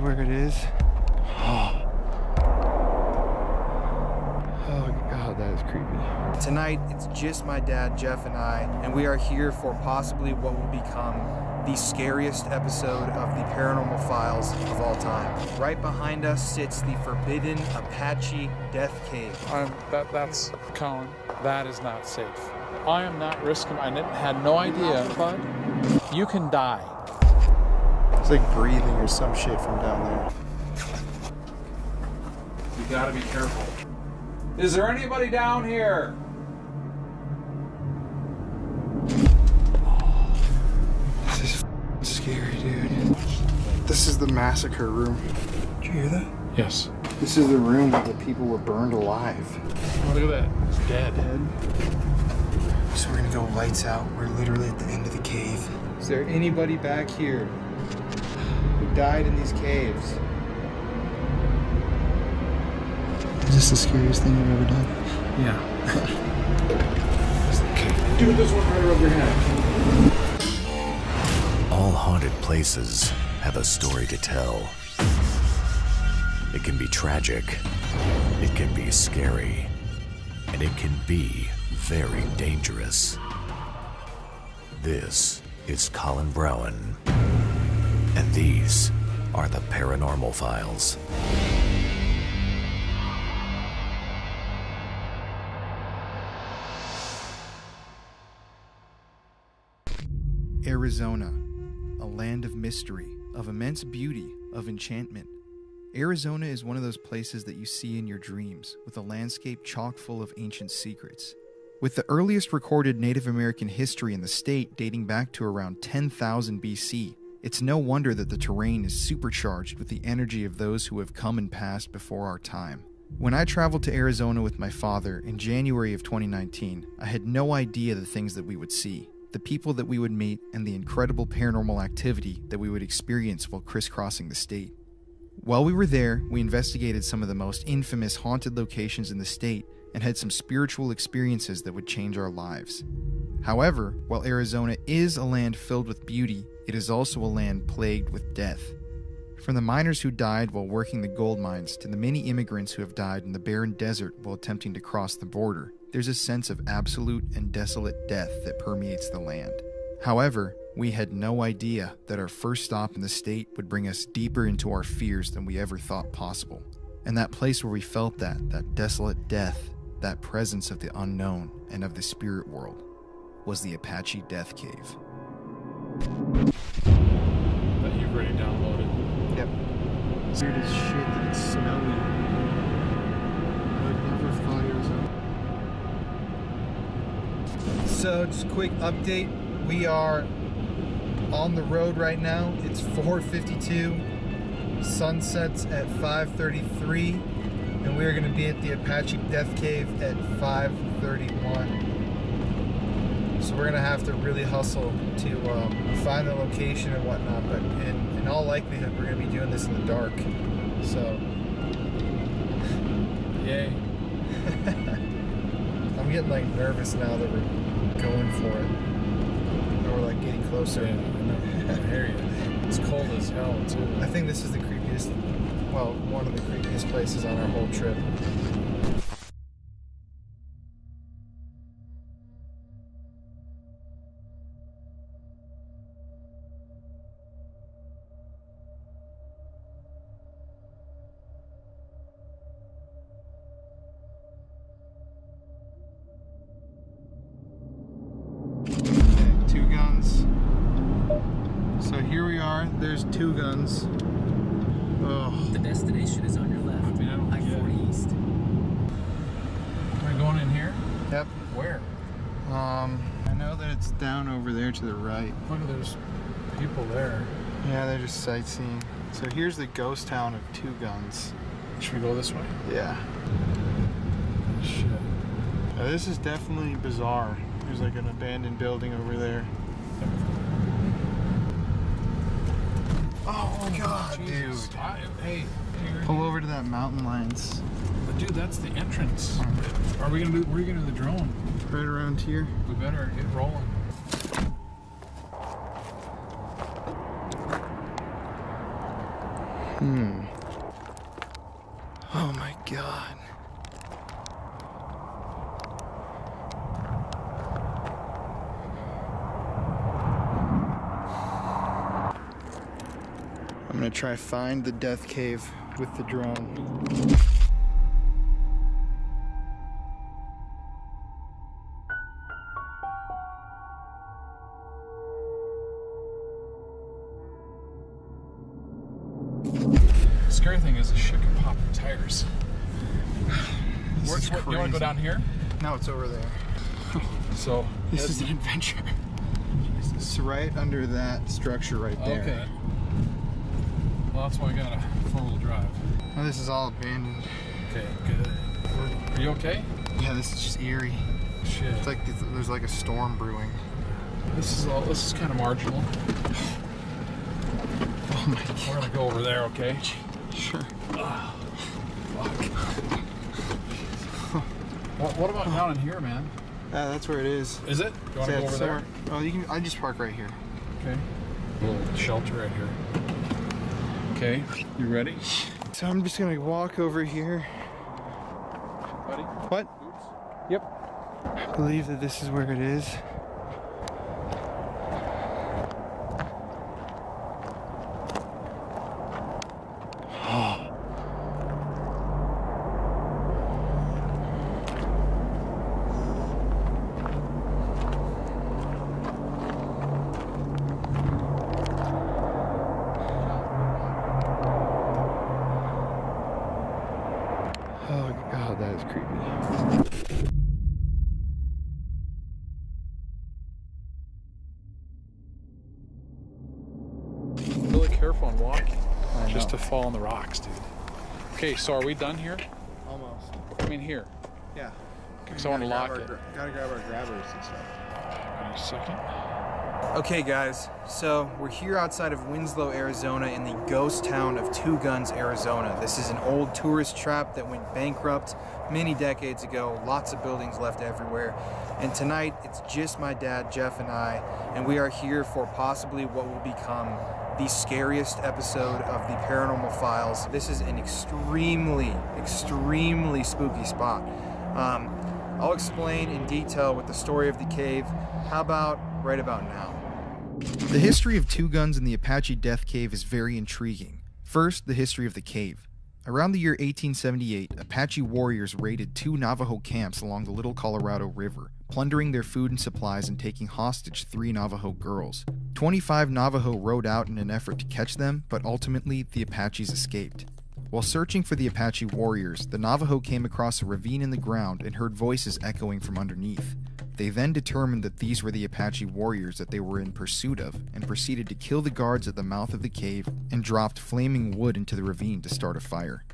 where it is. Oh God, that is creepy. Tonight, it's just my dad, Jeff, and I, and we are here for possibly what will become the scariest episode of the Paranormal Files of all time. Right behind us sits the forbidden Apache Death Cave. That's Colin. That is not safe. I am not risking. I had no idea, but you can die. It's like breathing or some shit from down there. You gotta be careful. Is there anybody down here? This is scary, dude. This is the massacre room. Did you hear that? Yes. This is the room where the people were burned alive. Oh, look at that. It's dead. So we're gonna go lights out. We're literally at the end of the cave. Is there anybody back here who died in these caves? Is this the scariest thing you've ever done? Yeah. Okay. Do this one right above your head. All haunted places have a story to tell. It can be tragic, it can be scary, and it can be very dangerous. This is Colin Browen, and these are the Paranormal Files. Arizona, a land of mystery, of immense beauty, of enchantment. Arizona is one of those places that you see in your dreams, with a landscape chock full of ancient secrets. With the earliest recorded Native American history in the state dating back to around 10,000 BC, it's no wonder that the terrain is supercharged with the energy of those who have come and passed before our time. When I traveled to Arizona with my father in January of 2019, I had no idea the things that we would see, the people that we would meet, and the incredible paranormal activity that we would experience while crisscrossing the state. While we were there, we investigated some of the most infamous haunted locations in the state and had some spiritual experiences that would change our lives. However, while Arizona is a land filled with beauty, it is also a land plagued with death. From the miners who died while working the gold mines to the many immigrants who have died in the barren desert while attempting to cross the border, there's a sense of absolute and desolate death that permeates the land. However, we had no idea that our first stop in the state would bring us deeper into our fears than we ever thought possible. And that place where we felt that desolate death, that presence of the unknown and of the spirit world, was the Apache Death Cave. That you've already downloaded. Yep. It's weird as shit that it's snowy. I would never thought it was up. So, just a quick update. We are on the road right now. It's 4:52. Sunsets at 5:33. And we're going to be at the Apache Death Cave at 5:31. So we're going to have to really hustle to find the location and whatnot. But in all likelihood, we're going to be doing this in the dark. So, Yay. I'm getting like nervous now that we're going for it. Or we're like getting closer. Yeah, I hear you. It's cold as hell, too. I think this is the creepiest, well, one of the creepiest places on our whole trip. So here we are, there's two guns. Oh. The destination is on your left. I-40 East. Am I going in here? Yep. Where? I know that it's down over there to the right. Look, there's people there. Yeah, they're just sightseeing. So here's the ghost town of Two Guns. Should we go this way? Yeah. Shit. This is definitely bizarre. There's like an abandoned building over there. Oh my god, Jesus. dude. Hey, Pull over to that mountain lines. but dude, that's the entrance. Are we gonna do? Where are you gonna do the drone? Right around here. We better get rolling. Oh my god. I'm gonna try find the death cave with the drone. The scary thing is this shit can pop your tires. You want to go down here? No, it's over there. So This is an adventure. It's right under that structure right there. Okay. Well, that's why I got a four-wheel drive. Oh, this is all abandoned. Okay, good. Are you okay? Yeah, this is just eerie. Shit. It's like there's like a storm brewing. This is kind of marginal. Oh my god. We're gonna go over there, okay? Sure. What about down in here, man? Yeah, that's where it is. Is it? You want to go over there? Oh, you can. I just park right here. Okay. A little shelter right here. Okay, you ready? So I'm just gonna walk over here. Buddy? What? Boots? Yep. I believe that this is where it is. Oh god, that is creepy. Really careful on walking. I Just know. to fall on the rocks, dude. Okay, so are we done here? Almost. I mean here. Yeah. Because I want to lock it. Gotta grab our grabbers and stuff. Wait a second. Okay guys, so we're here outside of Winslow, Arizona in the ghost town of Two Guns, Arizona. This is an old tourist trap that went bankrupt many decades ago. Lots of buildings left everywhere. And tonight, it's just my dad, Jeff, and I, and we are here for possibly what will become the scariest episode of the Paranormal Files. This is an extremely spooky spot. I'll explain in detail with the story of the cave. How about right about now? The history of Two Guns and the Apache Death Cave is very intriguing. First, the history of the cave. Around the year 1878, Apache warriors raided 2 Navajo camps along the Little Colorado River, plundering their food and supplies and taking hostage 3 Navajo girls. 25 Navajo rode out in an effort to catch them, but ultimately the Apaches escaped. While searching for the Apache warriors, the Navajo came across a ravine in the ground and heard voices echoing from underneath. They then determined that these were the Apache warriors that they were in pursuit of, and proceeded to kill the guards at the mouth of the cave and dropped flaming wood into the ravine to start a fire.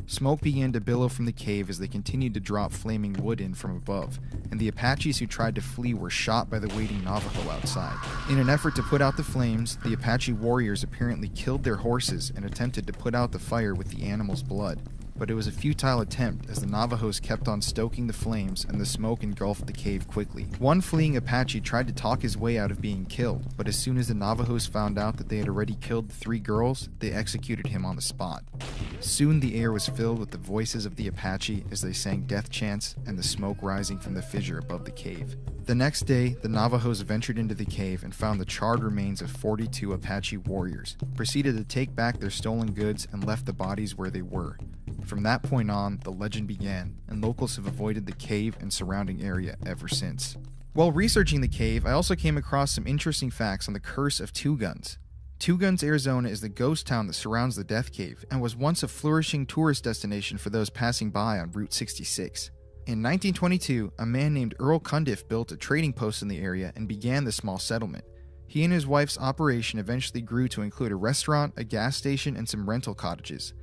Smoke began to billow from the cave as they continued to drop flaming wood in from above, and the Apaches who tried to flee were shot by the waiting Navajo outside. In an effort to put out the flames, the Apache warriors apparently killed their horses and attempted to put out the fire with the animals' blood. But it was a futile attempt as the Navajos kept on stoking the flames and the smoke engulfed the cave quickly. One fleeing Apache tried to talk his way out of being killed, but as soon as the Navajos found out that they had already killed the 3 girls, they executed him on the spot. Soon the air was filled with the voices of the Apache as they sang death chants and the smoke rising from the fissure above the cave. The next day, the Navajos ventured into the cave and found the charred remains of 42 Apache warriors, proceeded to take back their stolen goods and left the bodies where they were. From that point on, the legend began, and locals have avoided the cave and surrounding area ever since. While researching the cave, I also came across some interesting facts on the curse of Two Guns. Two Guns, Arizona is the ghost town that surrounds the Death Cave and was once a flourishing tourist destination for those passing by on Route 66. In 1922, a man named Earl Cundiff built a trading post in the area and began the small settlement. He and his wife's operation eventually grew to include a restaurant, a gas station, and some rental cottages.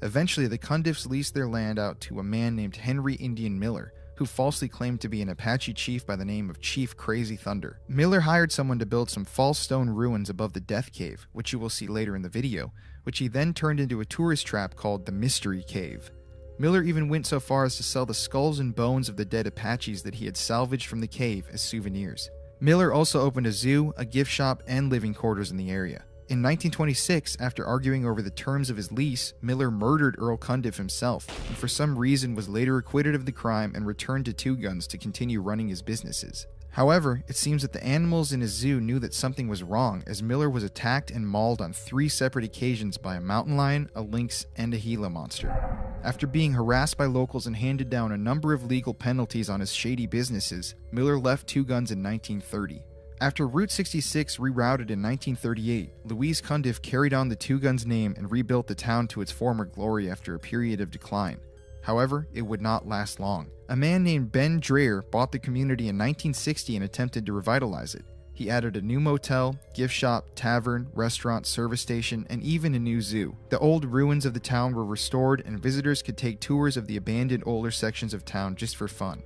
Eventually, the Cundiffs leased their land out to a man named Henry Indian Miller, who falsely claimed to be an Apache chief by the name of Chief Crazy Thunder. Miller hired someone to build some false stone ruins above the Death Cave, which you will see later in the video, which he then turned into a tourist trap called the Mystery Cave. Miller even went so far as to sell the skulls and bones of the dead Apaches that he had salvaged from the cave as souvenirs. Miller also opened a zoo, a gift shop, and living quarters in the area. In 1926, after arguing over the terms of his lease, Miller murdered Earl Cundiff himself, and for some reason was later acquitted of the crime and returned to Two Guns to continue running his businesses. However, it seems that the animals in his zoo knew that something was wrong, as Miller was attacked and mauled on 3 separate occasions by a mountain lion, a lynx, and a Gila monster. After being harassed by locals and handed down a number of legal penalties on his shady businesses, Miller left Two Guns in 1930. After Route 66 rerouted in 1938, Louise Cundiff carried on the Two Guns name and rebuilt the town to its former glory after a period of decline. However, it would not last long. A man named Ben Dreher bought the community in 1960 and attempted to revitalize it. He added a new motel, gift shop, tavern, restaurant, service station, and even a new zoo. The old ruins of the town were restored, and visitors could take tours of the abandoned older sections of town just for fun.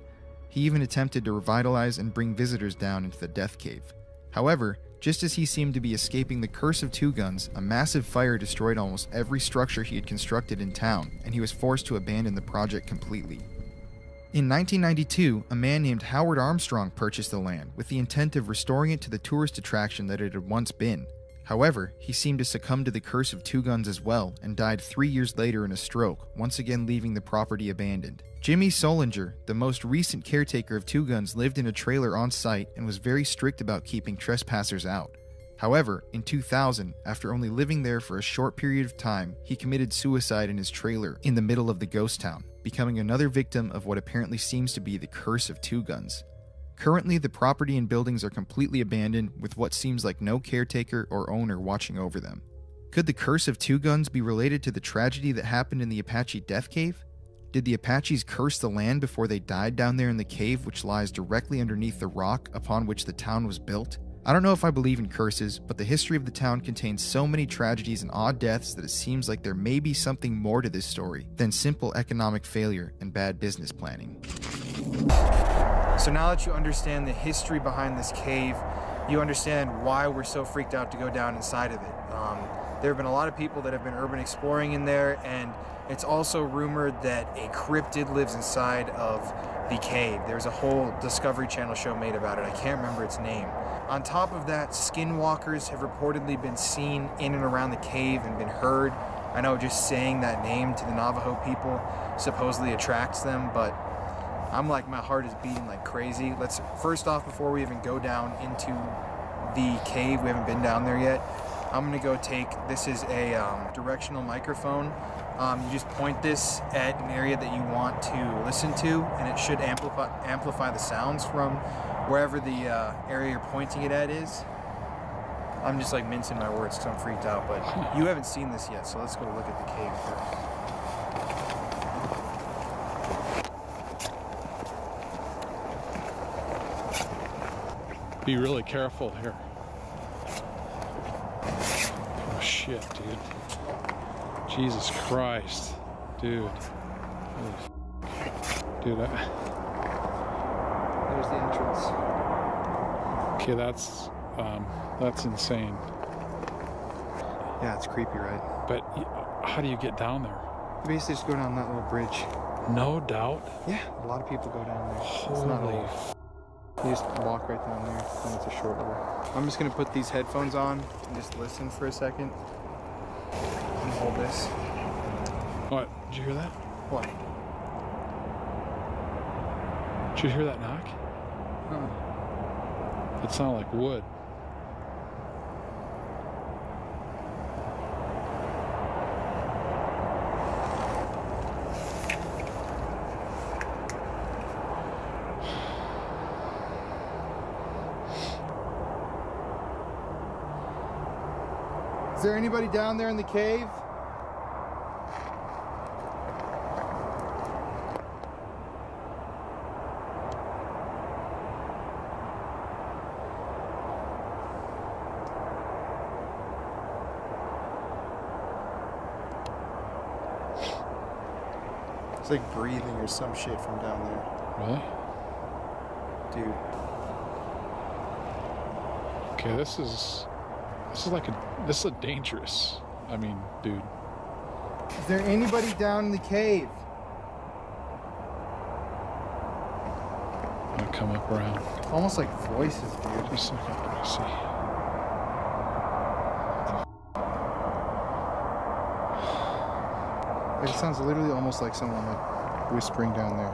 He even attempted to revitalize and bring visitors down into the Death Cave. However, just as he seemed to be escaping the curse of Two Guns, a massive fire destroyed almost every structure he had constructed in town, and he was forced to abandon the project completely. In 1992, a man named Howard Armstrong purchased the land with the intent of restoring it to the tourist attraction that it had once been. However, he seemed to succumb to the curse of Two Guns as well and died 3 years later in a stroke, once again leaving the property abandoned. Jimmy Solinger, the most recent caretaker of Two Guns, lived in a trailer on site and was very strict about keeping trespassers out. However, in 2000, after only living there for a short period of time, he committed suicide in his trailer in the middle of the ghost town, becoming another victim of what apparently seems to be the curse of Two Guns. Currently, the property and buildings are completely abandoned, with what seems like no caretaker or owner watching over them. Could the curse of Two Guns be related to the tragedy that happened in the Apache Death Cave? Did the Apaches curse the land before they died down there in the cave, which lies directly underneath the rock upon which the town was built? I don't know if I believe in curses, but the history of the town contains so many tragedies and odd deaths that it seems like there may be something more to this story than simple economic failure and bad business planning. So now that you understand the history behind this cave, you understand why we're so freaked out to go down inside of it. There have been a lot of people that have been urban exploring in there, and it's also rumored that a cryptid lives inside of the cave. There's a whole Discovery Channel show made about it. I can't remember its name. On top of that, skinwalkers have reportedly been seen in and around the cave and been heard. I know just saying that name to the Navajo people supposedly attracts them, but I'm like, my heart is beating like crazy. Let's, first off, before we even go down into the cave, we haven't been down there yet, I'm gonna go take, this is a directional microphone. You just point this at an area that you want to listen to, and it should amplify the sounds from wherever the area you're pointing it at is. I'm just like mincing my words because I'm freaked out, but you haven't seen this yet, so let's go look at the cave first. Be really careful here. Oh shit, dude. Jesus Christ. Dude. Dude, There's the entrance. okay, that's insane. Yeah, it's creepy, right? But how do you get down there? You basically just go down that little bridge. No doubt. Yeah, a lot of people go down there. It's not Holy you just walk right down there, and it's a short way. I'm just gonna put these headphones on and just listen for a second. And hold this. What? Did you hear that? What? Did you hear that knock? Huh. It sounded like wood. Is there anybody down there in the cave? It's like breathing or some shit from down there. Really? Dude. Okay, this is dangerous. I mean, dude. Is there anybody down in the cave? I'm gonna come up around. Almost like voices, dude. Just a second, let me see. It sounds literally almost like someone like whispering down there.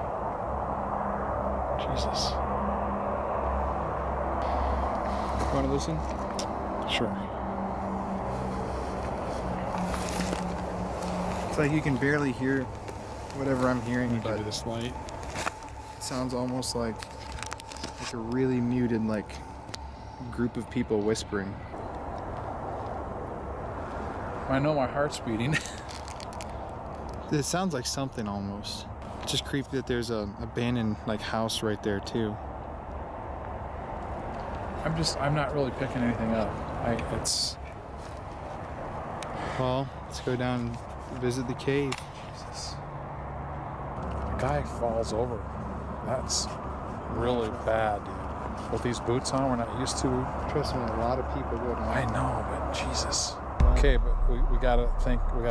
Jesus. You want to listen? Sure. It's like you can barely hear whatever I'm hearing, Give but you this light. it sounds almost like a really muted like group of people whispering. I know my heart's beating. It sounds like something almost. It's just creepy that there's a abandoned like house right there too. I'm not really picking anything up. Well, let's go down and visit the cave. Jesus. The guy falls over. That's really bad, dude. With these boots on, we're not used to. Trust me, a lot of people would. I know, but Jesus. Okay, but we gotta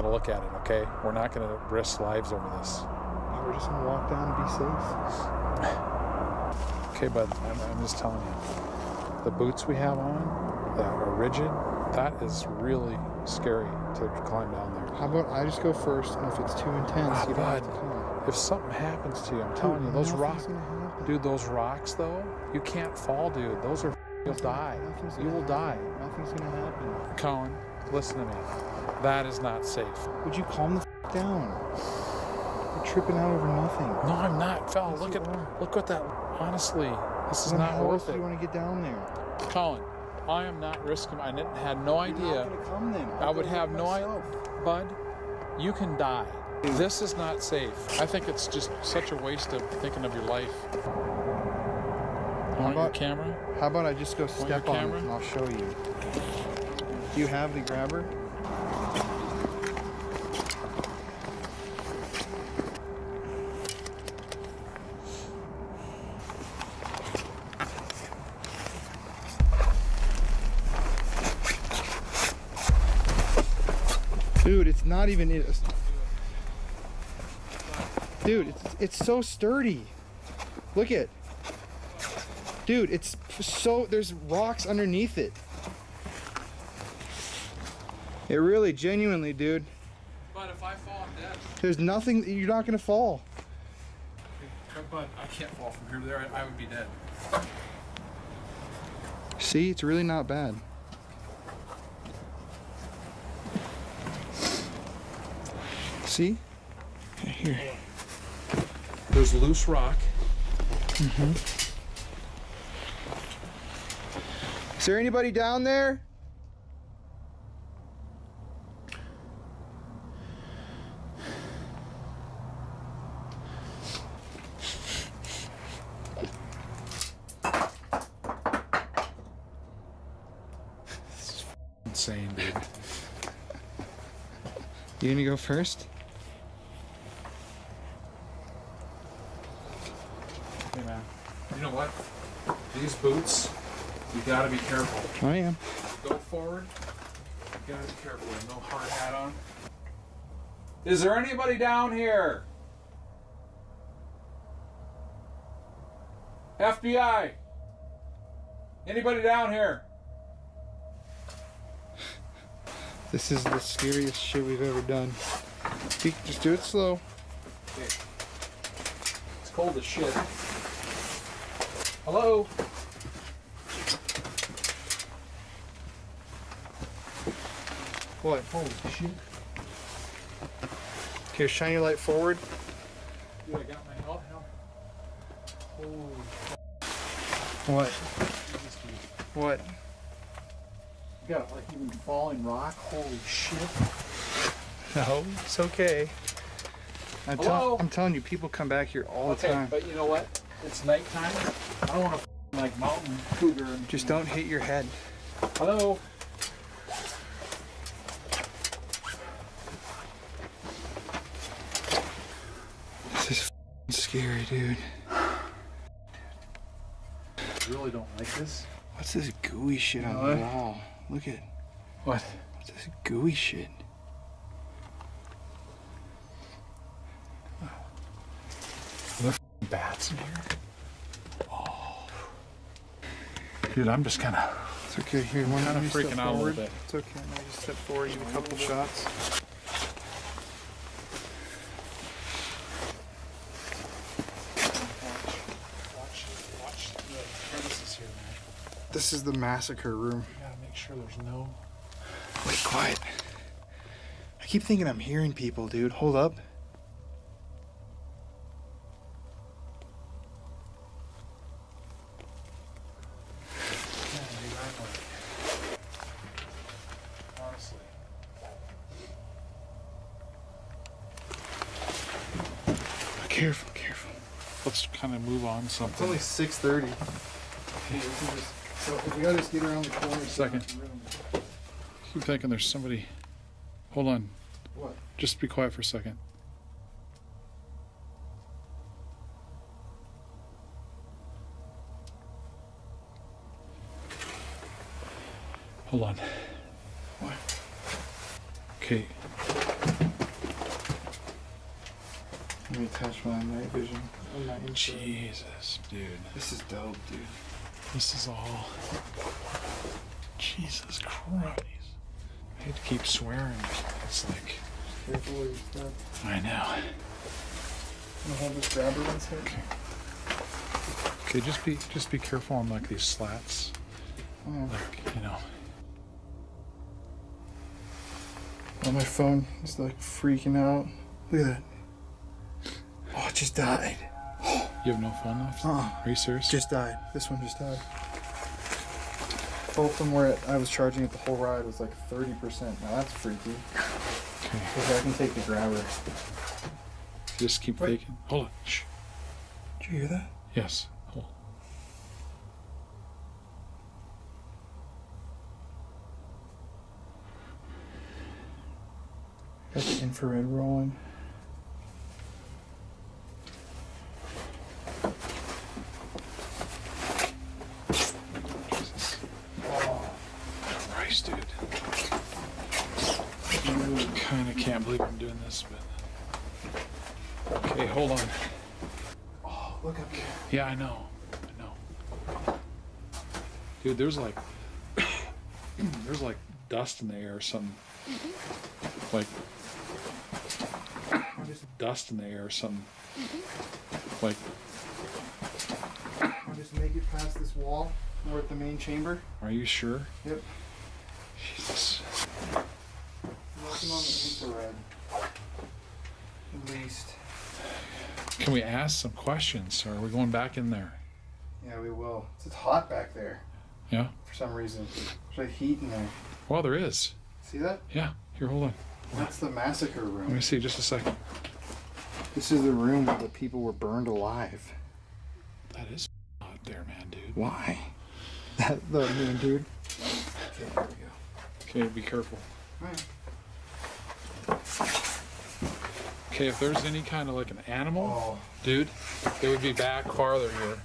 look at it, okay? We're not gonna risk lives over this. We're just gonna walk down and be safe. Okay, but I'm just telling you, the boots we have on that are rigid, that is really scary to climb down there. How about I just go first, and if it's too intense, you don't have to Bud, come. if something happens to you, I'm telling you, those rocks, gonna happen. dude, those rocks though, you can't fall, dude. Those are, you'll die. You will die. Nothing's gonna happen. Colin, listen to me. That is not safe. Would you calm the down? You're tripping out over nothing. No, I'm not, fella. Yes, Look you at are. what that. Honestly, this is Then not how else worth do it. you want to get down there? Colin, I am not risking. I had no You're idea. not gonna come then. I would have no idea. myself. Bud, you can die. This is not safe. I think it's just such a waste of thinking of your life. Want your camera? How about I just go your step on it camera? and I'll show you. Do you have the grabber? Dude, it's not even it. Dude, it's so sturdy. Look at. Dude, it's so, there's rocks underneath it. It really, genuinely, dude. But if I fall, I'm dead. There's nothing, you're not gonna fall. But I can't fall from here to there. I would be dead. See, it's really not bad. See? Here. There's loose rock. Is there anybody down there? Insane, dude. You gonna go first? Hey, man. You know what? These boots, you gotta be careful. I am. Go forward. You gotta be careful. With no hard hat on. Is there anybody down here? FBI. Anybody down here? This is the scariest shit we've ever done. Just do it slow. Okay. It's cold as shit. Hello? What? Holy shit. Here, shine your light forward. Dude, I got my helmet. Holy What? Jesus, dude. What? You got like even falling rock. Holy shit. No, it's okay. Hello? I'm telling you, people come back here all the Okay, time. but you know what? It's nighttime. I don't want to like mountain cougar. And Just don't hit your head. Hello? This is scary, dude. I really don't like this. What's this gooey shit You on know the what? wall? Look at. What? What's this gooey shit? Bats in here. Oh. Dude, I'm just kind of It's okay. Here, one kinda let me step freaking out a little forward. bit. It's okay. I just step forward, give a couple shots. This is the massacre room. You gotta make sure there's no... Wait, quiet. I keep thinking I'm hearing people, dude. Hold up. Honestly. Careful, careful. Let's kind of move on It's something. only 6:30. So we gotta just get around the corner. Second. Keep thinking there's somebody. Hold on. What? Just be quiet for a second. Hold on. What? Okay. Let me touch my night vision. Jesus, dude. This is dope, dude. This is all. Jesus Christ. I hate to keep swearing. It's like. Careful where you step. I know. I'm gonna hold this grabber once here. Okay, just be careful on like these slats. Oh, Like, you know. oh, my phone is like freaking out. Look at that. Oh, it just died. You have no phone left? Are you serious? Just died. This one just died. Both of them were I was charging it the whole ride was like 30%. Now that's freaky. Okay. Okay, I can take the grabber. Just keep Wait. taking. Hold on. Shh. Did you hear that? Yes. Hold. Got the infrared rolling. Jesus. Oh, Christ, dude. I kind of can't believe I'm doing this, but. Okay, hold on. Oh, look up there. Yeah, I know. I know. Dude, there's like. There's like dust in the air or something. Like. Dust in the air or something. Like. I'll just make it past this wall. We're at the main chamber. Are you sure? Yep. Jesus. Working on the infrared. At least. Can we ask some questions, or are we going back in there? Yeah, we will. It's hot back there Yeah? for some reason. There's like heat in there. Well, there is. See that? Yeah. Here, hold on. That's the massacre Let me room. see, just a second. This is the room where the people were burned alive. That is hot there, man, dude. Why? That the mean dude. Okay, here we go. Okay, be careful. Alright. Okay, if there's any kind of like an animal, Oh, dude, it would be back farther here.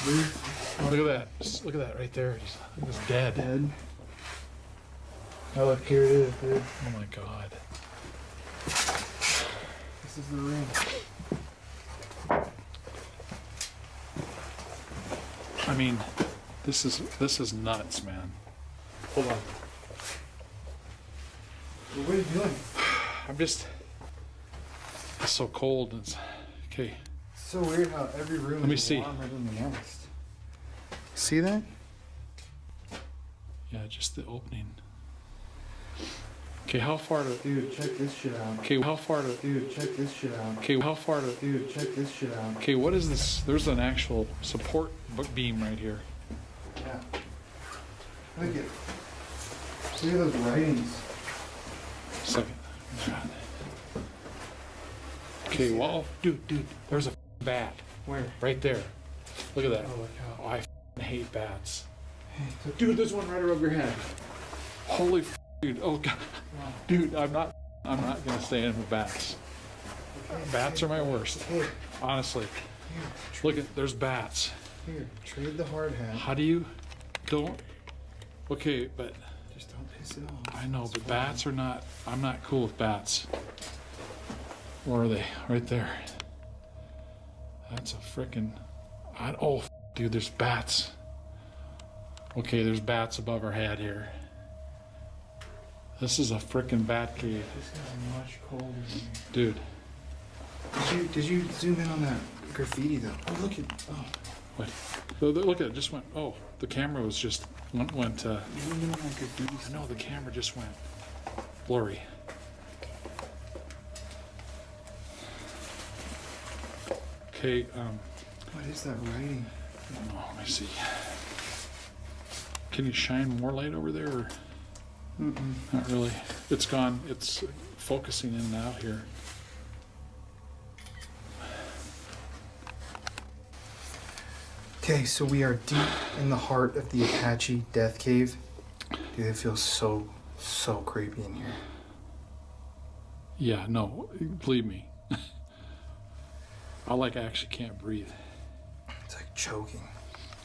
dude, Look at that. Just look at that right there. Just, look at this dead. dead. Oh, look, here it is, dude. Oh my god. This is the room. I mean, this is nuts, man. Hold on. What are you doing? I'm just. It's so cold. It's okay. It's so weird how every room Let me is see. warmer than the next. See that? Yeah, just the opening. Okay, how far to? Dude, check this shit out. Okay, how far to? Dude, check this shit out. Okay, how far to? Dude, check this shit out. Okay, what is this? There's an actual support beam right here. Yeah. Look at See those writings. Second. Okay, well, dude, there's a bat Where? right there. Look at that. Oh, look how. Oh, I hate bats. Dude, there's one right above your head. Holy dude. Oh god. Dude, I'm not gonna stay in with bats. Bats are my worst. Hey, Honestly. Look at there's bats. here, trade the hard hat. How do you don't okay, but Just don't piss it off. I know, but bats are not I'm not cool with bats. Where are they? Right there. That's a frickin' oh dude, there's bats. Okay, there's bats above our head here. This is a frickin' bat cave. This is much colder than here. Dude, Did you zoom in on that graffiti though? Oh, look at what? Look at it, just went, oh, The camera was just went. I know the camera just went blurry. Okay. What is that writing? I don't know. Let me see. Can you shine more light over there? Or? Not really. It's gone. It's focusing in and out here. Okay, so we are deep in the heart of the Apache Death Cave. Dude, it feels so creepy in here. Yeah, no, believe me. I actually can't breathe. It's like choking.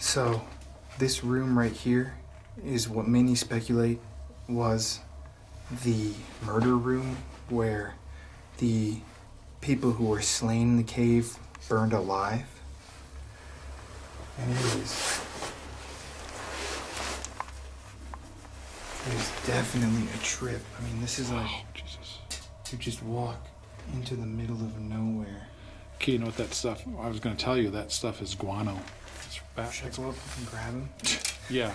So, this room right here is what many speculate was the murder room where the people who were slain in the cave burned alive. And it is definitely a trip. I mean, this is like, Oh, Jesus. you just walk into the middle of nowhere. Okay, you know what that stuff, I was going to tell you, that stuff is guano. Should I go up and grab him? Yeah.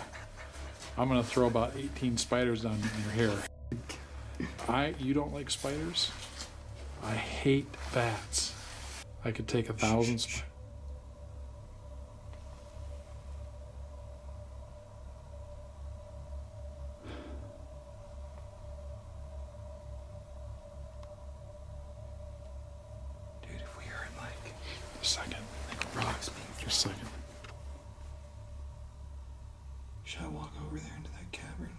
I'm going to throw about 18 spiders down in your hair. You don't like spiders? I hate bats. I could take 1,000 spiders. Second. Rocks being Just a second. Should I walk over there into that cavern?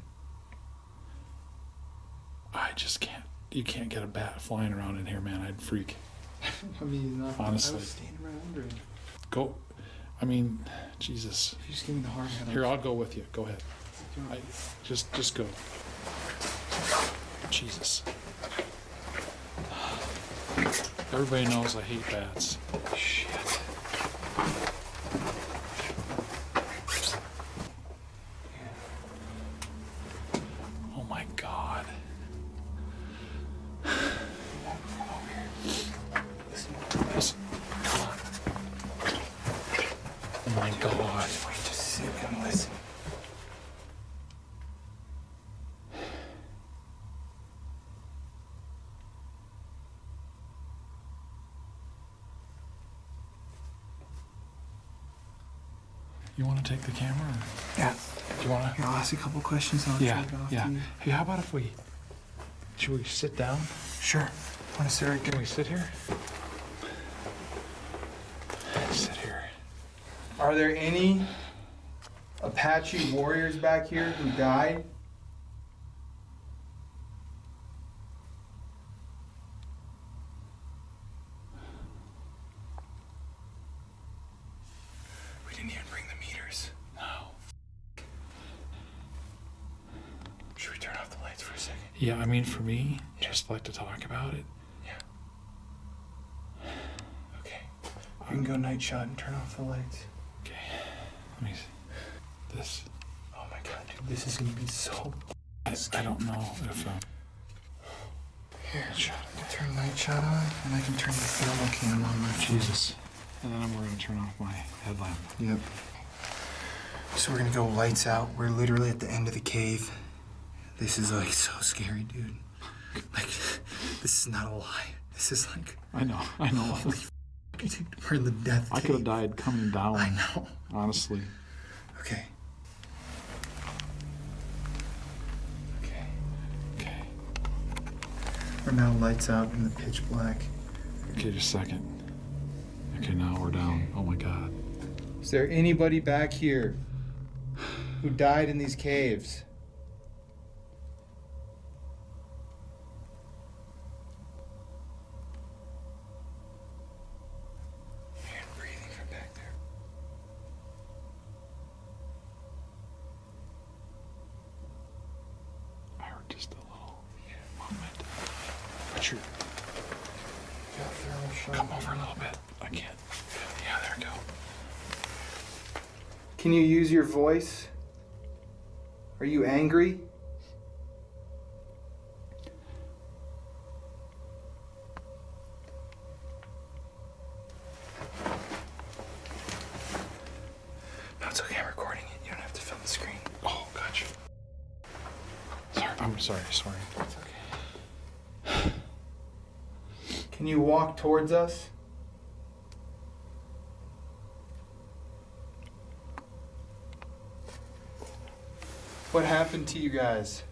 I just can't. You can't get a bat flying around in here, man. I'd freak. I mean, not Honestly. I was standing right under it. Go. I mean, Jesus. If you just give me the hard hat. Here, I'll go with you. Go ahead. Just go. Jesus. Everybody knows I hate bats. Shit. Oh my God. Listen. Oh my God. Just sit and listen. You want to take the camera? Or Yeah. do you want to? Here, I'll ask you a couple questions and I'll Yeah, check it off yeah. to you. Hey, how about if should we sit down? Sure. Want to sit right Can there? we sit here? Sit here. Are there any Apache warriors back here who died? We didn't even bring the meters. No. Should we turn off the lights for a second? Yeah, I mean, for me, just like to talk about it. Yeah. Okay. We can go night shot and turn off the lights. Okay. Let me see. This. Oh my God, dude, this is gonna be so. I don't know if. Here, I'll turn night shot on, and I can turn the thermal cam on my phone. Jesus. And then we're going to turn off my headlamp. Yep. So we're gonna go lights out. We're literally at the end of the cave. This is like so scary, dude. Like, this is not a lie. This is like, I know. holy f***, dude, we're in the death I cave. could have died coming down. I know. Honestly. Okay. Okay. Okay. We're now lights out in the pitch black. Okay, just a second. Okay, now we're down. Oh my God. Is there anybody back here who died in these caves? I hear breathing from back there. I heard just a little movement. But you're. Come over a little bit. I can't. Yeah, there we go. Can you use your voice? Are you angry? No, it's okay. I'm recording it. You don't have I'm sorry. It's okay. Can you walk towards us? What happened to you guys?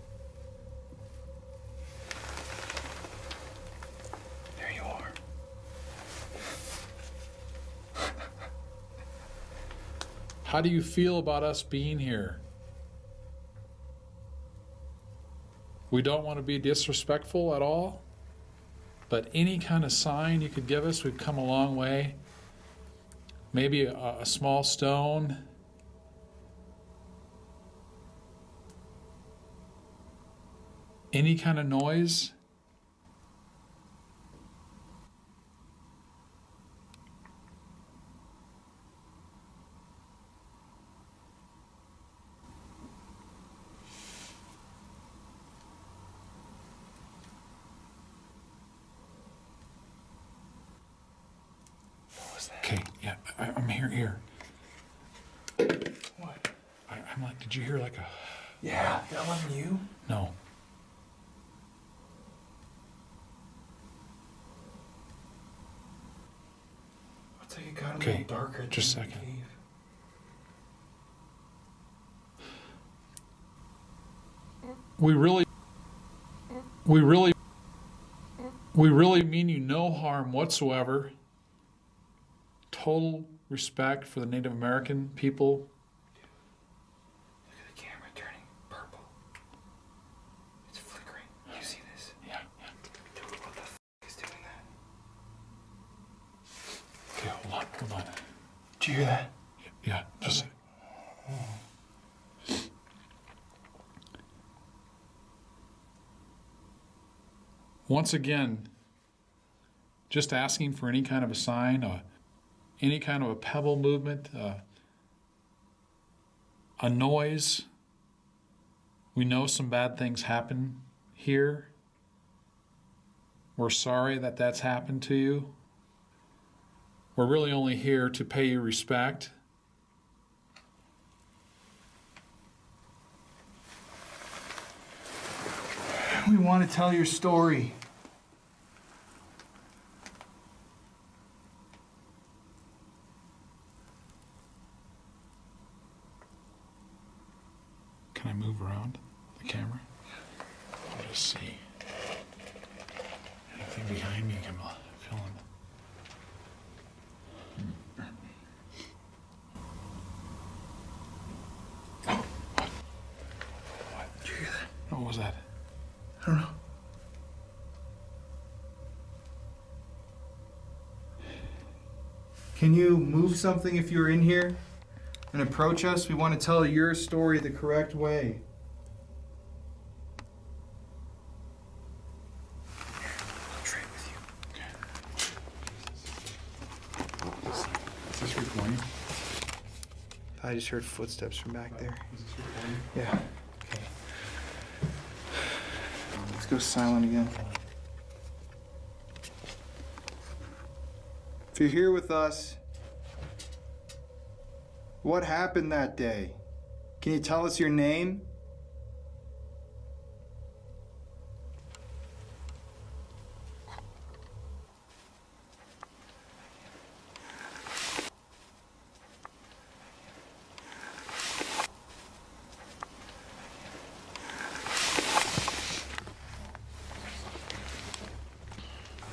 There you are. How do you feel about us being here? We don't want to be disrespectful at all, but any kind of sign you could give us, we've come a long way. Maybe a small stone. Any kind of noise. Okay, yeah, I'm here. What? I'm like, did you hear like a... Yeah, that wasn't you? No. It's like it got a Okay, little darker. just a in the second. cave. We really mean you no harm whatsoever. Total respect for the Native American people. Look at the camera turning purple. It's flickering. You see this? Yeah. Dude, what the f is doing that? Okay, hold on. Did you hear that? Yeah, just... Once again, just asking for any kind of a sign, any kind of a pebble movement, a noise. We know some bad things happen here. We're sorry that that's happened to you. We're really only here to pay you respect. We want to tell your story. Can I move around the camera? I'll just see. Anything behind me, I'm feeling. Oh, what? Did you hear that? What was that? I don't know. Can you move something if you're in here and approach us? We want to tell your story the correct way. I'll trade with you. Is this recording? I just heard footsteps from back there. Is this recording? Yeah. Okay. Let's go silent again. If you're here with us, what happened that day? Can you tell us your name?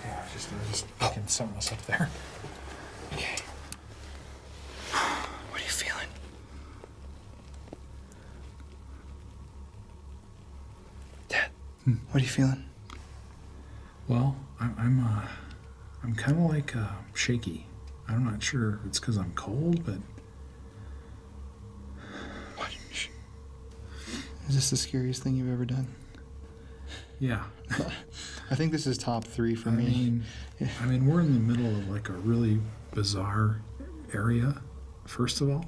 Yeah, I was just looking something else up there. Okay. What are you feeling? Dad, what are you feeling? Well, I'm kind of like shaky. I'm not sure if it's because I'm cold, but What? Is this the scariest thing you've ever done? yeah. I think this is top 3 for I me. mean, we're in the middle of like a really bizarre area. First of all,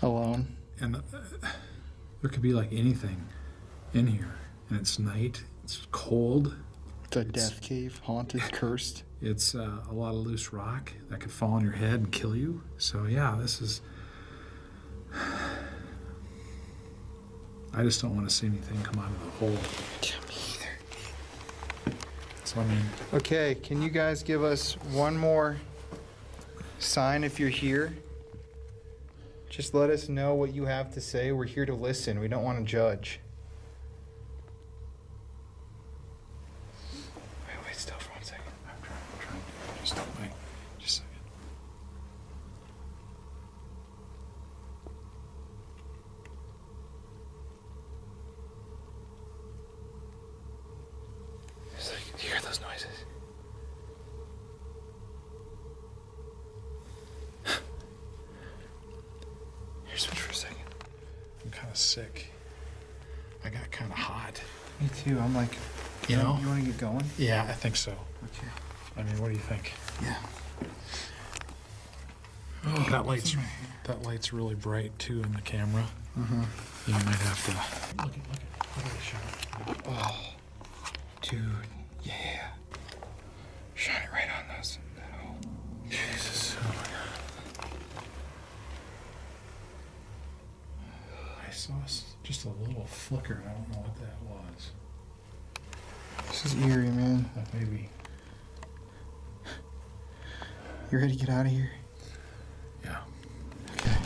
Alone. and there could be like anything in here, and it's night. It's cold. It's a death cave, haunted, cursed. It's a lot of loose rock that could fall on your head and kill you. So yeah, this is. I just don't want to see anything come out of the hole. Yeah, me either. So, I mean... Okay, can you guys give us one more sign if you're here? Just let us know what you have to say. We're here to listen. We don't want to judge. Wait still for 1 second. I'm trying. Just don't wait. Just a second. It's like, do you hear those noises? Here, switch for a second. I'm kind of sick. I got kind of hot. Me too. I'm like, You know? You want to get going? Yeah, I think so. Okay. I mean, what do you think? Yeah. Oh, that light's really bright too in the camera. You might have to look at the shot. Oh, dude, yeah. Shine it right on those. That hole. Jesus. Oh my God. I saw just a little flicker. I don't know what that was. This is eerie, man. Maybe. You ready to get out of here? Yeah. Okay.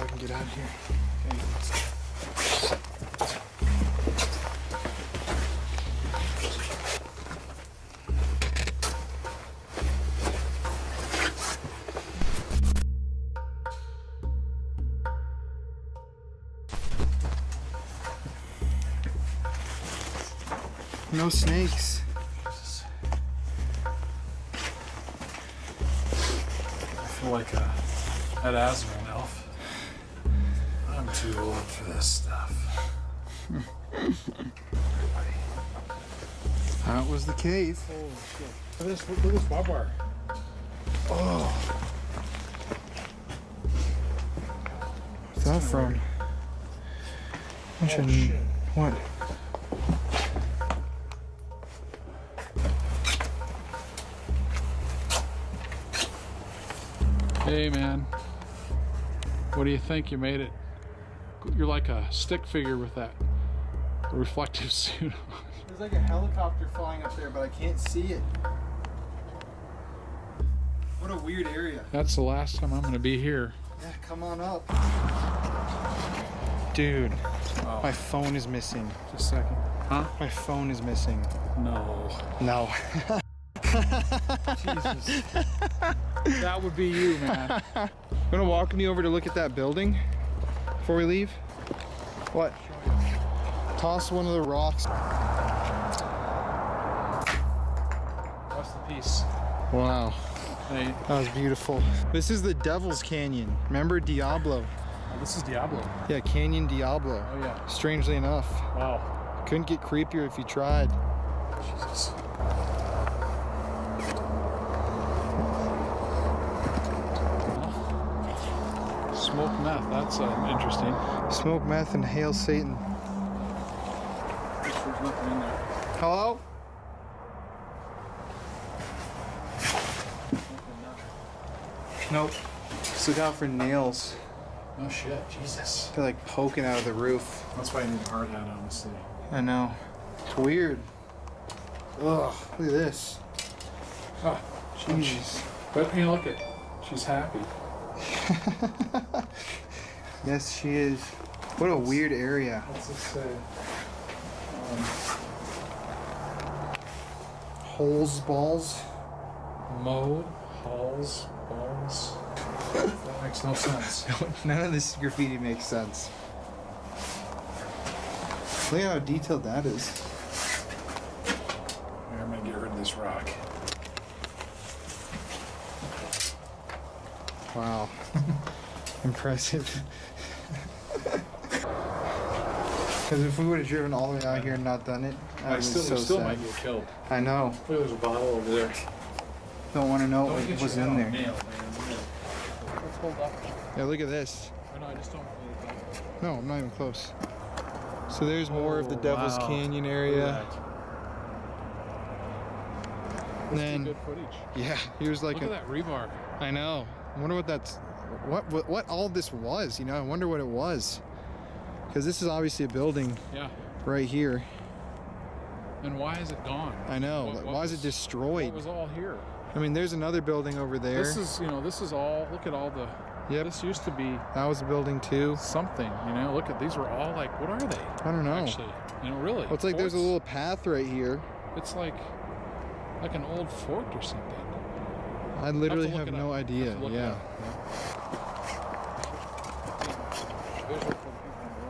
I can get out of here. Okay, No snakes. I feel like an asthma elf. I'm too old for this stuff. That was the cave. Holy shit. Look at this barbed wire. Oh. What's that from? Oh, shit. What? Hey, man. What do you think? You made it. You're like a stick figure with that reflective suit on. There's like a helicopter flying up there, but I can't see it. What a weird area. That's the last time I'm going to be here. Yeah, come on up. Dude, my phone is missing. Just a second. Huh? My phone is missing. No. No. Jesus. That would be you, man. You wanna walk me over to look at that building before we leave? What? Toss one of the rocks. Rest in peace. Wow, Hey, that was beautiful. This is the Devil's Canyon. Remember Diablo? oh, this is Diablo. Yeah, Canyon Diablo. Oh, yeah. Strangely enough. Wow. Couldn't get creepier if you tried. Jesus. Smoked meth, that's interesting. Smoke meth and hail Satan. There's nothing in there. Hello? Nope. Just look out for nails. Oh shit, Jesus. They're like poking out of the roof. That's why I need a hard hat, honestly. I know. It's weird. Ugh, look at this. Ah, Jeez. but you know, look at, she's happy. Yes, she is. What a weird area. What's this say? Holes, balls. Mode, halls, balls. That makes no sense. None of this graffiti makes sense. Look at how detailed that is. Here, I'm gonna get rid of this rock. Wow. Impressive. Because if we would have driven all the way out here and not done it, I I was still so sad. might get killed. I know. Look, there's a bottle over there. Don't want to know Don't what get was your in head there. on nail, man. Let's hold up. Yeah, look at this. Oh, no, I just don't really like No, I'm not even close. So there's more of the Devil's Canyon area. And then, good footage. yeah, here's like Look at that rebar. I know. I wonder what that's, what all this was. You know, I wonder what it was. Because this is obviously a building. Yeah. Right here. And why is it gone? I know. Why is it destroyed? What was all here? I mean, there's another building over there. This is, you know, this is all, look at all the, Yep. This used to be That was a building too. something, you know, look at, these were all like, what are they? I don't know. Actually, you know, really. Well, it's like there's a Forts? little path right here. It's like an old fort or something. I literally look have it no up. idea. Have to look it Yeah. up. Visual for the people on the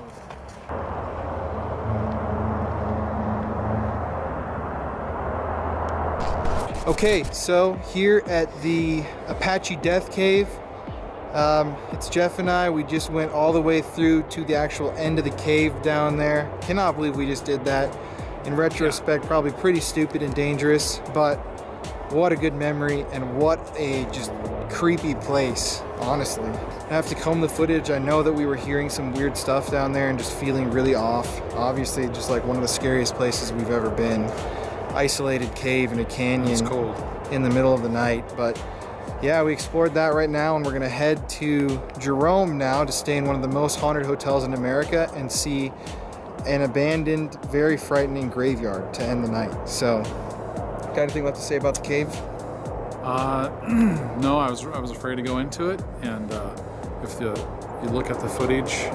road. Okay, so here at the Apache Death Cave, it's Jeff and I. We just went all the way through to the actual end of the cave down there. Cannot believe we just did that. In retrospect, probably pretty stupid and dangerous, but what a good memory and what a just creepy place, honestly. I have to comb the footage. I know that we were hearing some weird stuff down there and just feeling really off. Obviously, just like one of the scariest places we've ever been. Isolated cave in a canyon. It's cold. In the middle of the night, but yeah, we explored that right now, and we're gonna head to Jerome now to stay in one of the most haunted hotels in America and see an abandoned, very frightening graveyard to end the night. So, got anything left to say about the cave? No, I was afraid to go into it, and if you look at the footage.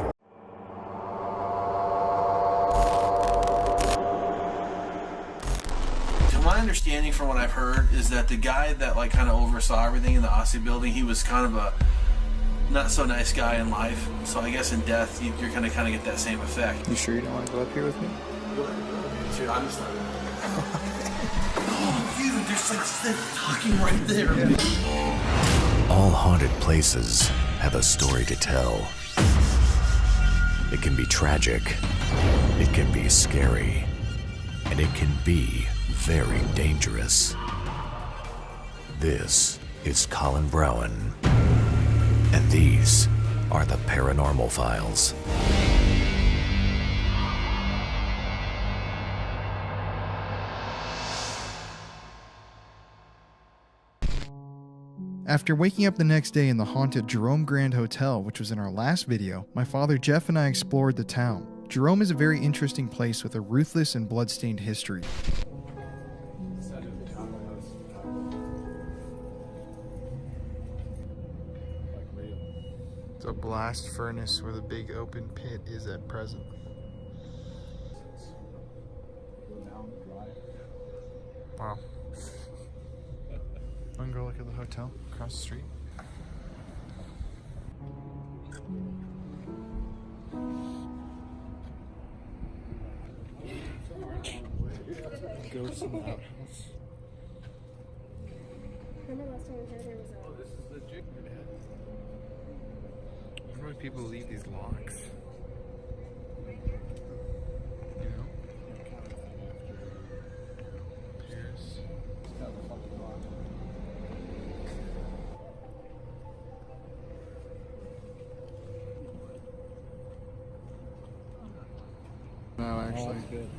My understanding from what I've heard is that the guy that like kind of oversaw everything in the Aussie building, he was kind of a not so nice guy in life. So I guess in death, you're gonna kind of get that same effect. You sure you don't want to go up here with me? Dude, I'm just not. Oh, dude, there's like talking right there. Yeah. All haunted places have a story to tell. It can be tragic, it can be scary, and it can be very dangerous. This is Colin Browen, and these are the Paranormal Files. After waking up the next day in the haunted Jerome Grand Hotel, which was in our last video, my father Jeff and I explored the town. Jerome is a very interesting place with a ruthless and bloodstained history. It's a blast furnace where the big open pit is at present. Wow. Want to go look at the hotel across the street? Ghosts in the house. Remember last time we were here, there was a... This is the jig. I wonder why people leave these locks. You know? Pierce. No, actually. Good.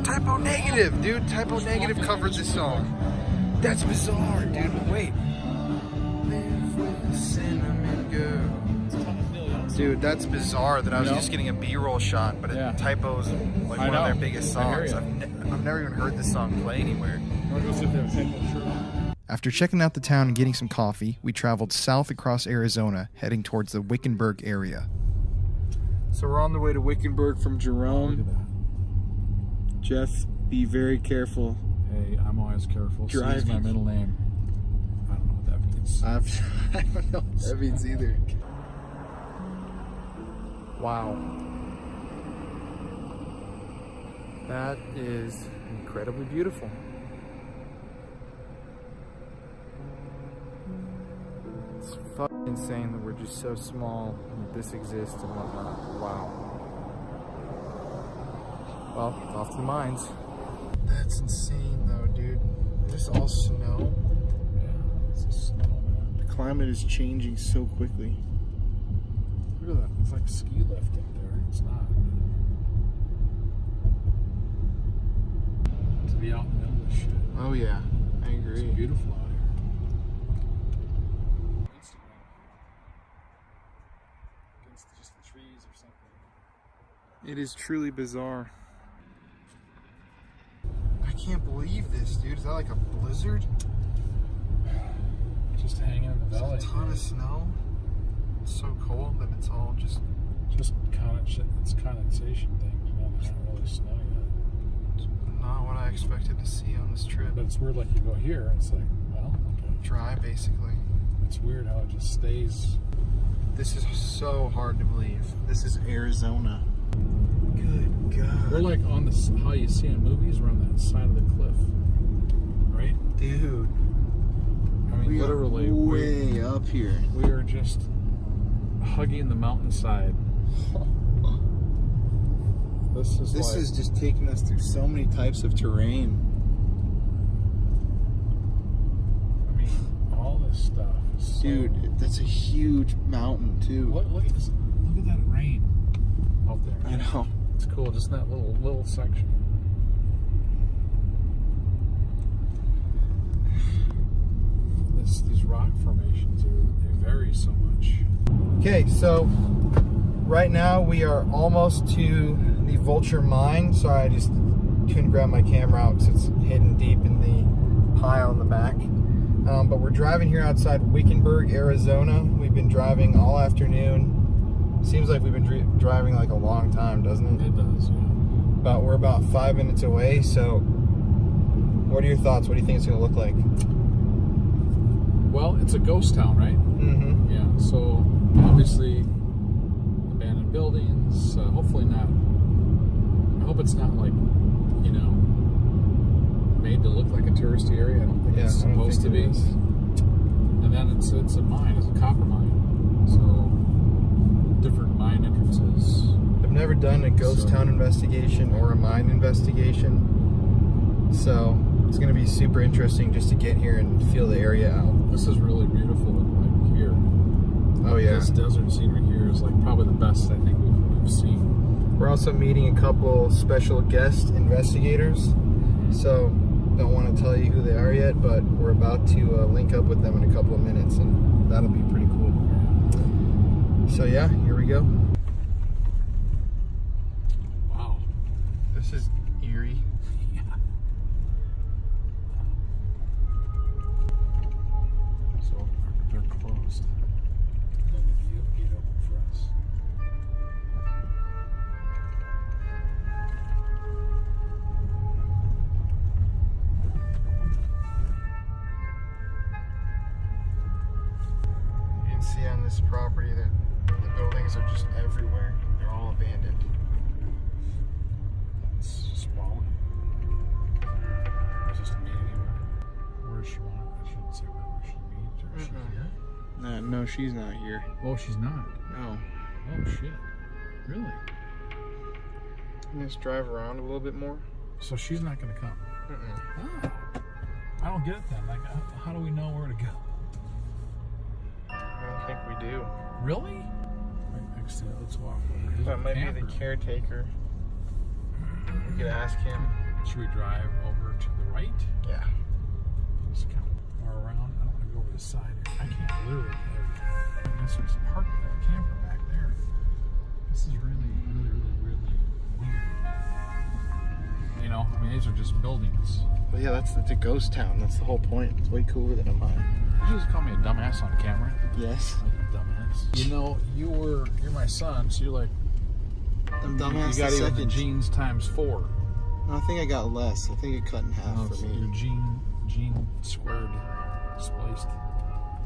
Typo Negative, dude. Typo Negative covered this song. That's bizarre, dude. Wait. Live with a cinnamon girl. Dude, that's bizarre that I was just getting a B-roll shot, but Yeah. Typo's like one of their biggest I hear songs. ya. I've never even heard this song play anywhere. Go sit there and take a shirt. After checking out the town and getting some coffee, we traveled south across Arizona, heading towards the Wickenburg area. So we're on the way to Wickenburg from Look at Jerome. that. Jeff, be very careful. Hey, I'm always careful. C is my Driving. middle name. I don't know what that means. I don't know what that means either. Wow. That is incredibly beautiful. It's fucking insane that we're just so small and that this exists and whatnot. Wow. Well, off to the mines. That's insane though, dude. Is this all snow? Yeah, it's just snow, man. The climate is changing so quickly. Look at that. It's like a ski lift up there. It's not. To be out in the middle of this shit. Oh yeah, I agree. It's beautiful out here. Against just the trees or something. It is truly bizarre. I can't believe this, dude. Is that like a blizzard? Just hanging in the valley. There's a ton of snow. It's so cold that it's all just It's condensation things, you know, it's not really snow yet. not what I expected to see on this trip. But it's weird, like you go here, it's like, well, okay. Dry, basically. It's weird how it just stays. This is so hard to believe. This is Arizona. Good God. We're like on the, how you see in movies, we're on that side of the cliff, right? Dude. I mean, We literally, are way up here. we are just hugging the mountainside. This is just taking us through so many types of terrain. I mean, all this stuff is so, Dude, that's a huge mountain too. Look at this. Look at that rain out there. I know. It's cool, just that little section. These rock formations they vary so much. Okay, so right now we are almost to the Vulture mine. Sorry, I just couldn't grab my camera out because it's hidden deep in the pile in the back. But we're driving here outside Wickenburg, Arizona. We've been driving all afternoon. Seems like we've been driving like a long time, doesn't it? It does, yeah. But we're about 5 minutes away, so what are your thoughts? What do you think it's going to look like? Well, it's a ghost town, right? Mm-hmm. Yeah, so obviously abandoned buildings, hopefully not, I hope it's not like, you know, made to look like a touristy area. I don't think it's supposed to be. And then it's a mine, it's a copper mine. So different mine entrances. I've never done a ghost town investigation or a mine investigation, so it's going to be super interesting just to get here and feel the area out. This is really beautiful, like here. Oh yeah. This desert scenery here is like probably the best I think we've seen. We're also meeting a couple special guest investigators, so don't want to tell you who they are yet, but we're about to link up with them in a couple of minutes, and that'll be pretty cool. So yeah, here we go. Wow. This is eerie. Yeah. So they're closed. Then the gate open for us. You can see on this property that the buildings are just everywhere. They're all abandoned. It's sprawling. Is this to meet anywhere? Where does she want? I shouldn't say where she meet. Or is she here? No, she's not here. Oh, she's not. No. Oh shit. Really? Let's drive around a little bit more. So she's not gonna come. Oh. I don't get it then. Like, how do we know where to go? I don't think we do. Really? Right next to it. Let's walk over. Here's That a might be camper. the caretaker. We could ask him. Should we drive over to the right? Yeah. Just kind of more around. I don't want to go over the side here. I can't literally get everything. Unless there's a park with a camper back there. This is really weird. You know, I mean, these are just buildings. But yeah, that's a ghost town. That's the whole point. It's way cooler than a mine. Did you just call me a dumbass on camera? Yes. Dumbass. You know, you're my son, so you're like, I'm dumbass you got the even the second. jeans times 4. No, I think I got less. I think it cut in half Oh, for so me. your gene squared, spliced.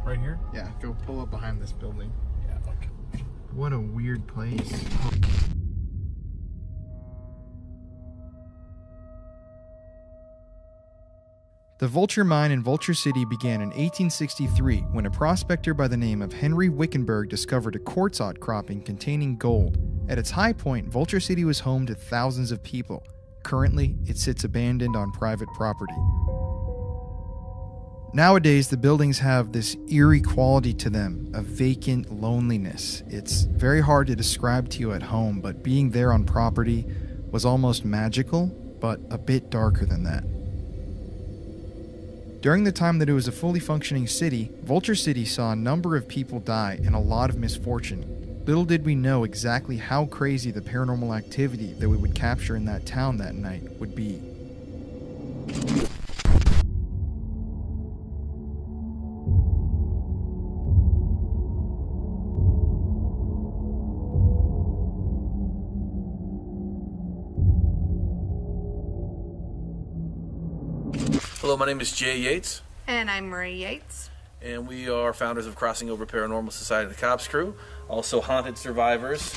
Right here? Yeah, go pull up behind this building. Yeah, okay. What a weird place. The Vulture mine in Vulture City began in 1863 when a prospector by the name of Henry Wickenburg discovered a quartz outcropping containing gold. At its high point, Vulture City was home to thousands of people. Currently, it sits abandoned on private property. Nowadays, the buildings have this eerie quality to them, a vacant loneliness. It's very hard to describe to you at home, but being there on property was almost magical, but a bit darker than that. During the time that it was a fully functioning city, Vulture City saw a number of people die and a lot of misfortune. Little did we know exactly how crazy the paranormal activity that we would capture in that town that night would be. Hello, my name is Jay Yates, And I'm Marie Yates. and we are founders of Crossing Over Paranormal Society of the Cops Crew, also haunted survivors.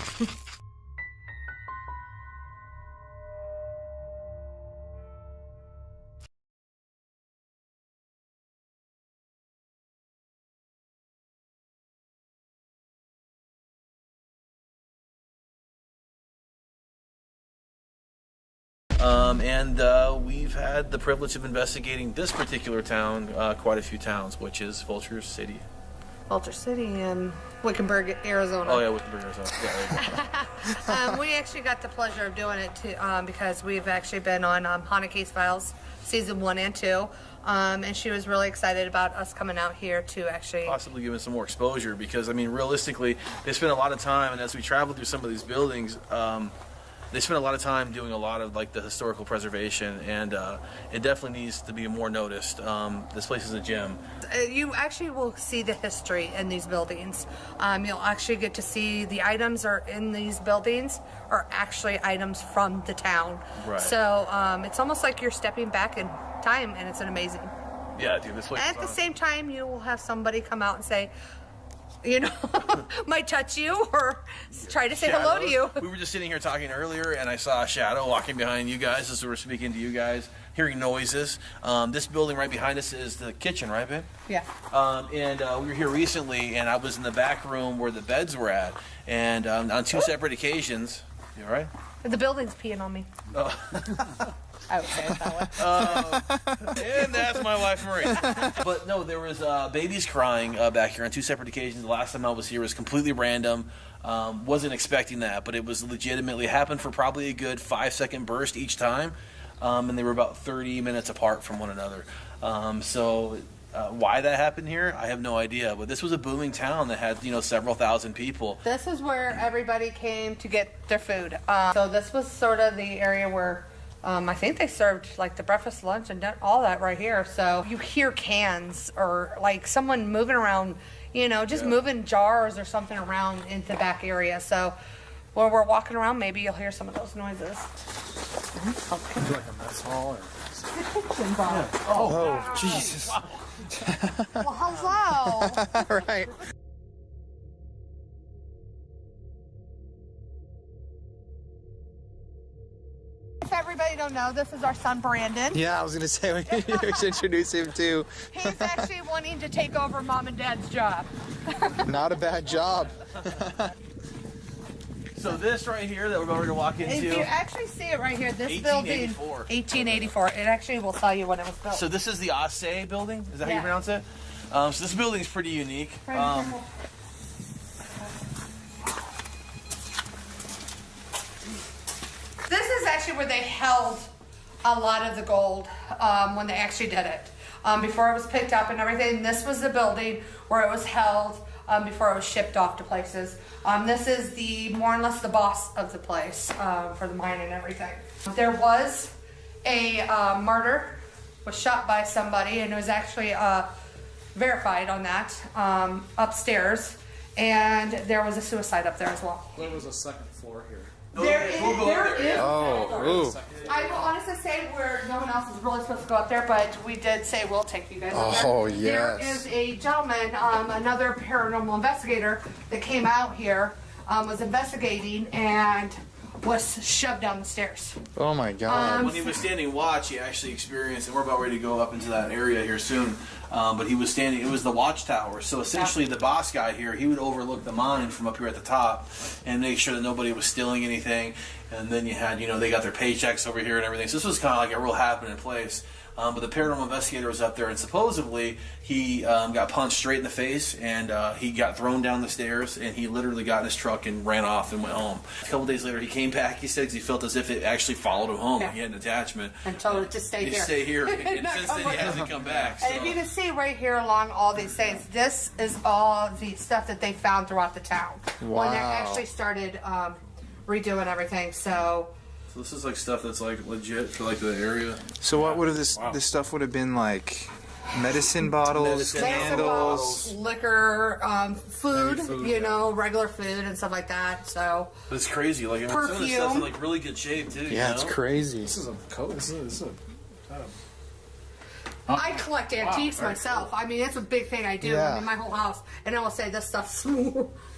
And we've had the privilege of investigating this particular town, quite a few towns, which is Vulture City. Vulture City in Wickenburg, Arizona. Oh yeah, Wickenburg, Arizona. Yeah, there you go. We actually got the pleasure of doing it too, because we've actually been on Haunted Case Files season 1 and 2. And she was really excited about us coming out here to actually Possibly giving some more exposure, because I mean, realistically, they spend a lot of time, and as we travel through some of these buildings, they spend a lot of time doing a lot of like the historical preservation, and it definitely needs to be more noticed. This place is a gem. You actually will see the history in these buildings. You'll actually get to see the items are in these buildings are actually items from the town. Right. So it's almost like you're stepping back in time, and it's an amazing. Yeah, dude, this place. At the same time, you will have somebody come out and say, you know, might touch you or try to say hello to you. We were just sitting here talking earlier, and I saw a shadow walking behind you guys as we were speaking to you guys, hearing noises. This building right behind us is the kitchen, right, babe? Yeah. And we were here recently, and I was in the back room where the beds were at, and on 2 separate occasions. You all right? The building's peeing on me. I would say it that way. And that's my wife, Marie. But no, there was babies crying back here on 2 separate occasions. The last time I was here was completely random. Wasn't expecting that, but it was legitimately happened for probably a good 5-second burst each time. And they were about 30 minutes apart from one another. So why that happened here, I have no idea. But this was a booming town that had, several thousand people. This is where everybody came to get their food. So this was sort of the area where I think they served like the breakfast, lunch, and all that right here. So you hear cans or like someone moving around, just moving jars or something around in the back area. So when we're walking around, maybe you'll hear some of those noises. Okay. Would you like a mess hall? Or... Kitchen bar. Oh, Jesus. Well, hello. Right. If everybody don't know, this is our son Brandon. Yeah, I was going to say, we need to introduce him too. He's actually wanting to take over mom and dad's job. Not a bad job. So this right here that we're going to walk into. If you actually see it right here, this building, 1884. It actually will tell you when it was built. So this is the Apache building? Is that how you pronounce it? So this building is pretty unique. This is actually where they held a lot of the gold when they actually did it. Before it was picked up and everything, this was the building where it was held before it was shipped off to places. This is more or less the boss of the place for the mine and everything. There was a murder, was shot by somebody, and it was actually verified on that upstairs, and there was a suicide up there as well. There was a second floor here. There is. Oh, ooh. I will honestly say where no one else is really supposed to go up there, but we did say we'll take you guys up there. Oh, yes. There is a gentleman, another paranormal investigator that came out here, was investigating, and was shoved down the stairs. Oh my God. When he was standing watch, he actually experienced, and we're about ready to go up into that area here soon, but he was standing, it was the watchtower. So essentially the boss guy here, he would overlook the mine from up here at the top and make sure that nobody was stealing anything. And then you had, they got their paychecks over here and everything. So this was kind of like a real happening place. But the paranormal investigator was up there, and supposedly he got punched straight in the face, and he got thrown down the stairs, and he literally got in his truck and ran off and went home. A couple days later, he came back, he said, because he felt as if it actually followed him home. Yeah. He had an attachment. And told it to stay here. Stay here. And since then, he hasn't come back. So. And if you can see right here along all these things, this is all the stuff that they found throughout the town. When they actually started redoing everything, So this is like stuff that's like legit for like the area. So what would have this stuff would have been like? Medicine bottles, candles, liquor, food, regular food and stuff like that. So but it's crazy. Like some of this stuff's in like really good shape too. Yeah, it's crazy. This is a coat. This is a I collect antiques myself. Cool. I mean, it's a big thing I do. Yeah. I mean, my whole house, and I will say this stuff's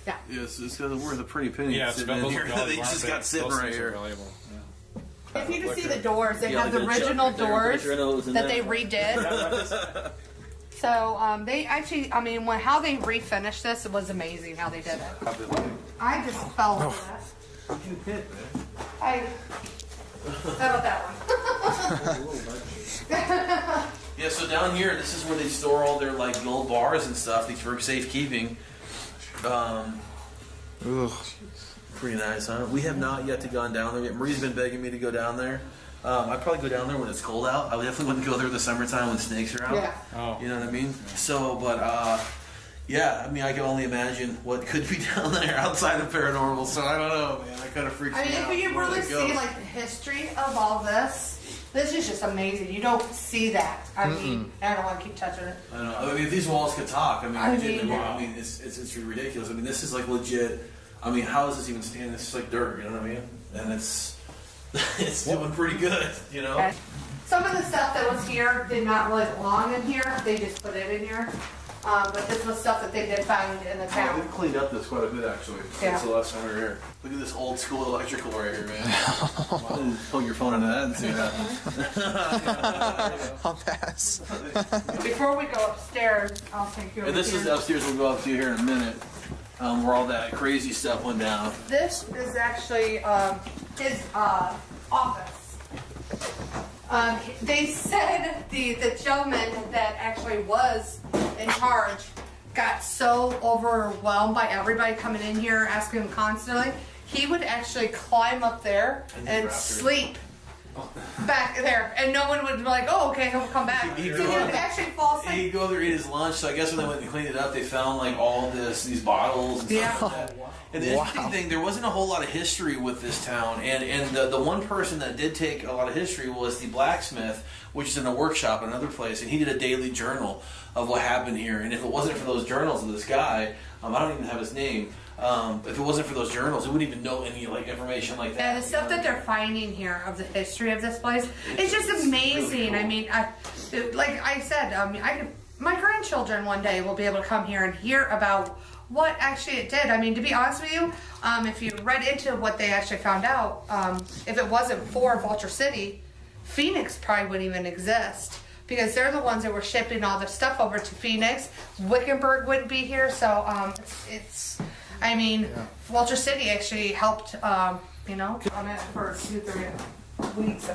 yeah. Yes, it's worth a pretty penny. Yeah, sitting in here. They just got sitting right here. If you can see the doors, they have the original doors that they redid. So they actually, how they refinished this, it was amazing how they did it. I just fell into this. How about that one? Yeah, so down here, this is where they store all their like gold bars and stuff. These for safekeeping. Pretty nice, huh? We have not yet gone down there yet. Marie's been begging me to go down there. I'd probably go down there when it's cold out. I definitely wouldn't go there in the summertime when snakes are out. Yeah. Oh. You know what I mean? So, but yeah, I can only imagine what could be down there outside of paranormal. So I don't know, man. That kind of freaks me out. If you really see like the history of all this is just amazing. You don't see that. I mean, I don't want to keep touching it. I don't know. I mean, if these walls could talk, it's ridiculous. I mean, this is like legit. I mean, how is this even standing? It's just like dirt, you know what I mean? And it's doing pretty good, And some of the stuff that was here did not really belong in here. They just put it in here. But this was stuff that they did find in the town. We've cleaned up this quite a bit, actually, since the last time we were here. Look at this old school electrical right here, man. Plug your phone into that and see what happens. I'll pass. Before we go upstairs, I'll take you over And this is upstairs. We'll go up to here in a minute. Where all that crazy stuff went down. This is actually his office. They said the gentleman that actually was in charge got so overwhelmed by everybody coming in here asking him constantly, he would actually climb up there and sleep back there, and no one would be like, "Oh, okay, he'll come back." He would actually fall asleep. He'd go there, eat his lunch. So I guess when they went and cleaned it up, they found like all these bottles and stuff like that. And the interesting thing, there wasn't a whole lot of history with this town, and the one person that did take a lot of history was the blacksmith, which is in a workshop in another place, and he did a daily journal of what happened here. And if it wasn't for those journals of this guy, I don't even have his name. If it wasn't for those journals, we wouldn't even know any like information like that. And the stuff that they're finding here of the history of this place, it's just amazing. Really cool. Like I said, my grandchildren one day will be able to come here and hear about what actually it did. To be honest with you, if you read into what they actually found out, if it wasn't for Vulture City, Phoenix probably wouldn't even exist. Because they're the ones that were shipping all the stuff over to Phoenix. Wickenburg wouldn't be here, so Vulture City actually helped, on it for 2-3 weeks.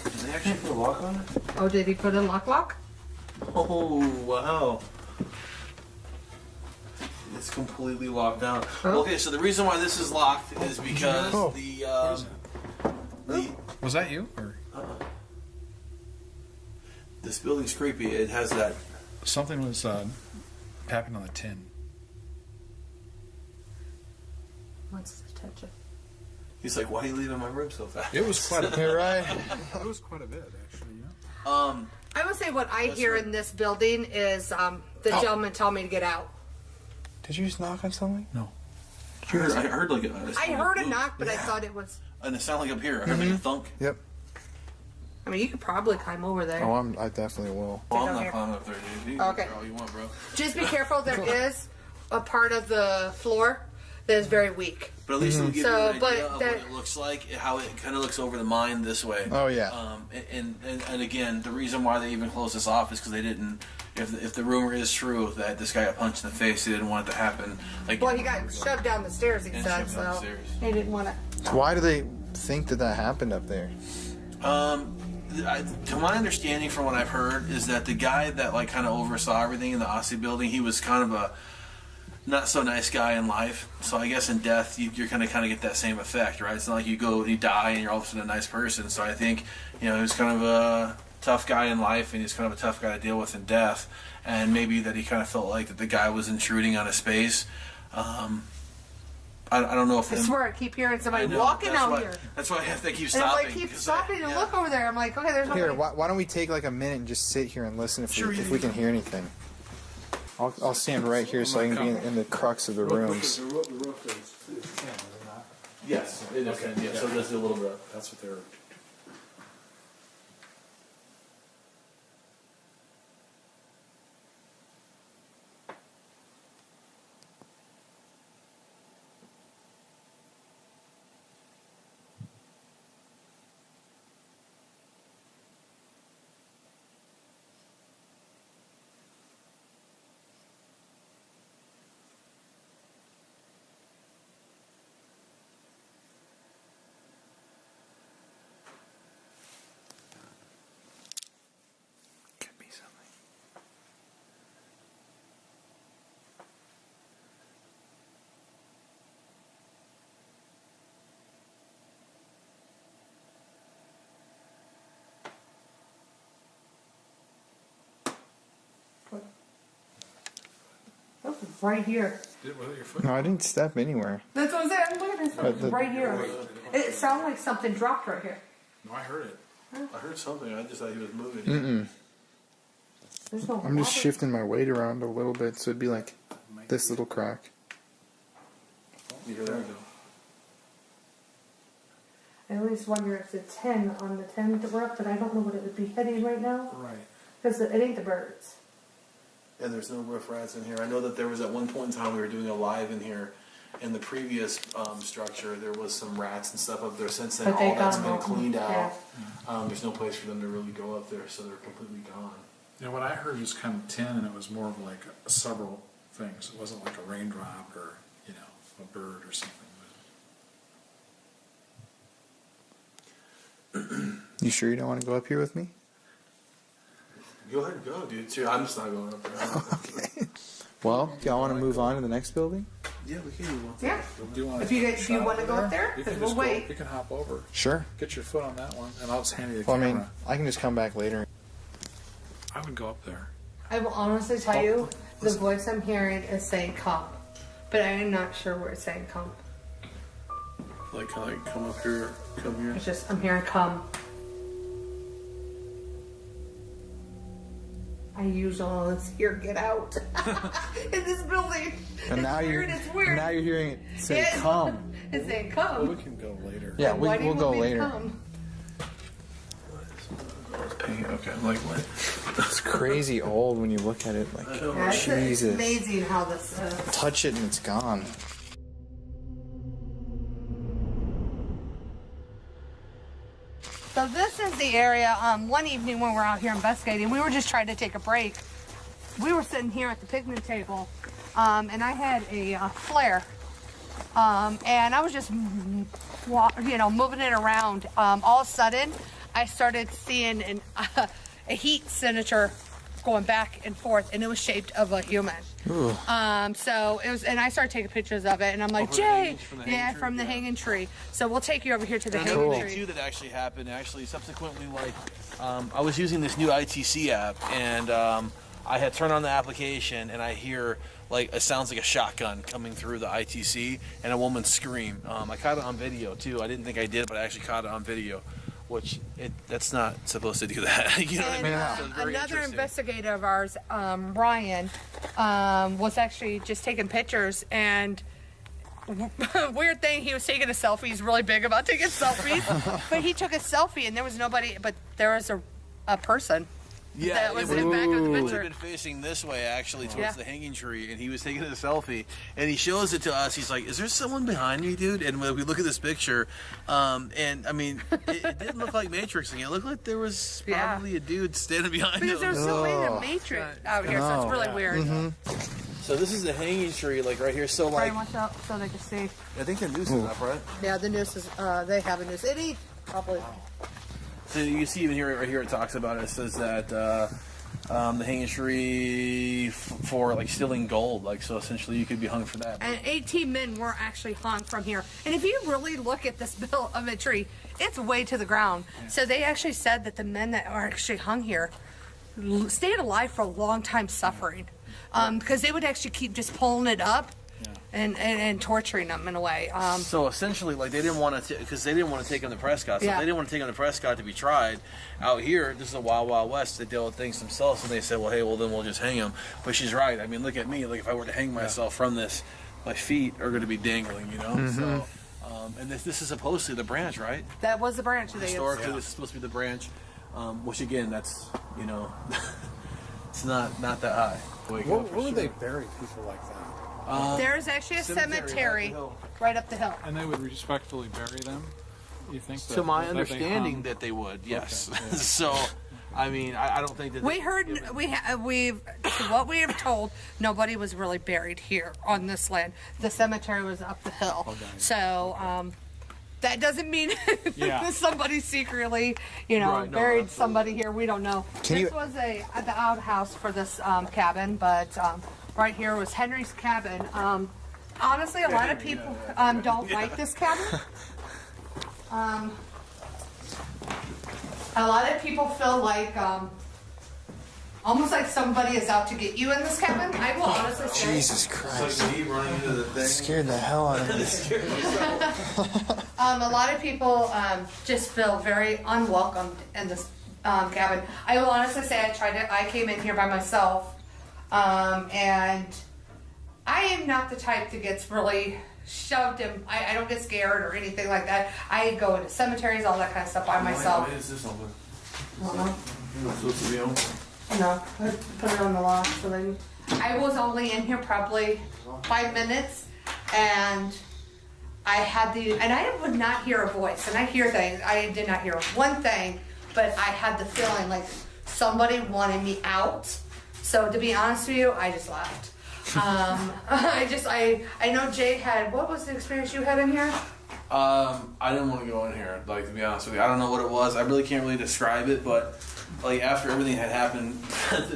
Did they actually put a lock on it? Oh, did he put a lock? Oh, wow. It's completely locked down. Oh. Okay, so the reason why this is locked is because Was that you? Or? This building's creepy. It has that... Something was tapping on the tin. What's the attention? He's like, why are you leaving my room so fast? It was quite a bit. Right. It was quite a bit, actually, yeah. I would say what I hear in this building is the gentleman told me to get out. Did you just knock on something? No. I heard like I heard a knock, but I thought it was... And it sounded like up here. I heard like a thunk. Yep. You could probably climb over there. Oh, I definitely will. Well, I'm not climbing up there, dude. You can Okay. do all you want, bro. Just be careful. There is a part of the floor that is very weak. But at least it'll give So, you an but idea of that- what it looks like, how it kind of looks over the mine this way. Oh, yeah. And again, the reason why they even closed this off is because they didn't. If the rumor is true that this guy got punched in the face, he didn't want it to happen. Like, Well, he got shoved down the stairs, he And said, shoved down the so stairs. he didn't want it. So why do they think that happened up there? To my understanding, from what I've heard, is that the guy that like kind of oversaw everything in the Aussie building, he was kind of a not so nice guy in life. So I guess in death, you're kind of get that same effect, right? It's not like you die and you're all of a sudden a nice person. So I think he was kind of a tough guy in life, and he's kind of a tough guy to deal with in death. And maybe that he kind of felt like that the guy was intruding on his space. I don't know if I swear, I keep hearing somebody walking out here. That's why I have to keep And I'm stopping. like, keep 'cause stopping and look over there. I'm like, okay, there's Here, nobody. why don't we take like a minute and just sit here and listen if Sure, we can hear anything? I'll stand right here so I can be in the crux of the rooms. The roof is tin, is it not? Yes, it is. Okay. Yeah, so there's a little bit. That's what they're. Could be something. Oh, right here. Was it your foot? No, I didn't step anywhere. That's what I'm saying. Look at this. But the- Right here. It sounded like something dropped right here. No, I heard it. I heard something. I just thought he was moving. There's no I'm just water. shifting my weight around a little bit, so it'd be like this little crack. You hear that? I always wonder if the 10 on the 10 that we're up, but I don't know what it would be heading right now. Right. Because it ain't the birds. And there's no roof rats in here. I know that there was at one point in time we were doing a live in here. In the previous structure, there was some rats and stuff up there. Since then, But they all that's gone been out. cleaned out. Yeah. There's no place for them to really go up there, so they're completely gone. You know, what I heard was kind of tin, and it was more of like several things. It wasn't like a raindrop or, a bird or something. You sure you don't want to go up here with me? Go ahead and go, dude. Seriously, I'm just not going up there. Okay. Well, do y'all want to move on to the next building? Yeah, we can move on. Yeah. Do you want If you want to go up there, You then can we'll just go. wait. You can hop over. Sure. Get your foot on that one, and I'll just hand you the Well, I camera. mean, I can just come back later. I would go up there. I will honestly tell you, the voice I'm hearing is saying come. But I am not sure where it's saying come. Like come up here, come here. It's just, I'm hearing come. I usually always hear get out in this building. And now It's you're weird, it's weird. now you're hearing it say It's- come. It's saying Well, we come. can go later. Yeah, And why do you we'll go want me to later. come? Okay, like what? It's crazy old when you look at it. Like, Yeah, it's Jesus. amazing how this is. Touch it and it's gone. So this is the area, one evening when we were out here investigating, we were just trying to take a break. We were sitting here at the picnic table, and I had a flare. And I was just, moving it around. All of a sudden, I started seeing a heat signature going back and forth, and it was shaped of a human. So it was, and I started taking pictures of it, and I'm like, Jay, from the hanging tree. So we'll take you over here to the hanging Another tree. thing too that actually happened, subsequently, I was using this new ITC app, and I had turned on the application, and I hear it sounds like a shotgun coming through the ITC, and a woman scream. I caught it on video too. I didn't think I did, but I actually caught it on video, which that's not supposed to do that. You know what I mean? So it's very Another interesting. investigator of ours, Brian, was actually just taking pictures, and weird thing, he was taking a selfie. He's really big about taking selfies, but he took a selfie, and there was nobody, but there was a person Yeah, that was it in back of the would have picture. been facing this way, actually, towards Yeah. the hanging tree, and he was taking a selfie, and he shows it to us. He's like, "Is there someone behind me, dude?" And when we look at this picture, and I mean, it didn't look like Matrixing. It looked like there was probably a dude standing behind Because him. there's so many Matrix out here, so it's really weird. So this is the hanging tree, like right here. So Try like, and watch out so they can see. I think the noose is up, right? Yeah, the noose is, they have a noose. It probably. So you see even here, right here, it talks about it. It says that the hanging tree for like stealing gold, like so essentially you could be hung for that. And 18 men were actually hung from here. And if you really look at this bill of a tree, it's way to the ground. So they actually said that the men that are actually hung here stayed alive for a long time suffering. Because they would actually keep just pulling it up and torturing them in a way. So essentially, like they didn't want to, because they didn't want to take him to Prescott. So Yeah. they didn't want to take him to Prescott to be tried. Out here, this is the Wild Wild West. They deal with things themselves, and they said, "Well, hey, well then we'll just hang him." But she's right. I mean, look at me. Like if I were to hang myself from this, my feet are going to be dangling. You know. So, and this is supposed to be the branch, right? That was the branch they Historically, this is supposed to be the branch. Which again, that's it's not that high. Where would they bury people like that? There's actually a cemetery right up the hill. And they would respectfully bury them? You think? To my that understanding, they hung? that they would, yes. Okay, yeah. So, I mean, I don't think that We heard, we've, what we have told, nobody was really buried here on this land. The cemetery was up the hill. So, that doesn't mean Yeah. somebody secretly, Right, no, buried absolutely. somebody here. We don't know. This was the outhouse for this cabin, but right here was Henry's cabin. Honestly, a lot of people don't like this cabin. A lot of people feel like almost like somebody is out to get you in this cabin. I will honestly say. Jesus Christ. me running into the thing. Scared the hell out of me. A lot of people just feel very unwelcomed in this cabin. I will honestly say I came in here by myself, and I am not the type that gets really shoved in. I don't get scared or anything like that. I go into cemeteries, all that kind of stuff by myself. Why is this open? Uh-huh. Supposed to be open. No, put it on the lock. So then I was only in here probably 5 minutes, and I would not hear a voice, and I hear things. I did not hear one thing, but I had the feeling like somebody wanted me out. So to be honest with you, I just left. I know Jay had, what was the experience you had in here? I didn't want to go in here, like, to be honest with you. I don't know what it was. I really can't really describe it, but like after everything had happened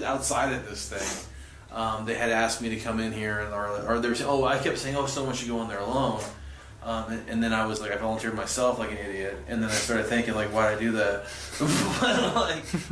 outside of this thing, they had asked me to come in here, or they were saying, I kept saying, someone should go in there alone. And then I was like, I volunteered myself like an idiot, and then I started thinking, like, why'd I do that?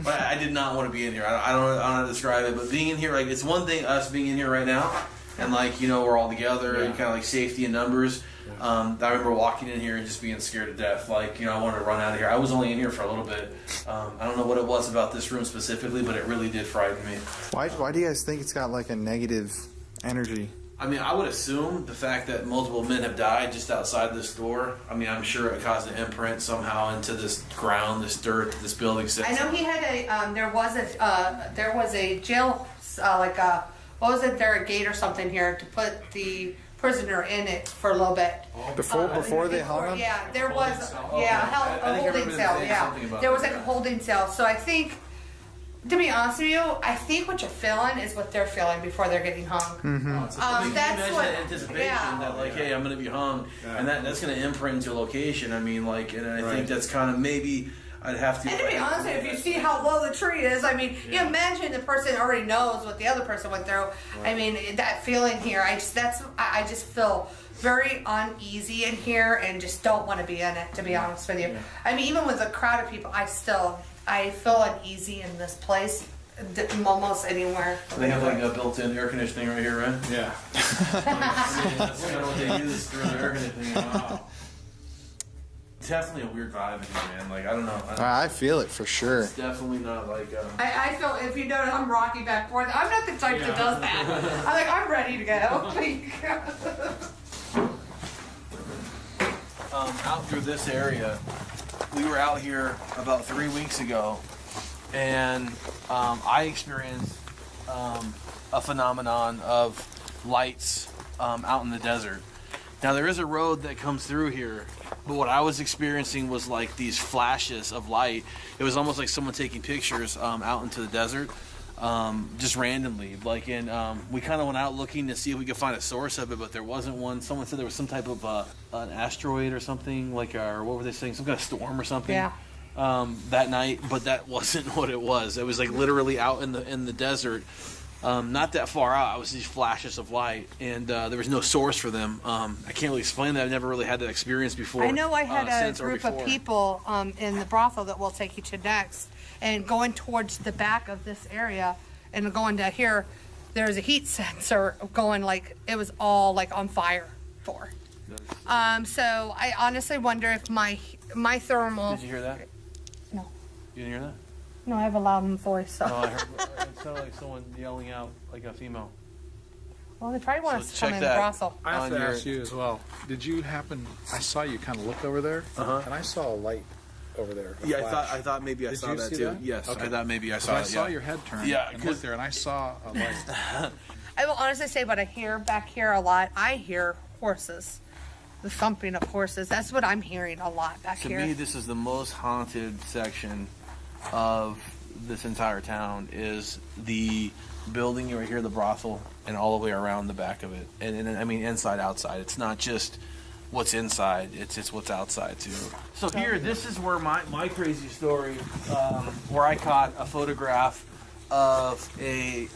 But I did not want to be in here. I don't know how to describe it, but being in here, like, it's one thing us being in here right now, and like, we're all together, and kind of like safety in numbers. I remember walking in here and just being scared to death. Like, I wanted to run out of here. I was only in here for a little bit. I don't know what it was about this room specifically, but it really did frighten me. Why do you guys think it's got like a negative energy? I mean, I would assume the fact that multiple men have died just outside this door. I mean, I'm sure it caused an imprint somehow into this ground, this dirt, this building sits. I know he had there was a jail, what was it there, a gate or something here to put the prisoner in it for a little bit. Before they hung him? Yeah, there was, Okay. a I think I holding remember cell, saying something about There was that. like a holding cell. So I think, to be honest with you, I think what you're feeling is what they're feeling before they're getting hung. I mean, can you that's imagine what- that anticipation yeah. that, like, hey, I'm going to be hung, and that's going to imprint into a location. I mean, like, and I think that's kind of maybe I'd have to. And to be honest with you, if you see how low the tree is, I mean, you imagine the person already knows what the other person went through. I mean, that feeling here, I just feel very uneasy in here and just don't want to be in it, to be honest with you. I mean, even with a crowd of people, I feel uneasy in this place, almost anywhere. They have like a built-in air conditioning right here, right? Yeah. That's kind of what they use for the air conditioning. Wow. Definitely a weird vibe in here, man. Like, I don't know. I feel it for sure. It's definitely not like. I feel, if you notice, I'm rocking back and forth. I'm not the type that does that. I'm like, I'm ready to go. Out through this area, we were out here about 3 weeks ago, and I experienced a phenomenon of lights out in the desert. Now there is a road that comes through here, but what I was experiencing was like these flashes of light. It was almost like someone taking pictures out into the desert, just randomly. Like we kind of went out looking to see if we could find a source of it, but there wasn't one. Someone said there was some type of an asteroid or something, like or what were they saying? Some kind of storm or something. Yeah. That night, but that wasn't what it was. It was like literally out in the desert. Not that far out, it was these flashes of light, and there was no source for them. I can't really explain that. I've never really had that experience before. I know I had a since or group of before. people in the brothel that we'll take you to next, and going towards the back of this area and going to here, there's a heat sensor going like it was all like on fire for. So I honestly wonder if my thermal. Did you hear that? No. You didn't hear that? No, I have a loud voice. So. No, I heard it sounded like someone yelling out, like a female. Well, they probably want So us to come check in the that. brothel. I have On to your- ask you as well. Did you happen? I saw you kind of look over there, and I saw a light over there. a Yeah, flash. I thought maybe I Did saw you that see too. that? Yes, Okay. I thought maybe I So saw I it. saw yeah. your head turn. Yeah, and 'cause- looked there, and I saw a light. I will honestly say what I hear back here a lot. I hear horses, the thumping of horses. That's what I'm hearing a lot back To here. me, this is the most haunted section of this entire town. Is the building right here, the brothel, and all the way around the back of it. And I mean, inside, outside. It's not just what's inside; it's what's outside too. So here, this is where my crazy story, where I caught a photograph of an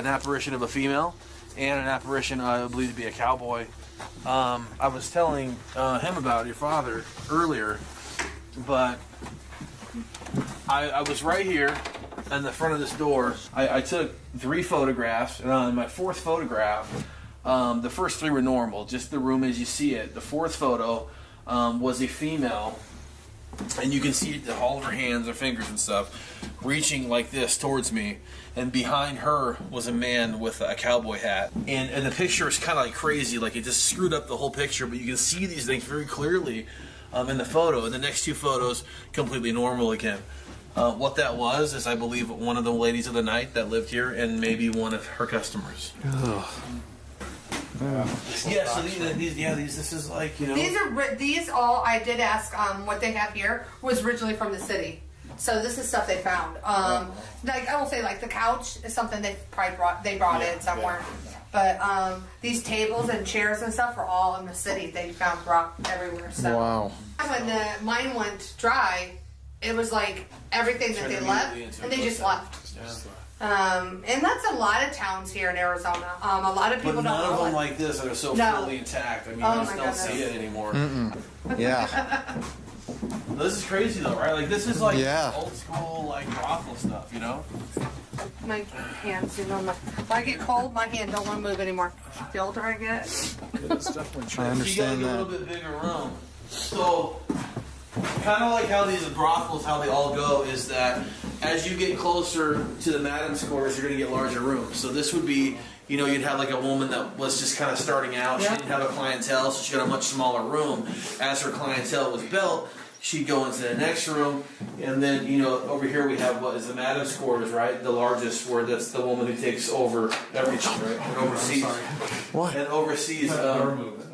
apparition of a female and an apparition I believe to be a cowboy. I was telling him about your father earlier, but I was right here in the front of this door. I took 3 photographs, and on my 4th photograph, the first 3 were normal, just the room as you see it. The 4th photo was a female, and you can see all of her hands, her fingers and stuff, reaching like this towards me. And behind her was a man with a cowboy hat. And the picture is kind of like crazy, like it just screwed up the whole picture, but you can see these things very clearly in the photo. And the next 2 photos, completely normal again. What that was is, I believe, one of the ladies of the night that lived here, and maybe one of her customers. Yeah, so these, this is like, you know. These all I did ask. What they have here was originally from the city, so this is stuff they found. Like I will say, like the couch is something they probably brought in somewhere. But these tables and chairs and stuff are all in the city. They found rock everywhere. So Wow. when mine went dry, it was like everything that they left, and they just left. And that's a lot of towns here in Arizona. A lot of people But none don't of know them it. like this that are so No. fully intact. I mean, Oh you just my don't see goodness. it anymore. Yeah. This is crazy though, right? Like this is like Yeah. old school like brothel stuff, you know? My hands, you know, if I get cold, my hand don't want to move anymore. The older I get. It's definitely I true. You gotta understand get a that. little bit bigger room. So, kind of like how these brothels, how they all go, is that as you get closer to the madam's quarters, you're gonna get larger rooms. So this would be, you know, you'd have like a woman that was just kind of starting out. She didn't have a clientele, so she got a much smaller room. As her clientele was built, she'd go into the next room, and then, you know, over here we have what is the madam's quarters, right? The largest, where that's the woman who takes over everything, right? And oversees. What? And oversees. Door moved.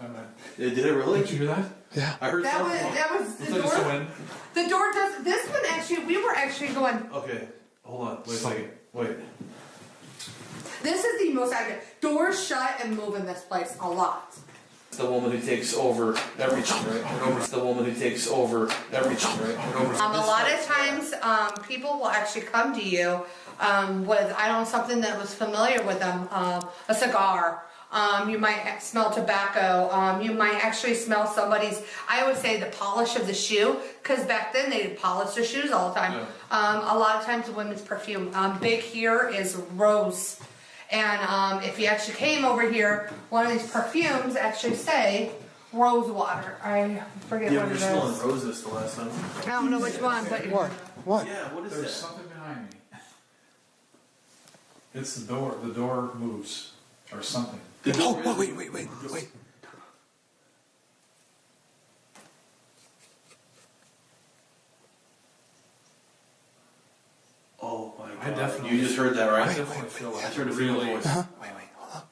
Did it really? Did you hear that? Yeah. I heard That something. was the Looks like it's the door. wind. The door does. This one actually, we were actually going. Okay, hold on. Wait a second. Wait. This is the most accurate. Doors shut and move in this place a lot. The woman who takes over everything, right? And over the woman who takes over everything, right? And over A lot of times, people will actually come to you with something that was familiar with them, a cigar. You might smell tobacco. You might actually smell somebody's. I would say the polish of the shoe, because back then they polished their shoes all the time. Yeah. A lot of times, women's perfume. Big here is rose. And if you actually came over here, one of these perfumes actually say rose water. I forget Yeah, what we it were smelling is. roses the last time. I don't know which one, but What? What? Yeah, what is There's that? something behind me. It's the door. The door moves, or something. Oh, wait. Oh I definitely. You just heard that, right? I definitely feel like I heard a really. female voice. Wait, hold up.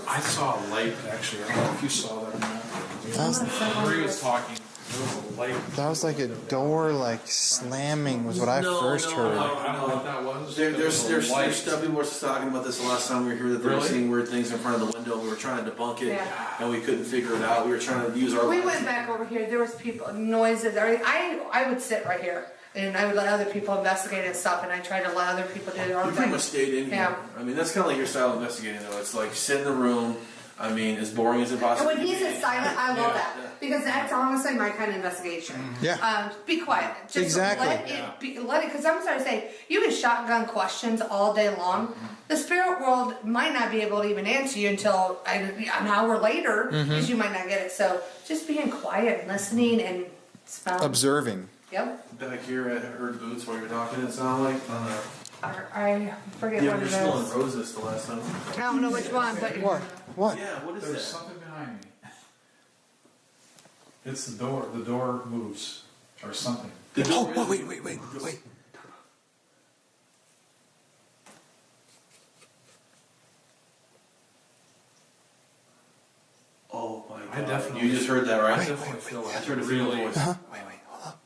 I saw a light actually. I don't know if you saw that or not. Marie was talking. There was a light. That was like a door, like slamming, was what I first heard. I don't know what that was. There's stuff people were talking about this the last time we were here, that they were seeing weird things in front of the window. We were trying to debunk it, and we couldn't figure it out. We were trying to use our. We went back over here. There was people, noises. I would sit right here, and I would let other people investigate and stuff, and I tried to let other people do their own You thing. pretty much stayed in here. Yeah. I mean, that's kind of like your style of investigating, though. It's like sit in the room. I mean, as boring as it And possibly when he can be. says silent, I love that. Yeah. Because that's honestly my kind of investigation. Yeah. Be quiet. Just Exactly. let it, because I'm sorry to say, you can shotgun questions all day long. The spirit world might not be able to even answer you until an hour later, because you might not get it. So just being quiet and listening and smelling. Observing. Yep. Back here, I heard boots while you were talking, it sounded like. I forget Yeah, what you're it smelling is. roses the last time. I don't know which one, but What? What? Yeah, what is There's that? something behind me. It's the door. The door moves or something. Oh, wait. Oh my god. I definitely. You just heard that, right? I definitely feel like I heard a female really. voice. Wait, hold up.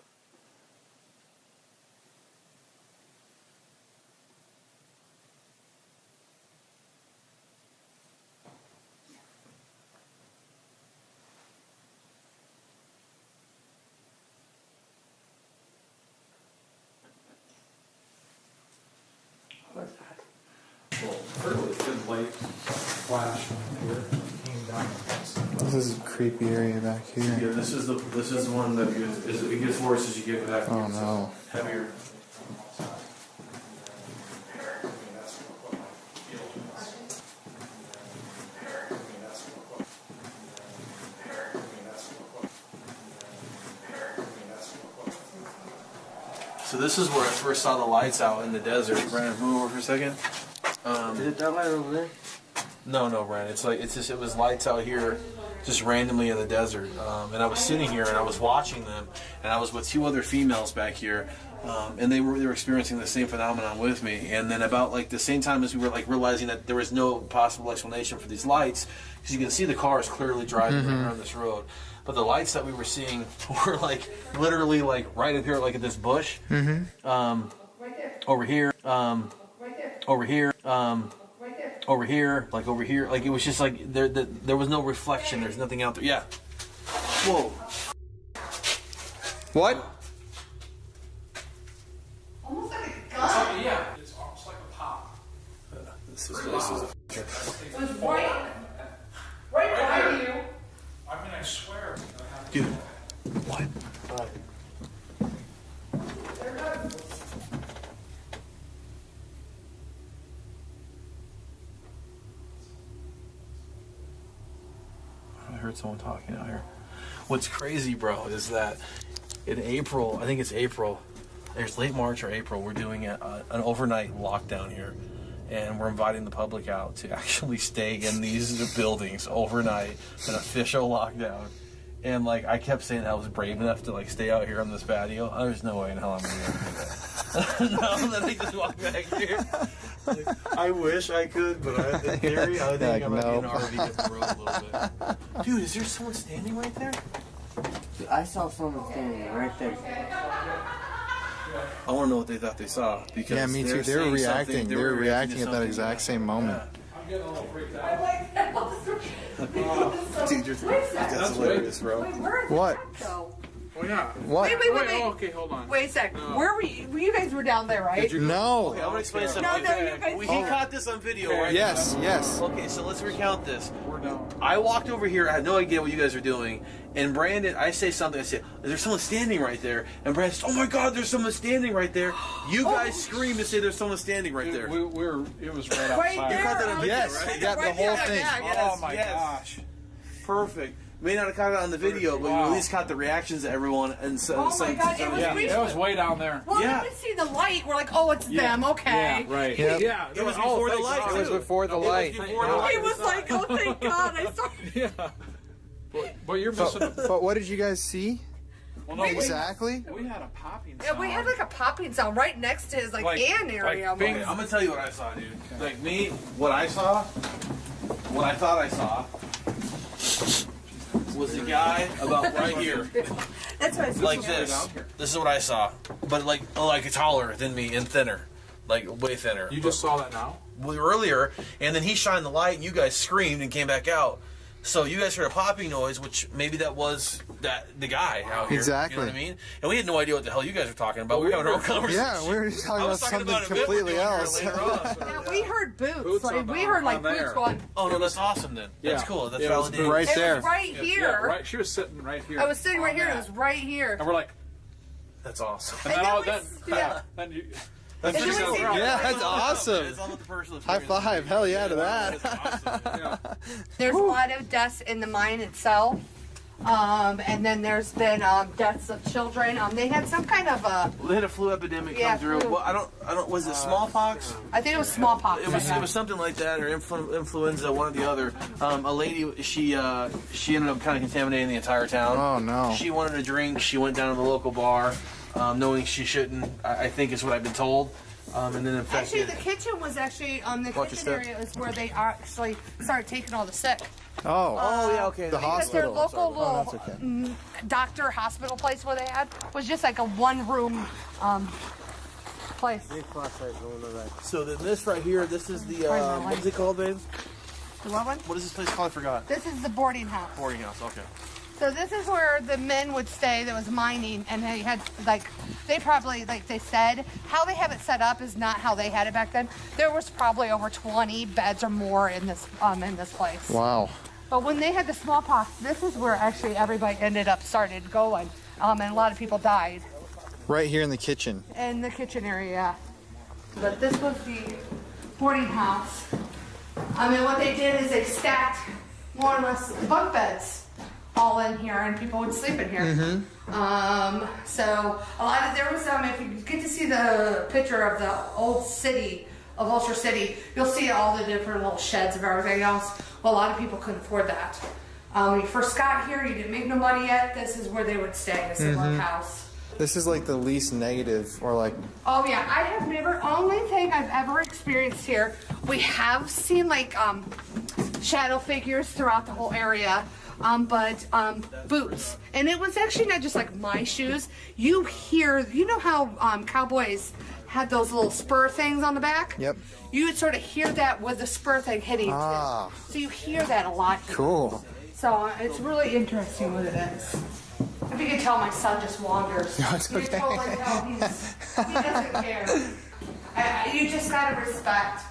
Well, really good light flash here. Came down. This is a creepy area back here. Yeah, this is the one that it gets worse as you get back. Oh no. Heavier. So this is where I first saw the lights out in the desert. Brandon, move over for a second. Is it that light over there? No, Brandon. It was lights out here, just randomly in the desert. And I was sitting here and I was watching them, and I was with two other females back here, and they were experiencing the same phenomenon with me. And then about like the same time as we were like realizing that there was no possible explanation for these lights, because you can see the cars clearly driving right around this road. But the lights that we were seeing were like literally like right up here, like at this bush. Over here. Over here. Over here. Like over here. Like it was just like there was no reflection. There's nothing out there. Yeah. Whoa. What? almost like a gun. Yeah, it's almost like a pop. This is It was right behind you. I mean, I swear. Dude. What? I heard someone talking out here. What's crazy, bro, is that in April, I think it's April, there's late March or April, we're doing an overnight lockdown here. And we're inviting the public out to actually stay in these buildings overnight, an official lockdown. And like I kept saying I was brave enough to like stay out here on this patio. There's no way in hell I'm gonna be able to do that. No, then they just walk back here. Like, I wish I could, but in theory, I think I might be in an RV up the road a little bit. Dude, is there someone standing right there? Dude, I saw someone standing right there. I want to know what they thought they saw. Because Yeah, me too. They were reacting. They were reacting at that exact same moment. Dude, that's hilarious, bro. What? Oh, yeah. What? Wait. Oh, okay, hold on. Wait a sec. Where were you? You guys were down there, right? No. Okay, I'm gonna explain something. No, you guys. He caught this on video, right? Yes, yes. Okay, so let's recount this. We're down. I walked over here. I had no idea what you guys were doing. And Brandon, I say something. I say, "Is there someone standing right there?" And Brandon says, "Oh my God, there's someone standing right there." You guys scream and say, "There's someone standing right there." It was right outside. Right there. You caught that on video, Yes, right? yeah, the whole thing. Oh my gosh. Perfect. May not have caught it on the video, but you at least caught the reactions of everyone. And so, Oh my God, it was It was way down there. Well, Yeah. then we see the light. We're like, oh, it's them. Okay. Yeah, right. Yep. Yeah, It was before the light. It was before the light. He was like, oh, thank God. I saw. Yeah. But you're missing. But what did you guys see? Well, no, Exactly. We had a popping sound. Yeah, we had like a popping sound right next to his like an area. like bing- Okay, I'm gonna tell you what I saw, dude. Like me, what I saw, what I thought I saw, was a guy about right here, That's what I saw. like this. This is what I saw, but like taller than me and thinner, like way thinner. You just saw that now? Well, earlier, and then he shined the light, and you guys screamed and came back out. So you guys heard a popping noise, which maybe that was the guy out here. Exactly. You know what I mean? And we had no idea what the hell you guys were talking about. We were having our own conversation. Yeah, we were just talking I about was talking something about a bit we're completely doing here else. later on. Yeah, we heard boots. Boots Like on we the- hered like on boots there. going. Oh no, that's awesome then. That's Yeah. cool. That's Yeah, it was validating. Right It there. was right here. Yeah, right. She was sitting right here. I was sitting right on here. that. It was right here. And we're like, That's awesome. and And then, then then you. That's And then we see- Yeah, that's awesome. It's all about the personal High experience. five. Hell yeah to That's that. awesome. Yeah. There's a lot of deaths in the mine itself. And then there's been deaths of children. They had some kind of Well, they had a flu epidemic Yeah, come through. flu. Well, I don't. Was it smallpox? I think it was smallpox. It was something like that, or influenza, one or the other. A lady, she ended up kind of contaminating the entire town. Oh, no. She wanted a drink. She went down to the local bar, knowing she shouldn't. I think is what I've been told. And then Actually, infected. the kitchen was actually the Watch kitchen your area is where they actually started taking all the sick. Oh. Oh yeah, okay. The Because their hospital. local little that's okay. doctor hospital place where they had was just like a one-room place. So then this right here, this is the what is it called, babe? The what one? What is this place called? I forgot. This is the boarding house. Boarding house. Okay. So this is where the men would stay that was mining, and they had they probably they said how they have it set up is not how they had it back then. There was probably over 20 beds or more in this place. Wow. But when they had the smallpox, this is where actually everybody started going, and a lot of people died Right here in the kitchen. in the kitchen area. But this was the boarding house. I mean, what they did is they stacked more or less bunk beds all in here, and people would sleep in here. So a lot of there was if you get to see the picture of the old city of Vulture City, you'll see all the different little sheds of everything else. Well, a lot of people couldn't afford that. When you first got here, you didn't make no money yet. This is where they would stay. This is their house. This is like the least negative, or like, Oh yeah, I have never. Only thing I've ever experienced here, we have seen like shadow figures throughout the whole area. But boots, and it was actually not just like my shoes. You know how cowboys had those little spur things on the back? Yep. You would sort of hear that with the spur thing hitting. Ah. So you hear that a lot. cool. So it's really interesting what it is. If you can tell, my son just wanders. No, it's You can okay. totally tell he doesn't care. You just gotta respect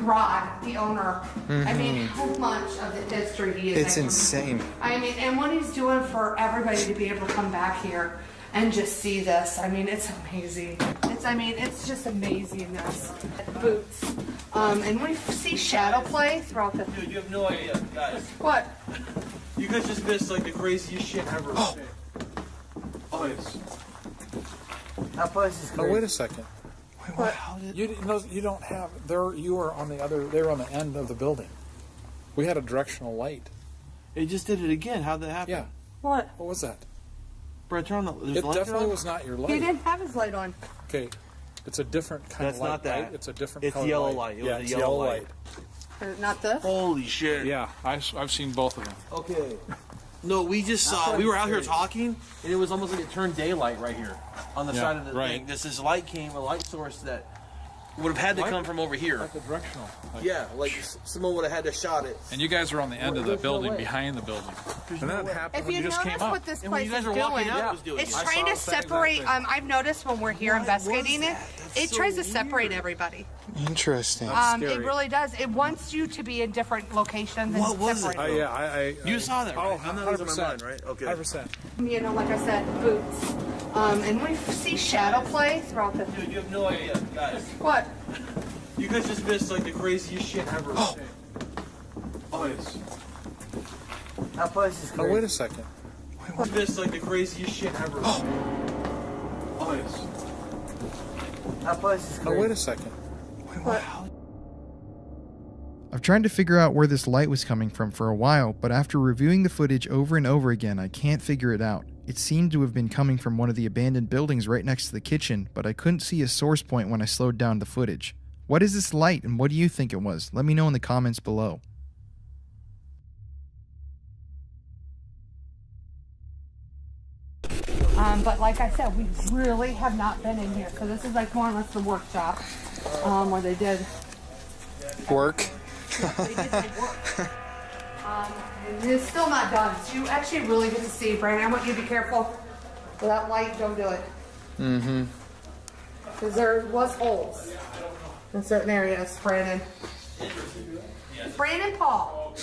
Rod, the owner. I mean, how much of the history he is. It's insane. I mean, and what he's doing for everybody to be able to come back here and just see this. I mean, it's amazing. It's just amazingness. Boots. And we see shadow play throughout the. Dude, you have no idea, guys. What? You guys just missed like the craziest shit ever. Oh, Yes. That place is No, crazy. wait a second. What? You didn't know, you don't have there. You were on the other. They were on the end of the building. We had a directional light. it just did it again. How'd that happen? Yeah. What? What was that? Brett, turn on the. There's It lights definitely on? was not your He light. didn't have his light on. Okay. It's a different kind That's of light. not that. Right? It's a different. It's color yellow light. It was yeah, a it's yellow light. Not this. Holy shit. Yeah, I've seen both of them. Okay. No, we just saw. We were out here talking, and it was almost like it turned daylight right here on the Yeah, side of the right. thing. This light came, a light source that would have had to Light? come from over here. Like a directional. Like- Yeah, like someone would have had to shot it. And you guys were on the end of the building, behind the building. And then it happened If when you you just notice came up. what this And when place you guys is were walking doing, out, it was doing it's it. trying to I saw the same separate. exact thing. I've noticed when we're here investigating it, That's it so tries to weird. separate everybody. Interesting. It scary. really does. It wants you to be in different locations. And What was it? separate. I You saw that, right? Oh, I'm not losing my 100%. mind, right? Okay. 100%. You know, like I said, boots. And we see shadow play throughout the. Dude, you have no idea, guys. What? You guys just missed like the craziest shit ever. Yes. That place is Oh, crazy. wait a second. This is like the craziest shit ever. Oh, yes. That place is Oh, crazy. wait a second. I've tried to figure out where this light was coming from for a while, but after reviewing the footage over and over again, I can't figure it out. It seemed to have been coming from one of the abandoned buildings right next to the kitchen, but I couldn't see a source point when I slowed down the footage. What is this light, and what do you think it was? Let me know in the comments below. But like I said, we really have not been in here. So this is like more or less the workshop where they did Work. They did the work. And it's still not done. So you actually really get to see, Brandon. I want you to be careful with that light. Don't do it. Mm-hmm. Because there was holes in certain areas, Brandon. Brandon Paul.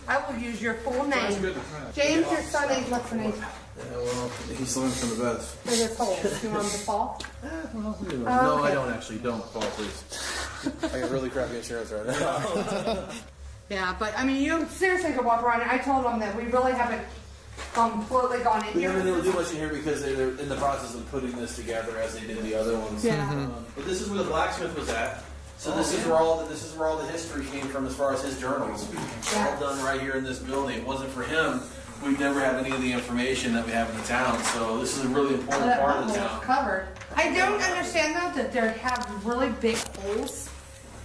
I will use your full name. James, your son ain't listening. Well, he's learning from the best. For this hole. You want him to fall? No, I don't actually. Don't fall, please. I got really crappy insurance right now. Yeah, but I mean, you seriously could walk around. I told them that we really haven't completely gone in We here. haven't been able to do much in here because they're in the process of putting this together as they did the other ones. Yeah. But this is where the blacksmith was at. So this is where all the history came from as far as his journals. It's all done right here in this building. It wasn't for him, we'd never have any of the information that we have in the town. So this is a really important That part of bubble the is town. covered. I don't understand though that they have really big holes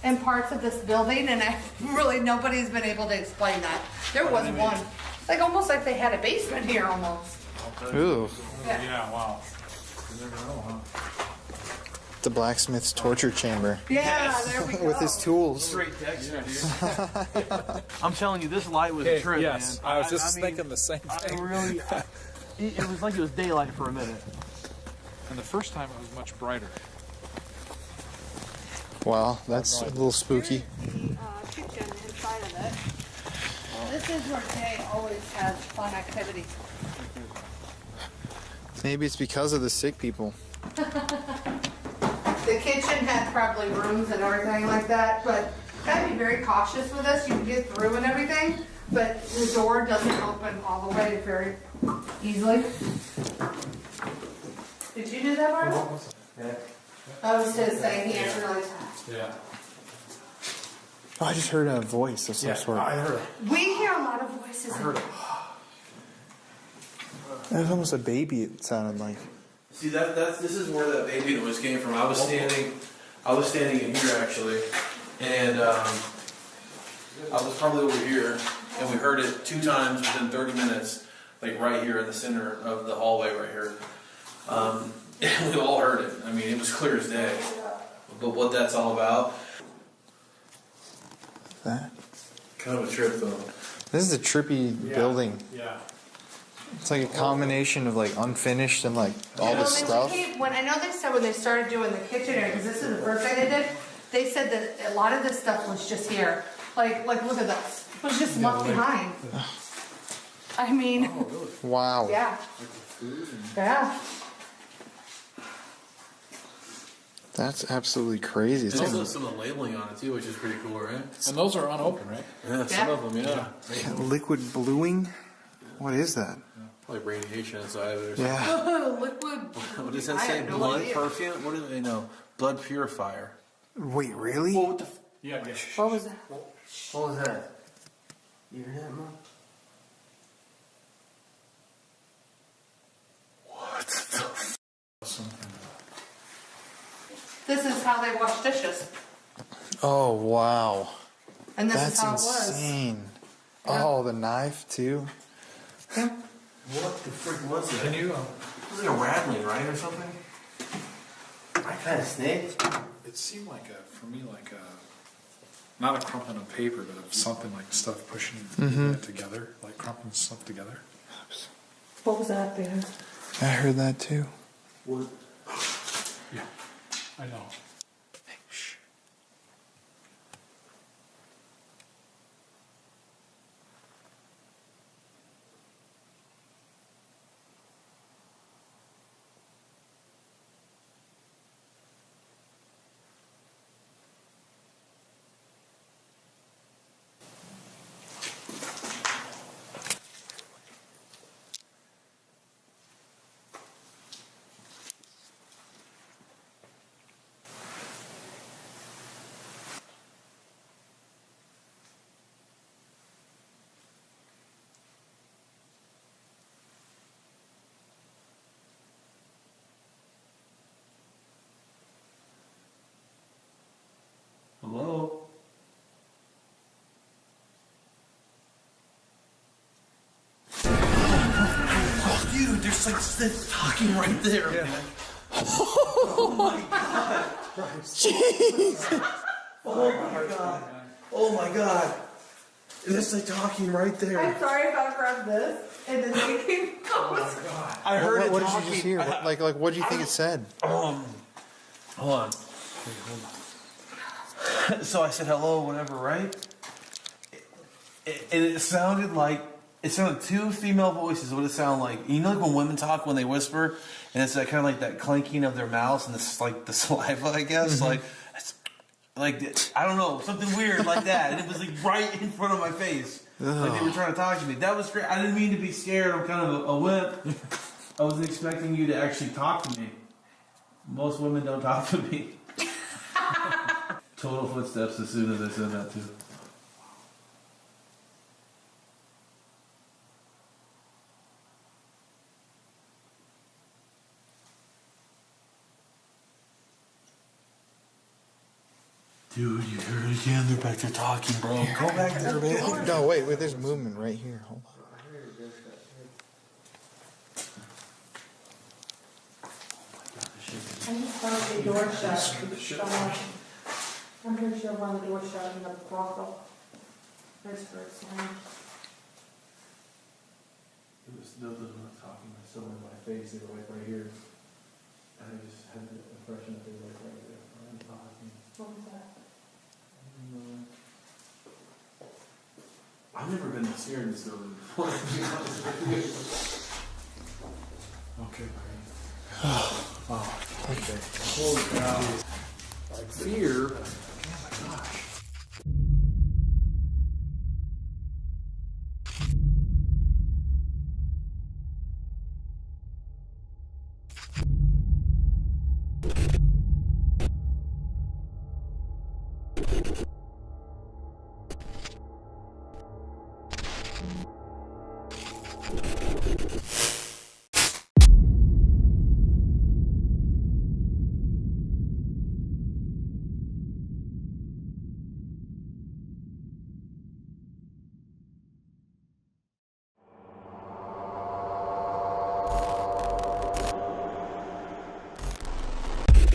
in parts of this building, and nobody's been able to explain that. There was one, like almost like they had a basement here almost. Ooh. Yeah, wow. You never know, huh? The blacksmith's torture chamber. Yeah, there we go. With his tools. Great texture, dude. I'm telling you, this light was a Hey, trip, yes, man. I was just mean, thinking the same thing. I really, it was like it was daylight for a minute. And the first time it was much brighter. Wow, that's a little spooky. The kitchen inside of it. This is where Jay always has fun activity. Maybe it's because of the sick people. The kitchen had probably rooms and everything like that, but gotta be very cautious with this. You can get through and everything, but the door doesn't open all the way very easily. Did you do that, Marvel? Yeah. I was just saying he answered really fast. Yeah. Oh, I just heard a voice of some sort. I heard it. We hear a lot of voices. I heard it. It was almost a baby, it sounded like. See this is where that baby noise came from. I was standing in here actually, and I was probably over here, and we heard it 2 times within 30 minutes, like right here in the center of the hallway right here. And we all heard it. I mean, it was clear as day. But what that's all about, That. kind of a trip though. This is a trippy building. Yeah. It's like a combination of like unfinished and like all this stuff. When I know they said when they started doing the kitchen area, because this is the first thing they did, they said that a lot of this stuff was just here. Like look at this. It was just left behind. I mean, Wow. yeah. Yeah. That's absolutely crazy. It's There's like also some of the labeling on it too, which is pretty cool, right? And those are unopened, right? Yeah, some of them, yeah. liquid bluing. What is that? Like radiation inside of it or something. Yeah. Liquid. What does that I say? have no Blood idea. perfume? What do they know? Blood purifier. Wait, really? What the? Yeah, yeah. What was that? What was that? You heard that, Mom? This is how they wash dishes. Oh wow. And this That's is how it was. insane. Oh, the knife too. Yeah. What the frick was that? Can you? It was like a rattling, right, or something? What kind of snake? It seemed like for me, like not a crumpling of paper, but of something like stuff pushing it together, like crumpling stuff together. What was that, Ben? I heard that too. What? Yeah, I know. there's like this talking right there. Yeah. Oh my god. Jeez. Oh my god. Oh my god. There's like talking right there. I'm sorry if I grabbed this and then they came. Oh my god. I heard it What talking. did you just hear? What do you think it said? Hold on. So I said hello, whatever, right? And it sounded like two female voices. What it sounded like? You know, like when women talk when they whisper, and it's that kind of like that clanking of their mouths and this like the saliva, I guess. Mm-hmm. Like I don't know, something weird like that, and it was like right in front of my face, like they were trying to talk to me. That was great. I didn't mean to be scared. I'm kind of a wimp. I wasn't expecting you to actually talk to me. Most women don't talk to me. Total footsteps as soon as I said that too. Dude, you heard it again. They're back there talking, bro. Go back there, man. No, wait, there's movement right here. Hold on. I just found the door shut. I'm pretty sure one of the doors shut in the brothel. There's first one. It was still not talking, but still in my face. They were like right here. And I just had the impression that they were like right there. I'm talking. What was that? I've never been scared in this building before. Okay, okay. Holy cow. Fear. Oh my gosh.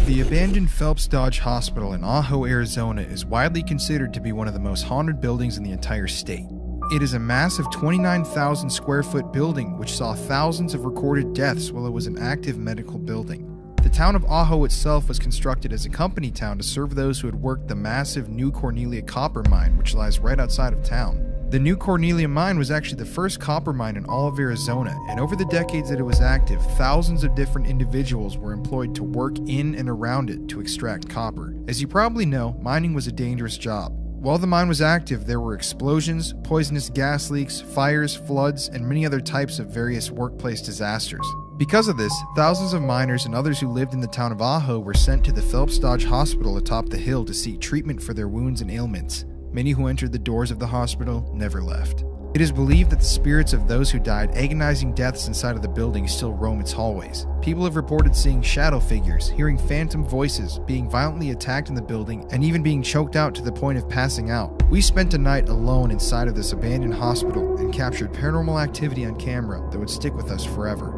The abandoned Phelps Dodge Hospital in Ajo, Arizona is widely considered to be one of the most haunted buildings in the entire state. It is a massive 29,000 square foot building which saw thousands of recorded deaths while it was an active medical building. The town of Ajo itself was constructed as a company town to serve those who had worked the massive New Cornelia copper mine, which lies right outside of town. The New Cornelia mine was actually the first copper mine in all of Arizona, and over the decades that it was active, thousands of different individuals were employed to work in and around it to extract copper. As you probably know, mining was a dangerous job. While the mine was active, there were explosions, poisonous gas leaks, fires, floods, and many other types of various workplace disasters. Because of this, thousands of miners and others who lived in the town of Ajo were sent to the Phelps Dodge Hospital atop the hill to seek treatment for their wounds and ailments. Many who entered the doors of the hospital never left. It is believed that the spirits of those who died agonizing deaths inside of the building still roam its hallways. People have reported seeing shadow figures, hearing phantom voices, being violently attacked in the building, and even being choked out to the point of passing out. We spent a night alone inside of this abandoned hospital and captured paranormal activity on camera that would stick with us forever.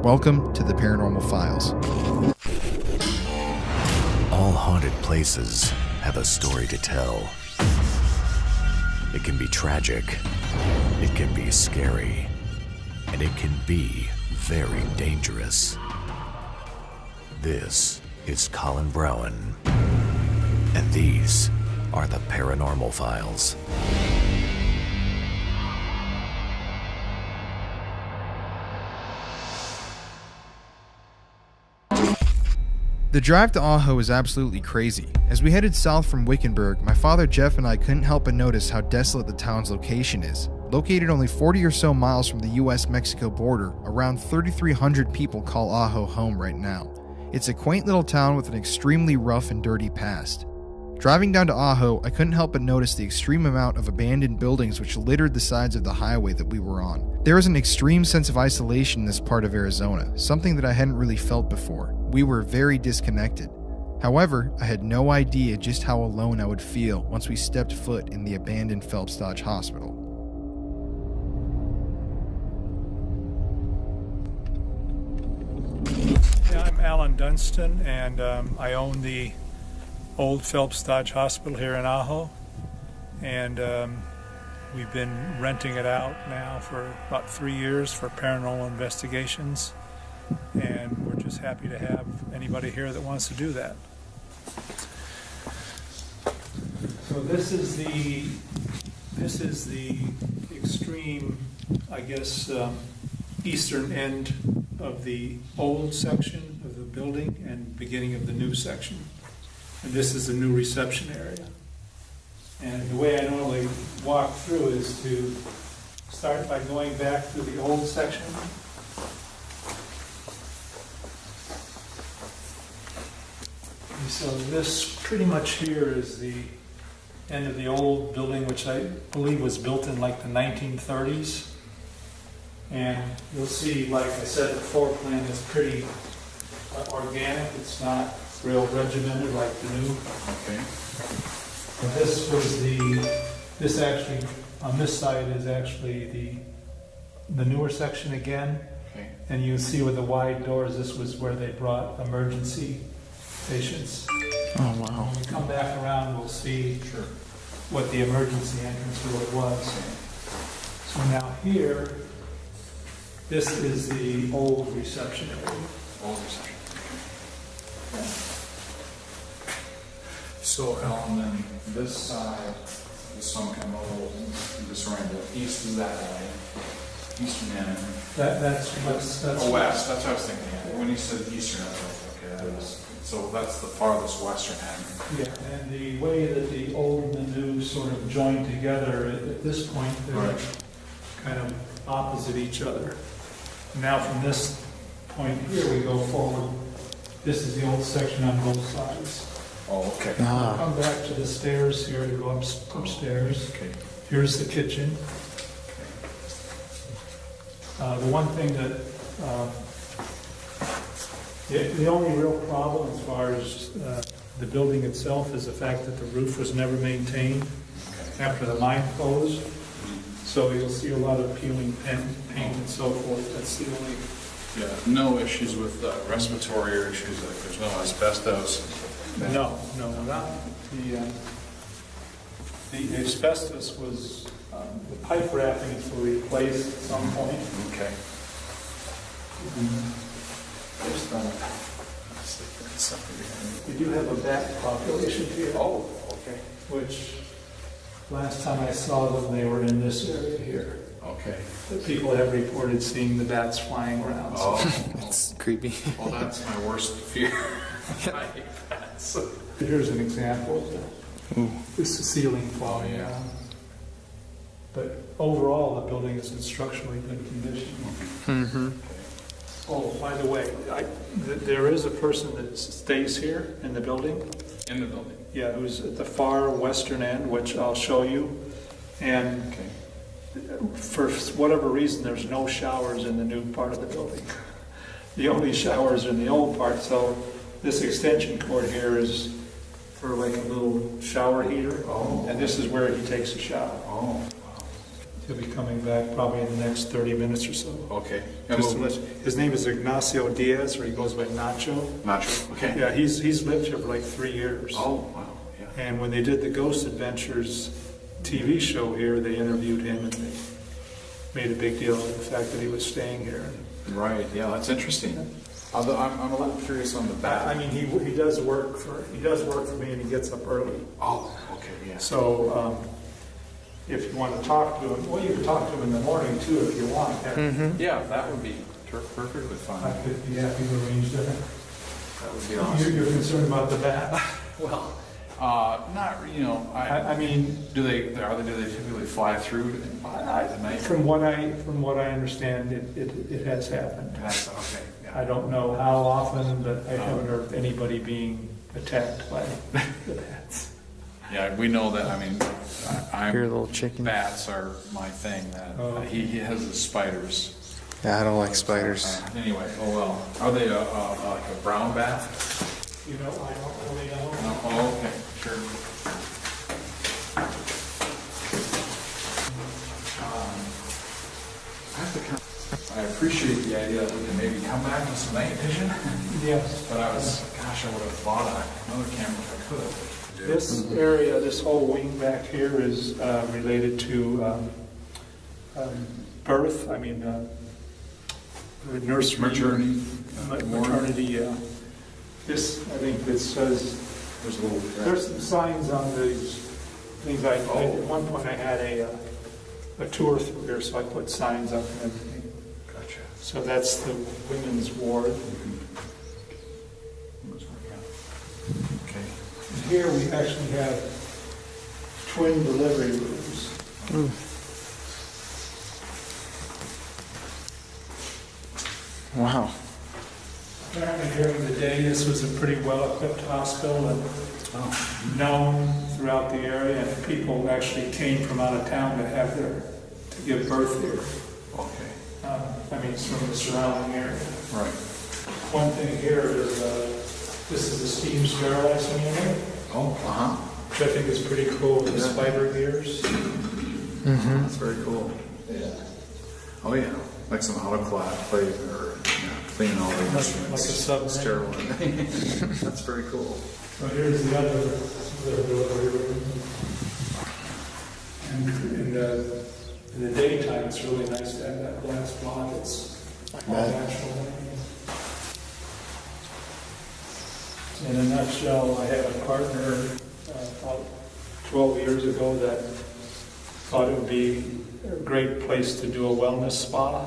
Welcome to the Paranormal Files. All haunted places have a story to tell. It can be tragic, it can be scary, and it can be very dangerous. This is Colin Browen, and these are the Paranormal Files. The drive to Ajo is absolutely crazy. As we headed south from Wickenburg, my father Jeff and I couldn't help but notice how desolate the town's location is. Located only 40 or so miles from the US-Mexico border, around 3,300 people call Ajo home right now. It's a quaint little town with an extremely rough and dirty past. Driving down to Ajo, I couldn't help but notice the extreme amount of abandoned buildings which littered the sides of the highway that we were on. There is an extreme sense of isolation in this part of Arizona, something that I hadn't really felt before. We were very disconnected. However, I had no idea just how alone I would feel once we stepped foot in the abandoned Phelps Dodge Hospital. Alan Dunstan, and I own the old Phelps Dodge Hospital here in Ajo, and we've been renting it out now for about 3 years for paranormal investigations, and we're just happy to have anybody here that wants to do that. So this is the extreme, I guess, eastern end of the old section of the building and beginning of the new section. And this is the new reception area. And the way I normally walk through is to start by going back to the old section. And so this pretty much here is the end of the old building, which I believe was built in like the 1930s. And you'll see, like I said, the floor plan is pretty organic. It's not real regimented like the new. Okay. And this actually, on this side is actually the newer section again. Okay. And you see with the wide doors, this was where they brought emergency patients. Oh, wow. When we come back around, we'll see what the emergency entrance really was. So now here, this is the old reception area. Old reception. Okay. So, Alan, then this side is some kind of little disoriented. East is that way. Eastern end. That's west. West. That's what I was thinking. Yeah. When you said eastern, I was like, okay, that is. So that's the farthest western end. Yeah, and the way that the old and the new sort of join together, at this point, they're kind of opposite each other. Now from this point here, we go forward. This is the old section on both sides. Oh, okay. We'll come back to the stairs here to go upstairs. Okay. Here's the kitchen. The one thing that, the only real problem as far as the building itself is the fact that the roof was never maintained after the mine closed. So you'll see a lot of peeling paint and so forth. That's the only. Yeah, no issues with respiratory or issues like there's no asbestos. No, not the asbestos was the pipe wrappings were replaced at some point. Okay. We do have a bat population here. Oh, okay. Which last time I saw them, they were in this area here. Okay. The people have reported seeing the bats flying around. Oh, It's creepy. well, that's my worst fear. I hate bats. Here's an example of this ceiling falling yeah. down. But overall, the building is in structurally good condition. Mm-hmm. Oh, by the way, there is a person that stays here in the building. In the building? Yeah, who's at the far western end, which I'll show you. And for whatever reason, there's no showers in the new part of the building. The only showers are in the old part. So this extension cord here is for like a little shower heater. Oh. And this is where he takes a shower. Oh. He'll be coming back probably in the next 30 minutes or so. Okay. His name is Ignacio Diaz, or he goes by Nacho. Nacho. Okay. Yeah, he's lived here for like 3 years. Oh, wow. Yeah. And when they did the Ghost Adventures TV show here, they interviewed him and they made a big deal of the fact that he was staying here. Right. Yeah, that's interesting. Although I'm a little curious on the bat. I mean, he does work for me, and he gets up early. Oh, okay. Yeah. So if you want to talk to him, well, you can talk to him in the morning too if you want. Mm-hmm. Yeah, that would be perfectly fine. I could be happy to arrange that. That would be awesome. You're concerned about the bat? Well, not, I mean, do they typically fly through at night? From what I understand, it has happened. That's okay. Yeah. I don't know how often, but I haven't heard of anybody being attacked by the bats. Yeah, we know that. I mean, Your little chicken. bats are my thing. That he has the spiders. Yeah, I don't like spiders. Anyway, oh well. Are they like a brown bat? You know, I don't really know. No? Oh, okay, sure. I have to I appreciate the idea that we can maybe come back with some night vision. Yes. But I would have bought another camera if I could. This area, this whole wing back here is related to birth, nursery. Maternity, yeah. This, I think it says, there's some signs on these things. At one point I had a tour through here, so I put signs up and everything. Gotcha. So that's the women's ward. Okay. And here we actually have twin delivery rooms. Wow. Apparently during the day, this was a pretty well-equipped hospital and known throughout the area, and people actually came from out of town to give birth here. Okay. It's from the surrounding area. Right. One thing here is, this is a steam sterilizing unit, which I think is pretty cool with the spider gears. That's very cool. Yeah. Oh yeah, like some autoclave flavor. Clean all the instruments. Like a submarine. Sterile. That's very cool. So here's the other delivery room. And in the daytime, it's really nice to have that glass block. It's all natural. In a nutshell, I had a partner about 12 years ago that thought it would be a great place to do a wellness spa.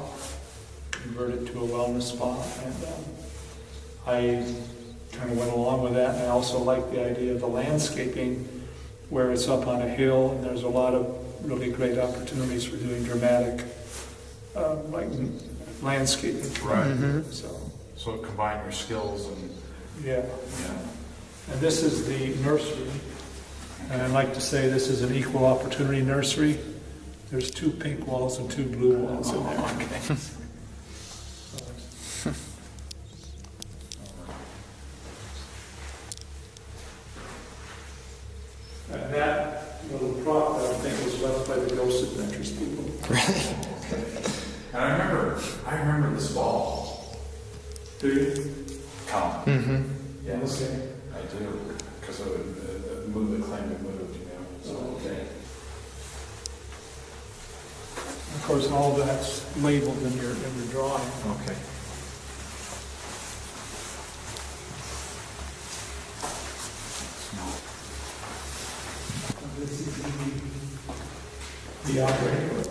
Converted to a wellness spa, and I kind of went along with that. And I also like the idea of the landscaping, where it's up on a hill, and there's a lot of really great opportunities for doing dramatic, like landscaping. Right. So combine your skills and yeah. And this is the nursery, and I'd like to say this is an equal opportunity nursery. There's 2 pink walls and 2 blue walls in there. Okay. And that little prop, I think, was left by the Ghost Adventures people. And I remember this ball. Do you? Colin. Yes, Okay. I do. Because of the move, the claim it moved, So, okay. Of course, all that's labeled in your drawing. Okay. This is the operating room.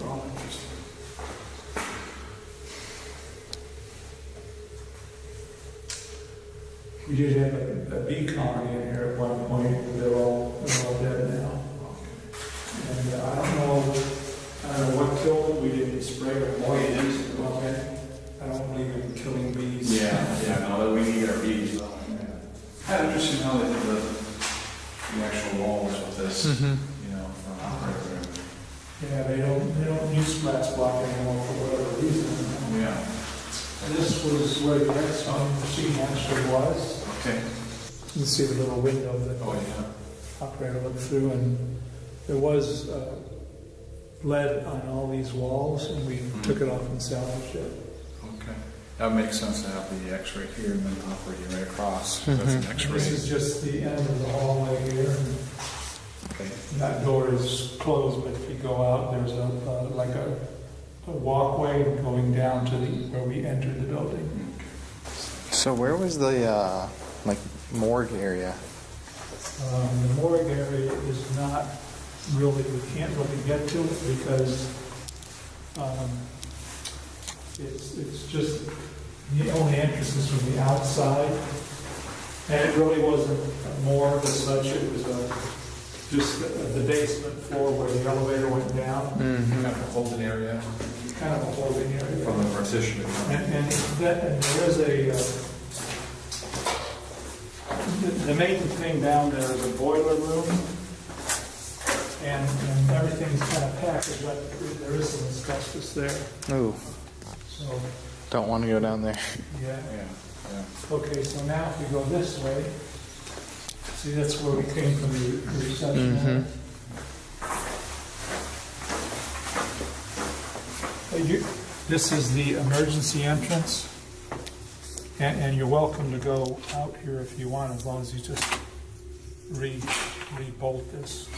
We did have a bee colony in here at one point. They're all dead now. And I don't know what killed them. We didn't spray them. Okay. I don't believe in killing bees. No, we need our bees. Kind of interesting how they did the actual walls with this, from operator. Yeah, they don't use glass block anymore for whatever reason. Yeah. And this was where the X-ray machine actually was. Okay. You can see the little window that Oh, yeah. operator looked through, and there was lead on all these walls, and we took it off and salvaged it. Okay. That makes sense to have the X-ray here and then operating right across. That's an X-ray. This is just the end of the hallway here. And Okay. that door is closed, but if you go out, there's a walkway going down to where we entered the building. So where was the morgue area? The morgue area is not really, we can't really get to it because it's just, the only entrance is from the outside. And it really wasn't a morgue as such, it was just the basement floor where the elevator went down. Kind of a holding area. Kind of a holding area. From the partition. And there is the main thing down there is a boiler room, and everything's kind of packaged up. There is some asbestos there. Ooh, So, don't want to go down there. yeah. Yeah. Okay, so now if we go this way, see that's where we came from, the reception. This is the emergency entrance. And you're welcome to go out here if you want, as long as you just re-bolt this.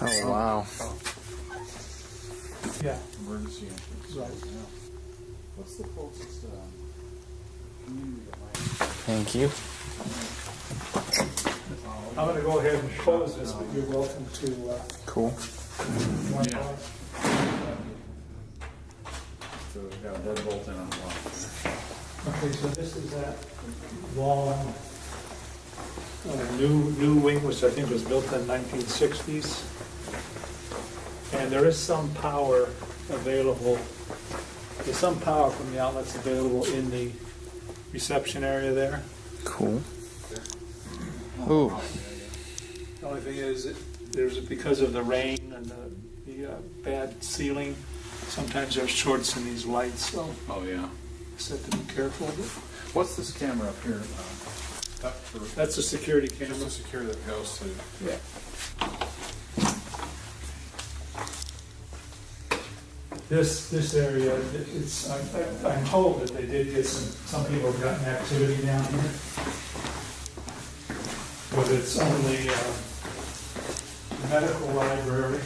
Oh, wow. Yeah. Emergency entrance. Right. What's the closest community that might? Thank you. I'm going to go ahead and close this, but you're welcome to. Cool. Yeah. So we've got a deadbolt in on the wall. Okay, so this is that long, new wing, which I think was built in the 1960s. And there is some power available. There's some power from the outlets available in the reception area there. Cool. Ooh. The only thing is, because of the rain and the bad ceiling, sometimes there's shorts in these lights, so Oh, yeah. just have to be careful. What's this camera up here? That's a security Just camera. a security that goes to. Yeah. This area, I'm told that they did get some people have gotten activity down here. But it's only the medical library.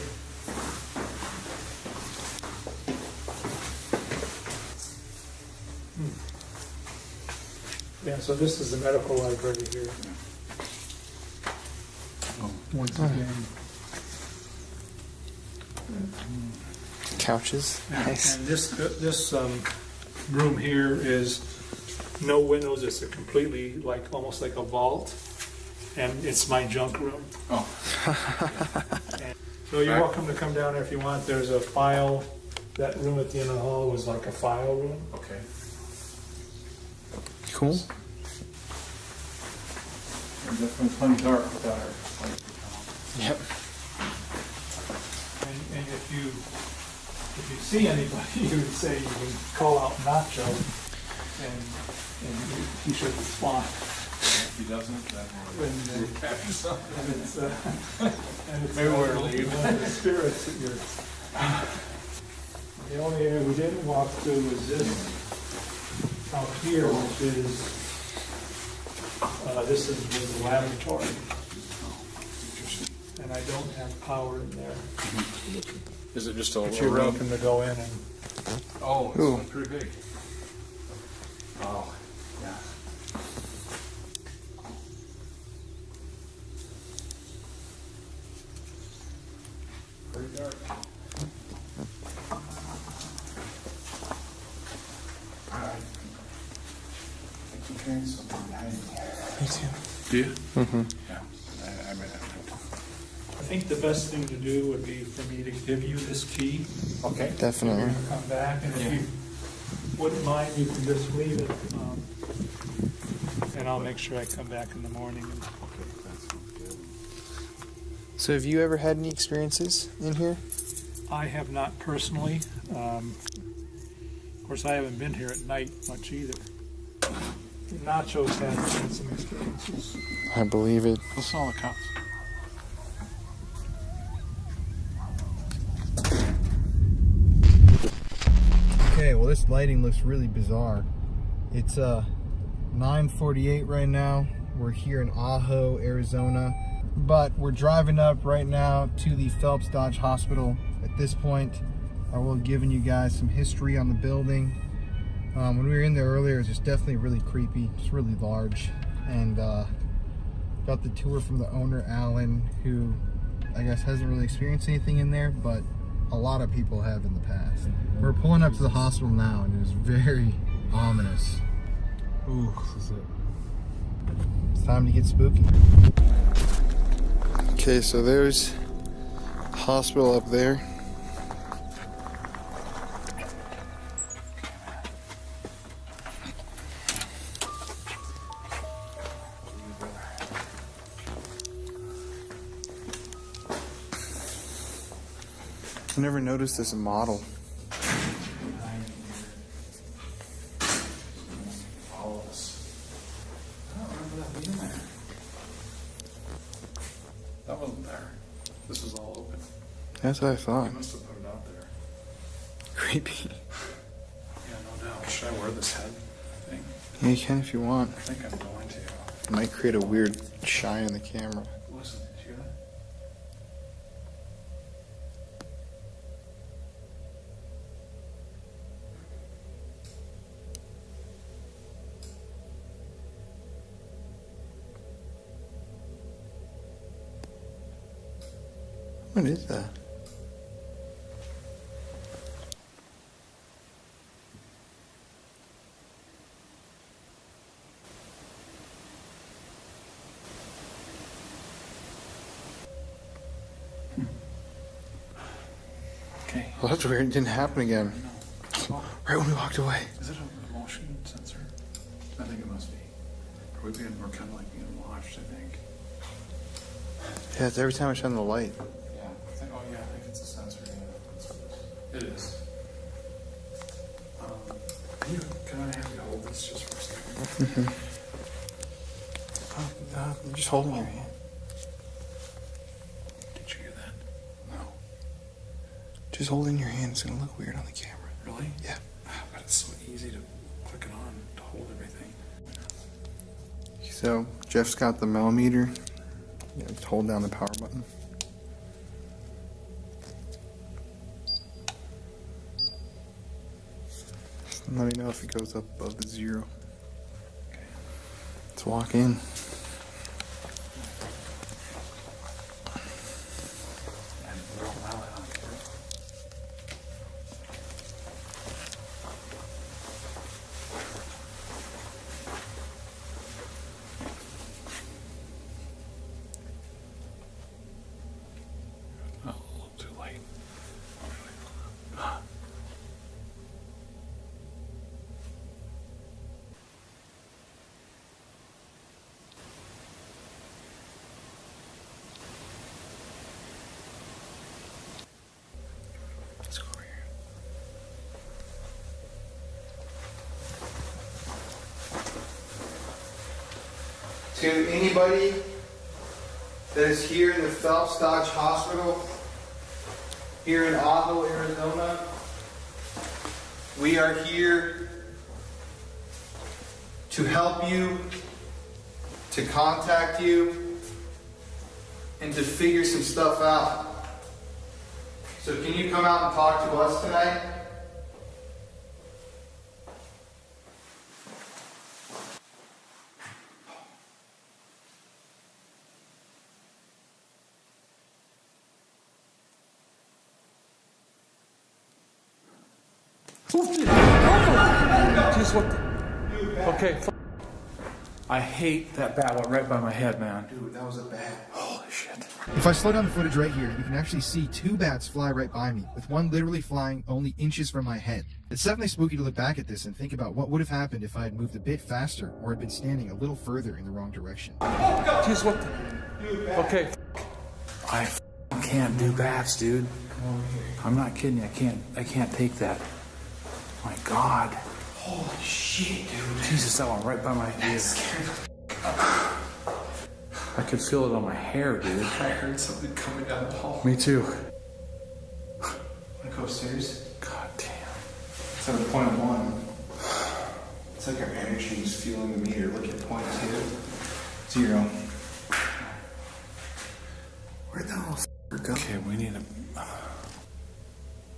Yeah, so this is the medical library here. Once again. Couches. Nice. And this room here is no windows. It's a completely almost like a vault, and it's my junk room. Oh. So you're welcome to come down there if you want. There's a file. That room at the end of the hall was like a file room. Okay. Cool. And definitely plenty dark without our light. Yep. And if you see anybody, you would say you can call out Nacho, and he should respond. If he doesn't, then we'll capture something. And it's Maybe we're one of the spirits that you're. The only area we didn't walk through was this out here, which is this is the laboratory, and I don't have power in there. Is it just a But you're room? welcome to go in and. Oh, it's Ooh. pretty big. Oh, yeah. Pretty dark. Alright. I keep hearing something behind me. Me too. Do you? Mm-hmm. Yeah. I might have to. I think the best thing to do would be for me to give you this key. Okay. Definitely. You're gonna come back, and if you wouldn't mind, you can just leave it. And I'll make sure I come back in the morning. Okay, that sounds good. So have you ever had any experiences in here? I have not personally. Of course, I haven't been here at night much either. Nacho's had some experiences. I believe it. Listen to all the cops. Okay, well this lighting looks really bizarre. It's 9:48 right now. We're here in Ajo, Arizona, but we're driving up right now to the Phelps Dodge Hospital. At this point, I will have given you guys some history on the building. When we were in there earlier, it was just definitely really creepy, just really large, and got the tour from the owner, Alan, who I guess hasn't really experienced anything in there, but a lot of people have in the past. We're pulling up to the hospital now, and it was very ominous. Ooh, this is it. It's time to get spooky. Okay, so there's hospital up there. I never noticed this model. All of us. I don't remember that being there. That wasn't there. This was was all open. That's what I thought. He must have put it out there. Creepy. Yeah, no doubt. Should I wear this head thing? Yeah, you can if you want. I think I'm going to. It might create a weird shine in the camera. Listen, did you hear that? What is that? Okay. Well, that's weird. It didn't happen again. Oh, Right when we walked away. is it a motion sensor? I think it must be. We're kind of like being watched, I think. Yeah, it's every time I shine the light. Yeah. Oh, yeah. I think it's a sensor. Yeah. It is. Can I have you hold this just for a second? I'm just holding your hand. Did you hear that? No. Just holding your hand is gonna look weird on the camera. Really? Yeah. But it's so easy to click it on to hold everything. So Jeff's got the millimeter. Yeah, just hold down the power button. Let me know if it goes up above the 0. Okay. Let's walk in. And we're all loud on here. Oh, a little too late. Let's go over here. To anybody that is here in the Phelps Dodge Hospital, here in Ajo, Arizona, we are here to help you, to contact you, and to figure some stuff out. So can you come out and talk to us tonight? Just what the... Okay. I hate that bat went right by my head, man. Dude, that was a bat. Holy shit. If I slow down the footage right here, you can actually see 2 bats fly right by me, with one literally flying only inches from my head. It's definitely spooky to look back at this and think about what would have happened if I had moved a bit faster or had been standing a little further in the wrong direction. Just what the... Okay. I can't do bats, dude. I'm not kidding you. I can't take that. My God. Holy shit, dude. Jesus, that went right by my ear. I could feel it on my hair, dude. I heard something coming down the hall. Me too. Wanna go upstairs? God damn. It's at point 1. It's like our energy is fueling the meter. Look at point 2. 0. Where'd the hell go? Okay, we need a... Well,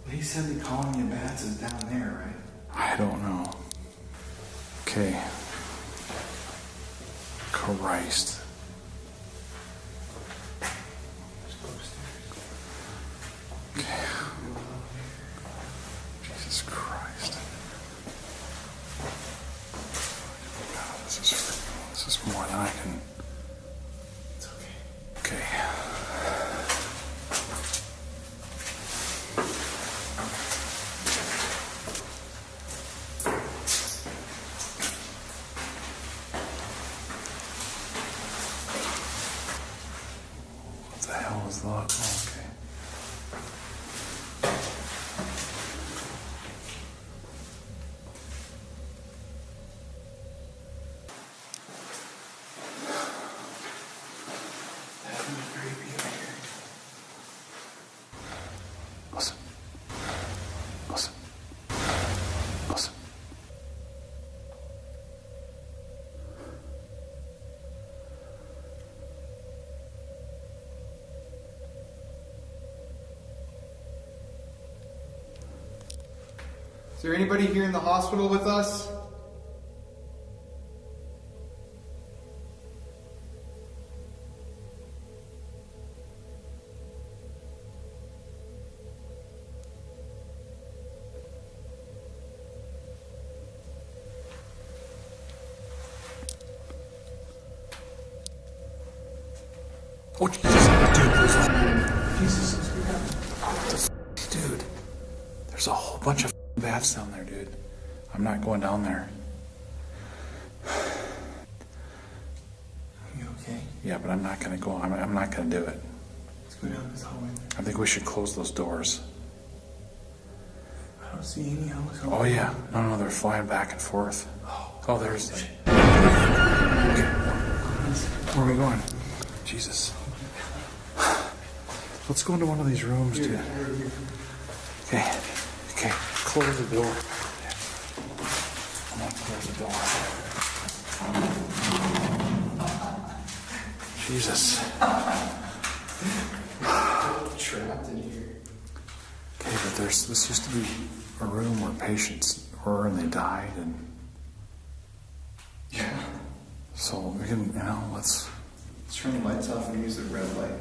he said the colony of bats is down there, right? I don't know. Okay. Christ. Okay. Jesus Christ. God, this is more than I can... It's okay. Okay. What the hell is that? Oh, okay. Is there anybody here in the hospital with us? Oh, Jesus. Dude, there's a whole bunch of bats down there, dude. I'm not going down there. You okay? Yeah, but I'm not gonna go. I'm not gonna do it. Let's go down this hallway. I think we should close those doors. I don't see any houses. Oh yeah, no, they're flying back and forth. Oh, there's. Okay. Where are we going? Jesus. Let's go into one of these rooms, dude. Okay, close the door. I'm gonna close the door. Jesus. Trapped in here. Okay, but this used to be a room where patients were and they died, and Yeah. so we can, let's turn the lights off and use the red light.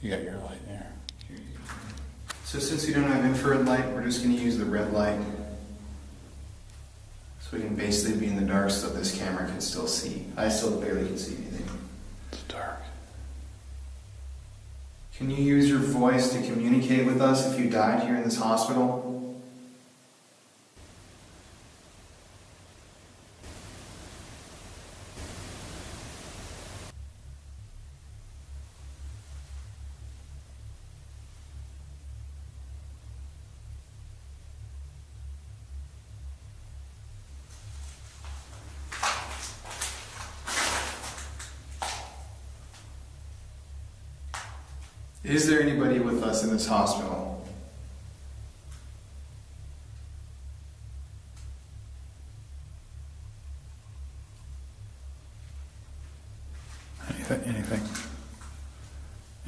You got your light there. So since we don't have infrared light, we're just going to use the red light. So we can basically be in the dark so this camera can still see. I still barely can see anything. It's dark. Can you use your voice to communicate with us if you died here in this hospital? Is there anybody with us in this hospital?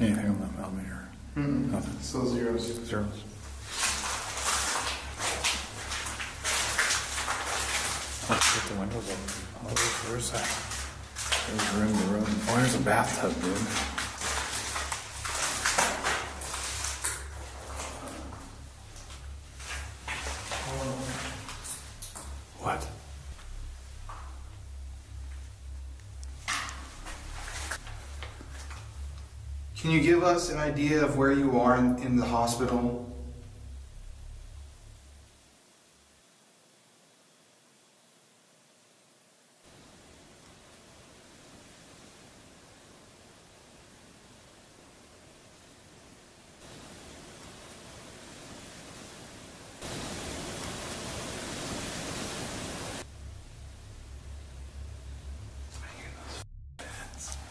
Anything on the millimeter? Nothing. Still zeros. Zeros. Let's get the windows open. Oh, where's that? There's room to room. Oh, there's a bathtub, dude. What? Can you give us an idea of where you are in the hospital?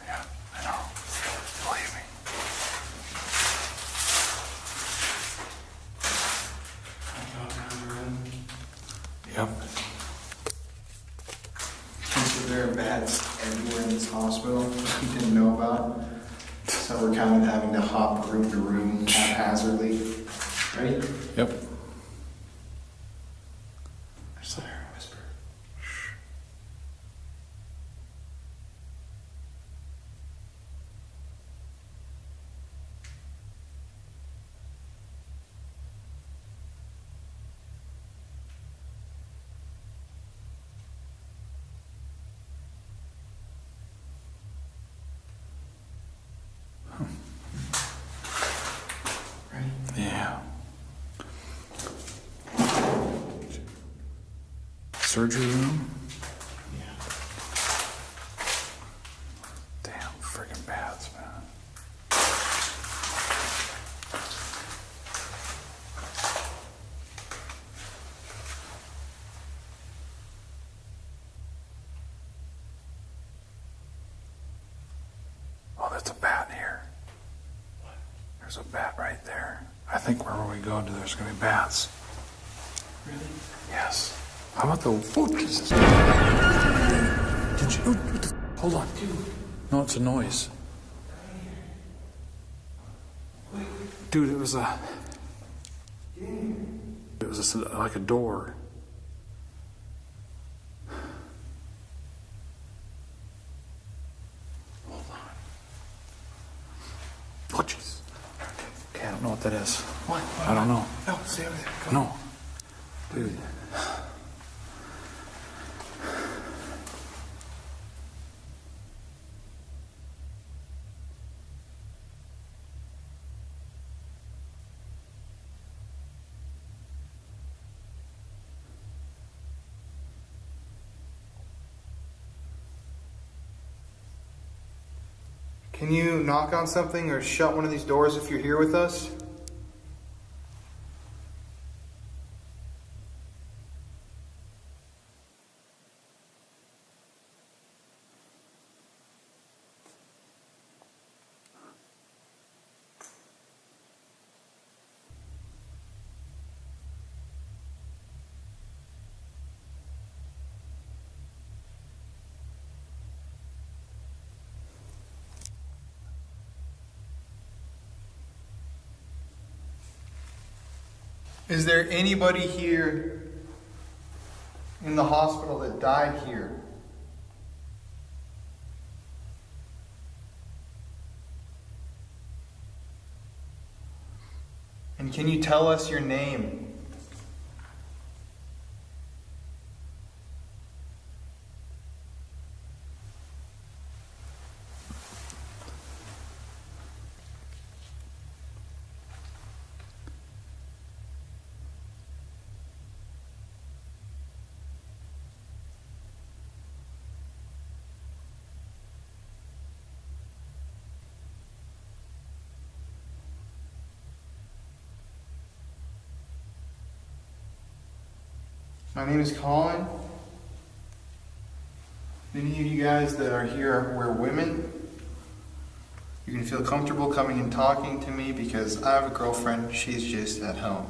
Yeah, I know. Believe me. Yep. So there are bats everywhere in this hospital that we didn't know about. So we're kind of having to hop room to room haphazardly. Ready? Yep. I saw her whisper. Ready? Yeah. Surgery room? Yeah. Damn friggin' bats, man. Oh, there's a bat here. There's a bat right there. I think wherever we go, there's gonna be bats. Really? Yes. How about the... Oh, Jesus. Did you... what the... Hold on. No, it's a noise. Dude, it was a... It was just like a door. Hold on. Oh, jeez. Okay, I don't know what that is. What? I don't know. No, stay over there. Come No. Dude. Can you knock on something or shut one of these doors if you're here with us? Is there anybody here in the hospital that died here? And can you tell us your name? My name is Colin. Any of you guys that are here were women. You can feel comfortable coming and talking to me because I have a girlfriend. She's just at home.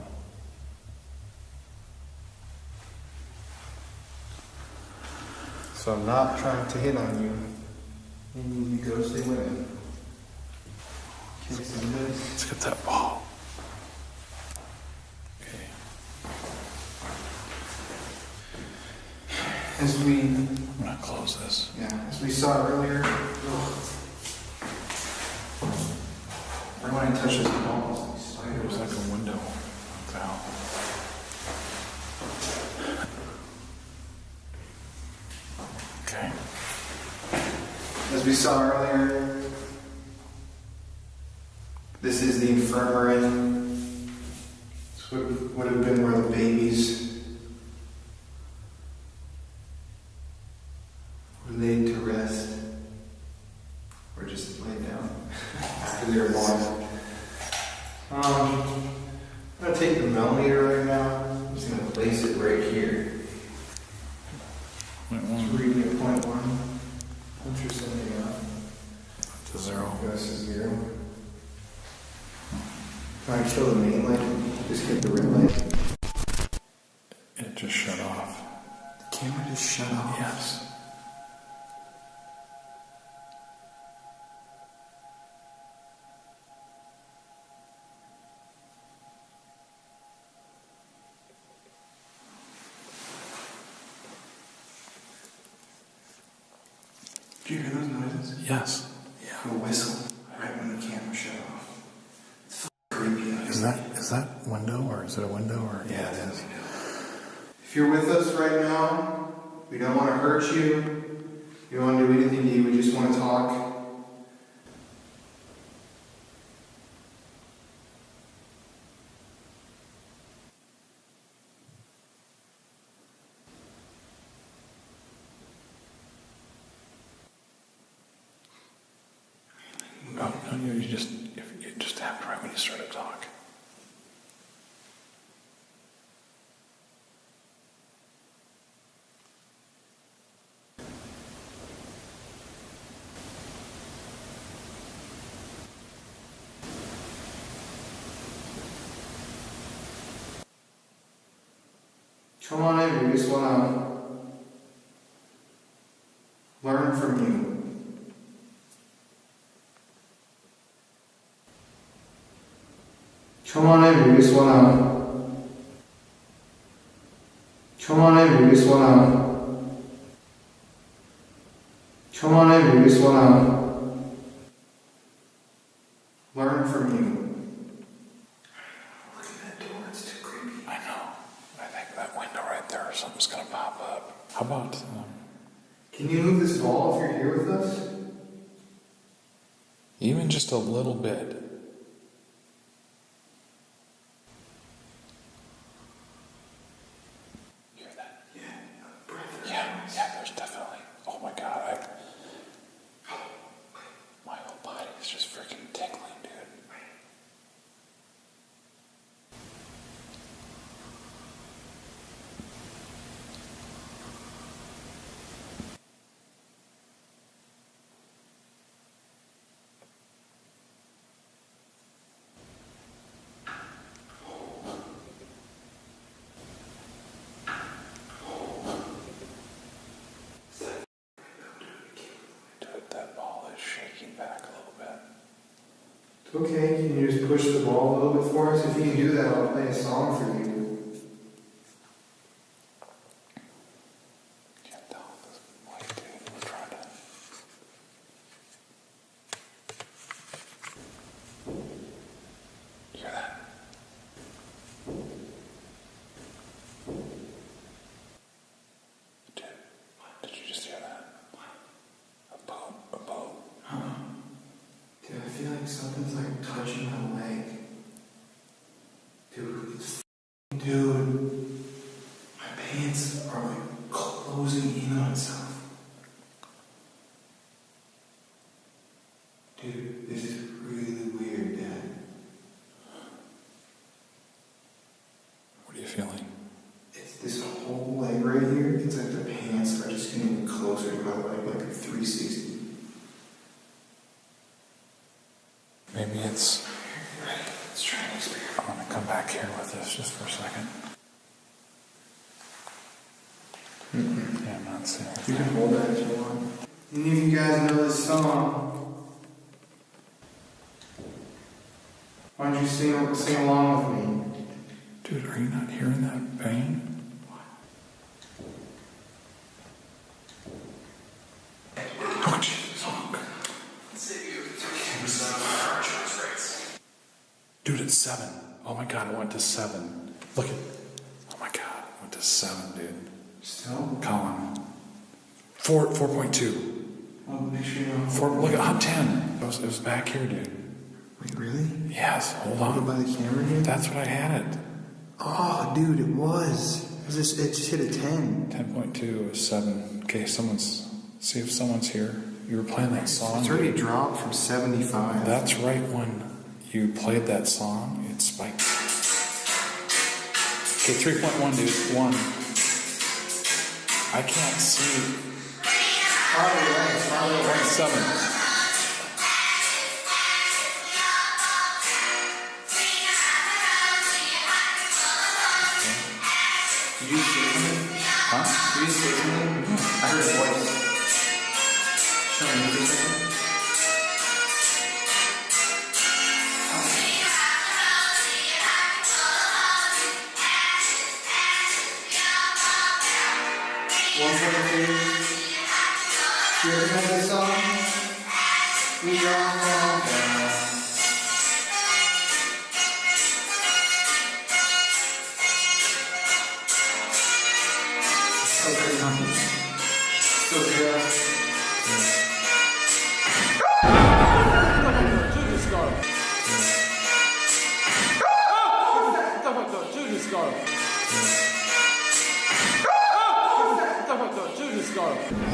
So I'm not trying to hit on you. You ghostly women. Kissing this. Let's get that ball. Okay. As we, I'm gonna close this. as we saw earlier, I want to touch this ball. There's like a window. What the hell? Okay. As we saw earlier, this is the infirmary. This would have been where the babies were laid to rest, or just laid down after they were born. I'm going to take the millimeter right now. I'm just going to place it right here. It's reading at point one. Punch something out. To 0. Goes to 0. Can I kill the main light? Just hit the red light. It just shut off. The camera just shut off. Yes. Do you hear those noises? Yes. Yeah. A whistle right when the camera shut off. It's creepy. Is that window, or is it a window, or? Yeah, it is. If you're with us right now, we don't want to hurt you. We don't want to do anything to you. We just want to talk. No, you just tapped right when you started talking. Come on in. We just want to learn from you. Come on in, we just want to Come on in, we just wanna... Come on in, we just wanna... learn from you. Look at that door, it's too creepy. I know. I think that window right there, something's gonna pop up. How about, Can you move this ball if you're here with us? even just a little bit? Hear that? Yeah, there's definitely. Oh my god, my whole body is just freaking tingling, dude. Dude, that ball is shaking back a little bit. It's okay, can you just push the ball a little bit for us? If you can do that, I'll play a song for you. Can't tell this light, dude. We're trying to. Hear that? Dude, did you just hear that? A boat. Dude, I feel like something's like touching my leg. Dude, my pants are like closing in on itself. Dude, this is really weird, Dad. What are you feeling? It's this whole leg right here. It's like the pants are just getting closer to my leg, like a 360. Maybe it's. Let's try and experiment. I'm gonna come back here with this just for a second. Yeah, I'm not seeing You can it. hold that if you want. Any of you guys know this song? Why don't you sing along with me? Dude, are you not hearing that pain? Oh, Jesus. Dude, it's 7. Oh my god, it went to 7. Look at. Oh my god, it went to 7, dude. Still? Colin. 4.2. Well, make sure you don't. Look at hot 10. It was back here, dude. Wait, really? Yes, hold Hold it on. by the camera here? That's what I had it. Oh, dude, it was. It just hit a 10. 10.2 is 7. Okay, see if someone's here. You were playing that song. It's already dropped from 75. That's right when you played that song, it spiked. Okay, 3.1, dude. 1. I can't see. Oh, yeah, 7. Did you say something? Huh? Did you say something? I heard a voice. Show me for a second. One second, please. Do you recognize this song? We don't fall down. So good. So good.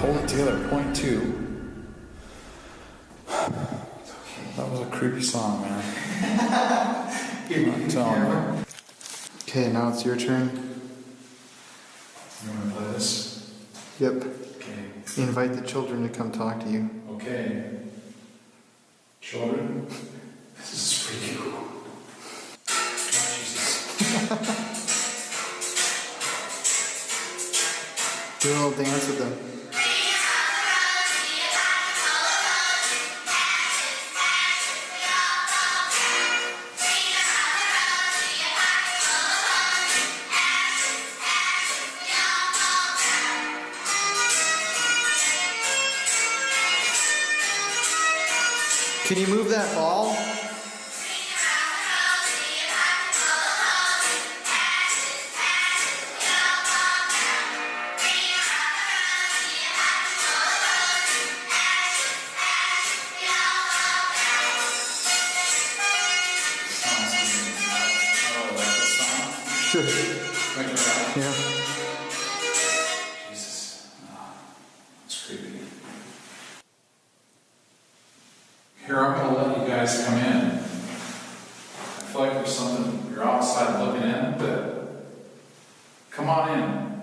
Hold it together. 0.2. That was a creepy song, man. I'm telling you. Okay, now it's your turn. You want to play this? Yep. Okay. Invite the children to come talk to you. Okay. Children, this is freaking cool. Do a little dance with them. Can you move that ball? Sure. Yeah. Jesus. That's creepy. Here, I'm going to let you guys come in. I feel like there's something, you're outside looking in, but come on in.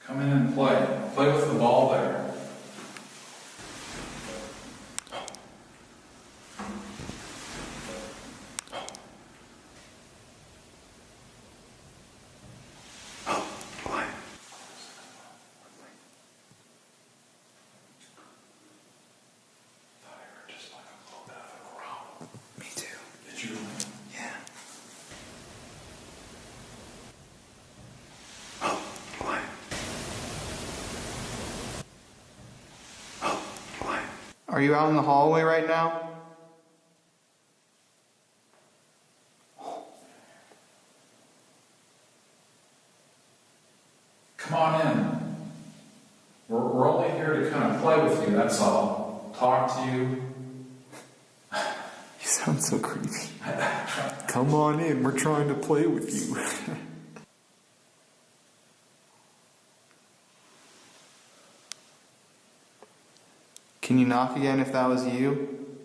Come in and play. Play with the ball there. Are you out in the hallway right now? Come on in. We're only here to kind of play with you, that's all. Talk to you. You sound so creepy. Come on in, we're trying to play with you. Can you knock again if that was you?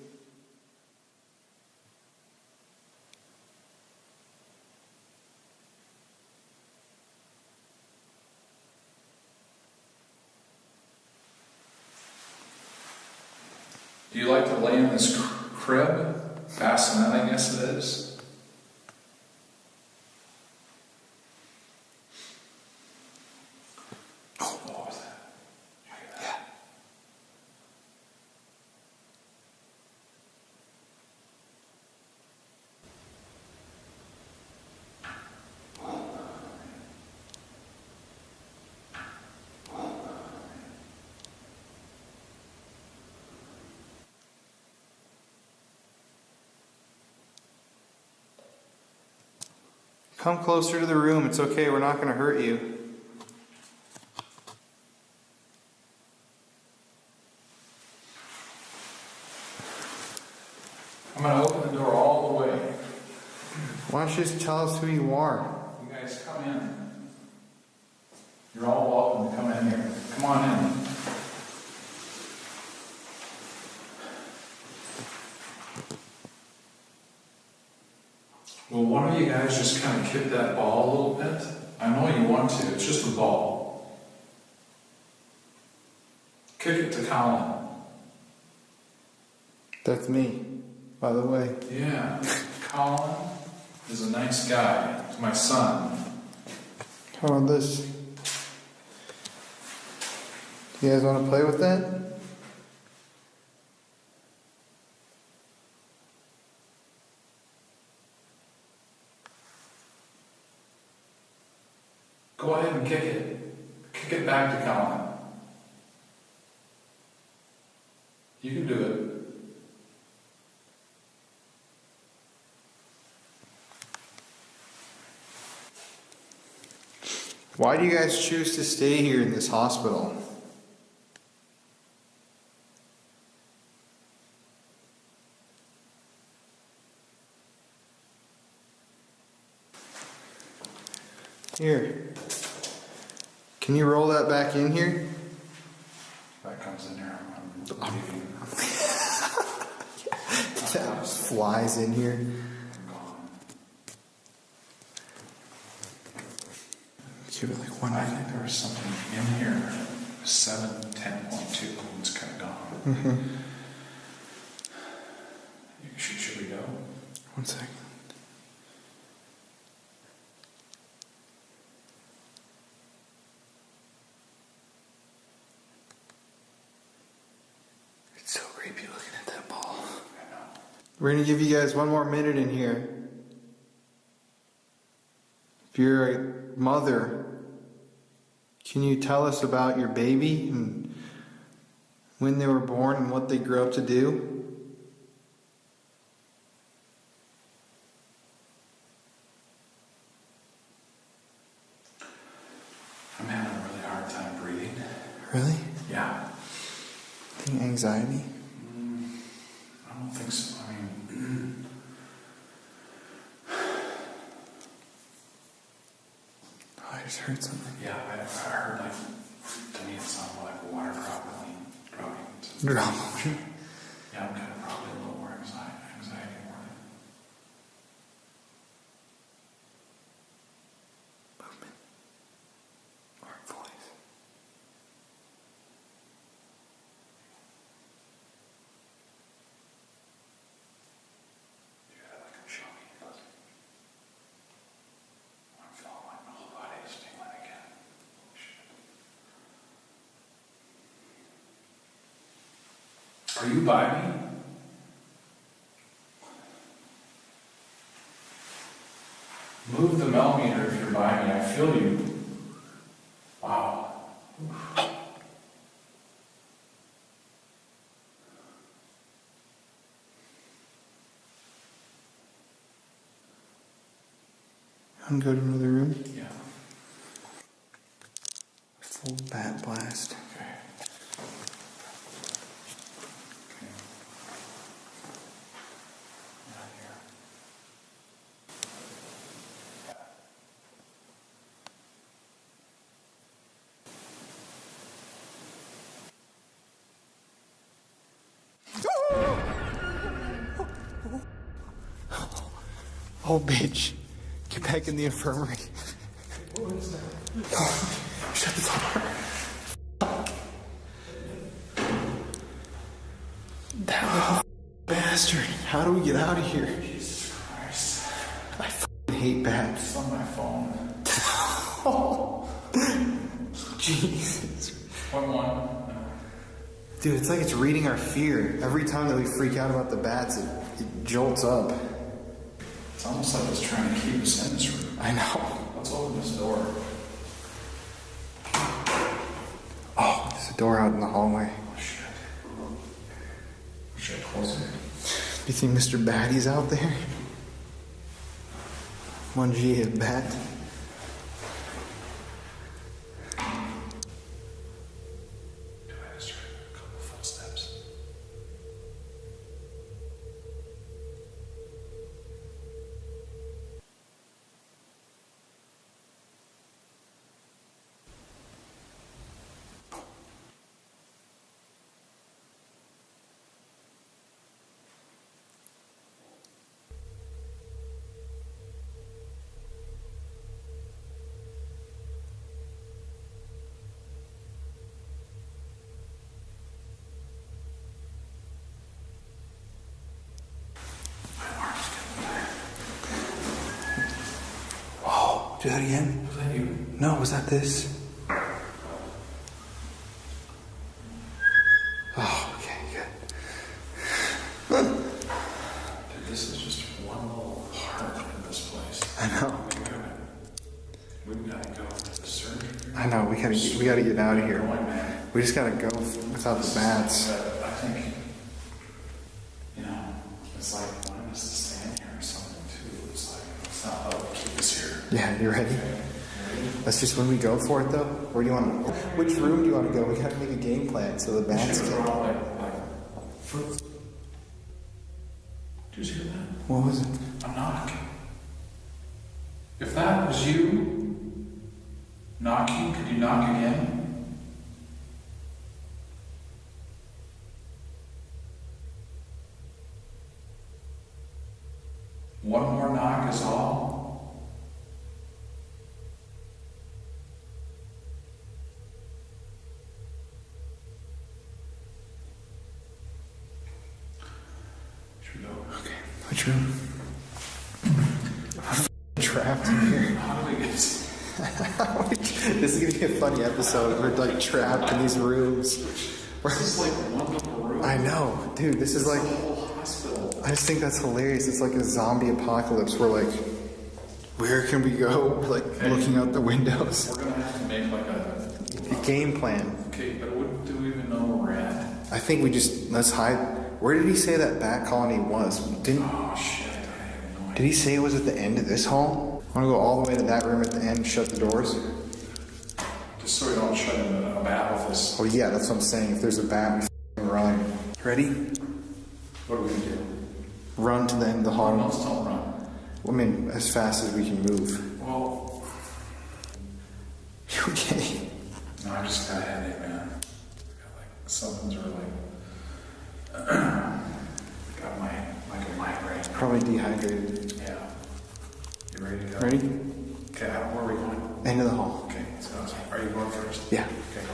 Do you like to lay in this crib? Bassinet, I guess it is. Oh, what was that? Did you hear that? Yeah. Come closer to the room. It's okay. We're not going to hurt you. I'm going to open the door all the way. Why don't you just tell us who you are? You guys come in. You're all welcome to come in here. Come on in. Will one of you guys just kind of kick that ball a little bit? I know you want to. It's just a ball. Kick it to Colin. That's me, by the way. Yeah. Colin is a nice guy. He's my son. How about this? You guys want to play with that? Go ahead and kick it. Kick it back to Colin. You can do it. Why do you guys choose to stay here in this hospital? Here. Can you roll that back in here? That comes in here. I'm leaving. That flies in here. Give it like one I minute. think there was something in here. 710.2. It's kind of gone. Mm-hmm. Should we go? 1 second. It's so creepy looking at that ball. I know. We're going to give you guys one more minute in here. If you're a mother, can you tell us about your baby and when they were born and what they grew up to do? I'm having a really hard time breathing. Really? Yeah. Think anxiety? I don't think so. I mean, Oh, I just heard something. yeah, I heard like, to me it sounded like water dropping. Drama. Yeah, I'm kind of probably a little more anxiety more than. Movement. Or voice. You gotta like show me. I'm feeling like my whole body is tingling again. Shit. Are you by me? Move the millimeter if you're by me. I feel you. Wow. I'm going to go to another room. Yeah. Full bat blast. Okay. Okay. Not here. Oh, bitch. Get back in the infirmary. What is that? Oh, shut the door. That little bastard. How do we get out of here? Jesus Christ. I fucking hate bats. It's on my phone. Oh, Jesus. One. Dude, it's like it's reading our fear. Every time that we freak out about the bats, it jolts up. It's almost like it's trying to keep us in this room. I know. Let's open this door. Oh, there's a door out in the hallway. Oh shit. Should I close it? Do you think Mr. Batty's out there? 1G at bat. Do I just heard a couple footsteps? Whoa, do that again? Was that you? No, was that this? Oh, okay, good. Dude, this is just one little part of this place. I know. We've got to go to the surgery. I know, we gotta get out of here. Going, man. We just gotta go without the bats. But I think, you know, it's like wanting us to stand here or something too. It's like, it's not how we keep us here. Yeah, you ready? Okay. That's just when we go for it, though. Where do you want to? Which room do you want to go? We gotta make a game plan so the bats Shit, we're can. all like, did you hear that? What was it? A knock. If that was you knocking, could you knock again? One more knock is all. Should we go? Okay. Which room? I'm trapped in here. How do we get? This is gonna be a funny episode. We're like trapped in these rooms. This is like one little room. I know, dude. This is like. The whole hospital. I just think that's hilarious. It's like a zombie apocalypse. We're like, where can we go? We're like looking out the windows. We're gonna have to make like a A game plan. Okay, but what do we even know where we're at? I think let's hide. Where did he say that bat colony was? Oh shit. Did he say it was at the end of this hall? I want to go all the way to that room at the end and shut the doors. Just so we don't shut in a bat office. Oh yeah, that's what I'm saying. If there's a bat, we run. Ready? What are we gonna do? Run to the end of the hall. No, don't run. I mean, as fast as we can move. Well, You okay? no, I just got a headache, man. Got something's really got my like a migraine. Probably dehydrated. Yeah. You ready to go? Ready? Okay, where are we going? End of the hall. Okay, so are you going first? Yeah. Okay.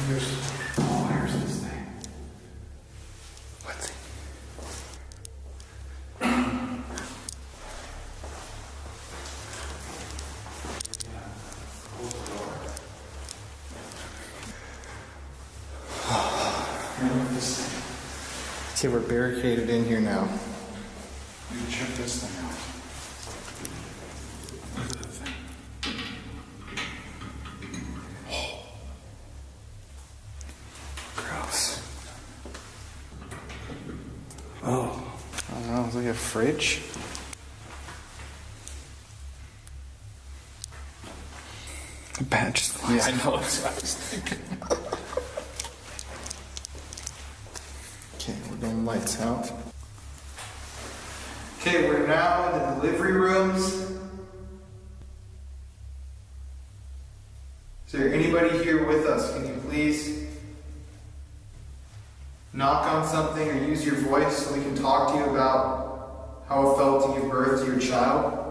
Here's this thing. What thing? Close the door. Look at this thing. Okay, we're barricaded in here now. You check this thing out. Look at the thing. Gross. Oh. I don't know, it's like a fridge. A bat just flies. Yeah, I know. That's what I was thinking. Okay, we're going lights out. Okay, we're now in the delivery rooms. Is there anybody here with us? Can you please knock on something or use your voice so we can talk to you about how it felt to give birth to your child?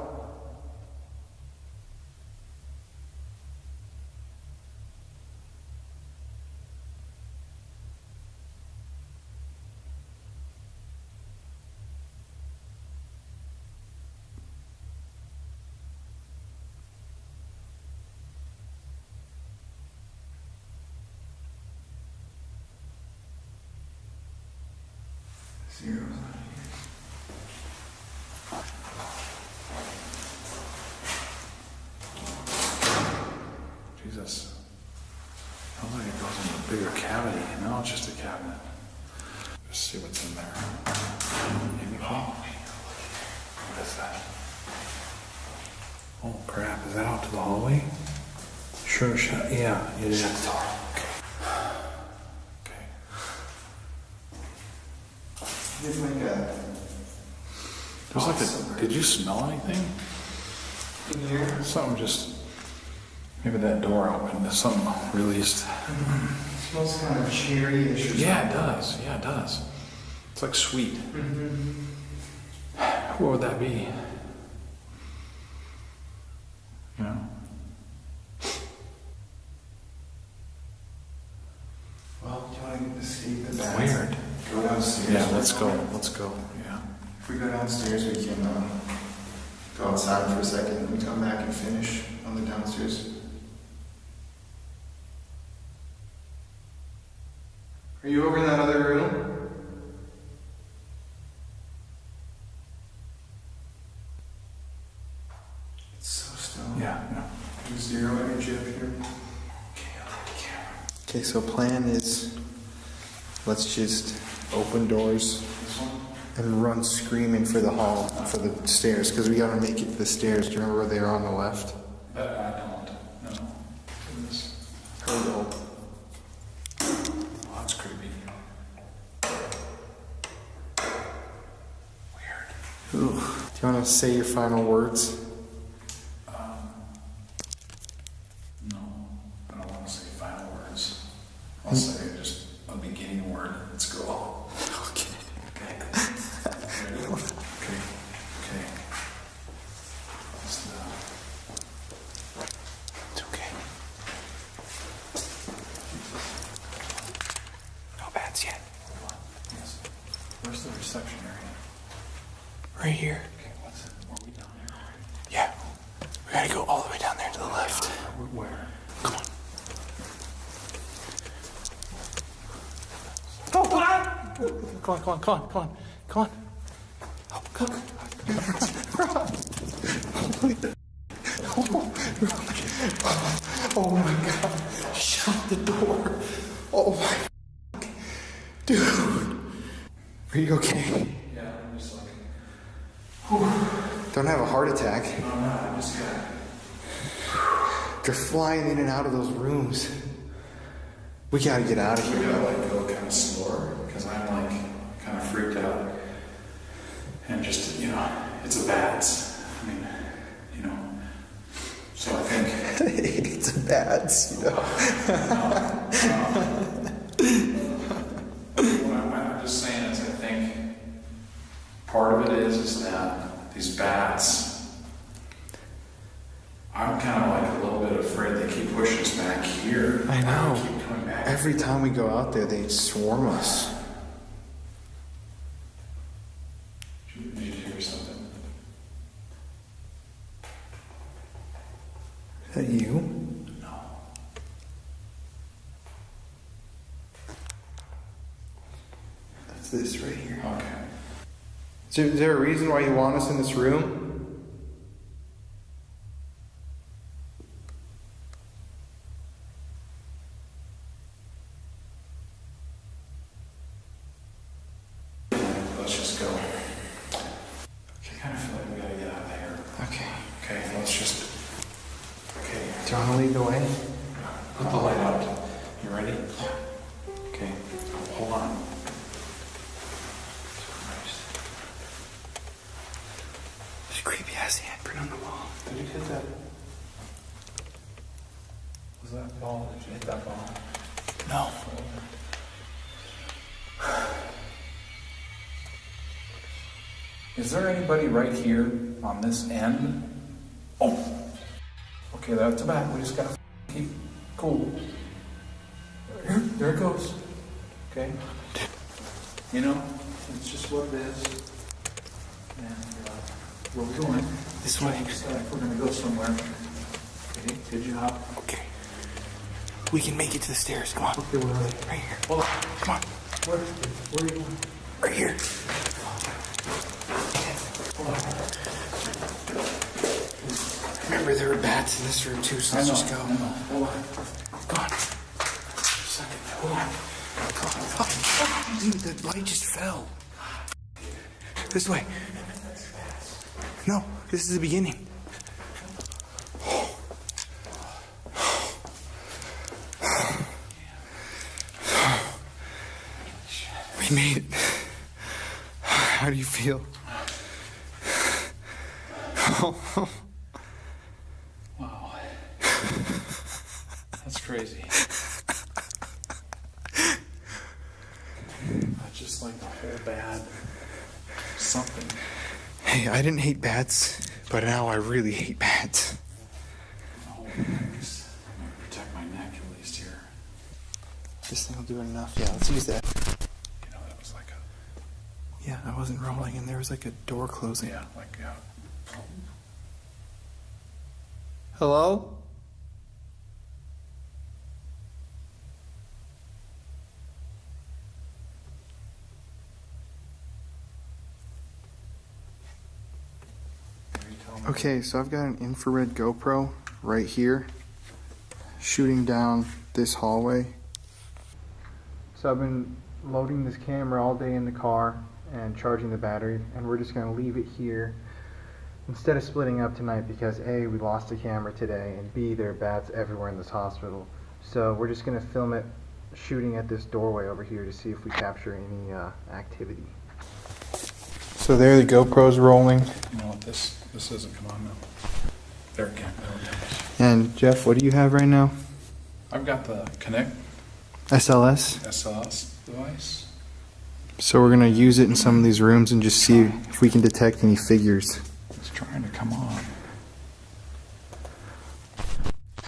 Zeros on Jesus. Sounds like it goes into a bigger cavity. No, it's just a cabinet. Just see what's in there. Anything? What is that? Oh crap, is that out to the hallway? Sure, yeah, it is. Shut the door. Okay. There's like There's like a, did you smell anything? in here. Something just, maybe that door opened, something released. It smells kind of cherry-ish or Yeah, it something. does. Yeah, it does. It's like sweet. Mm-hmm. What would that be? You know? Well, do you want to escape the bats? Weird. Go downstairs. Yeah, let's go. Let's go. Yeah. If we go downstairs, we can go outside for a second and we come back and finish on the downstairs. Are you over in that other room? It's so still. Yeah. There's zero energy up here. Okay, I'll take the camera. Okay, so plan is let's just open doors This one? and run screaming for the hall, for the stairs, because we gotta make it to the stairs. Do you remember where they are on the left? I don't. No. Goodness. Hurry up. Oh, that's creepy. Weird. Ooh. Do you want to say your final words? No, I don't want to say final words. I'll say just a beginning word. Let's go. Okay. Okay. Ready? Okay. Okay. It's okay. No bats yet. yes. Where's the reception area? Right here. Okay, what's it? Are we down there? Yeah. We gotta go all the way down there to the left. Come on. Oh, come on. Oh my God. Shut the door. Oh my. Dude. Are you okay? Yeah, I'm just like. Don't have a heart attack. No, I'm just got. They're flying in and out of those rooms. We gotta get out of We here. gotta like go kind of slower because I'm like kind of freaked out. And just, it's a bats. I mean, so I think. It's a bats, What I'm just saying is I think part of it is that these bats, I'm kind of like a little bit afraid they keep pushing us back here. I know. They keep coming back. Every time we go out there, they swarm us. Did you hear something? Is that you? No. That's this right here. Okay. Is there a reason why you want us in this room? Let's just go. I kind of feel like we gotta get out of here. Okay. Okay, let's just. Okay. Do you want to lead the way? Put the light out. You ready? Okay. Hold on. There's a creepy ass handprint on the wall. Did you hit that? Was that ball? Did you hit that ball? No. Is there anybody right here on this end? Oh! Okay, that's a bat. We just gotta keep cool. There it goes. Okay? It's just what it is. And where we going? This way. We're gonna go somewhere. Okay, good job. Okay. We can make it to the stairs. Come on. Okay, we're ready. Right here. Hold on. Come on. Where are you going? Right here. Remember, there were bats in this room too, so let's just go. Hold on. Come on. Second. Hold on. Come on. Oh, dude, the light just fell. This way. No, this is the beginning. We made it. How do you feel? Wow. That's crazy. That's just like a whole bad something. Hey, I didn't hate bats, but now I really hate bats. Oh, I'm gonna protect my neck at least here. This thing will do enough. Yeah, let's use that. That was like a. Yeah, I wasn't rolling, and there was like a door closing. Yeah. Hello? Okay, so I've got an infrared GoPro right here, shooting down this hallway. So I've been loading this camera all day in the car and charging the battery, and we're just going to leave it here instead of splitting up tonight because A, we lost the camera today, and B, there are bats everywhere in this hospital. So we're just going to film it shooting at this doorway over here to see if we capture any activity. So there the GoPro's rolling. You know what? This doesn't come on now. There it can. And Jeff, what do you have right now? I've got the Connect SLS. SLS device. So we're going to use it in some of these rooms and just see if we can detect any figures. It's trying to come on.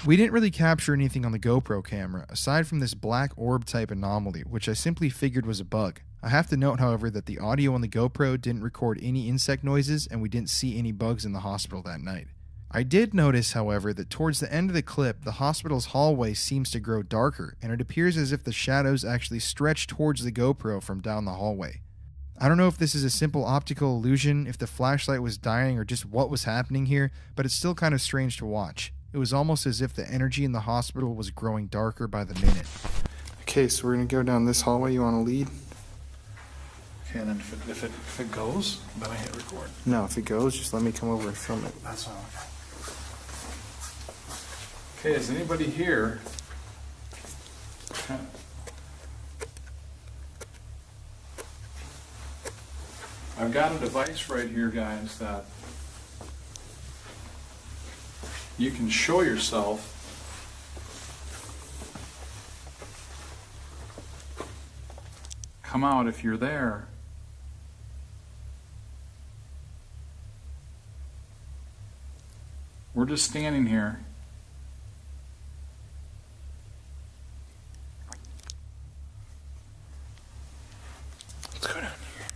We didn't really capture anything on the GoPro camera, aside from this black orb type anomaly, which I simply figured was a bug. I have to note, however, that the audio on the GoPro didn't record any insect noises and we didn't see any bugs in the hospital that night. I did notice, however, that towards the end of the clip, the hospital's hallway seems to grow darker, and it appears as if the shadows actually stretch towards the GoPro from down the hallway. I don't know if this is a simple optical illusion, if the flashlight was dying, or just what was happening here, but it's still kind of strange to watch. It was almost as if the energy in the hospital was growing darker by the minute. Okay, so we're going to go down this hallway. You want to lead? Okay, and then if it goes, then I hit record. No, if it goes, just let me come over and film it. That's fine. Okay, is anybody here? I've got a device right here, guys, that you can show yourself come out if you're there. We're just standing here. Let's go down here.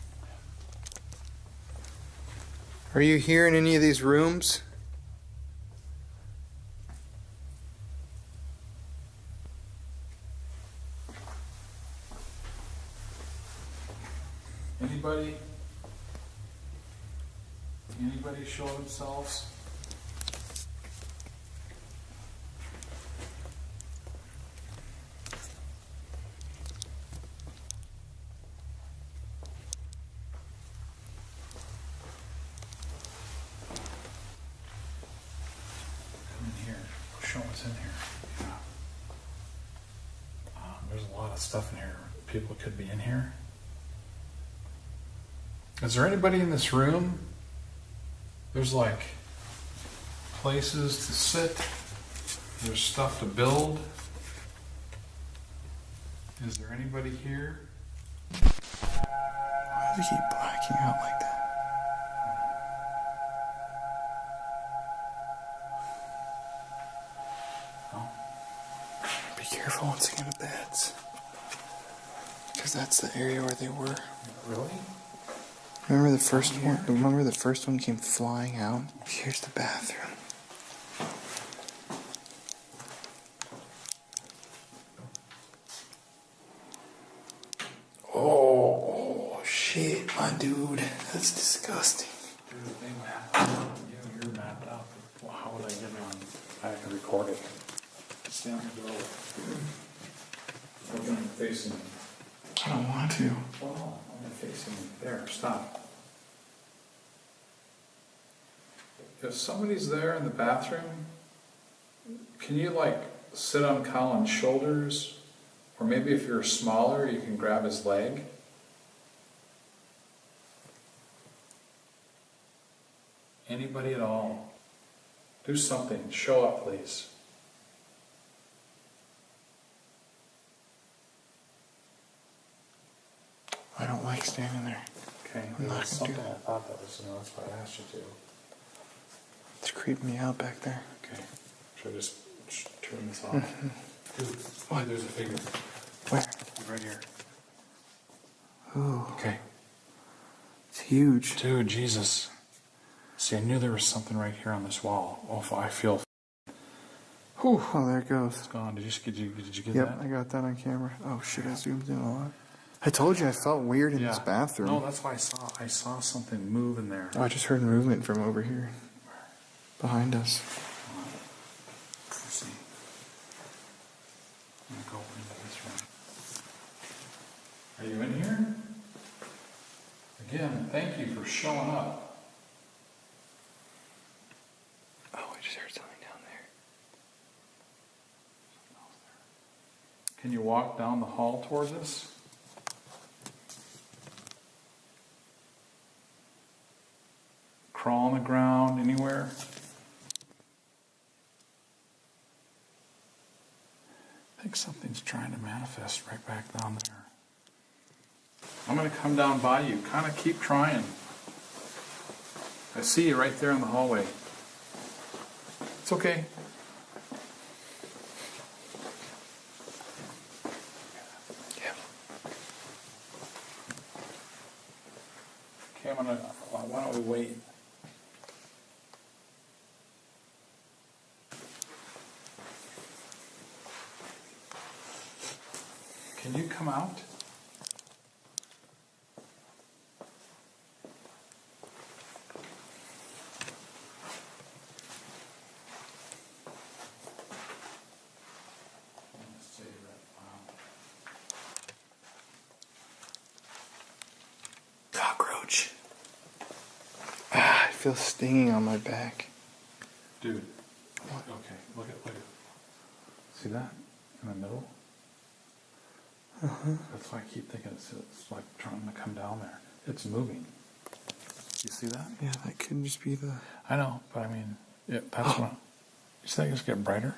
Are you here in any of these rooms? Anybody show themselves? Come in here. Show what's in here. Yeah. There's a lot of stuff in here. People could be in here. Is there anybody in this room? There's like places to sit. There's stuff to build. Is there anybody here? Why do they keep blacking out like that? No. Be careful once again with beds. Because that's the area where they were. Really? Remember the first one? Remember the first one came flying out? Here's the bathroom. Oh shit, my dude. That's disgusting. Dude, they mapped out. You're mapped out. Well, how would I get on? I can record it. Stay on the door. We're going to facing. I don't want to. Oh, I'm facing there. Stop. If somebody's there in the bathroom, can you like sit on Colin's shoulders? Or maybe if you're smaller, you can grab his leg. Anybody at all. Do something. Show up, please. I don't like standing there. Okay. I'm not gonna Something do I thought that was, that's why I asked you to. It's creeping me out back there. Okay. Should I just turn this off? Dude, what? There's a figure. Where? Right here. Ooh, Okay. it's huge. Dude, Jesus. See, I knew there was something right here on this wall. Oh, I feel. Whew. Oh, there it goes. It's gone. Did you get Yep, that? I got that on camera. Oh shit, I zoomed in a lot. I told you I felt weird in this bathroom. No, that's why I saw something move in there. Oh, I just heard movement from over here. Behind us. Let's see. I'm gonna go into this room. Are you in here? Again, thank you for showing up. Oh, I just heard something down there. Can you walk down the hall towards us? Crawl on the ground anywhere? I think something's trying to manifest right back down there. I'm going to come down by you. Kind of keep trying. I see you right there in the hallway. It's okay. Yeah. Okay, why don't we wait? Can you come out? Cockroach. Ah, I feel stinging on my back. Dude. Okay, look at. See that? In the middle? That's why I keep thinking it's like trying to come down there. It's moving. You see that? Yeah, that could just be the... I know, but I mean, that's what... You see that just get brighter?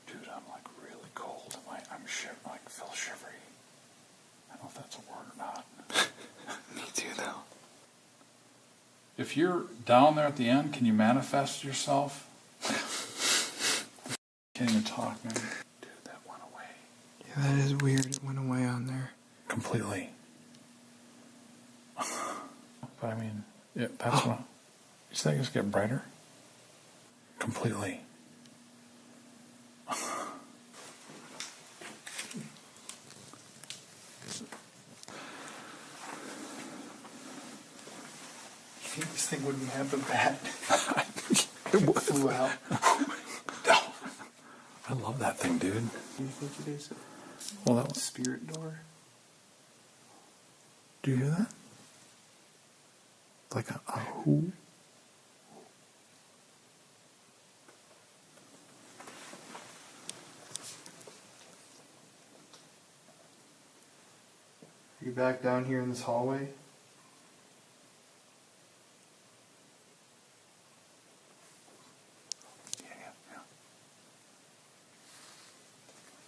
Dude, I'm like really cold. I'm like feel shivery. I don't know if that's a word or not. Me too, though. If you're down there at the end, can you manifest yourself? Can't even talk, man. Dude, that went away. Yeah, that is weird. It went away on there. Completely. But I mean, that's what... You see that just get brighter? Completely. You think this thing wouldn't have a bat? It would. Flew out. I love that thing, dude. Do you think it is? Well, that was... Spirit door? Do you hear that? Like a who? Are you back down here in this hallway? We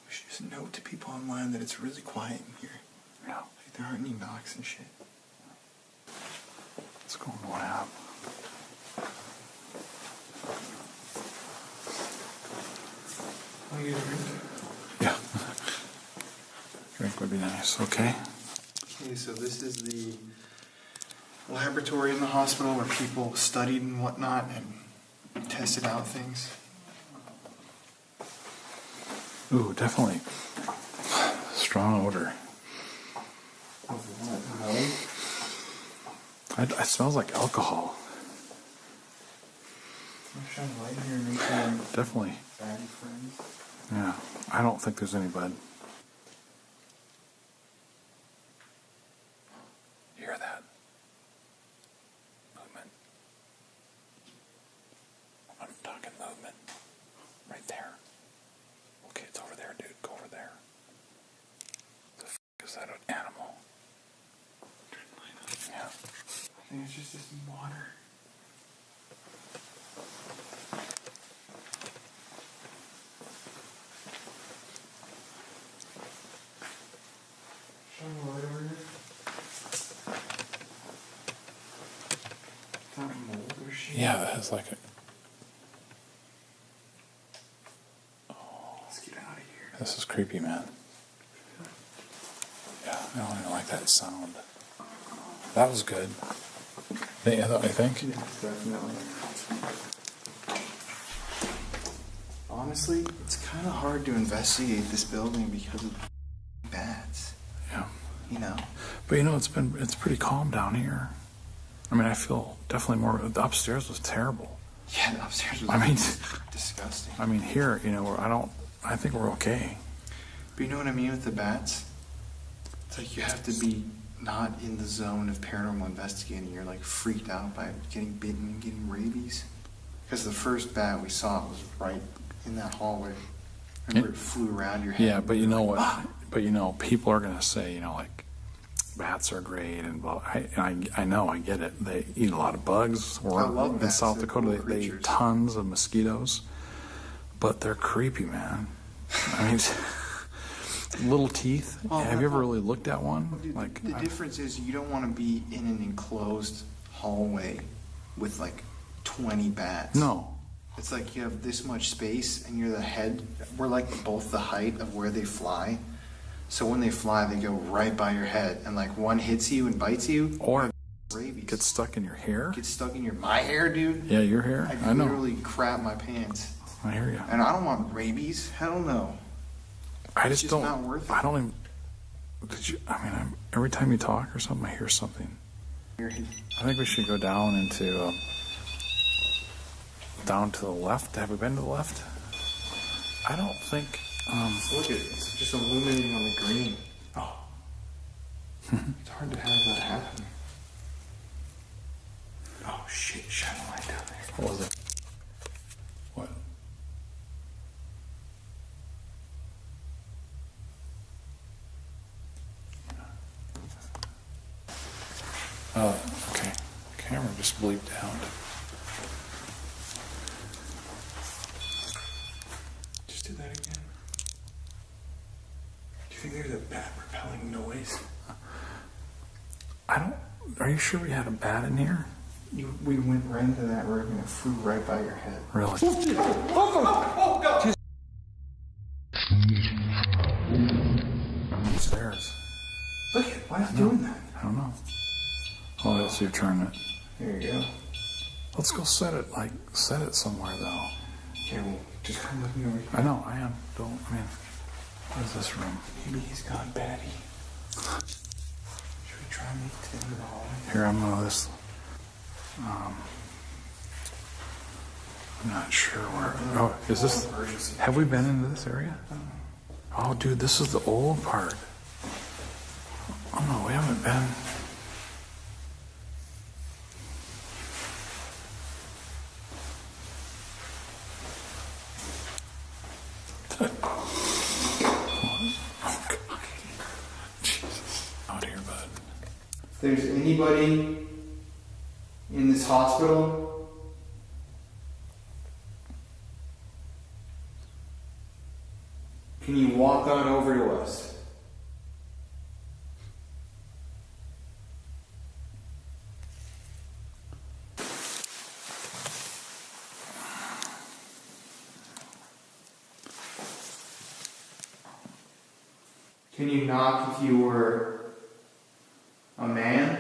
should just note to people online that it's really quiet in here. Yeah. Like there aren't any knocks and shit. Let's go in the lab. I'll get a drink. Yeah. Drink would be nice. Okay. Okay, so this is the laboratory in the hospital where people studied and whatnot and tested out things. Ooh, definitely. Strong odor. It smells like alcohol. I'm trying to light here and make some Definitely. fatty friends. Yeah. I don't think there's any bud. You hear that? Movement. I'm talking movement. Right there. Okay, it's over there, dude. Go over there. The f*** is that an animal? Yeah. I think it's just this water. Shine the light over here. Is that mold or shit? Yeah, it has like a... Let's get out of here. This is creepy, man. Yeah, I don't even like that sound. That was good. I think? Yes, definitely. Honestly, it's kind of hard to investigate this building because of bats. Yeah. You know? But you know, it's pretty calm down here. I mean, I feel definitely more... The upstairs was terrible. Yeah, the upstairs was disgusting. I mean, here, you know, I think we're okay. But you know what I mean with the bats? It's like you have to be not in the zone of paranormal investigating. You're like freaked out by getting bitten and getting rabies. Because the first bat we saw was right in that hallway. Remember it flew around your head? Yeah, but you know what? Ah! But you know, people are going to say, you know, like, bats are great and blah. I know, I get it. They eat a lot of bugs. I love in bats. South They're Dakota, cool they eat creatures. tons of mosquitoes. But they're creepy, man. I mean... Little teeth. Have you ever really looked at one? Dude, like the difference is you don't want to be in an enclosed hallway with like 20 bats. No. It's like you have this much space and you're the head. We're like both the height of where they fly. So when they fly, they go right by your head, and like one hits you and bites you. Or rabies. gets stuck in your hair. Get stuck in my hair, dude. Yeah, your hair. I know. Literally crap my pants. I hear you. And I don't want rabies. Hell no. I just don't. Not worth it. I don't even. Every time you talk or something, I hear something. I think we should go down into down to the left. Have we been to the left? I don't think. Look at it. It's just illuminating on the green. Oh. It's hard to have that happen. Oh shit! Shine a light down there. What was it? What? Oh, okay. Camera just bleeped out. Just do that again. Do you think there's a bat repelling noise? I don't. Are you sure we had a bat in here? We went right into that room and it flew right by your head. Really? Oh God! Upstairs. Look at it. Why is it doing that? I don't know. Oh, let's see you turn it. There you go. Let's go set it somewhere though. Okay, well, just come with me over here. I know, I am. Where's this room? Maybe he's gone batty. Should we try and make it into the hallway? Here, I'm gonna this. I'm not sure where. Oh, is this? Have we been into this area? Oh, dude, this is the old part. Oh no, we haven't been. If there's anybody in this hospital, can you walk on over to us? Can you knock if you were a man?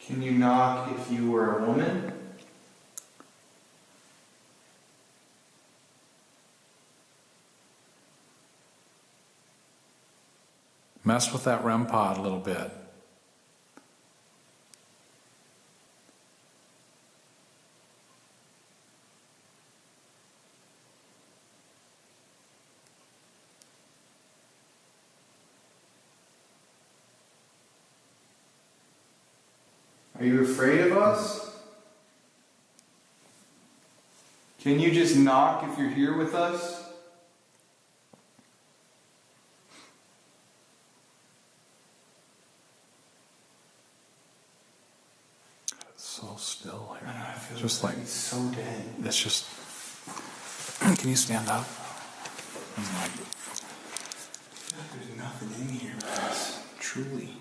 Can you knock if you were a woman? Mess with that REM pod a little bit. Are you afraid of us? Can you just knock if you're here with us? It's so still here. I feel just like it's so dead. It's just. Can you stand up? There's nothing in here with us. Truly.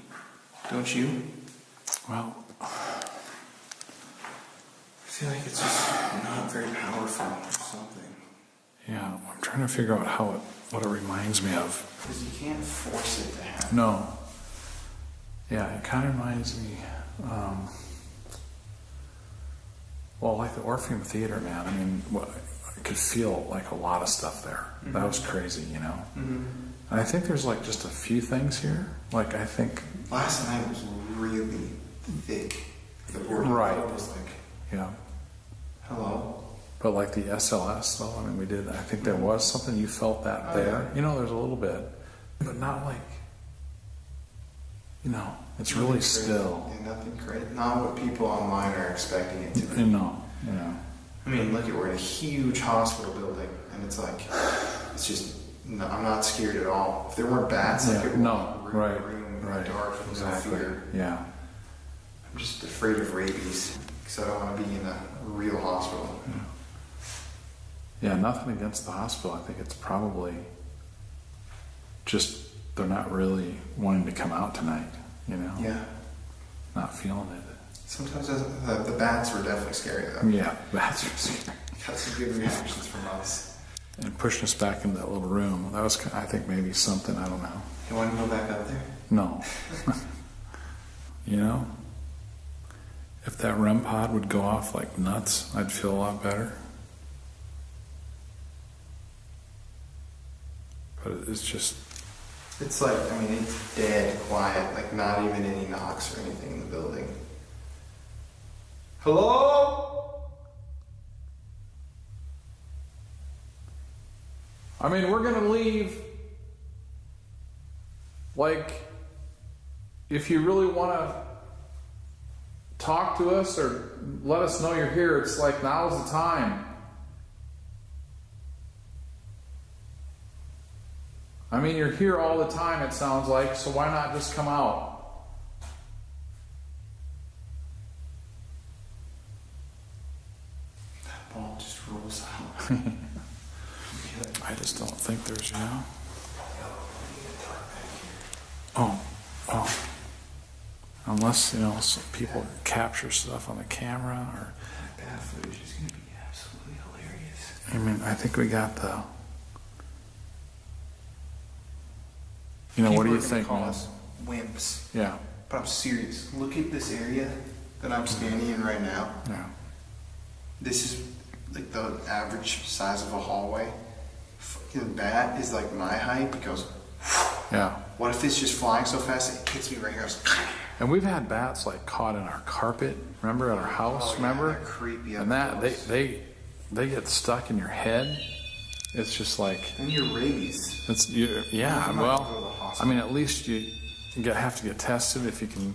Don't you? Well, I feel like it's just not very powerful or something. yeah, I'm trying to figure out what it reminds me of. Because you can't force it to happen. No. Yeah, it kind of reminds me, like the Orpheum Theater, man. I mean, I could feel like a lot of stuff there. Mm-hmm. That was crazy, you know? Mm-hmm. And I think there's like just a few things here. Like, I think... Last night was really thick. The board was like... Yeah. Hello? But like the SLS, though, I mean, I think there was something, you felt that there. Yeah. You know, there's a little bit. But not like... it's really still. Yeah, nothing crazy. Not what people online are expecting it to be. No. I mean, look, we're in a huge hospital building, and it's like, it's just, no, I'm not scared at all. If there weren't bats, like it right, dark, exactly. No fear. Yeah. I'm just afraid of rabies, because I don't want to be in a real hospital. Yeah, nothing against the hospital. I think it's probably just they're not really wanting to come out tonight, you know? Yeah. Not feeling it. Sometimes the bats were definitely scary though. Yeah, bats were scary. Got some good reactions from us. And pushing us back into that little room. That was, I think, maybe something, I don't know. You want to go back up there? No. You know? If that REM pod would go off like nuts, I'd feel a lot better. But it's just... It's like, I mean, it's dead quiet, like not even any knocks or anything in the building. Hello? I mean, we're gonna leave. Like, if you really wanna talk to us or let us know you're here, it's like now's the time. I mean, you're here all the time, it sounds like, so why not just come out? That ball just rolls out. I just don't think there's, you know? Oh. Unless, you know, some people capture stuff on the camera or... That bad footage is going to be absolutely hilarious. I mean, I think we got the... You know, what do you think, Call man? us wimps. Yeah. But I'm serious. Look at this area that I'm standing in right now. Yeah. This is like the average size of a hallway. Fucking bat is like my height. It goes. Yeah. What if it's just flying so fast it hits me right here? And we've had bats like caught in our carpet. Remember at our house? Oh, remember? Yeah, they're creepy. And that they get stuck in your head. It's just like. And your rabies. It's yeah. Well, I mean, at least you have to get tested if you can.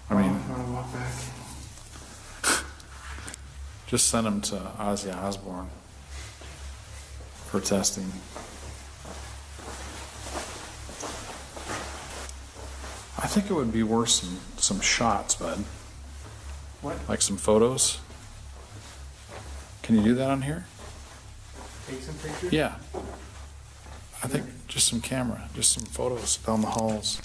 I mean, want to walk back? just send them to Ozzy Osbourne for testing. I think it would be worth some shots, bud. What? Like some photos. Can you do that on here? Take some pictures? Yeah. I think just some camera, just some photos down the halls.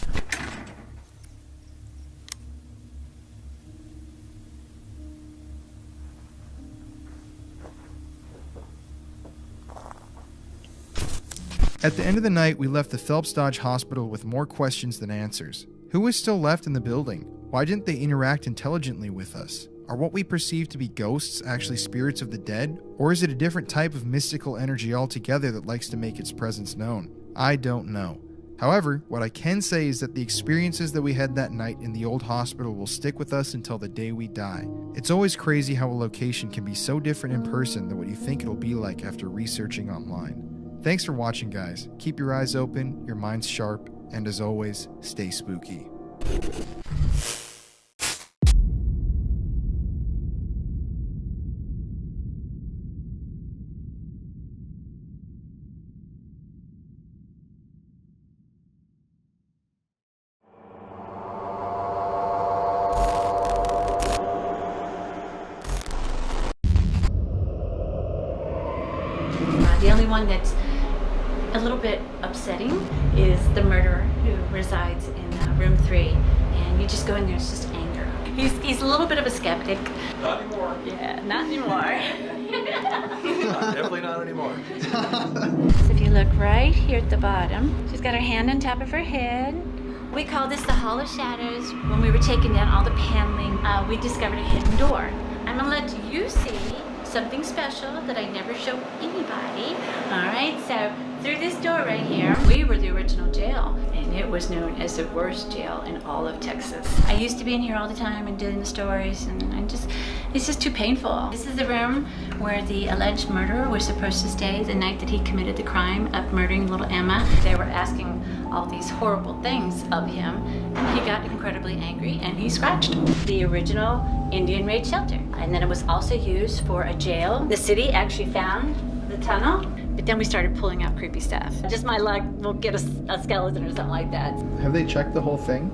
At the end of the night, we left the Phelps Dodge Hospital with more questions than answers. Who was still left in the building? Why didn't they interact intelligently with us? Are what we perceive to be ghosts actually spirits of the dead? Or is it a different type of mystical energy altogether that likes to make its presence known? I don't know. However, what I can say is that the experiences that we had that night in the old hospital will stick with us until the day we die. It's always crazy how a location can be so different in person than what you think it'll be like after researching online. Thanks for watching, guys. Keep your eyes open, your minds sharp, and as always, stay spooky. The only one that's a little bit upsetting is the murderer who resides in room 3, and you just go in there, it's just anger. He's a little bit of a skeptic. Not anymore. Yeah, not anymore. Definitely not anymore. So if you look right here at the bottom, she's got her hand on top of her head. We call this the Hall of Shadows. When we were taking down all the paneling, we discovered a hidden door. I'm gonna let you see something special that I never show anybody. All right, so through this door right here, we were the original jail, and it was known as the worst jail in all of Texas. I used to be in here all the time and doing the stories, and it's just too painful. This is the room where the alleged murderer was supposed to stay the night that he committed the crime of murdering little Emma. They were asking all these horrible things of him, and he got incredibly angry, and he scratched them. The original Indian raid shelter. And then it was also used for a jail. The city actually found the tunnel, but then we started pulling out creepy stuff. Just my luck, we'll get a skeleton or something like that. Have they checked the whole thing?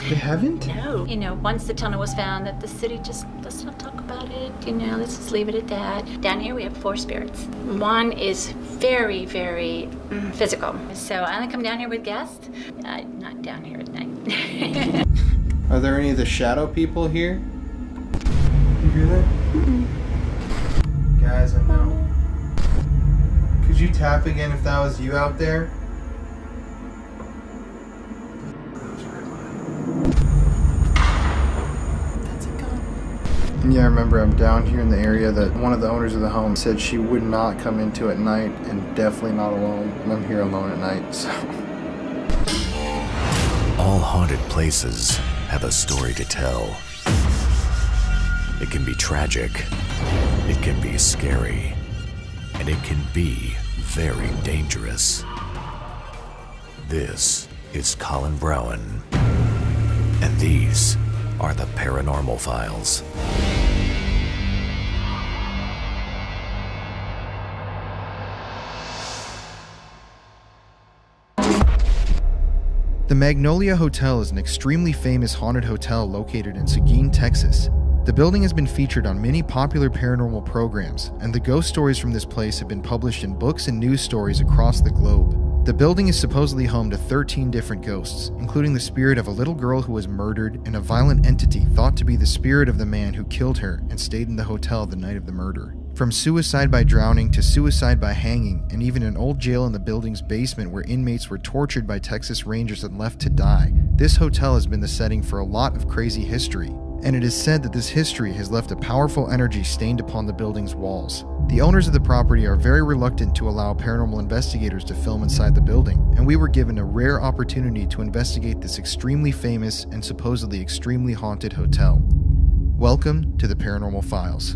They haven't? No. You know, once the tunnel was found, that the city just, let's not talk about it, you know, let's just leave it at that. Down here we have 4 spirits. One is very, very physical. So I only come down here with guests, not down here at night. Are there any of the shadow people here? hear that? Guys, I know. Could you tap again if that was you out there? Yeah, I remember I'm down here in the area that one of the owners of the home said she would not come into at night, and definitely not alone. And I'm here alone at night, so. All haunted places have a story to tell. It can be tragic, it can be scary, and it can be very dangerous. This is Colin Browen, and these are the Paranormal Files. The Magnolia Hotel is an extremely famous haunted hotel located in Seguin, Texas. The building has been featured on many popular paranormal programs, and the ghost stories from this place have been published in books and news stories across the globe. The building is supposedly home to 13 different ghosts, including the spirit of a little girl who was murdered and a violent entity thought to be the spirit of the man who killed her and stayed in the hotel the night of the murder. From suicide by drowning to suicide by hanging, and even an old jail in the building's basement where inmates were tortured by Texas Rangers and left to die, this hotel has been the setting for a lot of crazy history. And it is said that this history has left a powerful energy stained upon the building's walls. The owners of the property are very reluctant to allow paranormal investigators to film inside the building, and we were given a rare opportunity to investigate this extremely famous and supposedly extremely haunted hotel. Welcome to the Paranormal Files.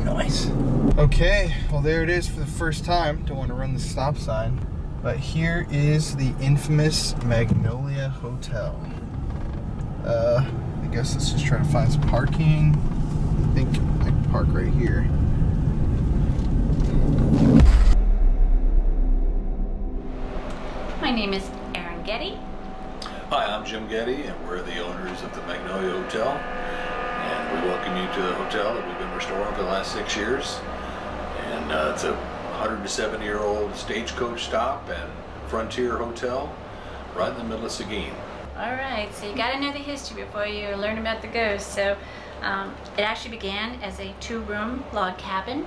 Nice. Okay, well there it is for the first time. Don't want to run the stop sign. But here is the infamous Magnolia Hotel. I guess let's just try to find some parking. I think I can park right here. My name is Erin Getty. Hi, I'm Jim Getty, and we're the owners of the Magnolia Hotel. And we welcome you to the hotel that we've been restoring for the last 6 years. And it's a 170-year-old stagecoach stop and frontier hotel right in the middle of Seguin. All right, so you got to know the history before you learn about the ghosts. So it actually began as a 2-room log cabin,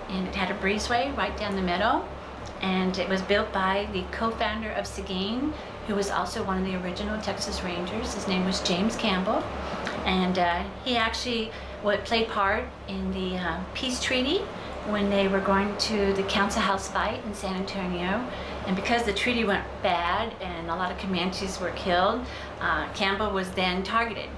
and it had a breezeway right down the middle. And it was built by the co-founder of Seguin, who was also one of the original Texas Rangers. His name was James Campbell. And he actually played part in the peace treaty when they were going to the council house fight in San Antonio. And because the treaty went bad and a lot of Comanches were killed, Campbell was then targeted.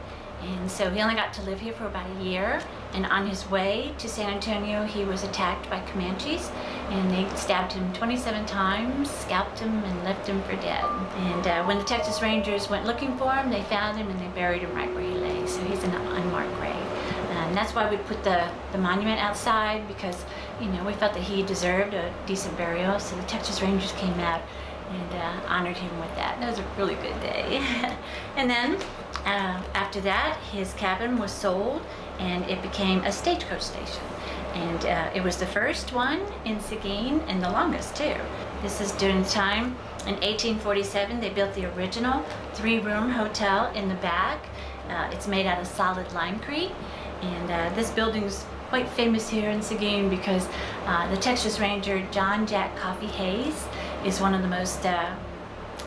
And so he only got to live here for about a year. And on his way to San Antonio, he was attacked by Comanches, and they stabbed him 27 times, scalped him, and left him for dead. And when the Texas Rangers went looking for him, they found him and they buried him right where he lay. So he's an unmarked grave. And that's why we put the monument outside, because, you know, we felt that he deserved a decent burial. So the Texas Rangers came out and honored him with that. That was a really good day. And then after that, his cabin was sold and it became a stagecoach station. And it was the first one in Seguin and the longest too. This is during the time in 1847 they built the original 3-room hotel in the back. It's made out of solid limecrete, and this building's quite famous here in Seguin because the Texas Ranger John Jack Coffee Hayes is one of the most,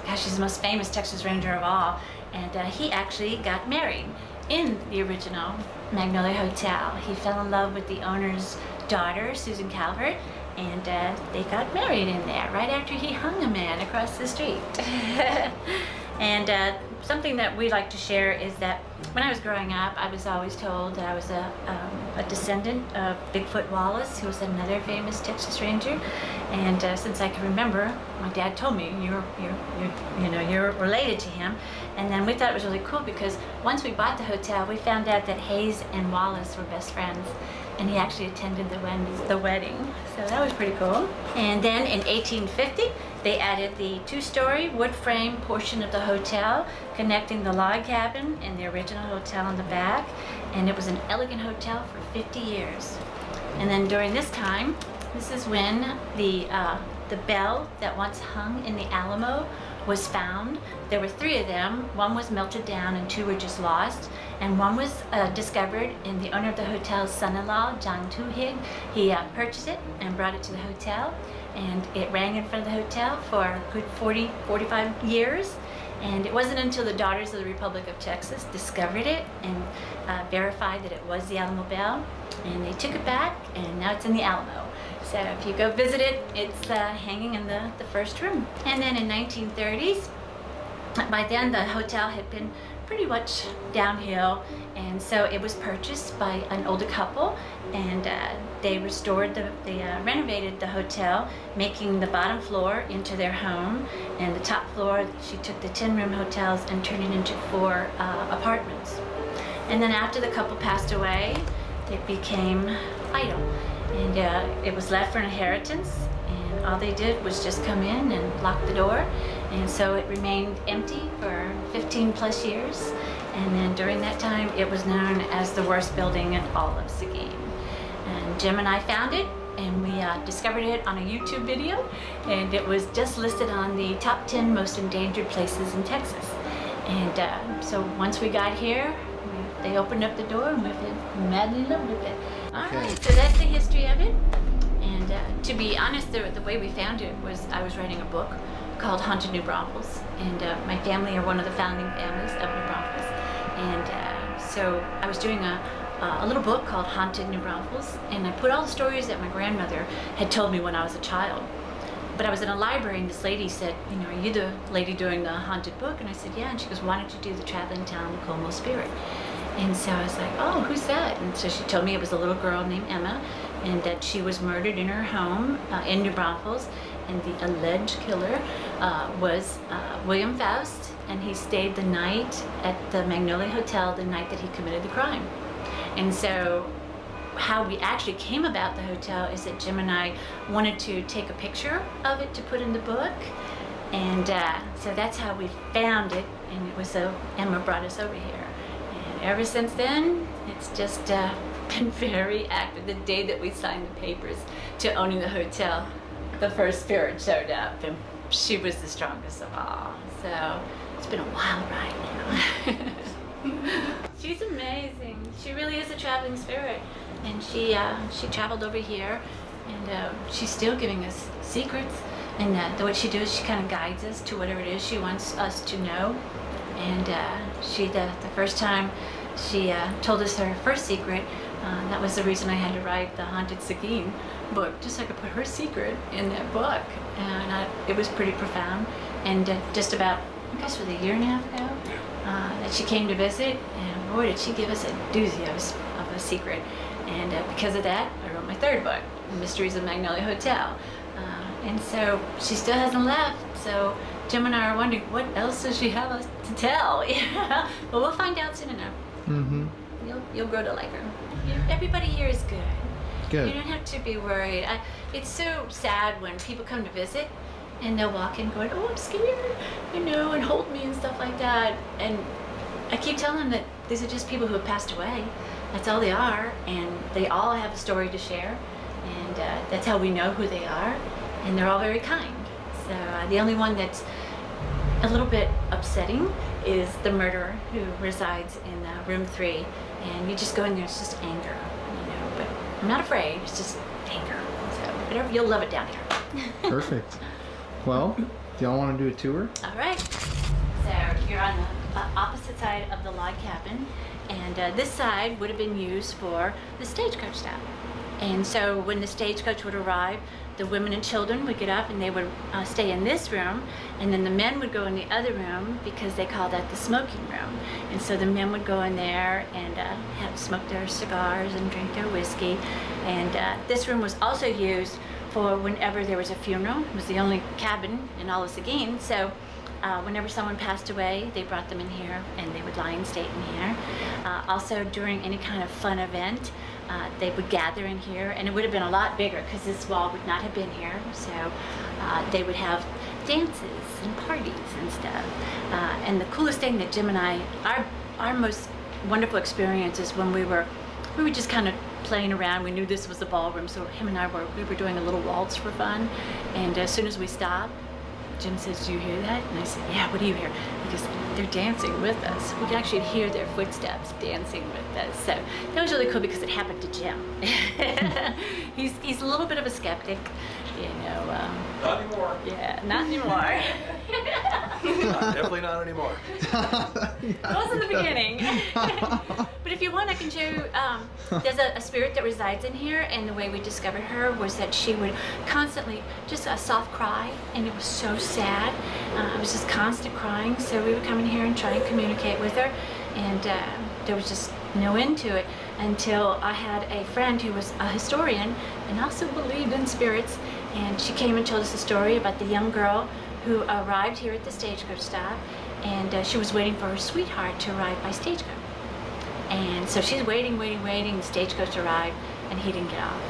he's the most famous Texas Ranger of all, and he actually got married in the original Magnolia Hotel. He fell in love with the owner's daughter, Susan Calvert, and they got married in there right after he hung a man across the street. And something that we like to share is that when I was growing up, I was always told that I was a descendant of Bigfoot Wallace, who was another famous Texas Ranger. And since I can remember, my dad told me you're related to him. And then we thought it was really cool because once we bought the hotel, we found out that Hayes and Wallace were best friends. And he actually attended the wedding. So that was pretty cool. And then in 1850, they added the 2-story wood frame portion of the hotel, connecting the log cabin and the original hotel in the back. And it was an elegant hotel for 50 years. And then during this time, this is when the bell that once hung in the Alamo was found. There were 3 of them. One was melted down and 2 were just lost. And one was discovered in the owner of the hotel's son-in-law, John Tuhig. He purchased it and brought it to the hotel. And it rang in front of the hotel for a good 40, 45 years. And it wasn't until the Daughters of the Republic of Texas discovered it and verified that it was the Alamo Bell. And they took it back, and now it's in the Alamo. So if you go visit it, it's hanging in the first room. And then in 1930s, by then the hotel had been pretty much downhill, and so it was purchased by an older couple, and they renovated the hotel, making the bottom floor into their home, and the top floor, she took the 10-room hotels and turned it into 4 apartments. And then after the couple passed away, it became idle, and it was left for inheritance, and all they did was just come in and lock the door. And so it remained empty for 15 plus years. And then during that time, it was known as the worst building in all of Seguin. And Jim and I found it, and we discovered it on a YouTube video. And it was just listed on the top 10 most endangered places in Texas. And so once we got here, they opened up the door, and we fell madly in love with it. All right, so that's the history of it. And to be honest, the way we found it was I was writing a book called Haunted New Braunfels, and my family are one of the founding families of New Braunfels, and so I was doing a little book called Haunted New Braunfels, and I put all the stories that my grandmother had told me when I was a child. But I was in a library, and this lady said, you know, are you the lady doing the haunted book? And I said, yeah. And she goes, why don't you do the Traveling Town Como Spirit? And so I was like, oh, who's that? And so she told me it was a little girl named Emma, and that she was murdered in her home in New Braunfels. And the alleged killer was William Faust, and he stayed the night at the Magnolia Hotel the night that he committed the crime. And so how we actually came about the hotel is that Jim and I wanted to take a picture of it to put in the book. And so that's how we found it, and it was so Emma brought us over here. And ever since then, it's just been very active. The day that we signed the papers to owning the hotel, the first spirit showed up, and she was the strongest of all. So it's been a wild ride now. She's amazing. She really is a traveling spirit, and she traveled over here, and she's still giving us secrets. And what she does, she kind of guides us to whatever it is she wants us to know. And the first time she told us her first secret, that was the reason I had to write the Haunted Seguin book, just so I could put her secret in that book. And it was pretty profound. And just about, I guess, it was a year and a half ago, that she came to visit, and boy, did she give us a doozy of a secret. And because of that, I wrote my 3rd book, Mysteries of Magnolia Hotel. And so she still hasn't left. So Jim and I are wondering, what else does she have us to tell? Well, we'll find out soon enough. Mm-hmm. You'll grow to like her. Everybody here is good. Good. You don't have to be worried. It's so sad when people come to visit and they'll walk in going, oh, I'm scared, and hold me and stuff like that. And I keep telling them that these are just people who have passed away. That's all they are, and they all have a story to share, and that's how we know who they are, and they're all very kind. So the only one that's a little bit upsetting is the murderer who resides in room 3, and you just go in there, it's just anger, but I'm not afraid, it's just anger. So whatever, you'll love it down here. Perfect. Well, do y'all want to do a tour? All right. So you're on the opposite side of the log cabin, and this side would have been used for the stagecoach stop. And so when the stagecoach would arrive, the women and children would get up and they would stay in this room, and then the men would go in the other room because they called that the smoking room. And so the men would go in there and smoke their cigars and drink their whiskey. And this room was also used for whenever there was a funeral. It was the only cabin in all of Seguin. So whenever someone passed away, they brought them in here and they would lie in state in here. Also during any kind of fun event, they would gather in here, and it would have been a lot bigger because this wall would not have been here. So they would have dances and parties and stuff. And the coolest thing that Jim and I, our most wonderful experience is when we were just kind of playing around. We knew this was the ballroom, so him and I were doing a little waltz for fun. And as soon as we stopped, Jim says, do you hear that? And I said, yeah, what do you hear? He goes, they're dancing with us. We can actually hear their footsteps dancing with us. So that was really cool because it happened to Jim. He's a little bit of a skeptic, you know. Not anymore. Yeah, not anymore. Definitely not anymore. It was in the beginning. But if you want, I can show you, there's a spirit that resides in here, and the way we discovered her was that she would constantly just a soft cry, and it was so sad. It was just constant crying, so we would come in here and try and communicate with her, and there was just no end to it until I had a friend who was a historian and also believed in spirits, and she came and told us a story about the young girl who arrived here at the stagecoach stop, and she was waiting for her sweetheart to arrive by stagecoach. And so she's waiting, the stagecoach arrived, and he didn't get off.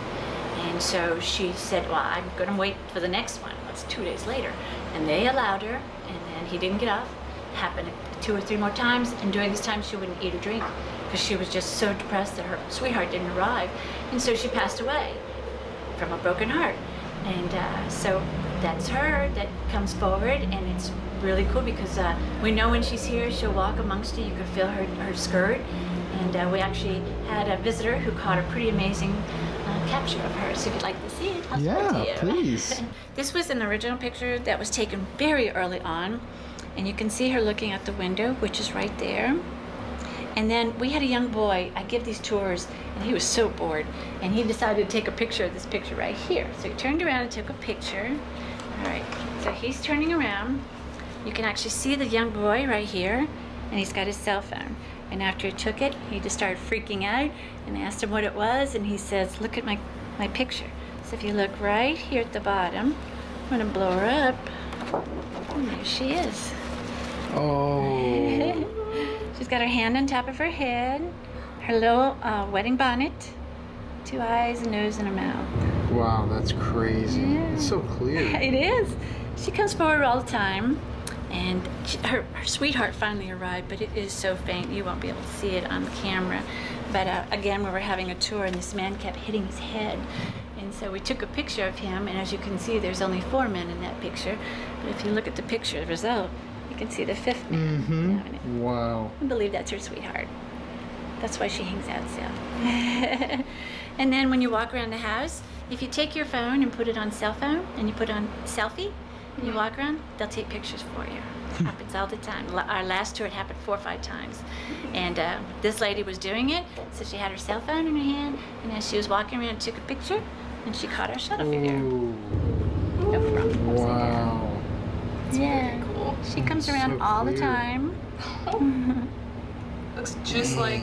And so she said, well, I'm gonna wait for the next one. That's 2 days later. And they allowed her, and then he didn't get off. Happened 2 or 3 more times, and during this time she wouldn't eat or drink because she was just so depressed that her sweetheart didn't arrive. And so she passed away from a broken heart. And so that's her that comes forward, and it's really cool because we know when she's here, she'll walk amongst you. You can feel her skirt. And we actually had a visitor who caught a pretty amazing capture of her. So if you'd like to see it, I'll show it to you. Yeah, please. This was an original picture that was taken very early on. And you can see her looking out the window, which is right there. And then we had a young boy. I give these tours, and he was so bored. And he decided to take a picture of this picture right here. So he turned around and took a picture. All right, so he's turning around. You can actually see the young boy right here, and he's got his cell phone. And after he took it, he just started freaking out, and I asked him what it was, and he says, look at my picture. So if you look right here at the bottom, I'm gonna blow her up. And there she is. Oh. She's got her hand on top of her head, her little wedding bonnet, 2 eyes, a nose, and a mouth. Wow, that's crazy. Yeah. It's so clear. It is. She comes forward all the time. And her sweetheart finally arrived, but it is so faint you won't be able to see it on the camera. But again, we were having a tour, and this man kept hitting his head. And so we took a picture of him, and as you can see, there's only 4 men in that picture. But if you look at the picture result, you can see the 5th man. Mm-hmm. Wow. I believe that's her sweetheart. That's why she hangs out so. And then when you walk around the house, if you take your phone and put it on cell phone, and you put on selfie, and you walk around, they'll take pictures for you. It happens all the time. Our last tour, it happened 4 or 5 times. And this lady was doing it, so she had her cell phone in her hand, and as she was walking around, took a picture, and she caught our shuttle figure. No problem. Wow. Yeah. Very cool. She comes around so all the clear. time. Looks just like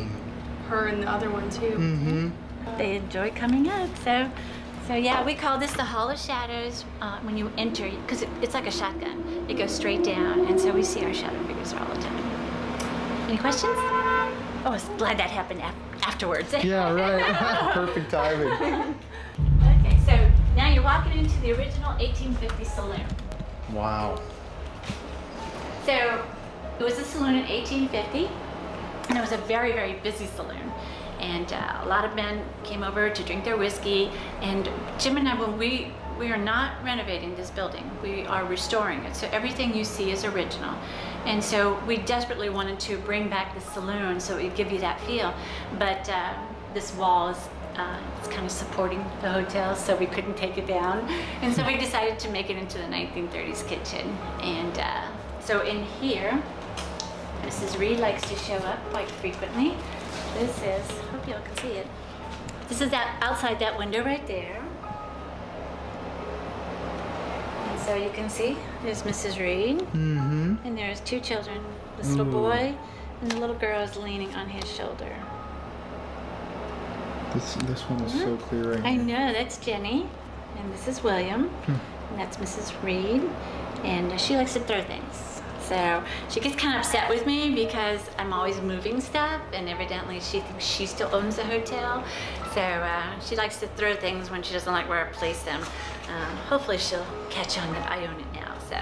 her and the other one too. Mm-hmm. They enjoy coming out, So yeah, we call this the Hall of Shadows when you enter, because it's like a shotgun. It goes straight down, and so we see our shadow figures all the time. Any questions? Oh, I was glad that happened afterwards. Yeah, right. Perfect timing. Okay, so now you're walking into the original 1850 saloon. Wow. So it was a saloon in 1850, and it was a very, very busy saloon. And a lot of men came over to drink their whiskey. And Jim and I, when we are not renovating this building, we are restoring it. So everything you see is original. And so we desperately wanted to bring back the saloon so it would give you that feel. But this wall is it's kind of supporting the hotel, so we couldn't take it down. And so we decided to make it into the 1930s kitchen. And so in here, Mrs. Reed likes to show up quite frequently. This is, hope y'all can see it. This is that outside that window right there. And so you can see, there's Mrs. Reed. Mm-hmm. And there's 2 children. This little boy and the little girl is leaning on his shoulder. This one is so clear right I now. know, that's Jenny. And this is William. And that's Mrs. Reed. And she likes to throw things. So she gets kind of upset with me because I'm always moving stuff, and evidently she thinks she still owns the hotel. So she likes to throw things when she doesn't like where I place them. Hopefully she'll catch on that I own it now. So.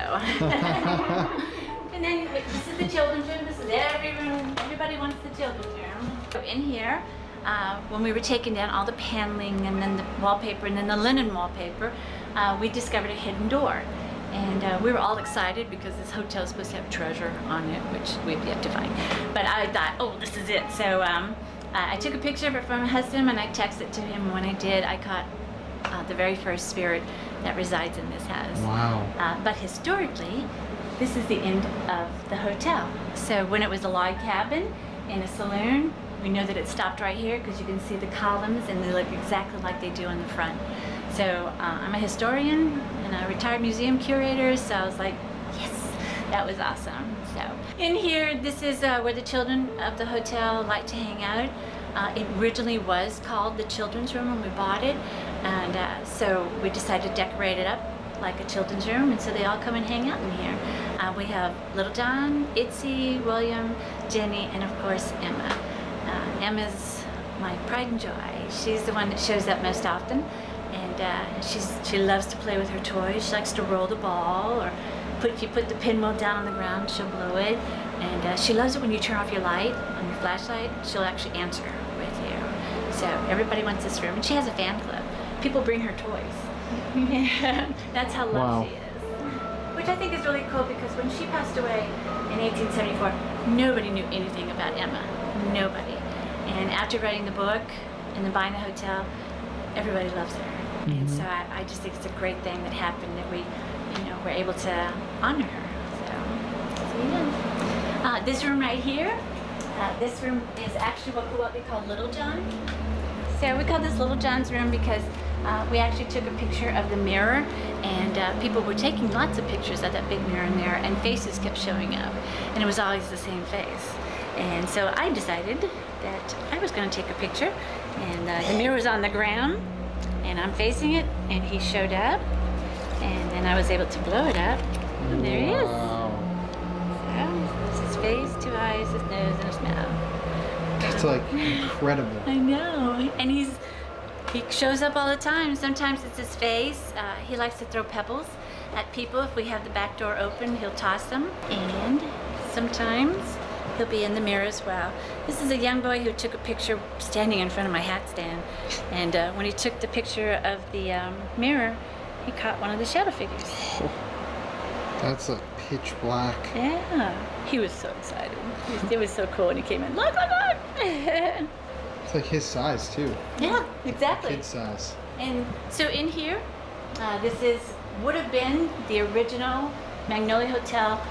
And then this is the children's room. This is every room. Everybody wants the children's room. So in here, when we were taking down all the paneling and then the wallpaper and then the linen wallpaper, we discovered a hidden door. And we were all excited because this hotel is supposed to have treasure on it, which we've yet to find. But I thought, oh, this is it. So I took a picture of it from my husband, and I texted it to him. When I did, I caught the very first spirit that resides in this house. Wow. But historically, this is the end of the hotel. So when it was a log cabin in a saloon, we know that it stopped right here because you can see the columns, and they look exactly like they do on the front. So I'm a historian and a retired museum curator, so I was like, yes, that was awesome. So in here, this is where the children of the hotel like to hang out. It originally was called the children's room when we bought it, and so we decided to decorate it up like a children's room, and so they all come and hang out in here. We have Little John, Itzy, William, Jenny, and of course Emma. Emma's my pride and joy. She's the one that shows up most often, and she loves to play with her toys. She likes to roll the ball, or if you put the pinwheel down on the ground, she'll blow it. And she loves it when you turn off your light on your flashlight. She'll actually answer with you. So everybody wants this room, and she has a fan club. People bring her toys. That's how loved she is. Which I think is really cool, because when she passed away in 1874, nobody knew anything about Emma. Nobody. And after writing the book and then buying the hotel, everybody loves her. Mm-hmm. And so I just think it's a great thing that happened, that we, were able to honor her. So yeah. This room right here, this room is actually what we call Little John. So we call this Little John's room because we actually took a picture of the mirror, and people were taking lots of pictures of that big mirror in there, and faces kept showing up, and it was always the same face. And so I decided that I was going to take a picture, and the mirror was on the ground, and I'm facing it, and he showed up, and then I was able to blow it up, and there he is. So this is his face, 2 eyes, his nose, and his mouth. That's like incredible. I know, and he shows up all the time. Sometimes it's his face. He likes to throw pebbles at people. If we have the back door open, he'll toss them, and sometimes he'll be in the mirror as well. This is a young boy who took a picture standing in front of my hat stand. And when he took the picture of the mirror, he caught one of the shadow figures. That's like pitch black. Yeah, he was so excited. It was so cool when he came in. Look, look, look! It's like his size too. Yeah, exactly. Kid size. And so in here, would have been the original Magnolia Hotel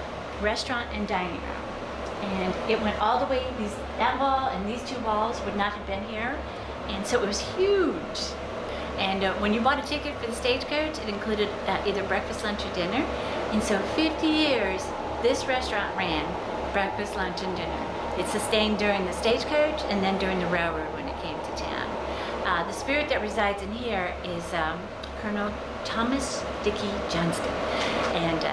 restaurant and dining room. And it went all the way, that wall and these 2 walls would not have been here. And so it was huge. And when you bought a ticket for the stagecoach, it included either breakfast, lunch, or dinner. And so 50 years, this restaurant ran breakfast, lunch, and dinner. It sustained during the stagecoach and then during the railroad when it came to town. The spirit that resides in here is Colonel Thomas Dickey Johnston. And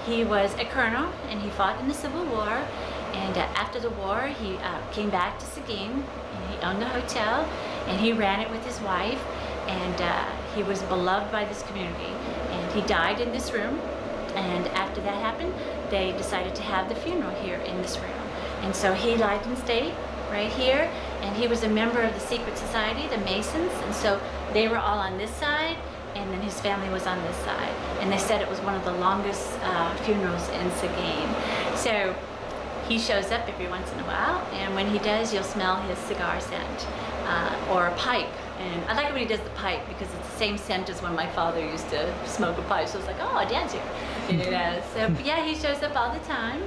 he was a colonel, and he fought in the Civil War. And after the war, he came back to Seguin, and he owned the hotel, and he ran it with his wife, and he was beloved by this community. And he died in this room, and after that happened, they decided to have the funeral here in this room. And so he lied in state right here, and he was a member of the secret society, the Masons, and so they were all on this side, and then his family was on this side. And they said it was one of the longest funerals in Seguin. So he shows up every once in a while, and when he does, you'll smell his cigar scent or a pipe. And I like it when he does the pipe because it's the same scent as when my father used to smoke a pipe. So it's like, oh, Dad's here. So yeah, he shows up all the time.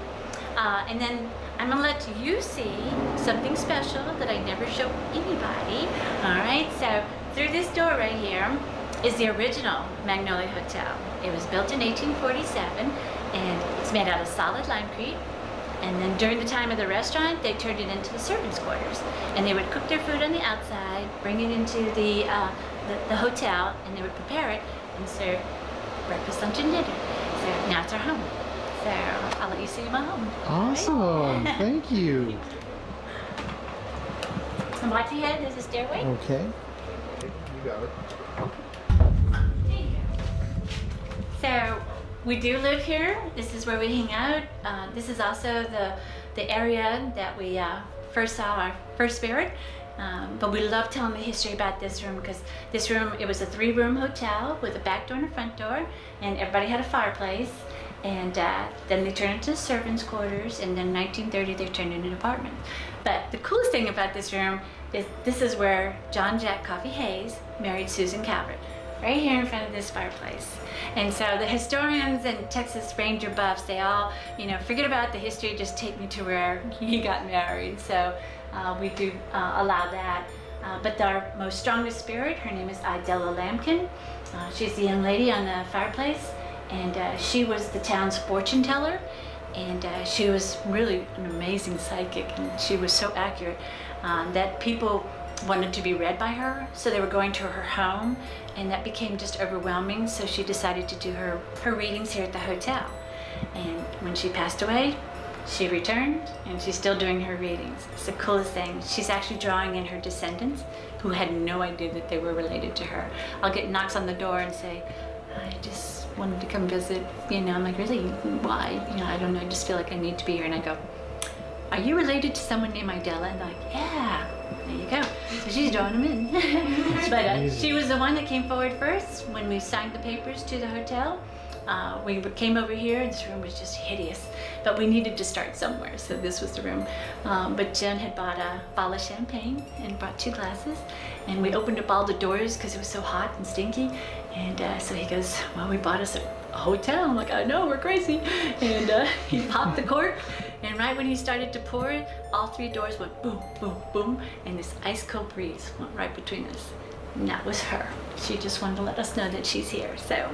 And then I'm gonna let you see something special that I never show anybody. All right, so through this door right here is the original Magnolia Hotel. It was built in 1847, and it's made out of solid limecrete. And then during the time of the restaurant, they turned it into the servants' quarters. And they would cook their food on the outside, bring it into the hotel, and they would prepare it and serve breakfast, lunch, and dinner. So now it's our home. So I'll let you see my home. Awesome. Right? Thank you. And watch ahead, there's a stairway. Okay. You got it. So we do live here. This is where we hang out. This is also the area that we first saw our first spirit. But we love telling the history about this room because this room, it was a 3-room hotel with a back door and a front door, and everybody had a fireplace. And then they turned it into servants' quarters, and then in 1930 they turned it into an apartment. But the coolest thing about this room is this is where John Jack Coffee Hayes married Susan Calvert, right here in front of this fireplace. And so the historians and Texas Ranger buffs, they all, forget about the history, just take me to where he got married. So we do allow that. But our most strongest spirit, her name is Idella Lambkin. She's the young lady on the fireplace. And she was the town's fortune teller, and she was really an amazing psychic, and she was so accurate that people wanted to be read by her, so they were going to her home, and that became just overwhelming, so she decided to do her readings here at the hotel. And when she passed away, she returned, and she's still doing her readings. It's the coolest thing. She's actually drawing in her descendants who had no idea that they were related to her. I'll get knocks on the door and say, I just wanted to come visit, I'm like, really, why? I don't know, I just feel like I need to be here. And I go, are you related to someone named Idella? And they're like, yeah, there you go. So she's drawing them in. But she was the one that came forward first when we signed the papers to the hotel. We came over here, and this room was just hideous, but we needed to start somewhere, so this was the room. But Jen had bought a bottle of champagne and brought 2 glasses, and we opened up all the doors because it was so hot and stinky. And so he goes, well, we bought us a hotel. I'm like, I know, we're crazy. And he popped the cork, and right when he started to pour it, all 3 doors went boom, boom, boom, and this ice cold breeze went right between us. And that was her. She just wanted to let us know that she's here. So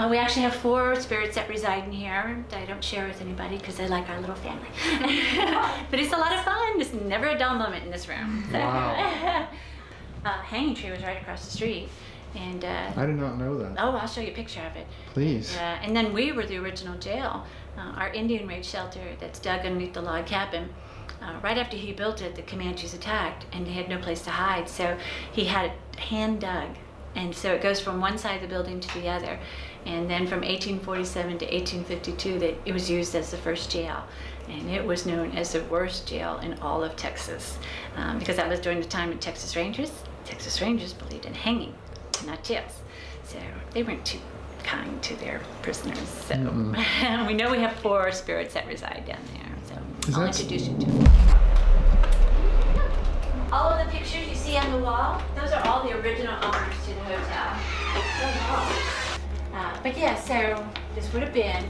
we actually have 4 spirits that reside in here that I don't share with anybody because they like our little family. But it's a lot of fun. There's never a dull moment in this room. So. Wow. Hanging tree was right across the street. And I did not know that. Oh, I'll show you a picture of it. Please. And then we were the original jail. Our Indian raid shelter that's dug underneath the log cabin. Right after he built it, the Comanches attacked, and they had no place to hide. So he had it hand dug, and so it goes from one side of the building to the other. And then from 1847 to 1852, it was used as the first jail, and it was known as the worst jail in all of Texas, because that was during the time of Texas Rangers. Texas Rangers believed in hanging, not jails, so they weren't too kind to their prisoners. So we know we have 4 spirits that reside down there. I'll introduce you to them. All of the pictures you see on the wall, those are all the original owners to the hotel. But yeah, so this would have been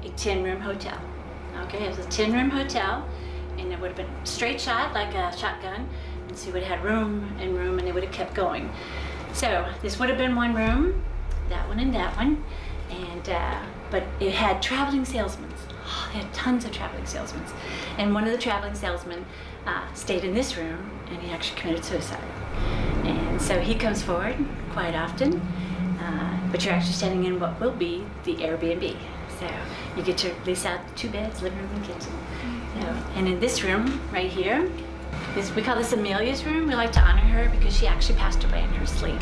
a 10-room hotel. Okay, it was a 10-room hotel, and it would have been a straight shot, like a shotgun. And so it would have had room and room, and they would have kept going. So this would have been 1 room, that one and that one. And but it had traveling salesmen. They had tons of traveling salesmen. And one of the traveling salesmen stayed in this room, and he actually committed suicide. And so he comes forward quite often, but you're actually standing in what will be the Airbnb. So you get to lease out 2 beds, living room and kitchen. So, and in this room right here, we call this Amelia's room. We like to honor her because she actually passed away in her sleep.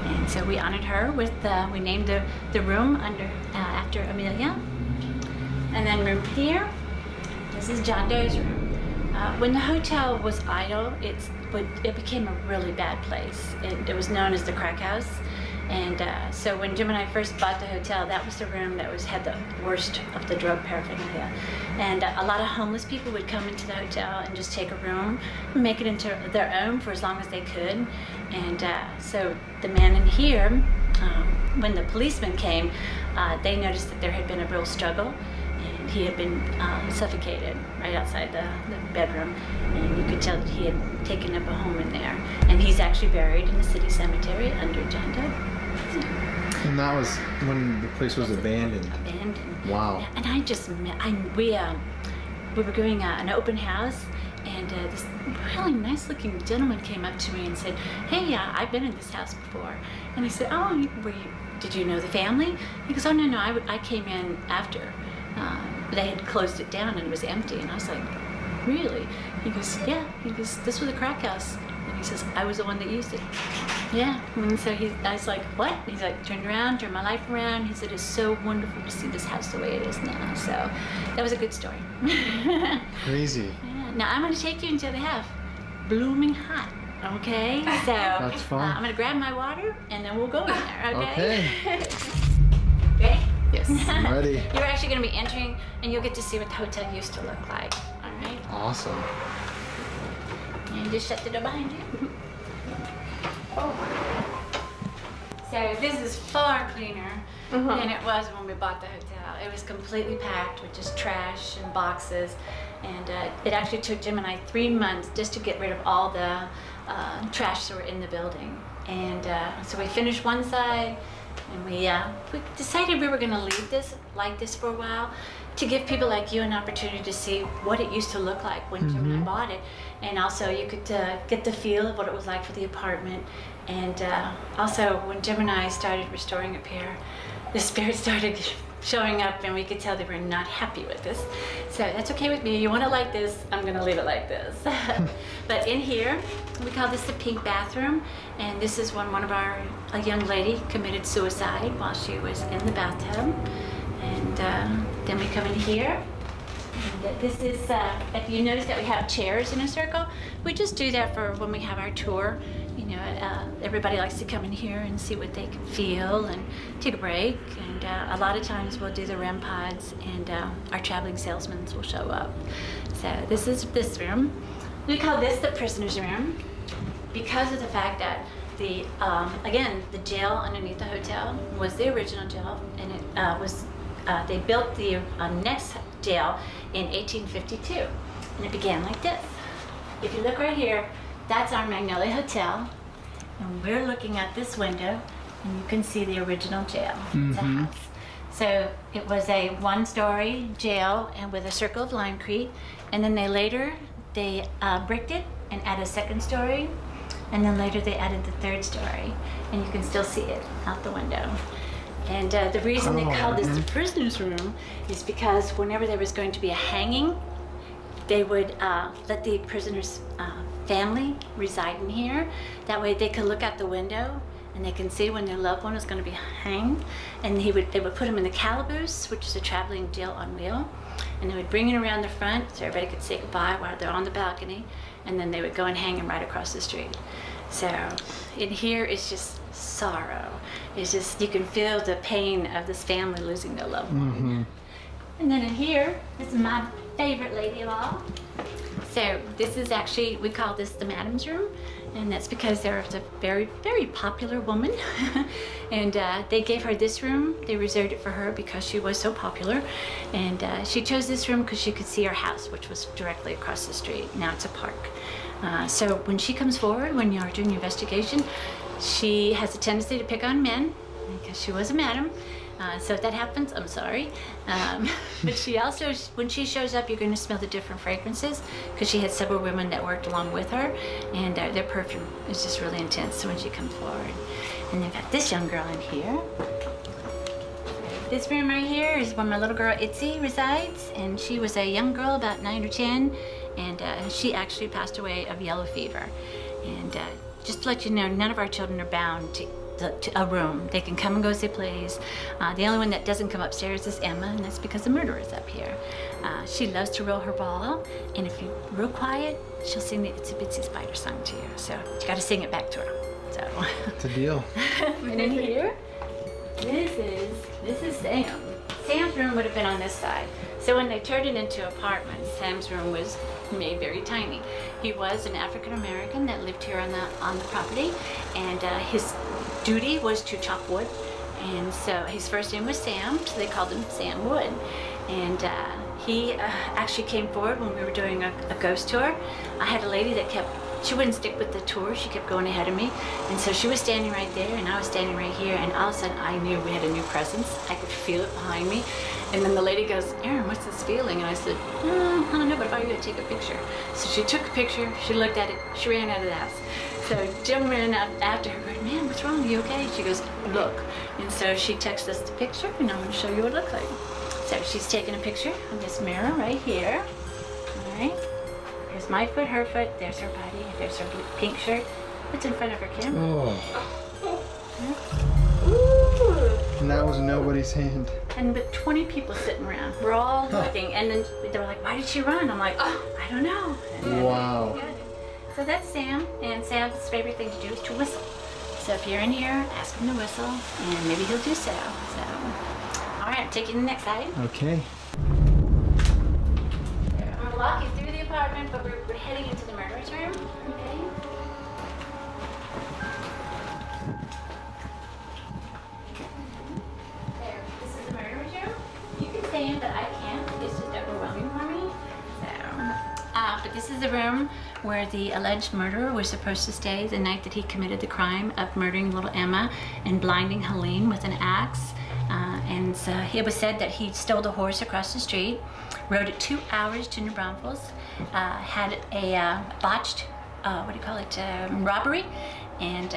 And so we honored her with, we named the room after Amelia. And then room here, this is John Doe's room. When the hotel was idle, it became a really bad place. It was known as the crack house. And so when Jim and I first bought the hotel, that was the room that had the worst of the drug paraphernalia. And a lot of homeless people would come into the hotel and just take a room, make it into their own for as long as they could. And so the man in here, when the policemen came, they noticed that there had been a real struggle. He had been suffocated right outside the bedroom, and you could tell that he had taken up a home in there. And he's actually buried in the city cemetery under John Doe. So. And that was when the place was abandoned. Abandoned. Wow. And I just we were doing an open house, and this really nice-looking gentleman came up to me and said, "Hey, I've been in this house before." And I said, "Oh, did you know the family?" He goes, "Oh no, I came in after." They had closed it down and it was empty, and I was like, "Really?" He goes, "Yeah." He goes, "This was a crack house," and he says, "I was the one that used it." Yeah. And so I was like, "What?" He's like, turned my life around. He said, "It's so wonderful to see this house the way it is now." So that was a good story. Crazy. Yeah. Now I'm going to take you into the half. blooming hot. Okay, so That's fun. I'm gonna grab my water and then we'll go in there. Okay. Ready? Yes. I'm ready. You're actually gonna be entering, and you'll get to see what the hotel used to look like. All right. Awesome. And just shut the door behind you. So this is far cleaner than it was when we bought the hotel. It was completely packed with just trash and boxes. And it actually took Jim and I 3 months just to get rid of all the trash that were in the building. And so we finished one side, and we decided we were going to leave this like this for a while to give people like you an opportunity to see what it used to look like when Jim and I bought it. And also you could get the feel of what it was like for the apartment. And also when Jim and I started restoring up here, the spirits started showing up, and we could tell they were not happy with us. So that's okay with me. You want it like this, I'm gonna leave it like this. But in here, we call this the pink bathroom, and this is when a young lady committed suicide while she was in the bathtub. And then we come in here, and this is, if you notice that we have chairs in a circle, we just do that for when we have our tour. You know, everybody likes to come in here and see what they can feel and take a break. And a lot of times we'll do the REM pods, and our traveling salesmen will show up. So this is this room. We call this the prisoner's room because of the fact that again, the jail underneath the hotel was the original jail, and it they built the next jail in 1852, and it began like this. If you look right here, that's our Magnolia Hotel, and we're looking at this window, and you can see the original jail. It's a house. So it was a one-story jail and with a circle of limecrete, and then they bricked it and added a second story, and then later they added the third story, and you can still see it out the window. And the reason they called this the prisoner's room is because whenever there was going to be a hanging, they would let the prisoner's family reside in here. That way they could look out the window and they can see when their loved one is going to be hanged. And they would put them in the calaboose, which is a traveling jail on wheel, and they would bring it around the front so everybody could say goodbye while they're on the balcony, and then they would go and hang him right across the street. So in here is just sorrow. It's just, you can feel the pain of this family losing their loved one. And then in here, this is my favorite lady of all. So this is actually, we call this the Madam's room, and that's because there was a very, very popular woman, and they gave her this room. They reserved it for her because she was so popular, and she chose this room because she could see her house, which was directly across the street. Now it's a park. So when she comes forward, when you're doing your investigation, she has a tendency to pick on men because she was a madam. So if that happens, I'm sorry. But she also, when she shows up, you're going to smell the different fragrances because she had several women that worked along with her, and their perfume is just really intense when she comes forward. And they've got this young girl in here. This room right here is where my little girl Itzy resides, and she was a young girl, about 9 or 10, and she actually passed away of yellow fever. And just to let you know, none of our children are bound to a room. They can come and go as they please. The only one that doesn't come upstairs is Emma, and that's because the murderer is up here. She loves to roll her ball, and if you're real quiet, she'll sing the Itsy Bitsy Spider song to you. So you got to sing it back to her. So It's a deal. and in here, this is Sam. Sam's room would have been on this side. So when they turned it into apartments, Sam's room was made very tiny. He was an African American that lived here on the property, and his duty was to chop wood. And so his first name was Sam, so they called him Sam Wood. And he actually came forward when we were doing a ghost tour. I had a lady that she wouldn't stick with the tour, she kept going ahead of me. And so she was standing right there, and I was standing right here, and all of a sudden I knew we had a new presence. I could feel it behind me. And then the lady goes, "Erin, what's this feeling?" And I said, "I don't know, but if I were going to take a picture." So she took a picture, she looked at it, she ran out of the house. So Jim ran up after her, going, "Man, what's wrong? Are you okay?" She goes, "Look." And so she texted us the picture, and I'm going to show you what it looked like. So she's taking a picture of this mirror right here. All right. Here's my foot, her foot, there's her body, there's her pink shirt. It's in front of her, Kim. And that was nobody's hand. And with 20 people sitting around, we're all looking, and then they were like, "Why did she run?" I'm like, "I don't know." Wow. So So that's Sam, and Sam's favorite thing to do is to whistle. So if you're in here, ask him to whistle, and maybe he'll do so. All right, I'm taking the next side. Okay. I'm gonna walk you through the apartment, but we're heading into the murderer's room. Okay. There. This is the murderer's room. You can stay in, but I can't. It's just overwhelming for me. But this is the room where the alleged murderer was supposed to stay the night that he committed the crime of murdering little Emma and blinding Helene with an axe. And so it was said that he stole the horse across the street, rode it 2 hours to New Braunfels, had a botched, robbery, and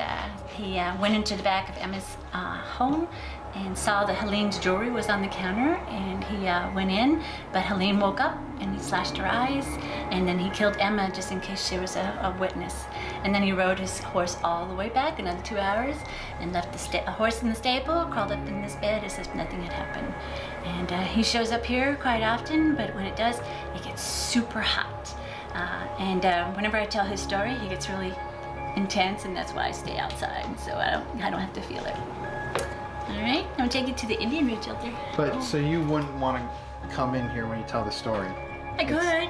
he went into the back of Emma's home and saw that Helene's jewelry was on the counter, and he went in, but Helene woke up and he slashed her eyes, and then he killed Emma just in case she was a witness. And then he rode his horse all the way back, another 2 hours, and left the horse in the stable, crawled up in this bed as if nothing had happened. And he shows up here quite often, but when it does, it gets super hot. And whenever I tell his story, he gets really intense, and that's why I stay outside, so I don't have to feel it. All right, I'm gonna take you to the Indian Raid Shelter. But so you wouldn't want to come in here when you tell the story? I could,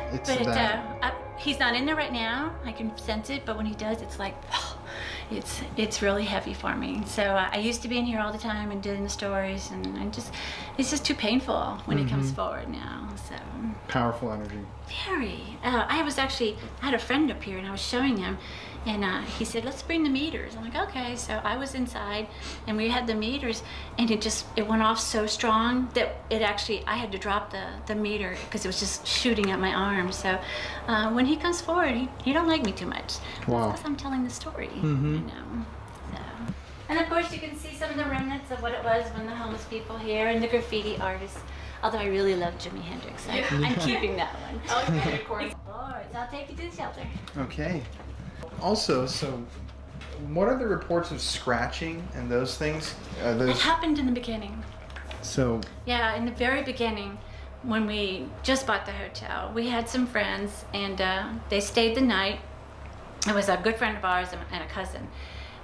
but he's not in there right now. I can sense it, but when he does, it's like, it's really heavy for me. So I used to be in here all the time and doing the stories, and it's just too painful when he comes forward now. So powerful energy. Very. I had a friend up here, and I was showing him, and he said, let's bring the meters. I'm like, okay. So I was inside, and we had the meters, and it went off so strong that I had to drop the meter because it was just shooting at my arm. So when he comes forward, he don't like me too much. Wow. Because I'm telling the story, you know. So. And of course, you can see some of the remnants of what it was when the homeless people here and the graffiti artists. Although I really love Jimi Hendrix, I'm keeping that one. Okay, of course. All right, so I'll take you to the shelter. Okay. Also, so what are the reports of scratching and those things? It happened in the beginning. So. Yeah, in the very beginning, when we just bought the hotel, we had some friends, and they stayed the night. It was a good friend of ours and a cousin,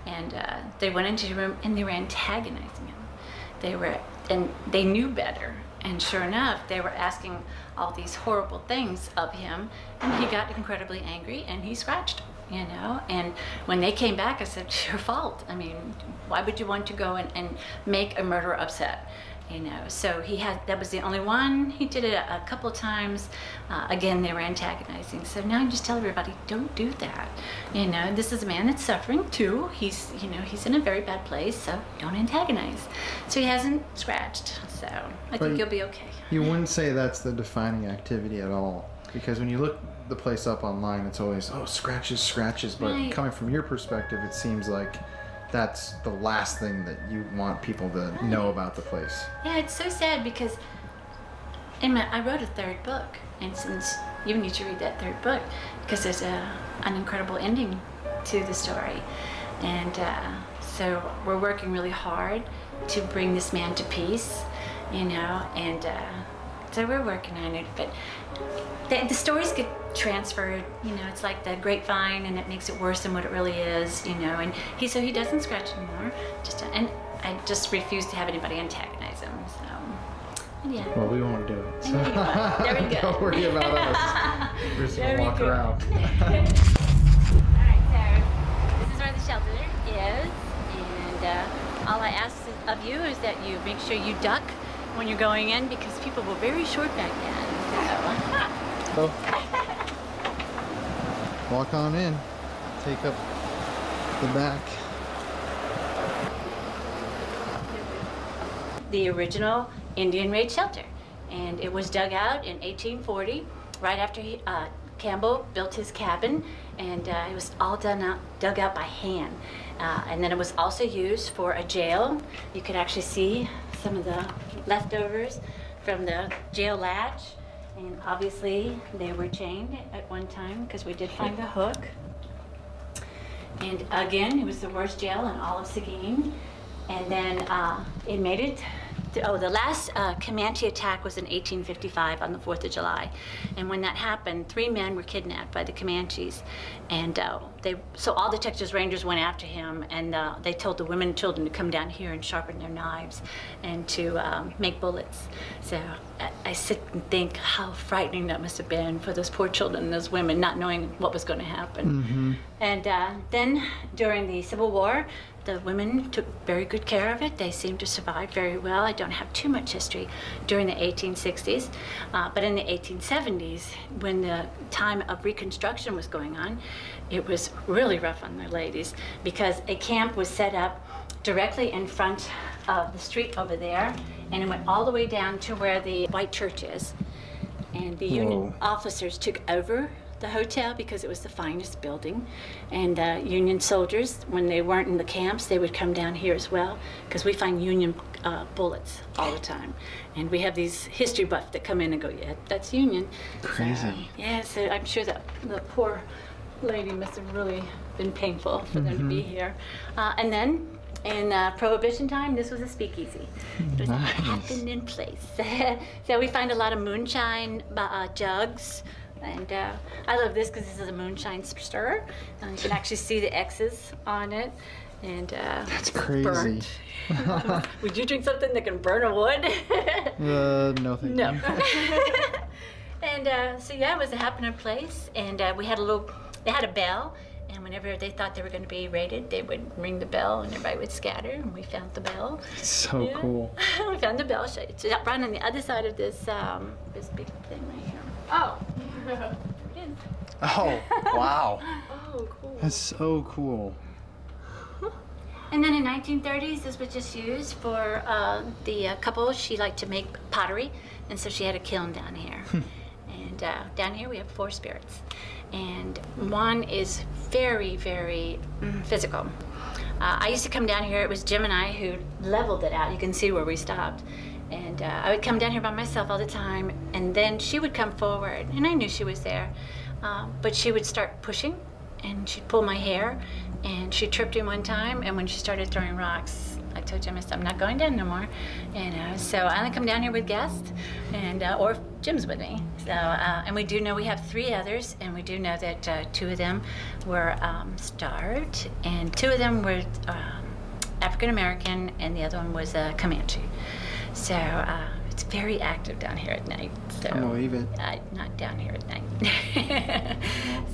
and they went into the room and they were antagonizing him. They knew better. And sure enough, they were asking all these horrible things of him, and he got incredibly angry, and he scratched, you know. And when they came back, I said, it's your fault. I mean, why would you want to go and make a murderer upset? You know, so that was the only one. He did it a couple times. Again, they were antagonizing. So now I just tell everybody, don't do that. You know, this is a man that's suffering too. He's in a very bad place, so don't antagonize. So he hasn't scratched, so I think you'll be okay. You wouldn't say that's the defining activity at all, because when you look the place up online, it's always, scratches, but right. Coming from your perspective, it seems like that's the last thing that you want people to know about the place. Yeah, it's so sad because I wrote a third book, and since you need to read that third book because there's an incredible ending to the story, and so we're working really hard to bring this man to peace, you know, and so we're working on it, but the stories get transferred, you know, it's like the grapevine, and it makes it worse than what it really is, you know, and he doesn't scratch anymore, and I just refuse to have anybody antagonize him, so, yeah. Well, we won't do it. So. There we go. Don't worry about us. We're just going to walk around. Alright, so this is where the shelter is, and all I ask of you is that you make sure you duck when you're going in, because people were very short back then, so. Walk on in. Take up the back. The original Indian Raid Shelter, and it was dug out in 1840, right after Campbell built his cabin, and it was all dug out by hand. And then it was also used for a jail. You could actually see some of the leftovers from the jail latch. And obviously, they were chained at one time because we did find the hook. And again, it was the worst jail in all of Seguin. And then it made it The last Comanche attack was in 1855 on the 4th of July. And when that happened, 3 men were kidnapped by the Comanches. And so all the Texas Rangers went after him, and they told the women and children to come down here and sharpen their knives and to make bullets. So I sit and think how frightening that must have been for those poor children and those women, not knowing what was going to happen. And then during the Civil War, the women took very good care of it. They seemed to survive very well. I don't have too much history during the 1860s, but in the 1870s, when the time of Reconstruction was going on, it was really rough on the ladies because a camp was set up directly in front of the street over there, and it went all the way down to where the white church is. And the Union officers took over the hotel because it was the finest building, and Union soldiers, when they weren't in the camps, they would come down here as well because we find Union bullets all the time, and we have these history buffs that come in and go, yeah, that's Union. Crazy. So I'm sure that the poor lady must have really been painful for them to be here. And then in Prohibition time, this was a speakeasy. It was happened in place. So we find a lot of moonshine jugs. And I love this because this is a moonshine stirrer. You can actually see the X's on it. And That's crazy. Burnt. Would you drink something that can burn a wood? No, thank you. And so yeah, it was a happening place. And we had they had a bell. And whenever they thought they were going to be raided, they would ring the bell and everybody would scatter. And we found the bell. So cool. We found the bell. It's right on the other side of this big thing right here. Oh. Oh, wow. Oh, cool. That's so cool. And then in 1930s, this was just used for the couple. She liked to make pottery, and so she had a kiln down here. And down here we have 4 spirits. And one is very, very physical. I used to come down here. It was Jim and I who leveled it out. You can see where we stopped. And I would come down here by myself all the time, and then she would come forward, and I knew she was there, but she would start pushing, and she'd pull my hair, and she tripped me one time, and when she started throwing rocks, I told Jim, I said, I'm not going down no more. And so I only come down here with guests, and or if Jim's with me. So, and we do know we have 3 others, and we do know that 2 of them were starved, and 2 of them were African American, and the other one was Comanche. So it's very active down here at night. So I believe it. Not down here at night.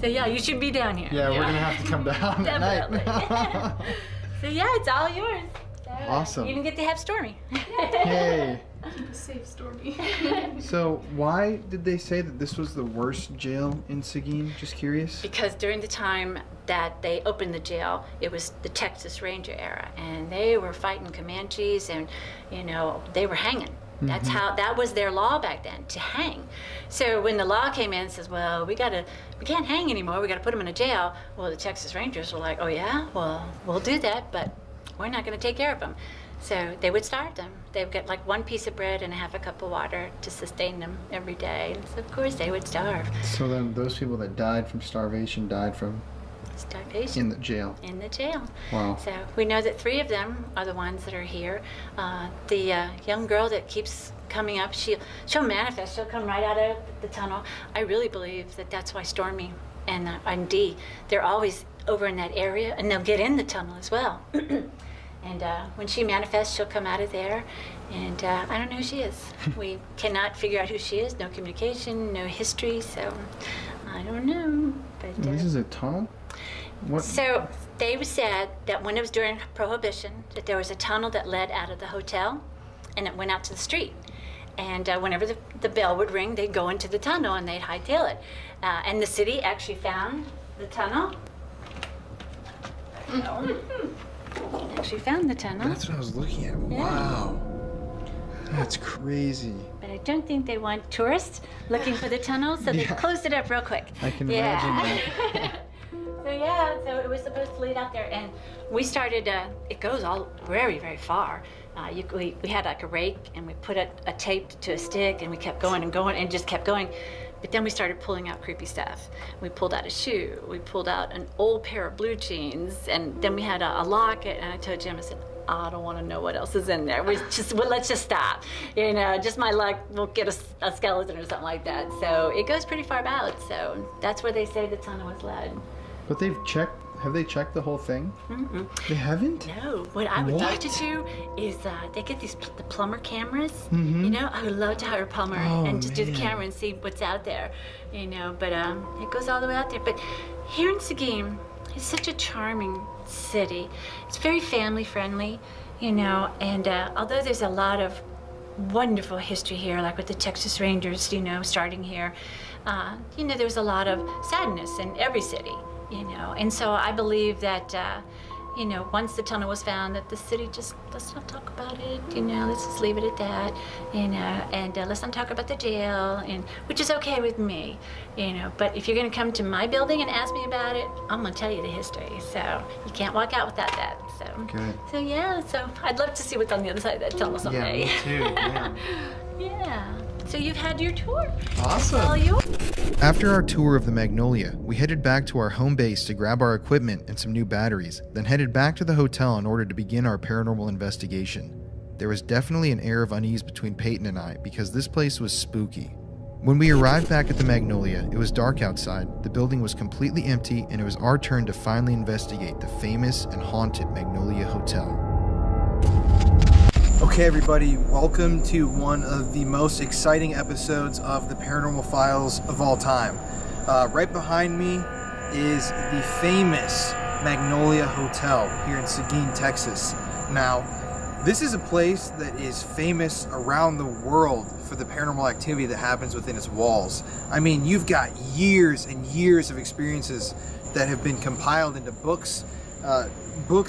So yeah, you should be down here. Yeah, we're gonna have to come down at night. So yeah, it's all yours. So, Awesome. You even get to have Stormy. Yay. Safe Stormy. So why did they say that this was the worst jail in Seguin? Just curious. Because during the time that they opened the jail, it was the Texas Ranger era, and they were fighting Comanches, and they were hanging. That's how, that was their law back then, to hang. So when the law came in and says, well, we can't hang anymore, we gotta put them in a jail. Well, the Texas Rangers were like, oh yeah, well, we'll do that, but we're not gonna take care of them. So they would starve them. They would get like 1 piece of bread and a half a cup of water to sustain them every day. And so of course they would starve. So then those people that died from starvation died from starvation. In the jail. In the jail. Wow. So we know that 3 of them are the ones that are here. The young girl that keeps coming up, she'll manifest. She'll come right out of the tunnel. I really believe that that's why Stormy and Dee, they're always over in that area, and they'll get in the tunnel as well. And when she manifests, she'll come out of there, and I don't know who she is. We cannot figure out who she is. No communication, no history, so I don't know. But This is a tunnel? What? So they said that when it was during Prohibition, that there was a tunnel that led out of the hotel, and it went out to the street. And whenever the bell would ring, they'd go into the tunnel and they'd hightail it. And the city actually found the tunnel. Actually found the tunnel. That's what I was looking at. Yeah. Wow. That's crazy. But I don't think they want tourists looking for the tunnel, so they closed it up real quick. I can imagine that. So it was supposed to lead out there, and we started, it goes all very, very far. We had like a rake, and we put a tape to a stick, and we kept going and going, and just kept going. But then we started pulling out creepy stuff. We pulled out a shoe, we pulled out an old pair of blue jeans, and then we had a locket, and I told Jim, I said, I don't want to know what else is in there. Let's just stop. You know, just my luck, we'll get a skeleton or something like that. So it goes pretty far out. So that's where they say the tunnel was led. But have they checked the whole thing? Mm-mm. They haven't? No. What I would like to do is they get the plumber cameras. You know, I would love to hire a plumber and just do the camera and see what's out there. You know, but it goes all the way out there. But here in Seguin, it's such a charming city. It's very family friendly, you know, and although there's a lot of wonderful history here, like with the Texas Rangers, you know, starting here, you know, there's a lot of sadness in every city, you know, and so I believe that, you know, once the tunnel was found, that the city just, let's not talk about it, you know, let's just leave it at that, you know, and let's not talk about the jail, and which is okay with me, you know, but if you're going to come to my building and ask me about it, I'm going to tell you the history, so you can't walk out without that, so. Okay. So yeah, so I'd love to see what's on the other side of that tunnel someday. Yeah, me too, yeah. Yeah. So you've had your tour. Awesome. All yours. After our tour of the Magnolia, we headed back to our home base to grab our equipment and some new batteries, then headed back to the hotel in order to begin our paranormal investigation. There was definitely an air of unease between Peyton and I because this place was spooky. When we arrived back at the Magnolia, it was dark outside, the building was completely empty, and it was our turn to finally investigate the famous and haunted Magnolia Hotel. Okay, everybody, welcome to one of the most exciting episodes of the Paranormal Files of all time. Right behind me is the famous Magnolia Hotel here in Seguin, Texas. Now, this is a place that is famous around the world for the paranormal activity that happens within its walls. I mean, you've got years and years of experiences that have been compiled into books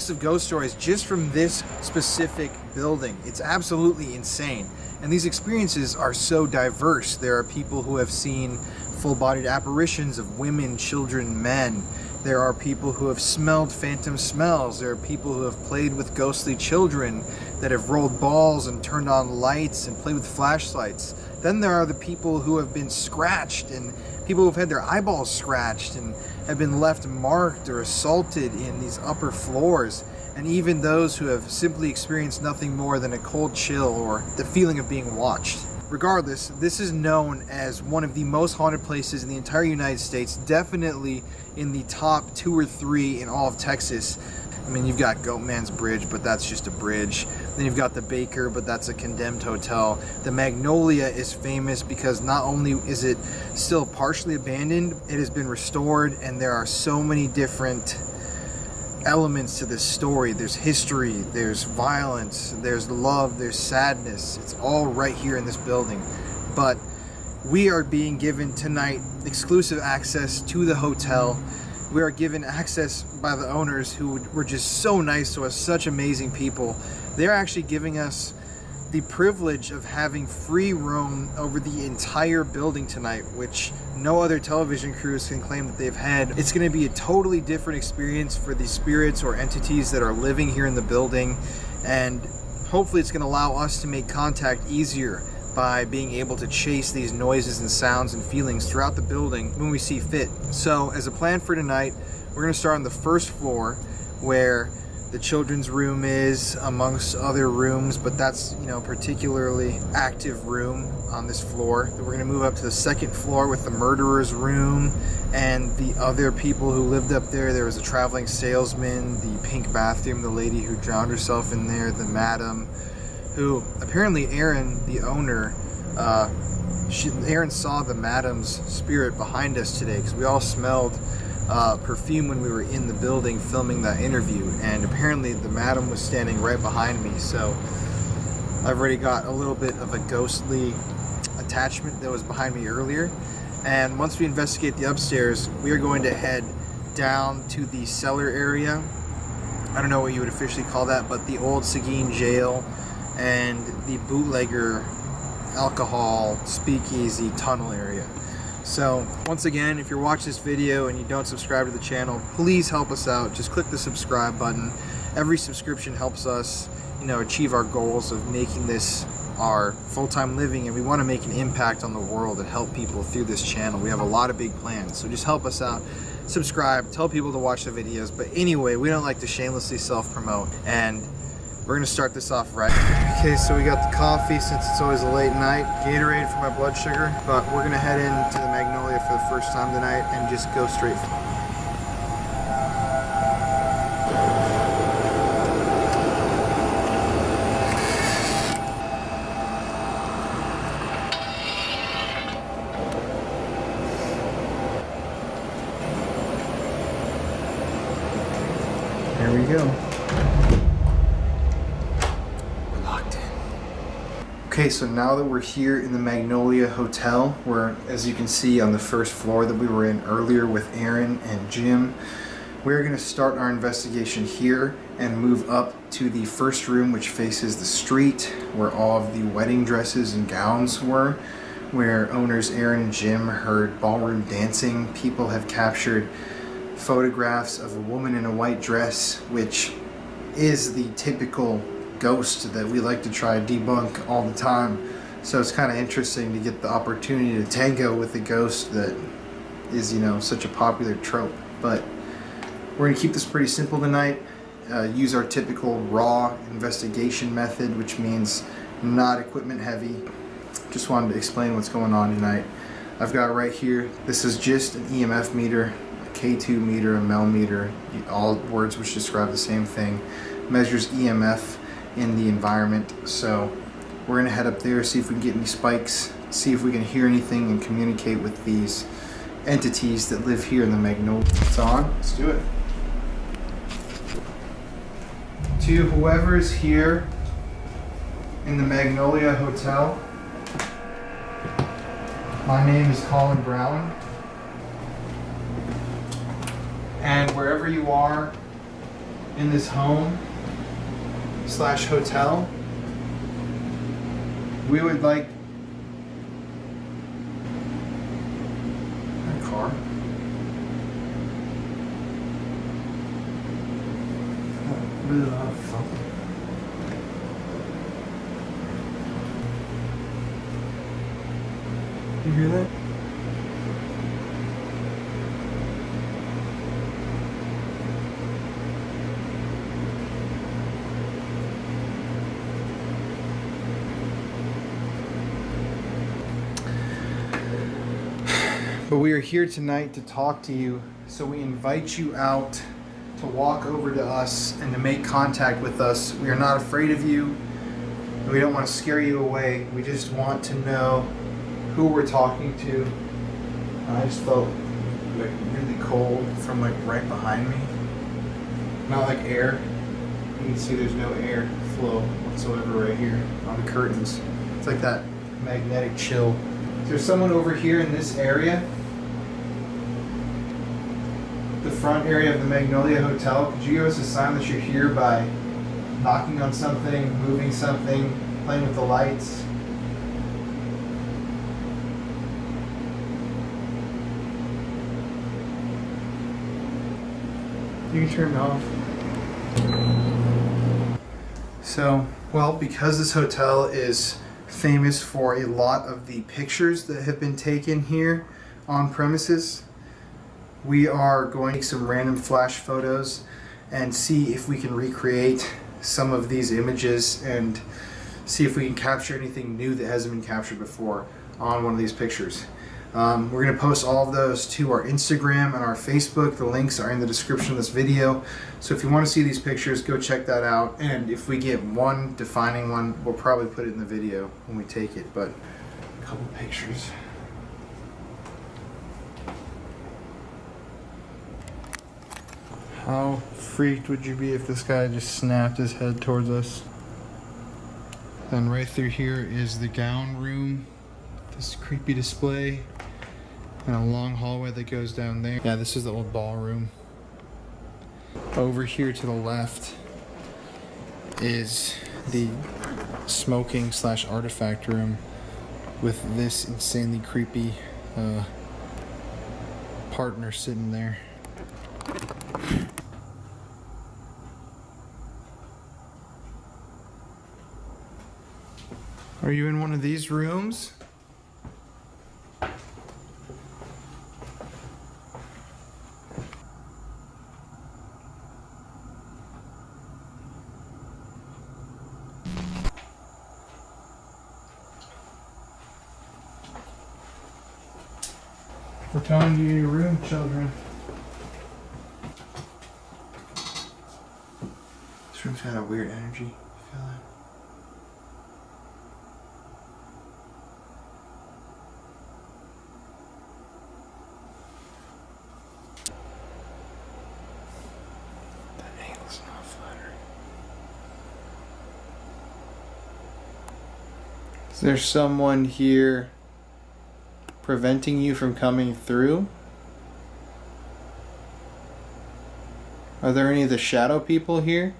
of ghost stories just from this specific building. It's absolutely insane. And these experiences are so diverse. There are people who have seen full-bodied apparitions of women, children, men. There are people who have smelled phantom smells. There are people who have played with ghostly children, that have rolled balls and turned on lights and played with flashlights. Then there are the people who have been scratched, and people who have had their eyeballs scratched and have been left marked or assaulted in these upper floors, and even those who have simply experienced nothing more than a cold chill or the feeling of being watched. Regardless, this is known as one of the most haunted places in the entire United States, definitely in the top 2 or 3 in all of Texas. I mean, you've got Goatman's Bridge, but that's just a bridge. Then you've got the Baker, but that's a condemned hotel. The Magnolia is famous because not only is it still partially abandoned, it has been restored, and there are so many different elements to this story. There's history, there's violence, there's love, there's sadness. It's all right here in this building. But we are being given tonight exclusive access to the hotel. We are given access by the owners who were just so nice to us, such amazing people. They're actually giving us the privilege of having free roam over the entire building tonight, which no other television crews can claim that they've had. It's going to be a totally different experience for the spirits or entities that are living here in the building, and hopefully it's going to allow us to make contact easier by being able to chase these noises and sounds and feelings throughout the building when we see fit. So as a plan for tonight, we're going to start on the first floor where the children's room is, amongst other rooms, but that's, you know, particularly active room on this floor. Then we're going to move up to the second floor with the murderer's room and the other people who lived up there. There was a traveling salesman, the pink bathroom, the lady who drowned herself in there, the madam, who apparently Aaron, the owner, Aaron saw the madam's spirit behind us today because we all smelled perfume when we were in the building filming that interview, and apparently the madam was standing right behind me, so I've already got a little bit of a ghostly attachment that was behind me earlier. And once we investigate the upstairs, we are going to head down to the cellar area. I don't know what you would officially call that, but the old Seguin jail and the bootlegger alcohol speakeasy tunnel area. So once again, if you're watching this video and you don't subscribe to the channel, please help us out. Just click the subscribe button. Every subscription helps us, you know, achieve our goals of making this our full-time living, and we want to make an impact on the world and help people through this channel. We have a lot of big plans, so just help us out. Subscribe, tell people to watch the videos. But anyway, we don't like to shamelessly self-promote, and We're gonna start this off right. Okay, so we got the coffee since it's always a late night, Gatorade for my blood sugar, but we're gonna head into the Magnolia for the first time tonight and just go straight for There we go. We're locked in. Okay, so now that we're here in the Magnolia Hotel, where, as you can see on the first floor that we were in earlier with Aaron and Jim, we're going to start our investigation here and move up to the first room, which faces the street, where all of the wedding dresses and gowns were, where owners Aaron and Jim heard ballroom dancing. People have captured photographs of a woman in a white dress, which is the typical ghost that we like to try to debunk all the time. So it's kind of interesting to get the opportunity to tango with a ghost that is, you know, such a popular trope. But we're gonna keep this pretty simple tonight. Use our typical raw investigation method, which means not equipment heavy. Just wanted to explain what's going on tonight. I've got right here, this is just an EMF meter, K2 meter, a Mel meter, all words which describe the same thing. Measures EMF in the environment. So we're gonna head up there, see if we can get any spikes, see if we can hear anything and communicate with these entities that live here in the Magnolia. It's on, let's do it. To whoever is here in the Magnolia Hotel, my name is Colin Browen. And wherever you are in this home / hotel, we would like a car. Really loud phone. You hear that? But we are here tonight to talk to you, so we invite you out to walk over to us and to make contact with us. We are not afraid of you, and we don't want to scare you away. We just want to know who we're talking to. I just felt like really cold from like right behind me. Not like air. You can see there's no air flow whatsoever right here on the curtains. It's like that magnetic chill. Is there someone over here in this area? The front area of the Magnolia Hotel. Could you give us a sign that you're here by knocking on something, moving something, playing with the lights? You can turn it off. So, well, because this hotel is famous for a lot of the pictures that have been taken here on premises, we are going to take some random flash photos and see if we can recreate some of these images and see if we can capture anything new that hasn't been captured before on one of these pictures. We're going to post all of those to our Instagram and our Facebook. The links are in the description of this video. So if you want to see these pictures, go check that out. And if we get one defining one, we'll probably put it in the video when we take it. But a couple pictures. How freaked would you be if this guy just snapped his head towards us? Then right through here is the gown room. This creepy display. And a long hallway that goes down there. Yeah, this is the old ballroom. Over here to the left is the smoking / artifact room with this insanely creepy partner sitting there. Are you in one of these rooms? Going to your room, children. This room's got a weird energy. Feel it? That angle's not flattering. Is there someone here preventing you from coming through? Are there any of the shadow people here?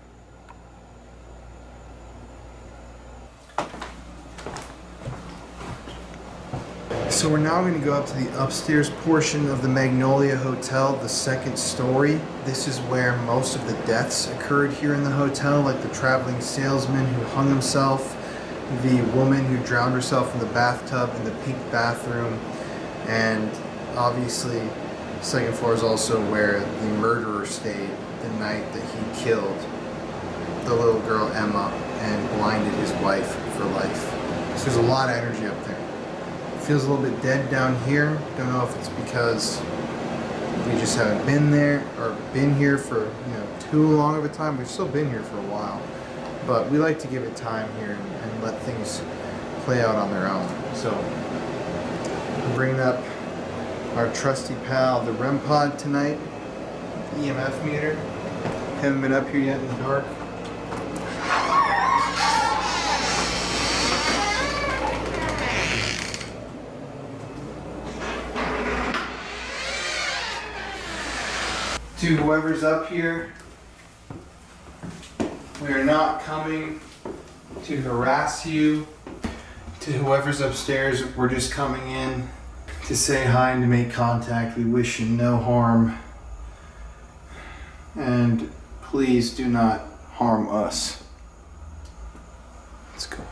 So we're now going to go up to the upstairs portion of the Magnolia Hotel, the second story. This is where most of the deaths occurred here in the hotel, like the traveling salesman who hung himself, the woman who drowned herself in the bathtub in the pink bathroom, and obviously the second floor is also where the murderer stayed the night that he killed the little girl Emma and blinded his wife for life. So there's a lot of energy up there. It feels a little bit dead down here. Don't know if it's because we just haven't been there or been here for too long of a time. We've still been here for a while, but we like to give it time here and let things play out on their own. So I'm bringing up our trusty pal, the REM pod tonight, EMF meter. Haven't been up here yet in the dark. To whoever's up here, we are not coming to harass you. To whoever's upstairs, we're just coming in to say hi and to make contact. We wish you no harm. And please do not harm us. Let's go.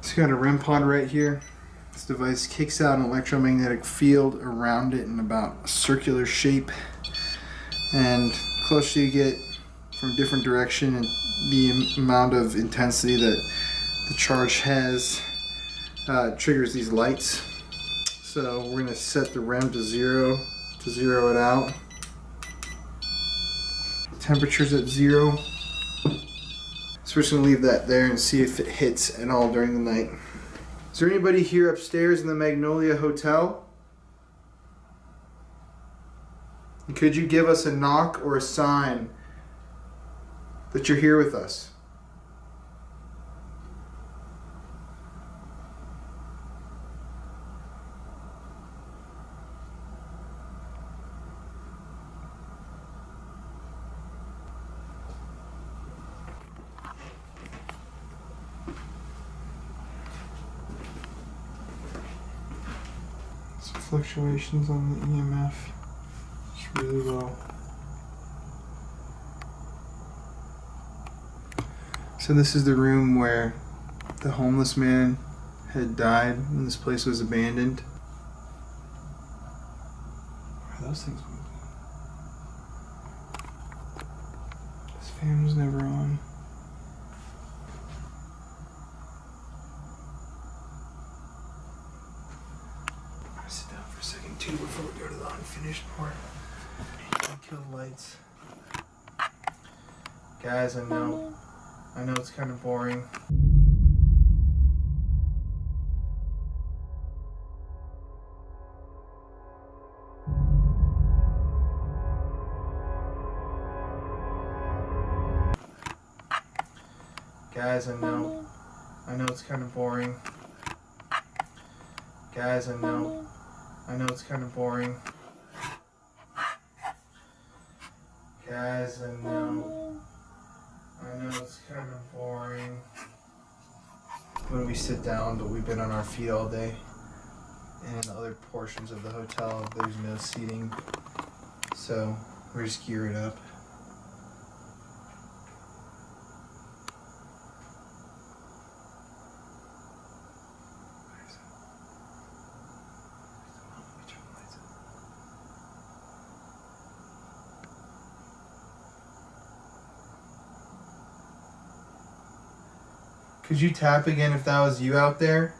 It's got a REM pod right here. This device kicks out an electromagnetic field around it in about a circular shape. And the closer you get from different direction and the amount of intensity that the charge has triggers these lights. So we're going to set the REM to 0 to zero it out. Temperature's at 0. So we're just going to leave that there and see if it hits at all during the night. Is there anybody here upstairs in the Magnolia Hotel? Could you give us a knock or a sign that you're here with us? Fluctuations on the EMF. It's really low. So this is the room where the homeless man had died when this place was abandoned. Why are those things moving? This fan was never on. Sit down for a second too before we go to the unfinished part. Kill the lights. Guys, I know it's kind of boring. Guys, I know it's kind of boring. Guys, I know it's kind of boring. Guys, I know it's kind of boring when we sit down, but we've been on our feet all day. And in other portions of the hotel, there's no seating, so we're just gearing up. Could you tap again if that was you out there?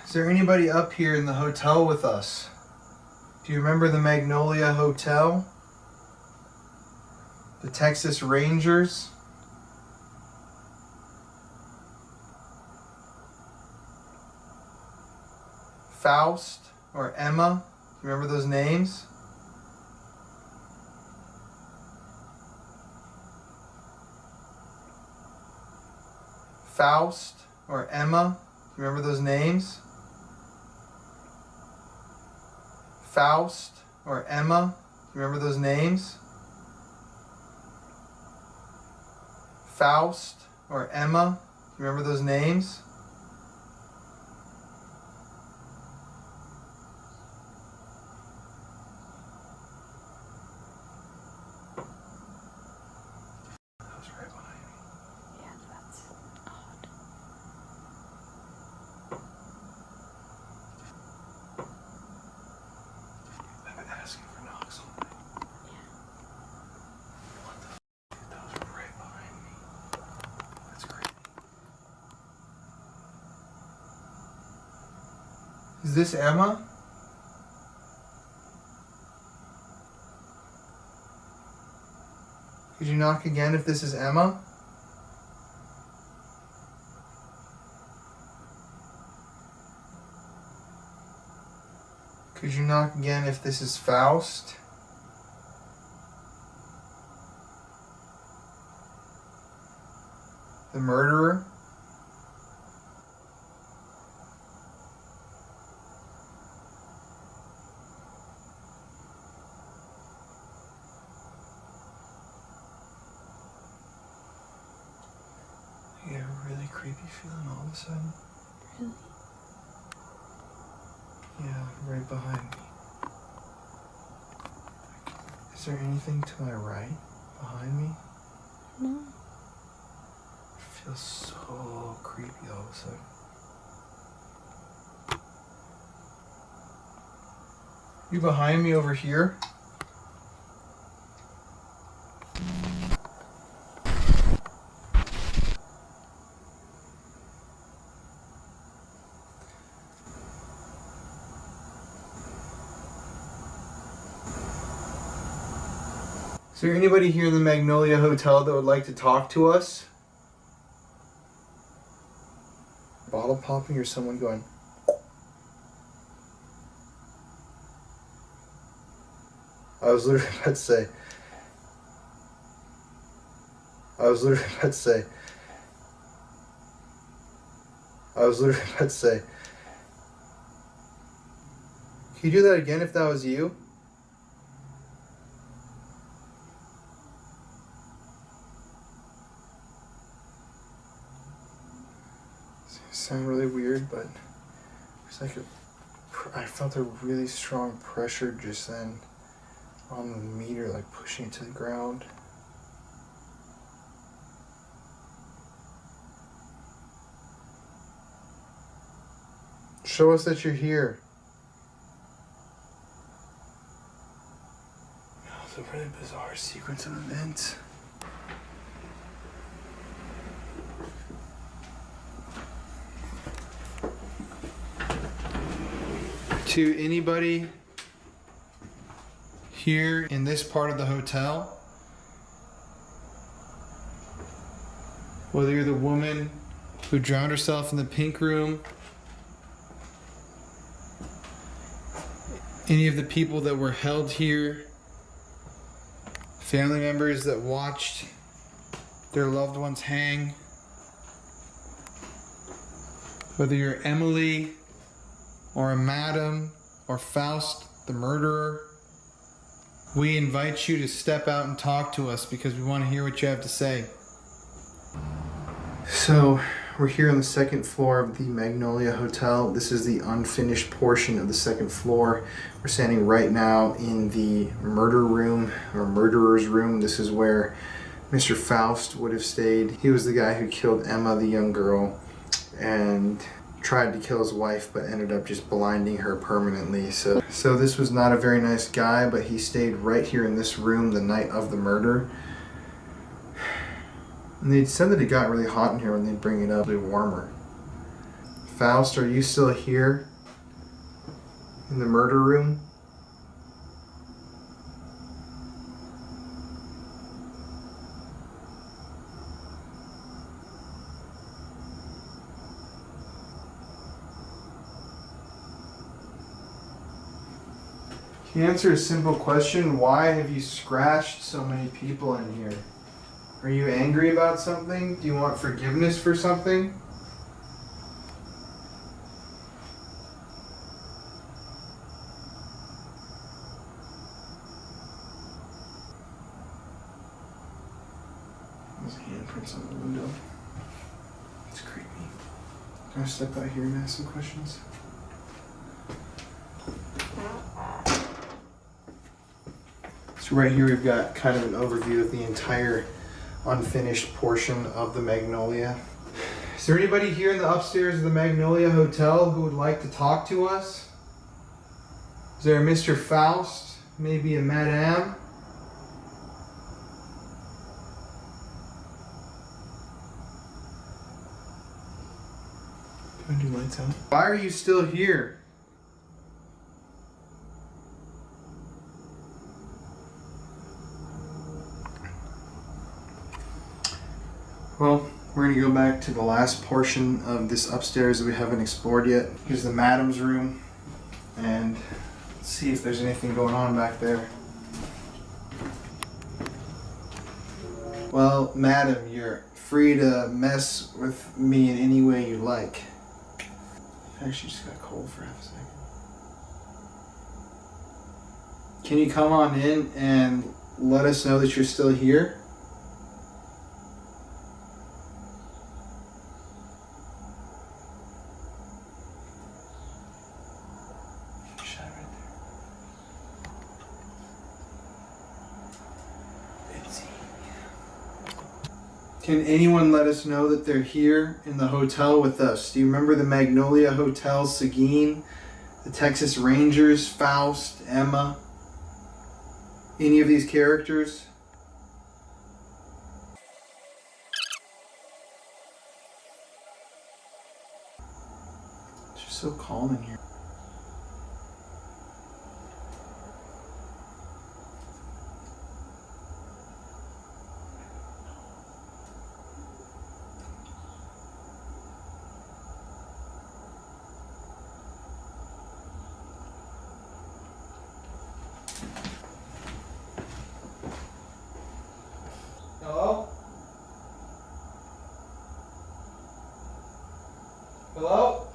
Is there anybody up here in the hotel with us? Do you remember the Magnolia Hotel? The Texas Rangers? Faust or Emma? Do you remember those names? Faust or Emma? Do you remember those names? Faust or Emma? Do you remember those names? Faust or Emma? Do you remember those names? That was right behind me. Yeah, that's odd. I've been asking for knocks all night. Yeah. What the f***? Dude, that was right behind me. That's crazy. Is this Emma? Could you knock again if this is Emma? Could you knock again if this is Faust? The murderer? You have a really creepy feeling all of a sudden? Really? Yeah, right behind me. Is there anything to my right behind me? No. It feels so creepy all of a sudden. You behind me over here? Is there anybody here in the Magnolia Hotel that would like to talk to us? Bottle popping or someone going? I was literally about to say. Can you do that again if that was you? Sound really weird, but it's like I felt a really strong pressure just then on the meter, like pushing it to the ground. Show us that you're here. It's a really bizarre sequence of events. To anybody here in this part of the hotel, whether you're the woman who drowned herself in the pink room, any of the people that were held here, family members that watched their loved ones hang, whether you're Emily or a Madam or Faust, the murderer, we invite you to step out and talk to us because we want to hear what you have to say. So, we're here on the second floor of the Magnolia Hotel. This is the unfinished portion of the second floor. We're standing right now in the murder room, or murderer's room. This is where Mr. Faust would have stayed. He was the guy who killed Emma, the young girl, and tried to kill his wife, but ended up just blinding her permanently. So this was not a very nice guy, but he stayed right here in this room the night of the murder. And they said that it got really hot in here when they bring it up, a warmer. Faust, are you still here in the murder room? Can you answer a simple question? Why have you scratched so many people in here? Are you angry about something? Do you want forgiveness for something? There's handprints on the window. It's creepy. Can I step out here and ask some questions? So right here we've got kind of an overview of the entire unfinished portion of the Magnolia. Is there anybody here in the upstairs of the Magnolia Hotel who would like to talk to us? Is there a Mr. Faust? Maybe a Madame? Can I do lights out? Why are you still here? Well, we're going to go back to the last portion of this upstairs that we haven't explored yet. Here's the Madam's room, and let's see if there's anything going on back there. Well, Madam, you're free to mess with me in any way you like. I actually just got cold for half a second. Can you come on in and let us know that you're still here? Can anyone let us know that they're here in the hotel with us? Do you remember the Magnolia Hotel, Seguin, the Texas Rangers, Faust, Emma? Any of these characters? It's just so calm in here. Hello? Hello?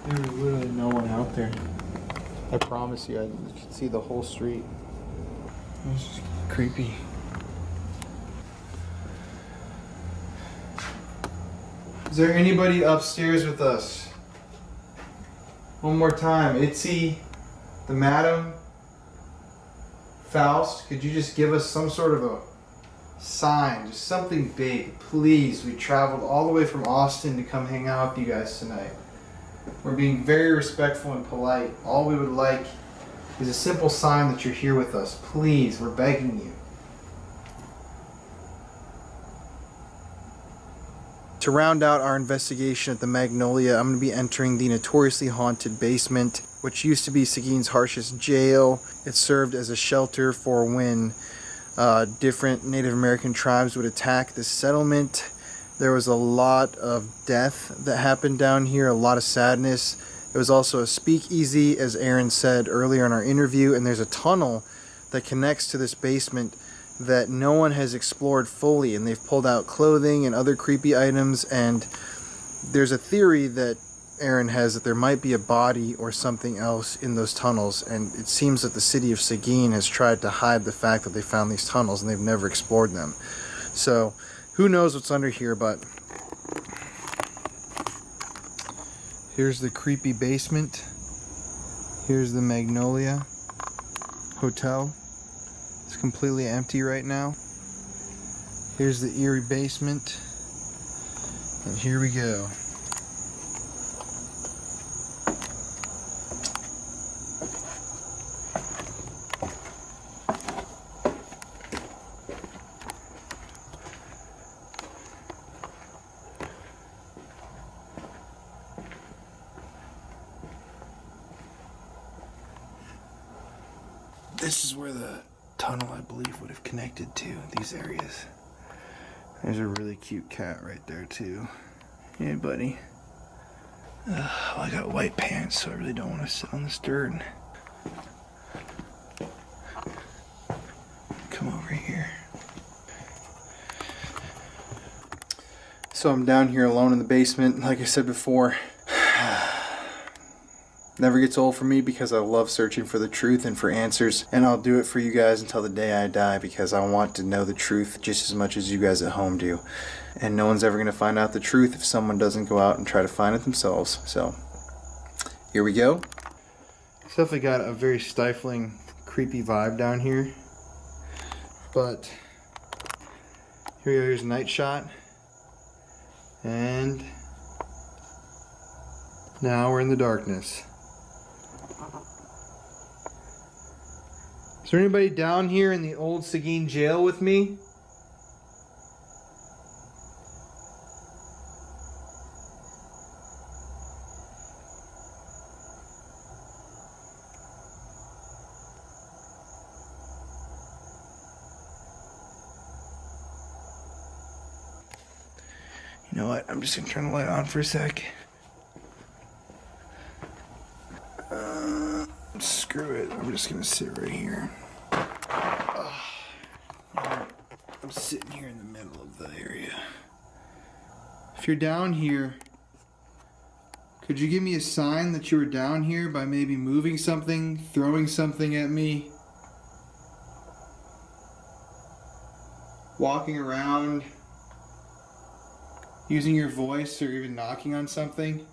There was literally no one out there. I promise you, I could see the whole street. It was just creepy. Is there anybody upstairs with us? One more time. Itzy, the madam, Faust, could you just give us some sort of a sign, just something big, please? We traveled all the way from Austin to come hang out with you guys tonight. We're being very respectful and polite. All we would like is a simple sign that you're here with us. Please, we're begging you. To round out our investigation at the Magnolia, I'm going to be entering the notoriously haunted basement, which used to be Seguin's harshest jail. It served as a shelter for when different Native American tribes would attack the settlement. There was a lot of death that happened down here, a lot of sadness. It was also a speakeasy, as Aaron said earlier in our interview, and there's a tunnel that connects to this basement that no one has explored fully, and they've pulled out clothing and other creepy items, and there's a theory that Aaron has that there might be a body or something else in those tunnels, and it seems that the city of Seguin has tried to hide the fact that they found these tunnels and they've never explored them. So who knows what's under here, but here's the creepy basement. Here's the Magnolia Hotel. It's completely empty right now. Here's the eerie basement. And here we go. This is where the tunnel, I believe, would have connected to these areas. There's a really cute cat right there too. Hey buddy. I got white pants, so I really don't want to sit on this dirt. Come over here. So I'm down here alone in the basement, like I said before. Never gets old for me because I love searching for the truth and for answers, and I'll do it for you guys until the day I die because I want to know the truth just as much as you guys at home do. And no one's ever going to find out the truth if someone doesn't go out and try to find it themselves. So, here we go. It's definitely got a very stifling, creepy vibe down here. But, here we go, here's Night Shot. And now we're in the darkness. Is there anybody down here in the old Seguin jail with me? You know what? I'm just gonna turn the light on for a sec. Screw it. I'm just gonna sit right here. I'm sitting here in the middle of the area. If you're down here, could you give me a sign that you were down here by maybe moving something, throwing something at me, walking around, using your voice, or even knocking on something?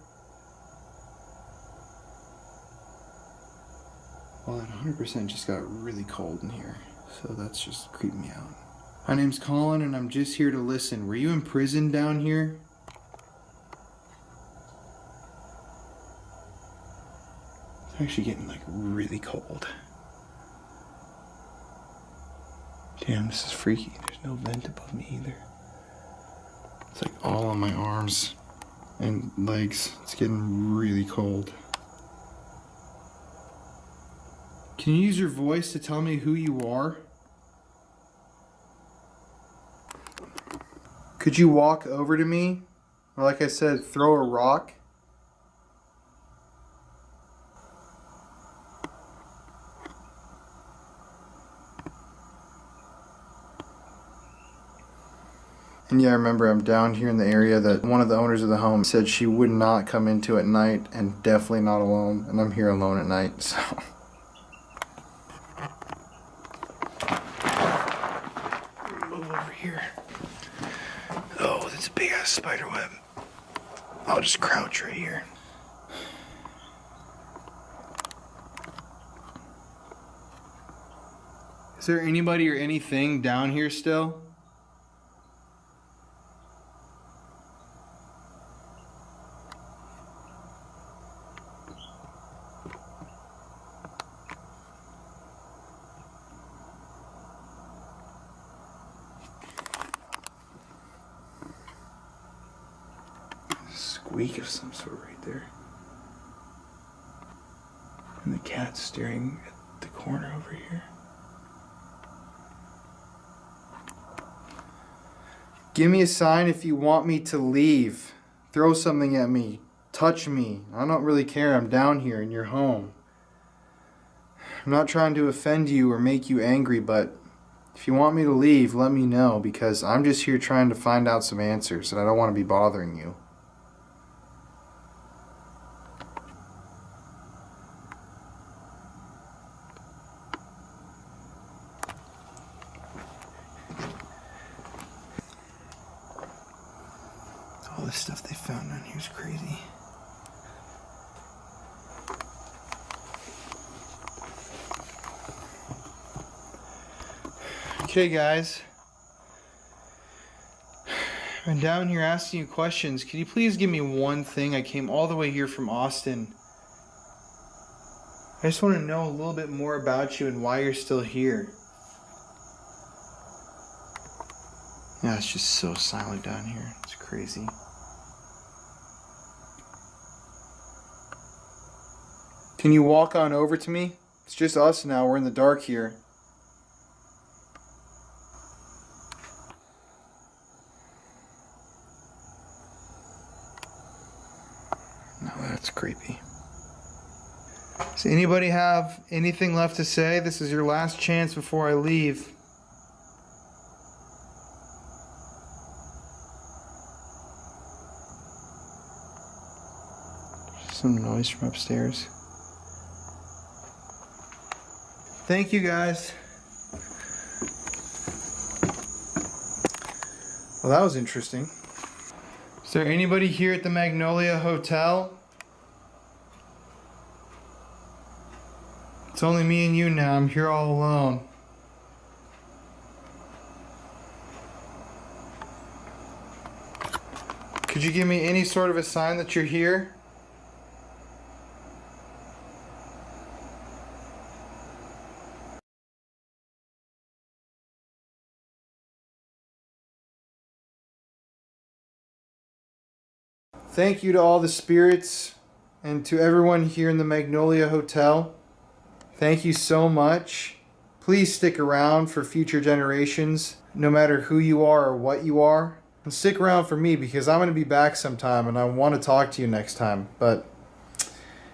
Well, it 100% just got really cold in here, so that's just creeping me out. My name's Colin, and I'm just here to listen. Were you imprisoned down here? It's actually getting, like, really cold. Damn, this is freaky. There's no vent above me either. It's like all on my arms and legs. It's getting really cold. Can you use your voice to tell me who you are? Could you walk over to me? Or like I said, throw a rock? And yeah, I remember I'm down here in the area that one of the owners of the home said she would not come into at night, and definitely not alone. And I'm here alone at night, so... Move over here. Oh, that's a big ass spider web. I'll just crouch right here. Is there anybody or anything down here still? Squeak of some sort right there. And the cat's staring at the corner over here. Give me a sign if you want me to leave. Throw something at me. Touch me. I don't really care. I'm down here in your home. I'm not trying to offend you or make you angry, but if you want me to leave, let me know, because I'm just here trying to find out some answers and I don't want to be bothering you. All this stuff they found on here is crazy. Okay, guys. I've been down here asking you questions. Could you please give me one thing? I came all the way here from Austin. I just want to know a little bit more about you and why you're still here. Yeah, it's just so silent down here. It's crazy. Can you walk on over to me? It's just us now. We're in the dark here. No, that's creepy. Does anybody have anything left to say? This is your last chance before I leave. Some noise from upstairs. Thank you, guys. Well, that was interesting. Is there anybody here at the Magnolia Hotel? It's only me and you now. I'm here all alone. Could you give me any sort of a sign that you're here? Thank you to all the spirits and to everyone here in the Magnolia Hotel. Thank you so much. Please stick around for future generations, no matter who you are or what you are. And stick around for me, because I'm going to be back sometime and I want to talk to you next time. But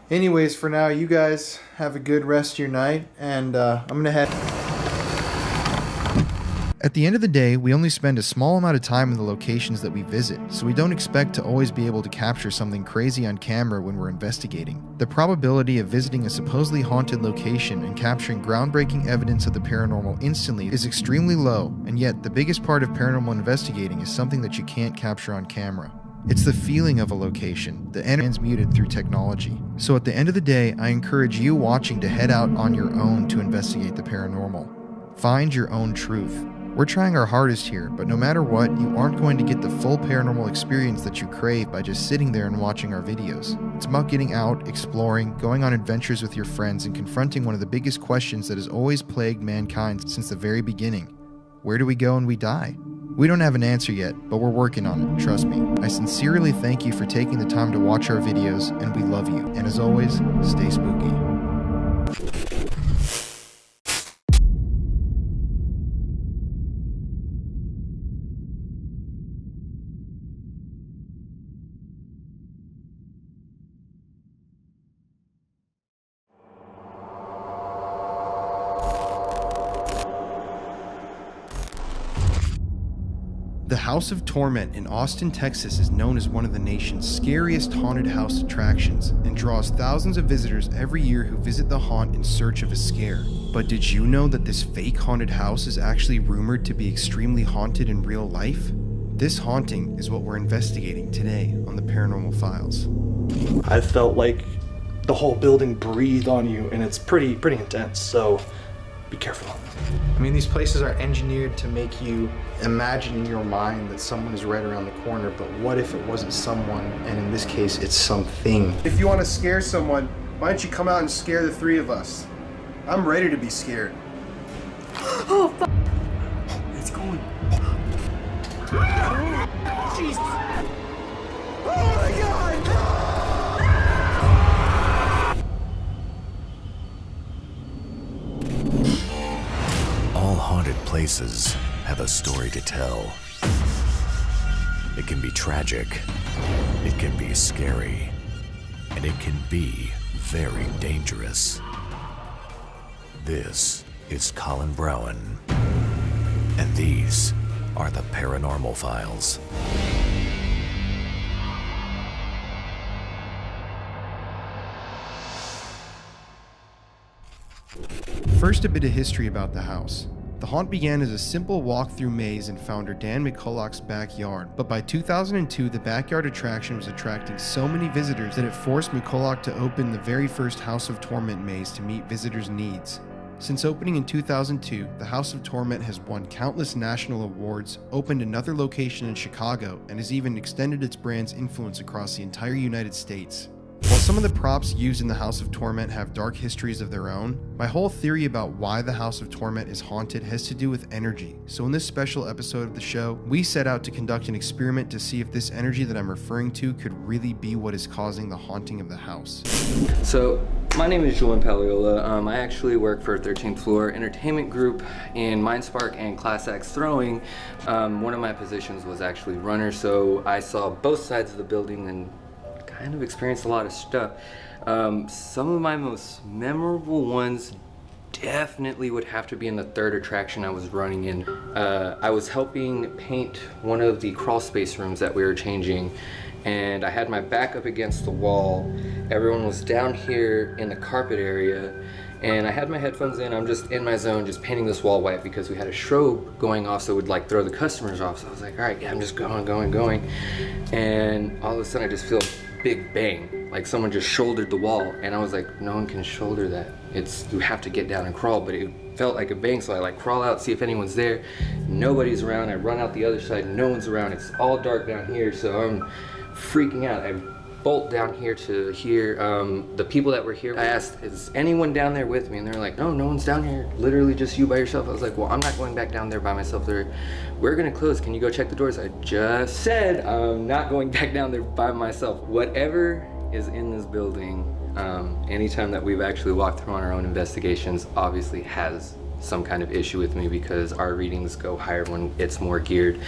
anyways, for now, you guys have a good rest of your night, and I'm going to head... At the end of the day, we only spend a small amount of time in the locations that we visit, so we don't expect to always be able to capture something crazy on camera when we're investigating. The probability of visiting a supposedly haunted location and capturing groundbreaking evidence of the paranormal instantly is extremely low, and yet the biggest part of paranormal investigating is something that you can't capture on camera. It's the feeling of a location, the energy transmuted through technology. So at the end of the day, I encourage you watching to head out on your own to investigate the paranormal. Find your own truth. We're trying our hardest here, but no matter what, you aren't going to get the full paranormal experience that you crave by just sitting there and watching our videos. It's about getting out, exploring, going on adventures with your friends, and confronting one of the biggest questions that has always plagued mankind since the very beginning. Where do we go when we die? We don't have an answer yet, but we're working on it, trust me. I sincerely thank you for taking the time to watch our videos, and we love you. And as always, stay spooky. The House of Torment in Austin, Texas is known as one of the nation's scariest haunted house attractions and draws thousands of visitors every year who visit the haunt in search of a scare. But did you know that this fake haunted house is actually rumored to be extremely haunted in real life? This haunting is what we're investigating today on the Paranormal Files. I felt like the whole building breathed on you, and it's pretty intense, so be careful. I mean, these places are engineered to make you imagine in your mind that someone is right around the corner, but what if it wasn't someone, and in this case, it's something? If you want to scare someone, why don't you come out and scare the three of us? I'm ready to be scared. Oh, fuck. It's going. Jesus. Oh my God. All haunted places have a story to tell. It can be tragic, it can be scary, and it can be very dangerous. This is Colin Browen, and these are the Paranormal Files. First, a bit of history about the house. The haunt began as a simple walk-through maze in founder Dan McCulloch's backyard, but by 2002, the backyard attraction was attracting so many visitors that it forced McCulloch to open the very first House of Torment maze to meet visitors' needs. Since opening in 2002, the House of Torment has won countless national awards, opened another location in Chicago, and has even extended its brand's influence across the entire United States. While some of the props used in the House of Torment have dark histories of their own, my whole theory about why the House of Torment is haunted has to do with energy. So in this special episode of the show, we set out to conduct an experiment to see if this energy that I'm referring to could really be what is causing the haunting of the house. So, my name is Julian Paliola. I actually work for 13th Floor Entertainment Group in Mindspark and Class X Throwing. One of my positions was actually runner, so I saw both sides of the building and kind of experienced a lot of stuff. Some of my most memorable ones definitely would have to be in the third attraction I was running in. I was helping paint one of the crawl space rooms that we were changing, and I had my back up against the wall. Everyone was down here in the carpet area, and I had my headphones in. I'm just in my zone, just painting this wall white because we had a strobe going off, so it would like throw the customers off. So I was like, all right, yeah, I'm just going. And all of a sudden I just feel a big bang, like someone just shouldered the wall, and I was like, no one can shoulder that. You have to get down and crawl, but it felt like a bang, so I like crawl out, see if anyone's there. Nobody's around. I run out the other side, no one's around. It's all dark down here, so I'm freaking out. I bolt down here to here. The people that were here, I asked, is anyone down there with me? And they're like, no one's down here, literally just you by yourself. I was like, well, I'm not going back down there by myself. We're gonna close, can you go check the doors? I just said I'm not going back down there by myself. Whatever is in this building, anytime that we've actually walked through on our own investigations, obviously has some kind of issue with me, because our readings go higher when it's more geared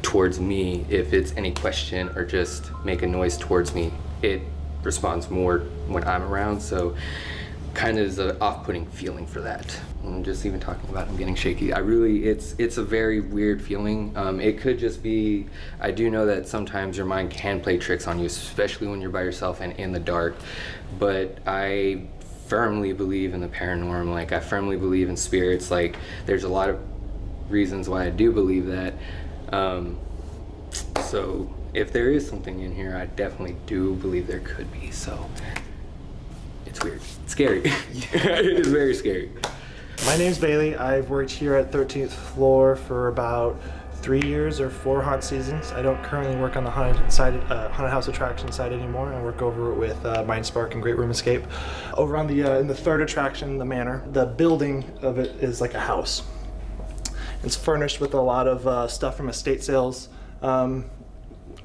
towards me. If it's any question or just make a noise towards me, it responds more when I'm around, so kind of is an off-putting feeling for that. And just even talking about it, I'm getting shaky. It's a very weird feeling. It could just be, I do know that sometimes your mind can play tricks on you, especially when you're by yourself and in the dark, but I firmly believe in the paranormal. Like, I firmly believe in spirits. Like, there's a lot of reasons why I do believe that. So if there is something in here, I definitely do believe there could be. So it's weird. It's scary. It is very scary. My name's Bailey. I've worked here at 13th Floor for about 3 years or 4 haunt seasons. I don't currently work on the haunted house attraction side anymore. I work over with Mindspark and Great Room Escape. Over on the in the third attraction, the Manor, the building of it is like a house. It's furnished with a lot of stuff from estate sales.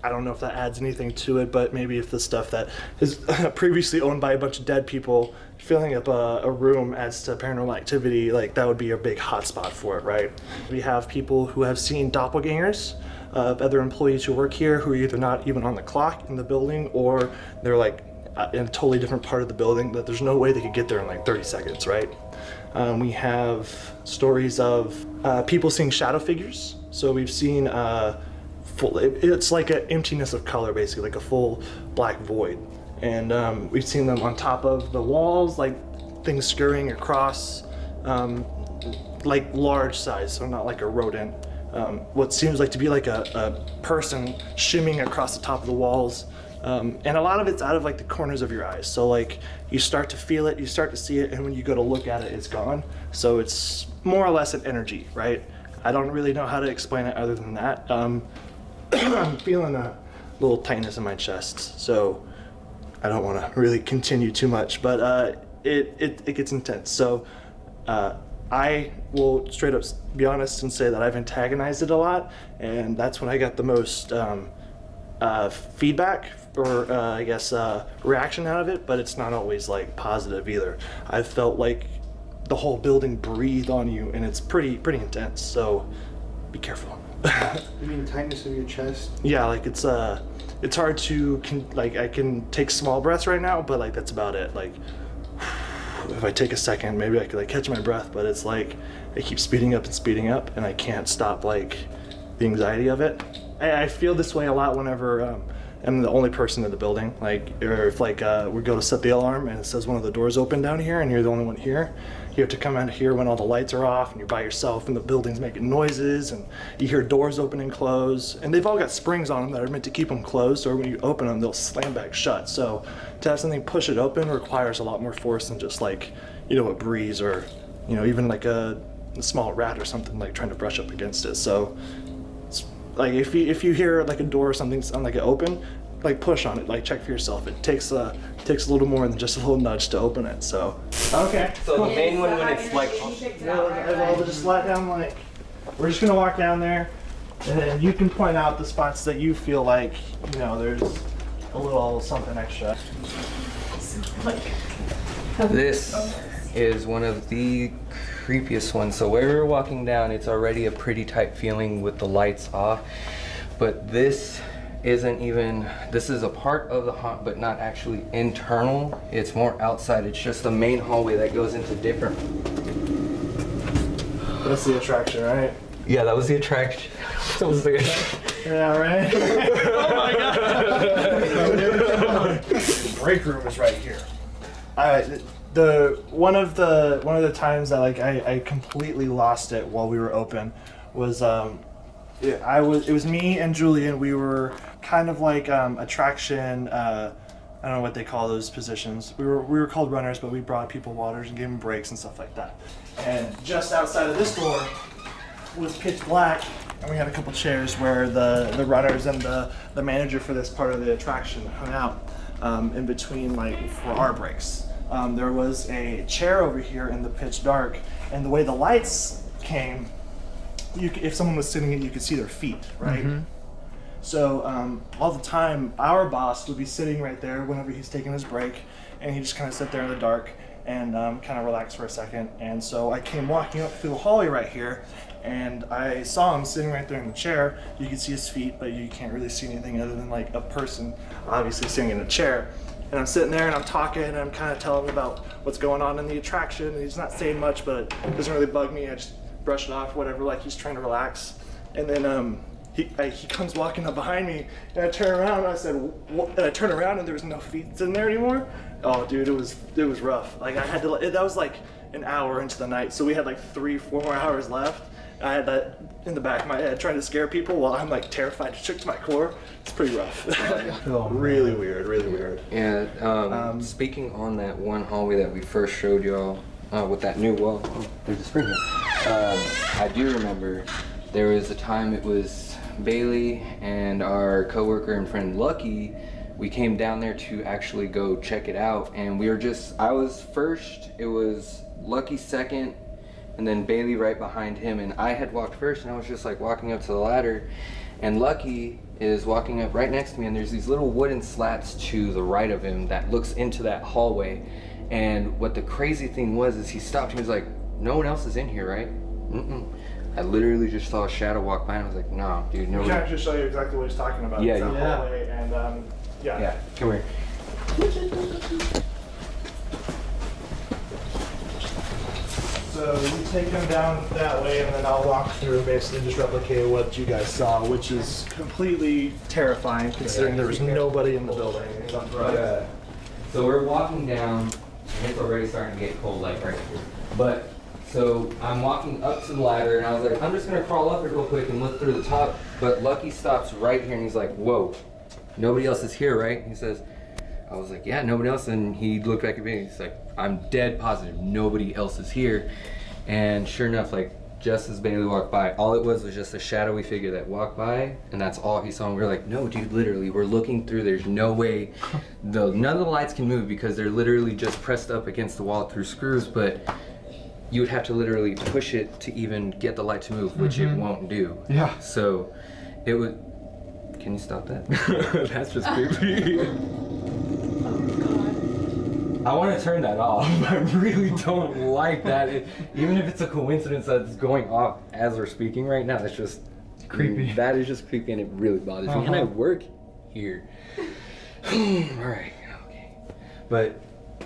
I don't know if that adds anything to it, but maybe if the stuff that is previously owned by a bunch of dead people, filling up a room adds to paranormal activity, like that would be a big hotspot for it, right? We have people who have seen doppelgangers of other employees who work here who are either not even on the clock in the building, or they're like in a totally different part of the building that there's no way they could get there in like 30 seconds, right? We have stories of people seeing shadow figures. So we've seen it's like an emptiness of color, basically, like a full black void. And we've seen them on top of the walls, like things scurrying across, like large size, so not like a rodent. what seems like to be like a person shimmying across the top of the walls. And a lot of it's out of like the corners of your eyes. So like you start to feel it, you start to see it, and when you go to look at it, it's gone. So it's more or less an energy, right? I don't really know how to explain it other than that. I'm feeling a little tightness in my chest, so I don't want to really continue too much, but it gets intense. So I will straight up be honest and say that I've antagonized it a lot, and that's when I got the most feedback or I guess reaction out of it, but it's not always like positive either. I felt like the whole building breathed on you, and it's pretty intense, so be careful. You mean tightness of your chest? Yeah, like it's hard to like I can take small breaths right now, but like that's about it. Like if I take a second, maybe I could like catch my breath, but it's like it keeps speeding up, and I can't stop like the anxiety of it. I feel this way a lot whenever I'm the only person in the building, like, or if like we go to set the alarm and it says one of the doors open down here and you're the only one here, you have to come out here when all the lights are off and you're by yourself and the building's making noises and you hear doors open and close, and they've all got springs on them that are meant to keep them closed, or when you open them they'll slam back shut. So to have something push it open requires a lot more force than just like, you know, a breeze or, you know, even like a small rat or something like trying to brush up against it. So like if you hear like a door or something sound like it open, like push on it, like check for yourself. It takes a little more than just a little nudge to open it. So okay. So the main one when it's like I'll just let down, like we're just gonna walk down there, and then you can point out the spots that you feel like, you know, there's a little something extra. This is one of the creepiest ones. So where we're walking down, it's already a pretty tight feeling with the lights off, but this isn't even, this is a part of the haunt, but not actually internal. It's more outside. It's just the main hallway that goes into different. That's the attraction, right? Yeah, that was the attraction. That was the attraction. Yeah, right? Oh my god! The break room is right here. One of the times that like I completely lost it while we were open was it was me and Julian. We were kind of like attraction. I don't know what they call those positions. We were called runners, but we brought people waters and gave them breaks and stuff like that. And just outside of this door was pitch black, and we had a couple chairs where the runners and the manager for this part of the attraction hung out in between, like for our breaks. There was a chair over here in the pitch dark, and the way the lights came, if someone was sitting in it, you could see their feet, right? Mm-hmm. So all the time, our boss would be sitting right there whenever he's taking his break, and he'd just kind of sit there in the dark and kind of relax for a second. And so I came walking up through the hallway right here, and I saw him sitting right there in the chair. You could see his feet, but you can't really see anything other than like a person obviously sitting in a chair. And I'm sitting there and I'm talking and I'm kind of telling him about what's going on in the attraction, and he's not saying much, but it doesn't really bug me. I just brush it off, whatever, like he's trying to relax. And then he comes walking up behind me, and I turn around and I said, what? And I turn around and there was no feet in there anymore. Oh dude, it was rough. Like I had to, that was like an hour into the night, so we had like 3-4 more hours left. I had that in the back of my head trying to scare people while I'm like terrified, shook to my core. It's pretty rough. Oh, really weird, really weird. And speaking on that one hallway that we first showed y'all with that new wall, there's a spring here. I do remember there was a time it was Bailey and our coworker and friend Lucky. We came down there to actually go check it out, and we were I was first, it was Lucky second, and then Bailey right behind him, and I had walked first, and I was just like walking up to the ladder, and Lucky is walking up right next to me, and there's these little wooden slats to the right of him that looks into that hallway. And what the crazy thing was is he stopped and he was like, no one else is in here, right? Mm-mm. I literally just saw a shadow walk by and I was like, no, dude, no. Can I just show you exactly what he's talking about? Yeah, it's that hallway, and yeah, come here. So you take him down that way, and then I'll walk through and basically just replicate what you guys saw, which is completely terrifying considering there was nobody in the building. So we're walking down, and it's already starting to get cold, like right here. But So I'm walking up to the ladder, and I was like, I'm just gonna crawl up it real quick and look through the top. But Lucky stops right here, and he's like, whoa, nobody else is here, right? He says, I was like, yeah, nobody else. And he looked back at me, and he's like, I'm dead positive nobody else is here. And sure enough, like, just as Bailey walked by, all it was just a shadowy figure that walked by, and that's all he saw. And we were like, no, dude, literally, we're looking through, there's no way, none of the lights can move because they're literally just pressed up against the wall through screws, but you would have to literally push it to even get the light to move, which it won't do. Yeah. So it would, can you stop that? That's just creepy. I want to turn that off. I really don't like that. Even if it's a coincidence that it's going off as we're speaking right now, it's just creepy. That is just creepy, and it really bothers me. And I work here. All right, okay. But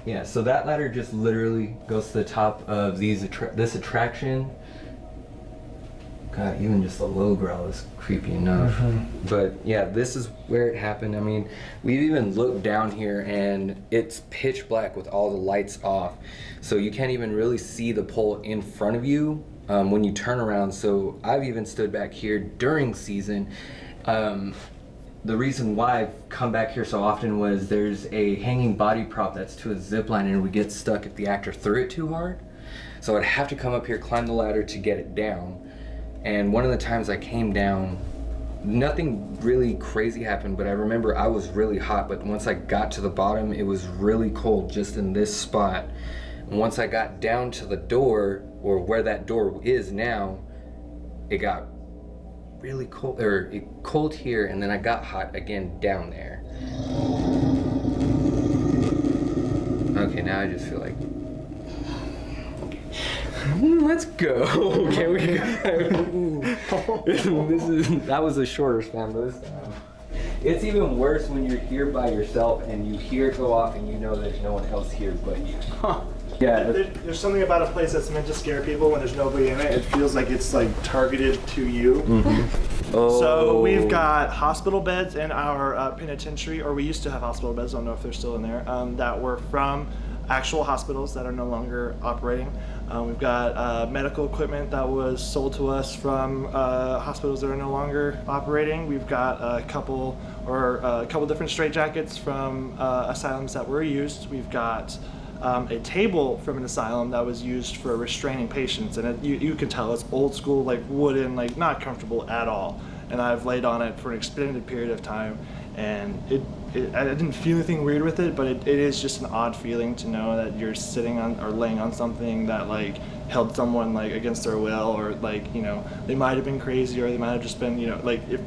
yeah, so that ladder just literally goes to the top of this attraction. God, even just the low growl is creepy enough. But yeah, this is where it happened. I mean, we've even looked down here and it's pitch black with all the lights off. So you can't even really see the pole in front of you when you turn around. So I've even stood back here during season. The reason why I've come back here so often was there's a hanging body prop that's to a zip line and it would get stuck if the actor threw it too hard. So I'd have to come up here, climb the ladder to get it down. And one of the times I came down, nothing really crazy happened, but I remember I was really hot, but once I got to the bottom, it was really cold just in this spot. And once I got down to the door, or where that door is now, it got really cold, or cold here, and then I got hot again down there. Okay, now I just feel like, let's go. Can we go? That was a shorter span, but this time. It's even worse when you're here by yourself and you hear it go off and you know there's no one else here but you. Yeah. There's something about a place that's meant to scare people when there's nobody in it. It feels like it's like targeted to you. So we've got hospital beds in our penitentiary, or we used to have hospital beds, I don't know if they're still in there, that were from actual hospitals that are no longer operating. We've got medical equipment that was sold to us from hospitals that are no longer operating. We've got a couple different straitjackets from asylums that were used. We've got a table from an asylum that was used for restraining patients, and you can tell it's old school, like wooden, like not comfortable at all. And I've laid on it for an extended period of time, and I didn't feel anything weird with it, but it is just an odd feeling to know that you're sitting on or laying on something that like held someone like against their will, or like, you know, they might have been crazy, or they might have just been, you know, like if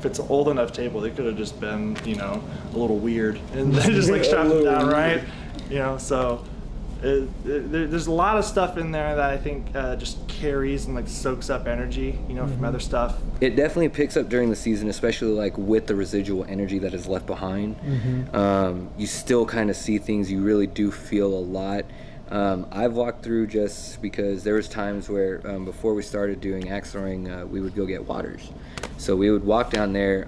it's an old enough table, they could have just been, you know, a little weird and they just like strapped them down, right? You know, so there's a lot of stuff in there that I think just carries and like soaks up energy, you know, from other stuff. It definitely picks up during the season, especially like with the residual energy that is left behind. You still kind of see things, you really do feel a lot. I've walked through just because there was times where before we started doing axe throwing, we would go get waters. So we would walk down there.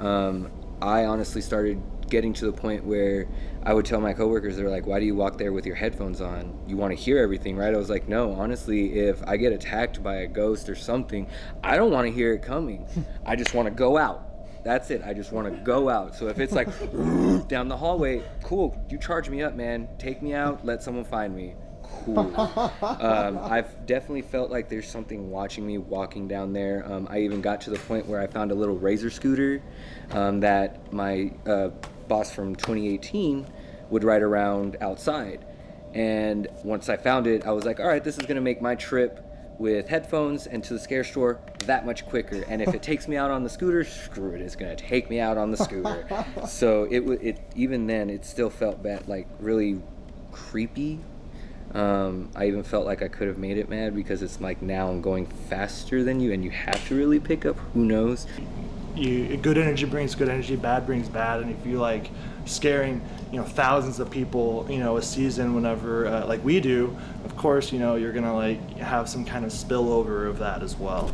I honestly started getting to the point where I would tell my coworkers, they're like, why do you walk there with your headphones on? You want to hear everything, right? I was like, no, honestly, if I get attacked by a ghost or something, I don't want to hear it coming. I just want to go out. That's it. I just want to go out. So if it's like down the hallway, cool, you charge me up, man. Take me out, let someone find me. Cool. I've definitely felt like there's something watching me walking down there. I even got to the point where I found a little razor scooter that my boss from 2018 would ride around outside. And once I found it, I was like, all right, this is going to make my trip with headphones and to the scare store that much quicker. And if it takes me out on the scooter, screw it, it's going to take me out on the scooter. So it even then, it still felt bad, like really creepy. I even felt like I could have made it mad because it's like now I'm going faster than you and you have to really pick up, who knows? Good energy brings good energy, bad brings bad, and if you like scaring, you know, thousands of people, you know, a season whenever like we do, of course, you know, you're gonna like have some kind of spillover of that as well.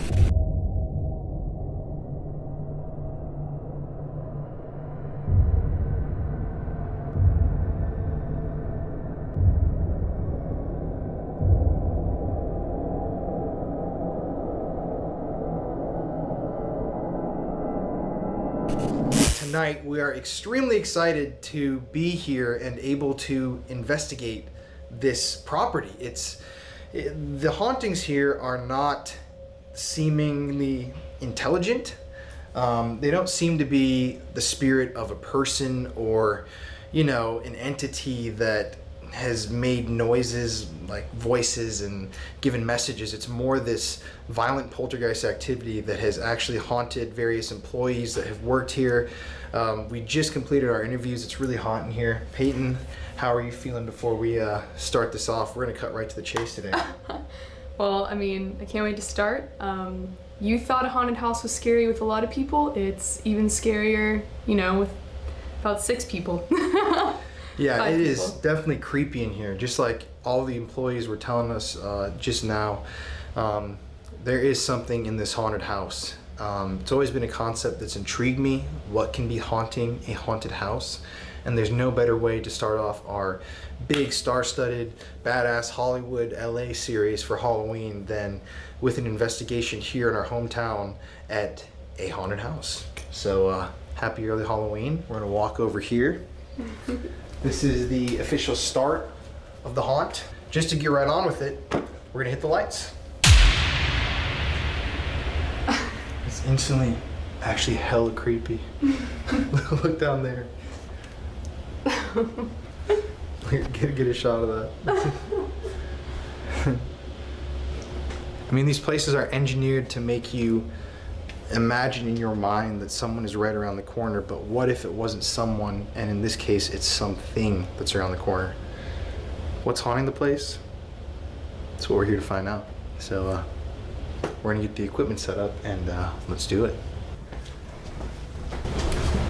tonight we are extremely excited to be here and able to investigate this property. The hauntings here are not seemingly intelligent. They don't seem to be the spirit of a person or, an entity that has made noises like voices and given messages. It's more this violent poltergeist activity that has actually haunted various employees that have worked here. We just completed our interviews. It's really hot in here. Peyton, how are you feeling before we start this off? We're gonna cut right to the chase today. Well, I can't wait to start. You thought a haunted house was scary with a lot of people. It's even scarier, with about 6 people. Yeah, it is people. definitely creepy in here. Just like all the employees were telling us just now, there is something in this haunted house. It's always been a concept that's intrigued me. What can be haunting a haunted house? And there's no better way to start off our big star-studded, badass Hollywood LA series for Halloween than with an investigation here in our hometown at a haunted house. So happy early Halloween. We're gonna walk over here. This is the official start of the haunt. Just to get right on with it, we're gonna hit the lights. It's instantly actually hella creepy. Look down there. Get a shot of that. These places are engineered to make you imagine in your mind that someone is right around the corner, but what if it wasn't someone, and in this case, it's something that's around the corner? What's haunting the place? That's what we're here to find out. So we're gonna get the equipment set up and let's do it.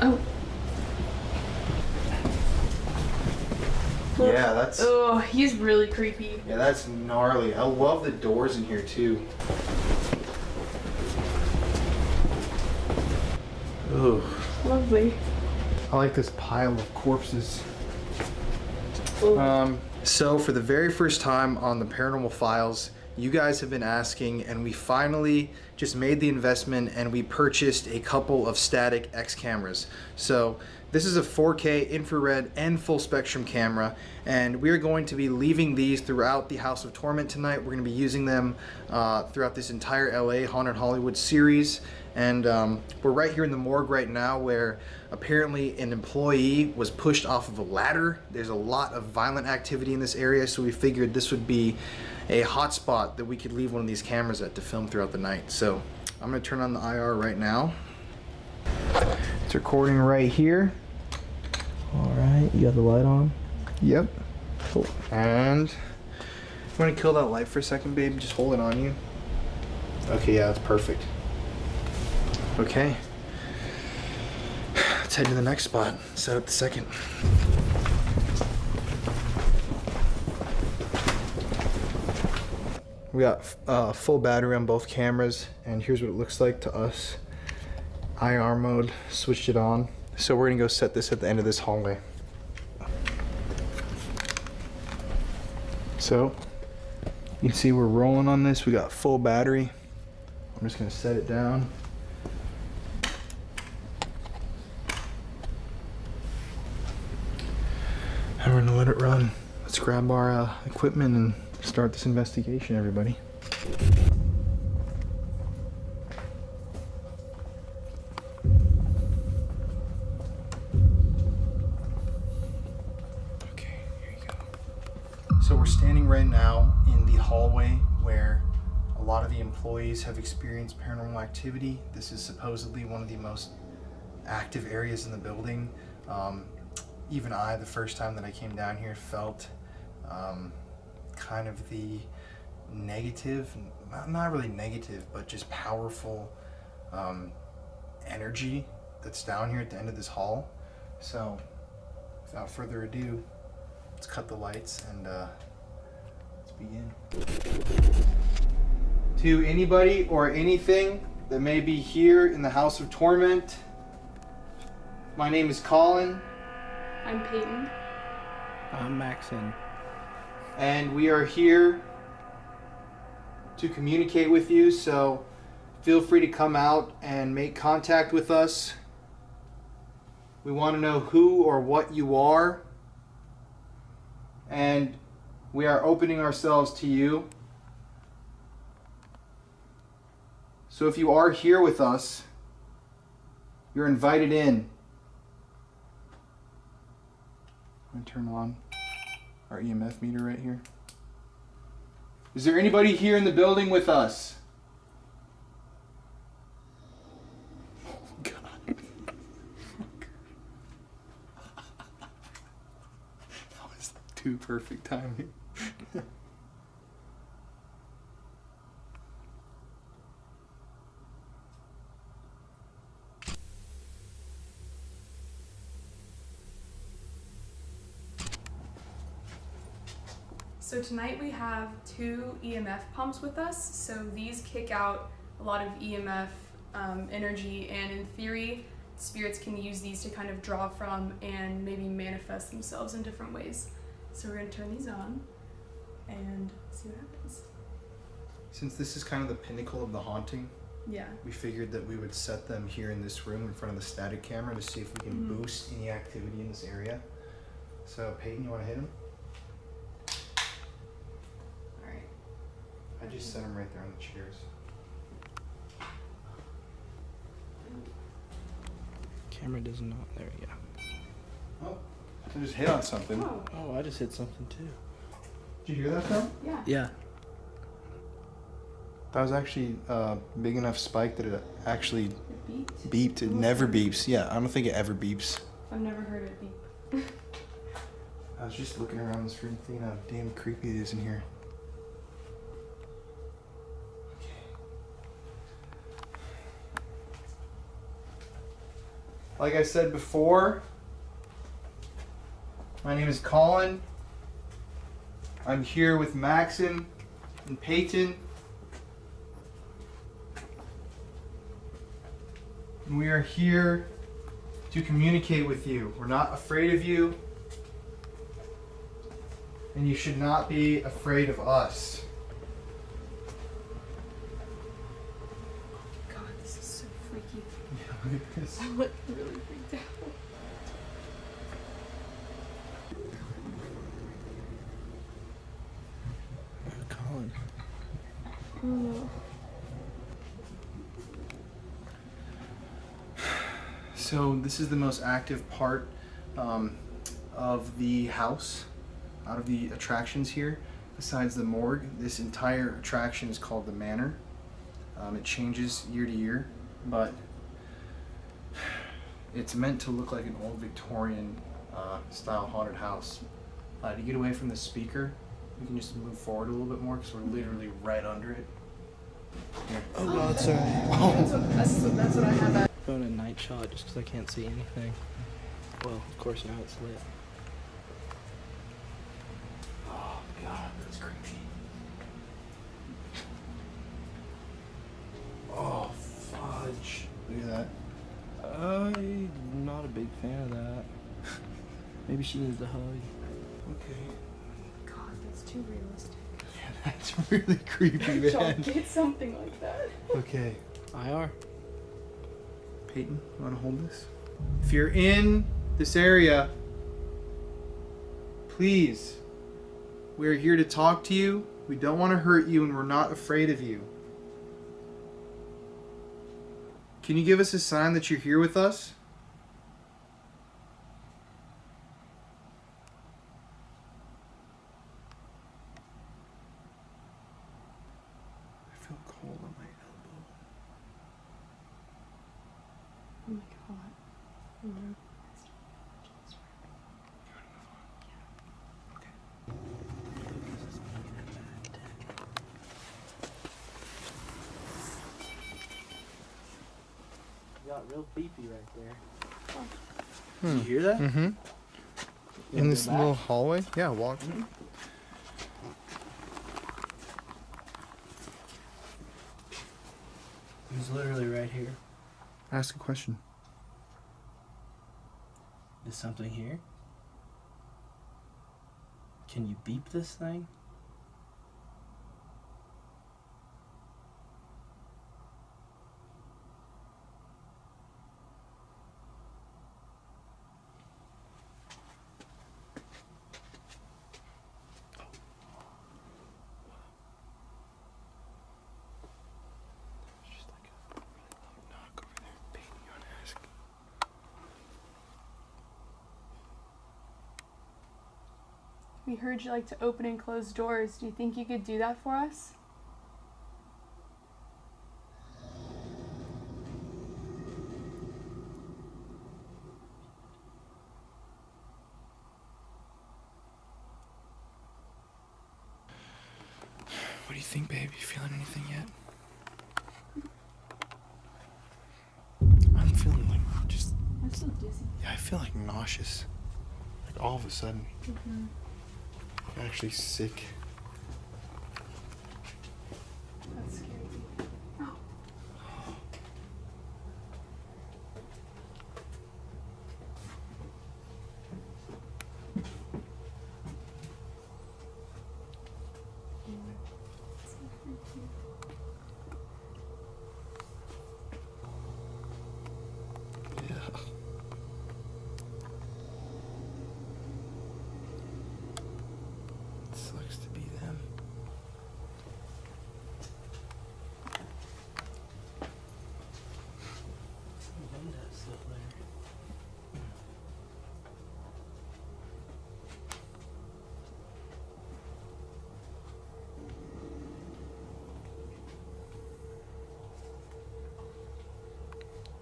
Oh. Yeah, that's... Oh, he's really creepy. Yeah, that's gnarly. I love the doors in here too. Ooh. Lovely. I like this pile of corpses. So for the very first time on the Paranormal Files, you guys have been asking, and we finally just made the investment and we purchased a couple of static X cameras. So this is a 4K infrared and full spectrum camera, and we are going to be leaving these throughout the House of Torment tonight. We're going to be using them throughout this entire LA Haunted Hollywood series. And we're right here in the morgue right now where apparently an employee was pushed off of a ladder. There's a lot of violent activity in this area, so we figured this would be a hot spot that we could leave one of these cameras at to film throughout the night. So I'm gonna turn on the IR right now. It's recording right here. All right, you got the light on? Yep. Cool. And you wanna kill that light for a second, babe? Just hold it on you. Okay, yeah, that's perfect. Okay, let's head to the next spot. Set up the second. We got full battery on both cameras, and here's what it looks like to us. IR mode, switched it on. So we're gonna go set this at the end of this hallway. So you can see we're rolling on this. We got full battery. I'm just gonna set it down. And we're gonna let it run. Let's grab our equipment and start this investigation, everybody. Okay, here you go. So we're standing right now in the hallway where a lot of the employees have experienced paranormal activity. This is supposedly one of the most active areas in the building. Even I, the first time that I came down here, felt kind of the negative, not really negative, but just powerful energy that's down here at the end of this hall. So without further ado, let's cut the lights and let's begin. To anybody or anything that may be here in the House of Torment, my name is Colin. I'm Peyton. I'm Maxon. And we are here to communicate with you, so feel free to come out and make contact with us. We want to know who or what you are. And we are opening ourselves to you. So if you are here with us, you're invited in. I'm going to turn on our EMF meter right here. Is there anybody here in the building with us? Oh, God. That was too perfect timing. So tonight we have 2 EMF pumps with us. So these kick out a lot of EMF energy, and in theory, spirits can use these to kind of draw from and maybe manifest themselves in different ways. So we're gonna turn these on and see what happens. Since this is kind of the pinnacle of the haunting, Yeah. we figured that we would set them here in this room in front of the static camera to see if we can boost any activity in this area. So Peyton, you want to hit him? Alright. I just set him right there on the chairs. Camera does not. There we go. Oh, I just hit on something. Oh, I just hit something too. Did you hear that sound? Yeah. Yeah. That was actually a big enough spike that it actually It beeped? beeped. It never beeps. Yeah, I don't think it ever beeps. I've never heard it beep. I was just looking around this room thinking how damn creepy it is in here. Like I said before, my name is Colin. I'm here with Maxon and Peyton. And we are here to communicate with you. We're not afraid of you. And you should not be afraid of us. God, this is so freaky. Yeah, look at this. I'm like really freaked out. Colin. Oh. So this is the most active part of the house, out of the attractions here. Besides the morgue, this entire attraction is called the Manor. It changes year to year, but it's meant to look like an old Victorian style haunted house. To get away from the speaker, we can just move forward a little bit more because we're literally right under it. Here. Oh God, sorry. That's what I have at. Going a night shot just because I can't see anything. Well, of course now it's lit. Oh God, that's creepy. Oh fudge! Look at that. I'm not a big fan of that. Maybe she needs a hug. Okay. God, that's too realistic. Yeah, that's really creepy, man. Don't get something like that. Okay. IR. Peyton, you want to hold this? If you're in this area, please, we're here to talk to you. We don't want to hurt you, and we're not afraid of you. Can you give us a sign that you're here with us? I feel cold on my elbow. Oh my God. Mm-hmm. Got real beepy right there. Hmm. Did you hear that? Mm-hmm. You In wanna this go back? little hallway? Yeah, walk. He's literally right here. Ask a question. Is something here? Can you beep this thing? We heard you like to open and close doors. Do you think you could do that for us? What do you think, babe? You feeling anything yet? I'm feeling like just... I'm so dizzy. Yeah, I feel like nauseous. Like all of a sudden. Mm-hmm. I'm actually sick. That's scary. Oh. Sucks to be them.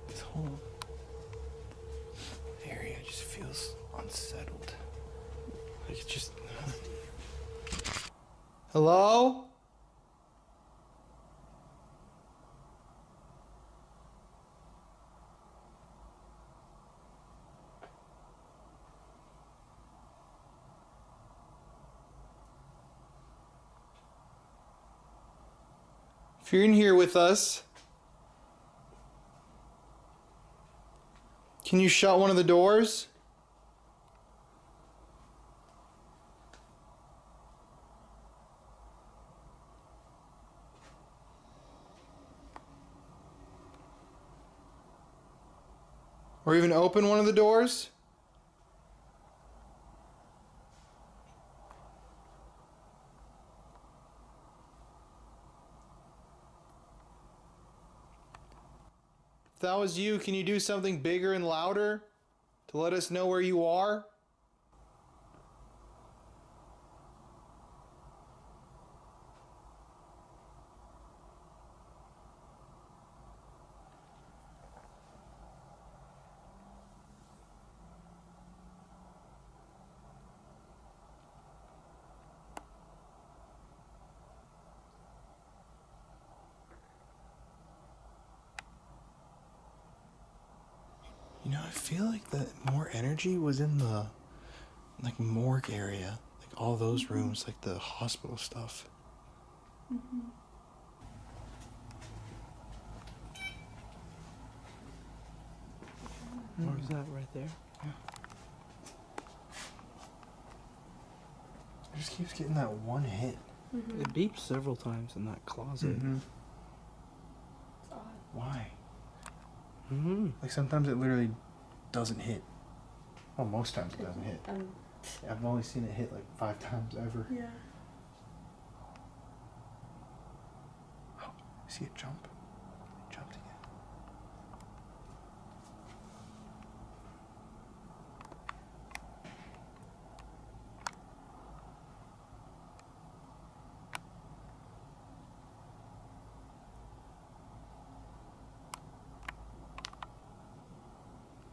This whole area just feels unsettled. Like it's just... Hello? If you're in here with us, can you shut one of the doors? Or even open one of the doors? If that was you, can you do something bigger and louder to let us know where you are? You know, I feel like the more energy was in the, like, morgue area. Like, all those rooms, like the hospital stuff. Mm-hmm. Where's that right there? Yeah. It just keeps getting that one hit. Mm-hmm. It beeped several times in that closet. Mm-hmm. It's odd. Why? Mm-hmm. Like, sometimes it literally doesn't hit. Well, most times it doesn't hit. I've only seen it hit like 5 times ever. Yeah. Oh, I see it jump. It jumped again.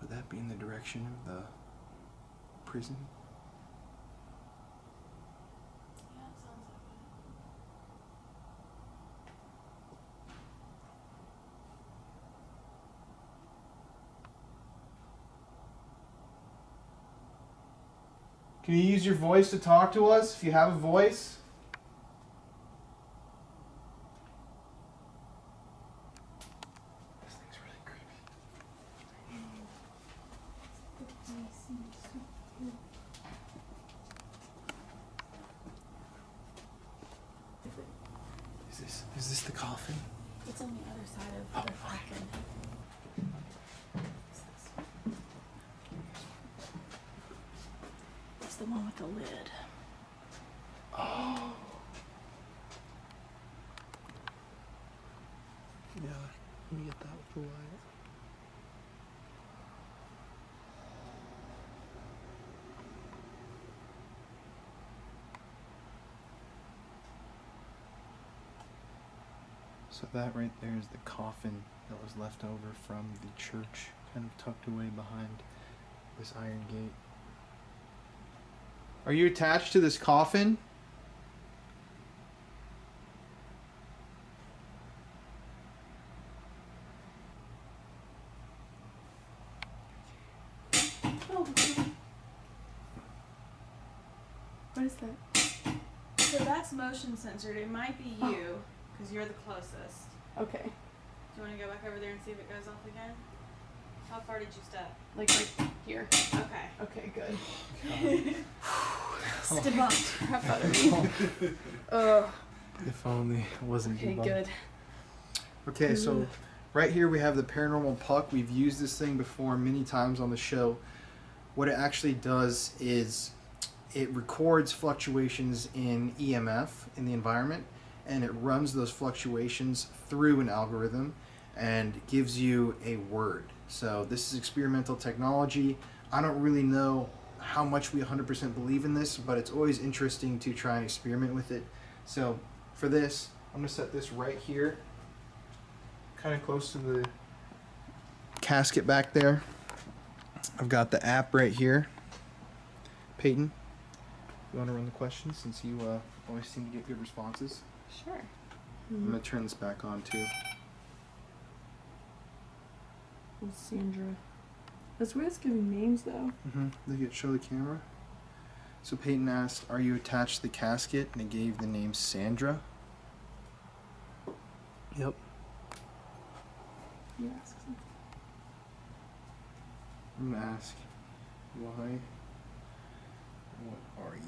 Would that be in the direction of the prison? Yeah, it sounds like it. Can you use your voice to talk to us if you have a voice? This thing's really creepy. Is this the coffin? It's on the other side of the coffin. It's the one with the lid. Oh. Yeah, let me get that with the light. So that right there is the coffin that was left over from the church, kind of tucked away behind this iron gate. Are you attached to this coffin? What is that? So that's motion censored. It might be you, because you're the closest. Okay. Do you want to go back over there and see if it goes off again? How far did you step? Like right here. Okay. Okay, good. Debunked. Crap out of me. Ugh. If only it wasn't Okay, debunked. good. Okay, so right here we have the paranormal puck. We've used this thing before many times on the show. What it actually does is it records fluctuations in EMF in the environment, and it runs those fluctuations through an algorithm and gives you a word. So this is experimental technology. I don't really know how much we 100% believe in this, but it's always interesting to try and experiment with it. So for this, I'm going to set this right here, kind of close to the casket back there. I've got the app right here. Peyton, you want to run the questions since you always seem to get good responses? Sure. I'm going to turn this back on too. Sandra. That's weird it's giving names though. They get show the camera. So Peyton asked, "Are you attached to the casket?" And it gave the name Sandra. Yep. You ask something. I'm gonna ask, why? What are you?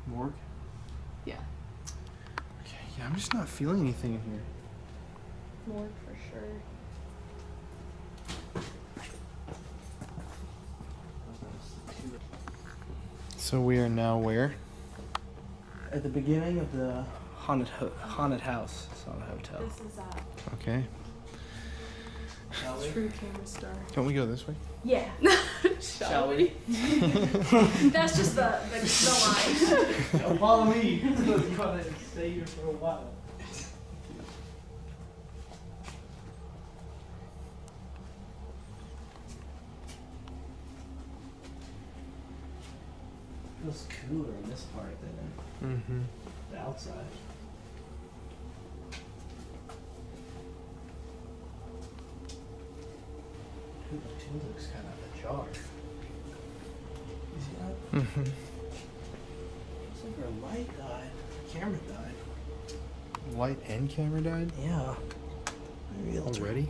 Morgue? Yeah. Okay, yeah, I'm just not feeling anything in here. Morgue for sure. So we are now where? At the beginning of the haunted house. It's not a hotel. This is Okay. True camera star. Don't we go this way? Yeah. Shall we? That's just the line. Follow me. You gotta stay here for a while. Feels cooler in this part than in the outside. Dude, the tube looks kind of ajar. You see that? Looks like our light died. Camera died. Light and camera died? Yeah. Maybe it'll Already?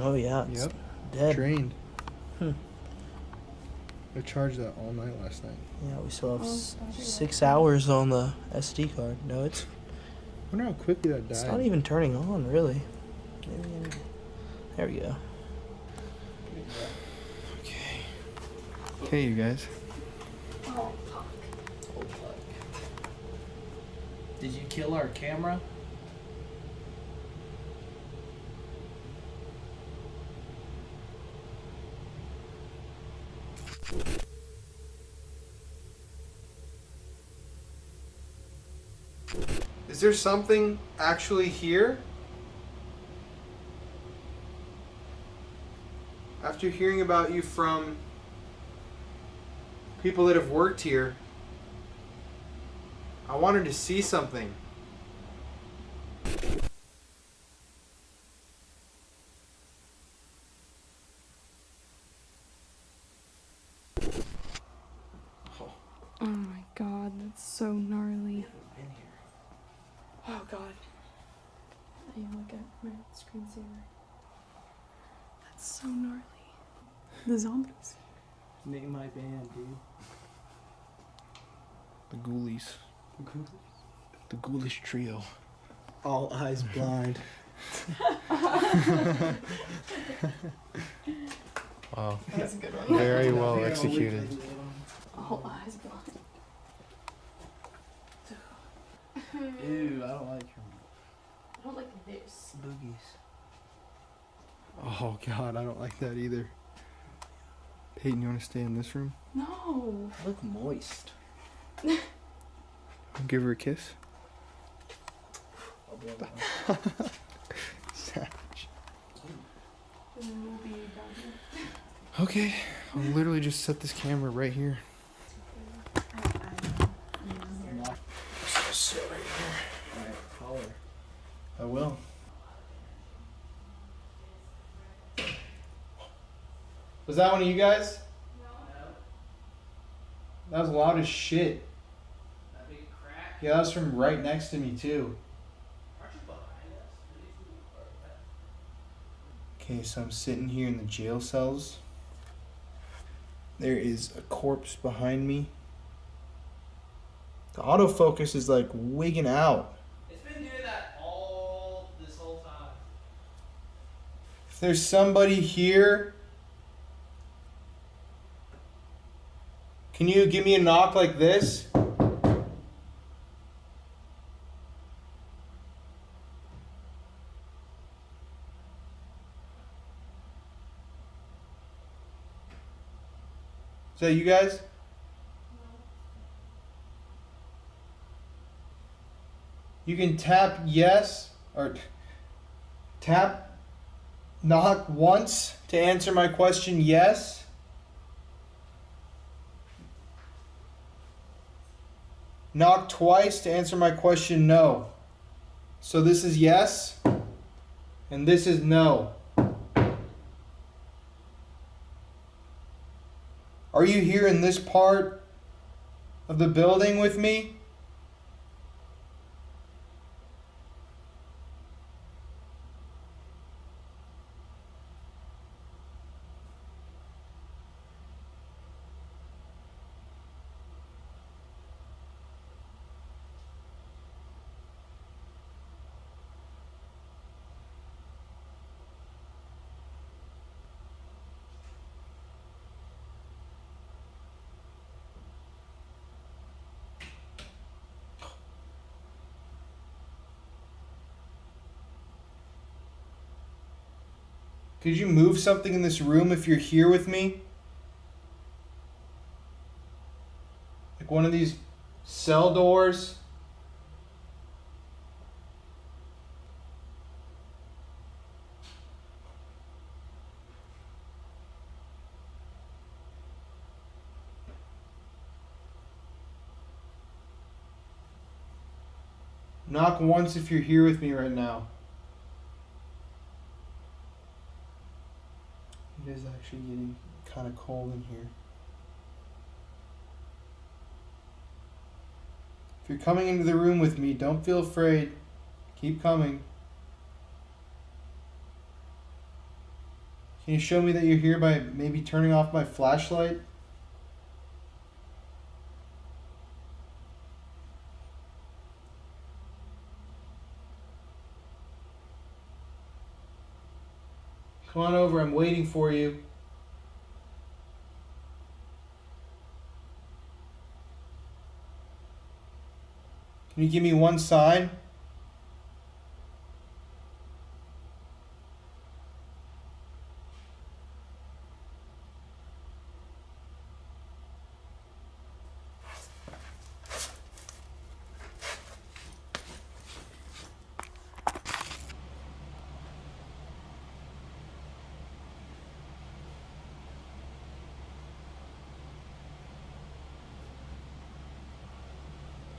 Oh yeah. It's Yep. dead. Drained. I charged that all night last night. Yeah, we still have 6 hours on the SD card. No, it's. I wonder how quickly that died. It's not even turning on, really. Maybe. There we go. Okay. Okay, you guys. Oh, fuck. Oh, fuck. Did you kill our camera? Is there something actually here? After hearing about you from people that have worked here, I wanted to see something. Oh my god, that's so gnarly. Oh god. I look at my screensaver. That's so gnarly. The zombies. Name my band, dude. The Ghoulies. The Ghoulish Trio. All Eyes Blind. Wow. That's a good one. Very well executed. All eyes blind. Dude, I boogies. Oh God, I don't like that either. Peyton, you want to stay in this room? No. I look moist. I'll give her a kiss. I'll blow it out. Savage. And then we'll be down here. Okay, I'll literally just set this camera right here. Just sit right here. Alright, call her. I will. Was that one of you guys? No. That was loud as shit. That big crack. Yeah, that was from right next to me too. Aren't you behind us? Okay, so I'm sitting here in the jail cells. There is a corpse behind me. The autofocus is like wigging out. It's been doing that all this whole time. If there's somebody here, can you give me a knock like this? Is that you guys? You can tap yes or tap knock once to answer my question yes. Knock twice to answer my question no. So this is yes and this is no. Are you here in this part of the building with me? Could you move something in this room if you're here with me? Like one of these cell doors? Knock once if you're here with me right now. It is actually getting kind of cold in here. If you're coming into the room with me, don't feel afraid. Keep coming. Can you show me that you're here by maybe turning off my flashlight? Come on over, I'm waiting for you. Can you give me one sign?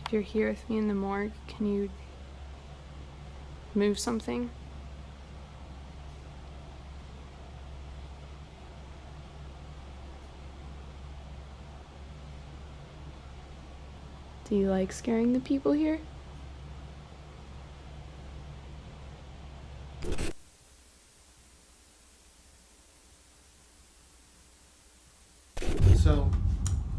If you're here with me in the morgue, can you move something? Do you like scaring the people here? So,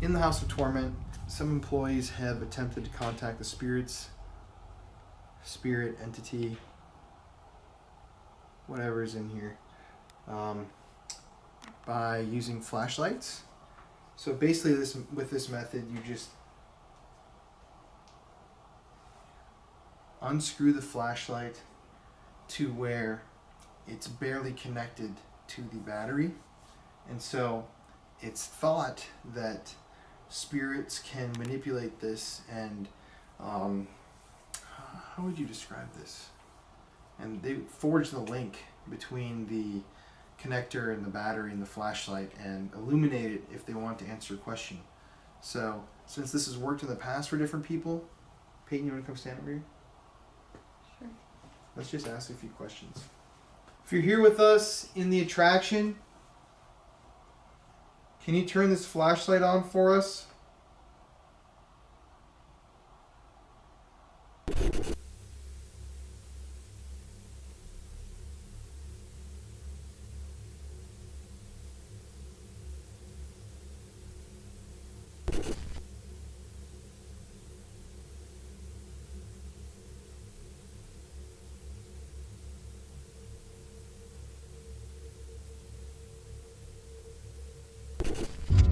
in the House of Torment, some employees have attempted to contact the spirit entity, whatever is in here, by using flashlights. So basically, with this method, you just unscrew the flashlight, to where it's barely connected to the battery. And so it's thought that spirits can manipulate this and, how would you describe this? And they forge the link between the connector and the battery and the flashlight and illuminate it if they want to answer a question. So since this has worked in the past for different people, Peyton, you want to come stand over here? Sure. Let's just ask a few questions. If you're here with us in the attraction, can you turn this flashlight on for us?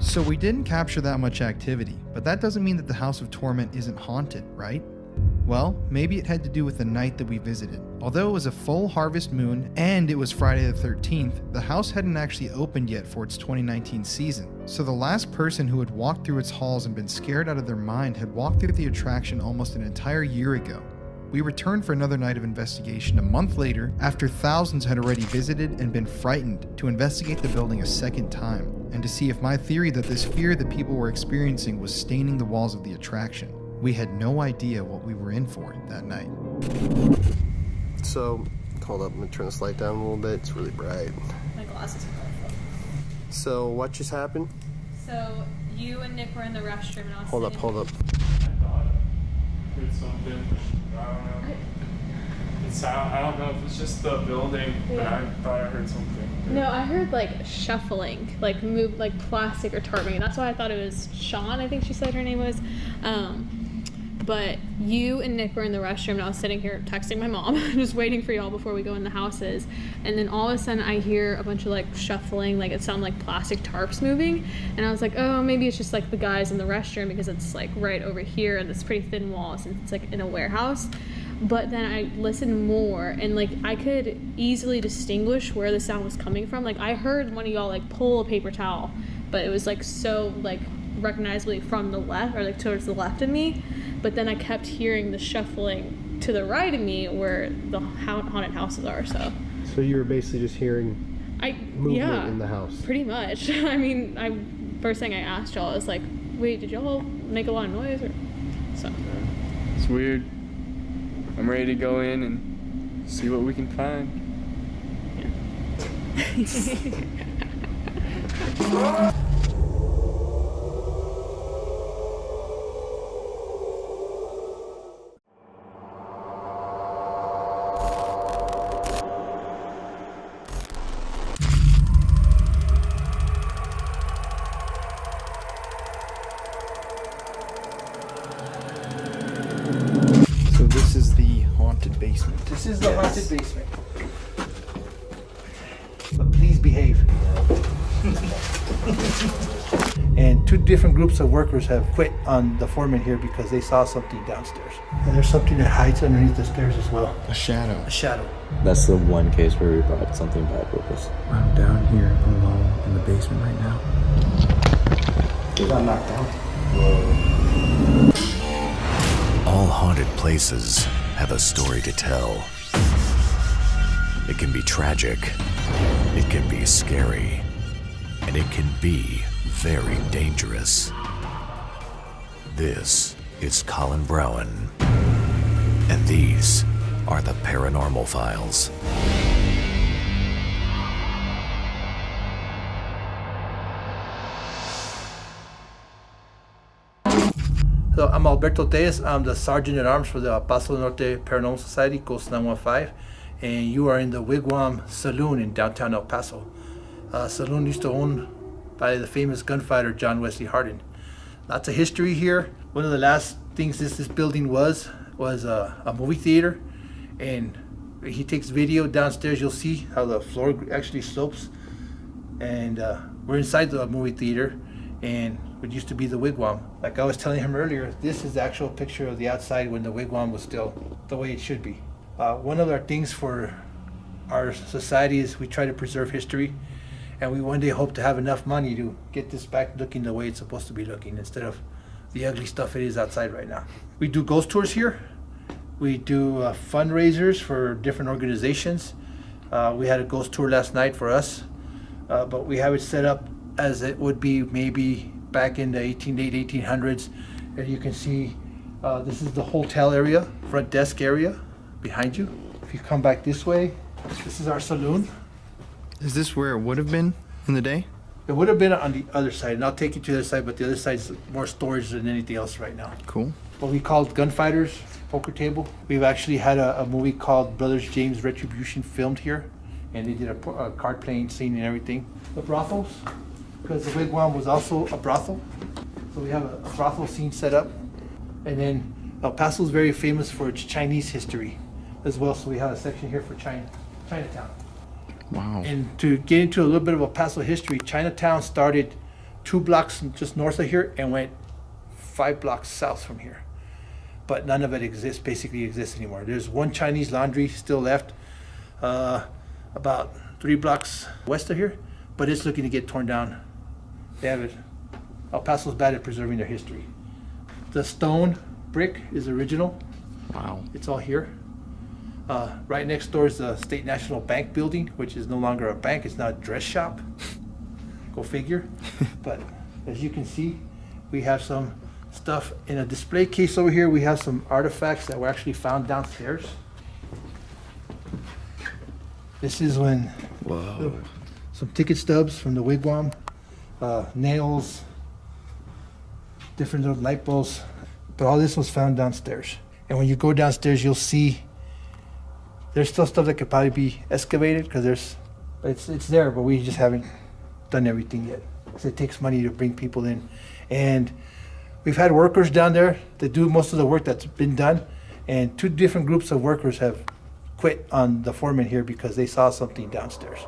So we didn't capture that much activity, but that doesn't mean that the House of Torment isn't haunted, right? Well, maybe it had to do with the night that we visited. Although it was a full harvest moon and it was Friday the 13th, the house hadn't actually opened yet for its 2019 season. So the last person who had walked through its halls and been scared out of their mind had walked through the attraction almost an entire year ago. We returned for another night of investigation a month later after thousands had already visited and been frightened to investigate the building a second time and to see if my theory that this fear that people were experiencing was staining the walls of the attraction. We had no idea what we were in for that night. So, hold up, I'm gonna turn this light down a little bit. It's really bright. My glasses are colorful. So, what just happened? So, you and Nick were in the restroom and I was Hold up. I thought I heard something. I don't know. I don't know if it's just the building, but I thought I heard something. No, I heard like shuffling, like move, like plastic or tarping. That's why I thought it was Sean, I think she said her name was. But you and Nick were in the restroom and I was sitting here texting my mom, just waiting for y'all before we go in the houses. And then all of a sudden I hear a bunch of like shuffling, like it sounded like plastic tarps moving. And I was like, oh, maybe it's just like the guys in the restroom because it's like right over here and this pretty thin wall since it's like in a warehouse. But then I listened more and like I could easily distinguish where the sound was coming from. Like I heard one of y'all like pull a paper towel, but it was like so like recognizably from the left or like towards the left of me. But then I kept hearing the shuffling to the right of me where the haunted houses are. So you were basically just hearing movement in the house. Pretty much. I mean, first thing I asked y'all is like, wait, did y'all make a lot of noise or so? It's weird. I'm ready to go in and see what we can find. Yeah. Basement. This is the haunted basement. But please behave. And two different groups of workers have quit on the foreman here because they saw something downstairs. And there's something that hides underneath the stairs as well. A shadow. A shadow. That's the one case where we brought something back with us. I'm down here alone in the basement right now. It got knocked out. All haunted places have a story to tell. It can be tragic, it can be scary, and it can be very dangerous. This is Colin Browen, and these are the Paranormal Files. So I'm Alberto Tejas. I'm the Sergeant at Arms for the Paso Norte Paranormal Society, Coast 915, and you are in the Wigwam Saloon in downtown El Paso. Saloon used to own by the famous gunfighter John Wesley Hardin. Lots of history here. One of the last things this building was a movie theater, and he takes video downstairs. You'll see how the floor actually slopes, and we're inside the movie theater, and what used to be the wigwam. Like I was telling him earlier, this is the actual picture of the outside when the wigwam was still the way it should be. One of our things for our society is we try to preserve history, and we one day hope to have enough money to get this back looking the way it's supposed to be looking instead of the ugly stuff it is outside right now. We do ghost tours here. We do fundraisers for different organizations. We had a ghost tour last night for us, but we have it set up as it would be maybe back in the late 1800s. And you can see this is the hotel area, front desk area behind you. If you come back this way, this is our saloon. Is this where it would have been in the day? It would have been on the other side, and I'll take you to the other side, but the other side's more storage than anything else right now. Cool. What we called Gunfighters Poker Table. We've actually had a movie called Brothers James Retribution filmed here, and they did a card playing scene and everything. The brothels, because the wigwam was also a brothel. So we have a brothel scene set up. And then El Paso is very famous for its Chinese history as well, so we have a section here for Chinatown. Wow. And to get into a little bit of El Paso history, Chinatown started 2 blocks just north of here and went 5 blocks south from here. But none of it basically exists anymore. There's one Chinese laundry still left about 3 blocks west of here, but it's looking to get torn down. They have it. El Paso's bad at preserving their history. The stone brick is original. Wow. It's all here. Right next door is the State National Bank building, which is no longer a bank, it's now a dress shop. Go figure. But as you can see, we have some stuff in a display case over here. We have some artifacts that were actually found downstairs. This is when some ticket stubs from the wigwam, nails, different little light bulbs, but all this was found downstairs. And when you go downstairs, you'll see there's still stuff that could probably be excavated because it's there, but we just haven't done everything yet. Because it takes money to bring people in, and we've had workers down there that do most of the work that's been done, and 2 different groups of workers have quit on the foreman here because they saw something downstairs.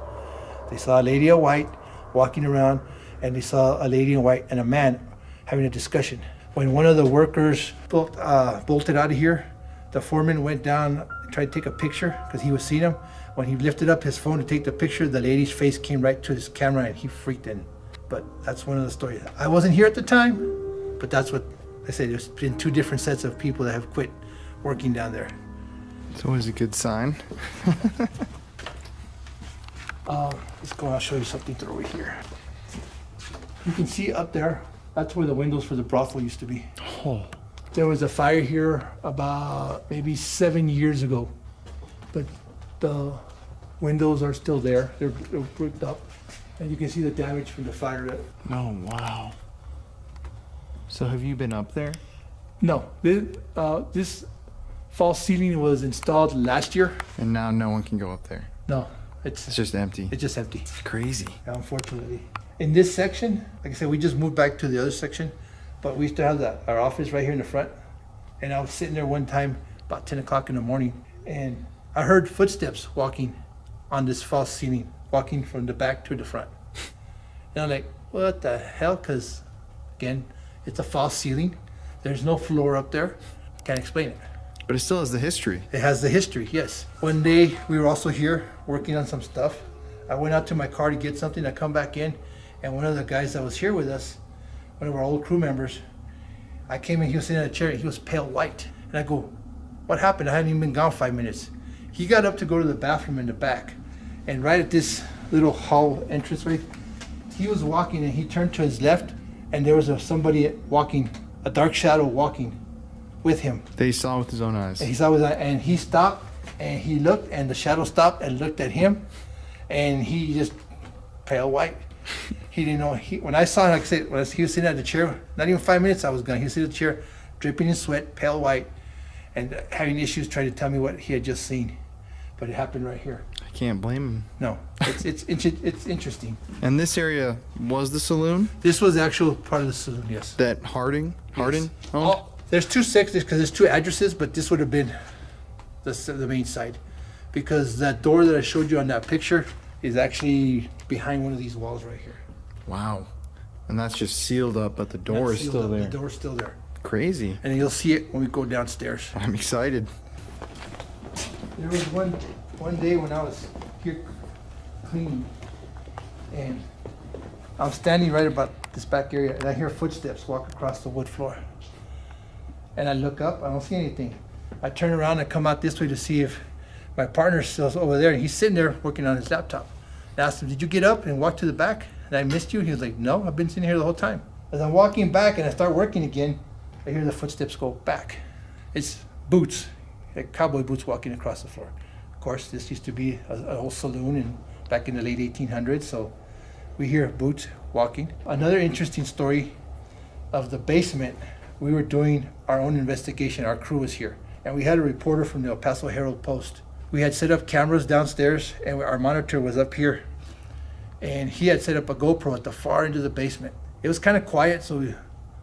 They saw a lady in white walking around, and they saw a lady in white and a man having a discussion. When one of the workers bolted out of here, the foreman went down, tried to take a picture because he was seeing him. When he lifted up his phone to take the picture, the lady's face came right to his camera and he freaked in. But that's one of the stories. I wasn't here at the time, but that's what I said. There's been 2 different sets of people that have quit working down there. It's always a good sign. Let's go, I'll show you something through over here. You can see up there, that's where the windows for the brothel used to be. Oh. There was a fire here about maybe 7 years ago, but the windows are still there. They're bricked up, and you can see the damage from the fire. Oh, wow. So have you been up there? No, this false ceiling was installed last year. And now no one can go up there? No, it's just empty. It's just empty. It's crazy. Unfortunately. In this section, like I said, we just moved back to the other section, but we still have our office right here in the front. And I was sitting there one time about 10 o'clock in the morning, and I heard footsteps walking on this false ceiling, walking from the back to the front. And I'm like, what the hell? Because, again, it's a false ceiling. There's no floor up there. Can't explain it. But it still has the history. It has the history, yes. One day, we were also here working on some stuff. I went out to my car to get something. I come back in, and one of the guys that was here with us, one of our old crew members, I came in, he was sitting in a chair, he was pale white. And I go, what happened? I hadn't even been gone 5 minutes. He got up to go to the bathroom in the back. And right at this little hall entranceway, he was walking and he turned to his left, and there was somebody walking, a dark shadow walking with him. That he saw with his own eyes. And he saw with his eyes, and he stopped, and he looked, and the shadow stopped and looked at him, and he just pale white. He didn't know. When I saw him, like I said, when he was sitting at the chair, not even 5 minutes I was gone. He was sitting at the chair, dripping in sweat, pale white, and having issues trying to tell me what he had just seen. But it happened right here. I can't blame him. No, it's interesting. And this area was the saloon? This was the actual part of the saloon, yes. That Hardin owned? Oh, there's 2 sections because there's 2 addresses, but this would have been the main side, because that door that I showed you on that picture is actually behind one of these walls right here. Wow. And that's just sealed up, but the door is still there. The door's still there. Crazy. And you'll see it when we go downstairs. I'm excited. There was one day when I was here cleaning, and I'm standing right about this back area, and I hear footsteps walk across the wood floor. And I look up, I don't see anything. I turn around and come out this way to see if my partner's still over there, and he's sitting there working on his laptop. I asked him, did you get up and walk to the back? And I missed you? He was like, no, I've been sitting here the whole time. As I'm walking back and I start working again, I hear the footsteps go back. It's boots, like cowboy boots walking across the floor. Of course, this used to be an old saloon back in the late 1800s, so we hear boots walking. Another interesting story of the basement, we were doing our own investigation, our crew was here, and we had a reporter from the El Paso Herald-Post. We had set up cameras downstairs, and our monitor was up here, and he had set up a GoPro at the far end of the basement. It was kind of quiet, so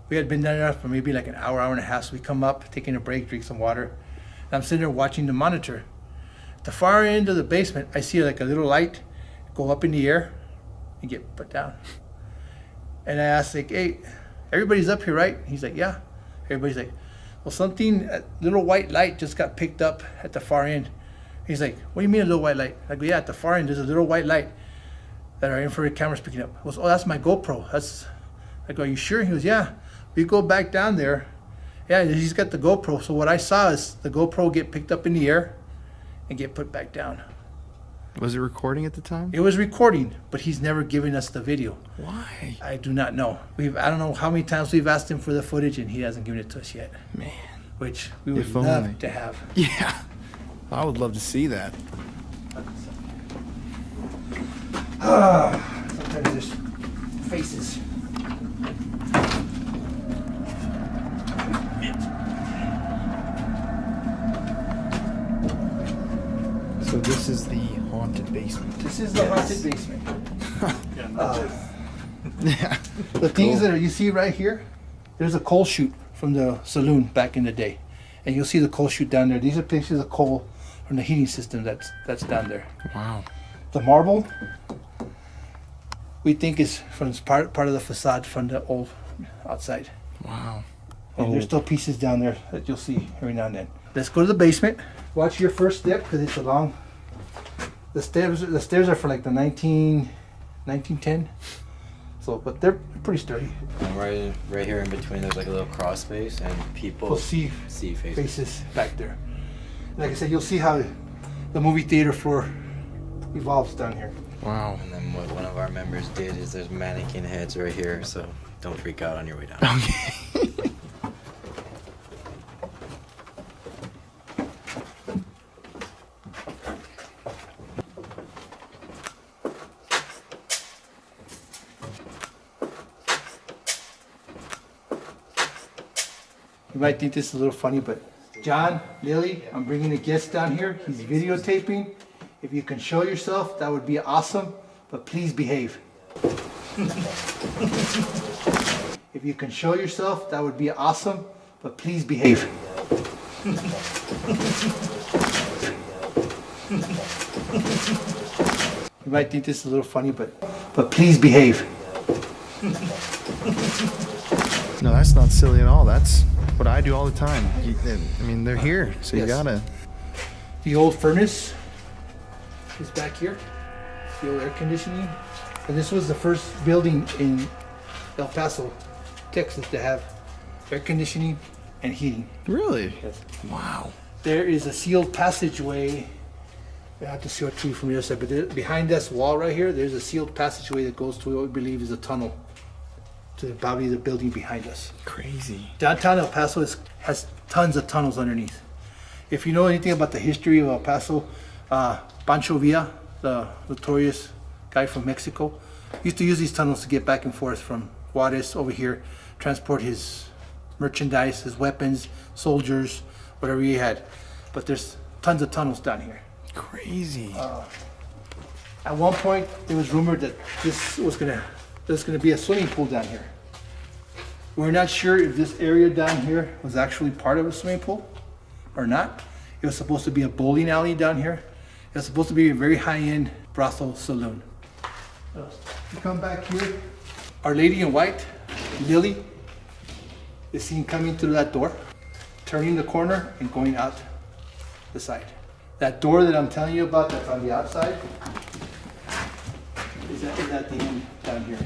we had been down there for maybe like an hour, hour and a half, so we come up, taking a break, drink some water, and I'm sitting there watching the monitor. At the far end of the basement, I see like a little light go up in the air and get put down. And I asked, like, hey, everybody's up here, right? He's like, yeah. Everybody's like, well, something, a little white light just got picked up at the far end. He's like, what do you mean a little white light? I go, yeah, at the far end, there's a little white light that our infrared camera's picking up. I goes, oh, that's my GoPro. I go, are you sure? He goes, yeah. We go back down there. Yeah, he's got the GoPro. So what I saw is the GoPro get picked up in the air and get put back down. Was it recording at the time? It was recording, but he's never given us the video. Why? I do not know. I don't know how many times we've asked him for the footage, and he hasn't given it to us yet. Man. Which we would love to have. Yeah. I would love to see that. Sometimes there's faces. So this is the haunted basement. This is the haunted basement. Yeah. The things that you see right here, there's a coal chute from the saloon back in the day. And you'll see the coal chute down there. These are pictures of coal from the heating system that's down there. Wow. The marble, we think is from part of the facade from the old outside. Wow. And there's still pieces down there that you'll see every now and then. Let's go to the basement. Watch your first step because it's a long. The stairs are for like the 1910. So, but they're pretty sturdy. And right here in between, there's like a little cross space, and people We'll see faces back there. Like I said, you'll see how the movie theater floor evolves down here. Wow. And then what one of our members did is there's mannequin heads right here, so don't freak out on your way down. Okay. You might think this is a little funny, but John, Lily, I'm bringing a guest down here. He's videotaping. If you can show yourself, that would be awesome, but please behave. If you can show yourself, that would be awesome, but please behave. You might think this is a little funny, but please behave. No, that's not silly at all. That's what I do all the time. I mean, they're here, so you gotta. The old furnace is back here. The old air conditioning. And this was the first building in El Paso, Texas to have air conditioning and heating. Really? Yes. Wow. There is a sealed passageway. I have to see it to you from the other side, but behind this wall right here, there's a sealed passageway that goes to what we believe is a tunnel to probably the building behind us. Crazy. Downtown El Paso has tons of tunnels underneath. If you know anything about the history of El Paso, Pancho Villa, the notorious guy from Mexico, used to use these tunnels to get back and forth from Juarez over here, transport his merchandise, his weapons, soldiers, whatever he had. But there's tons of tunnels down here. Crazy. At one point, it was rumored that there's gonna be a swimming pool down here. We're not sure if this area down here was actually part of a swimming pool or not. It was supposed to be a bowling alley down here. It was supposed to be a very high-end brothel saloon. You come back here, Our Lady in White, Lily, is seen coming through that door, turning the corner and going out the side. That door that I'm telling you about that's on the outside is at the end down here.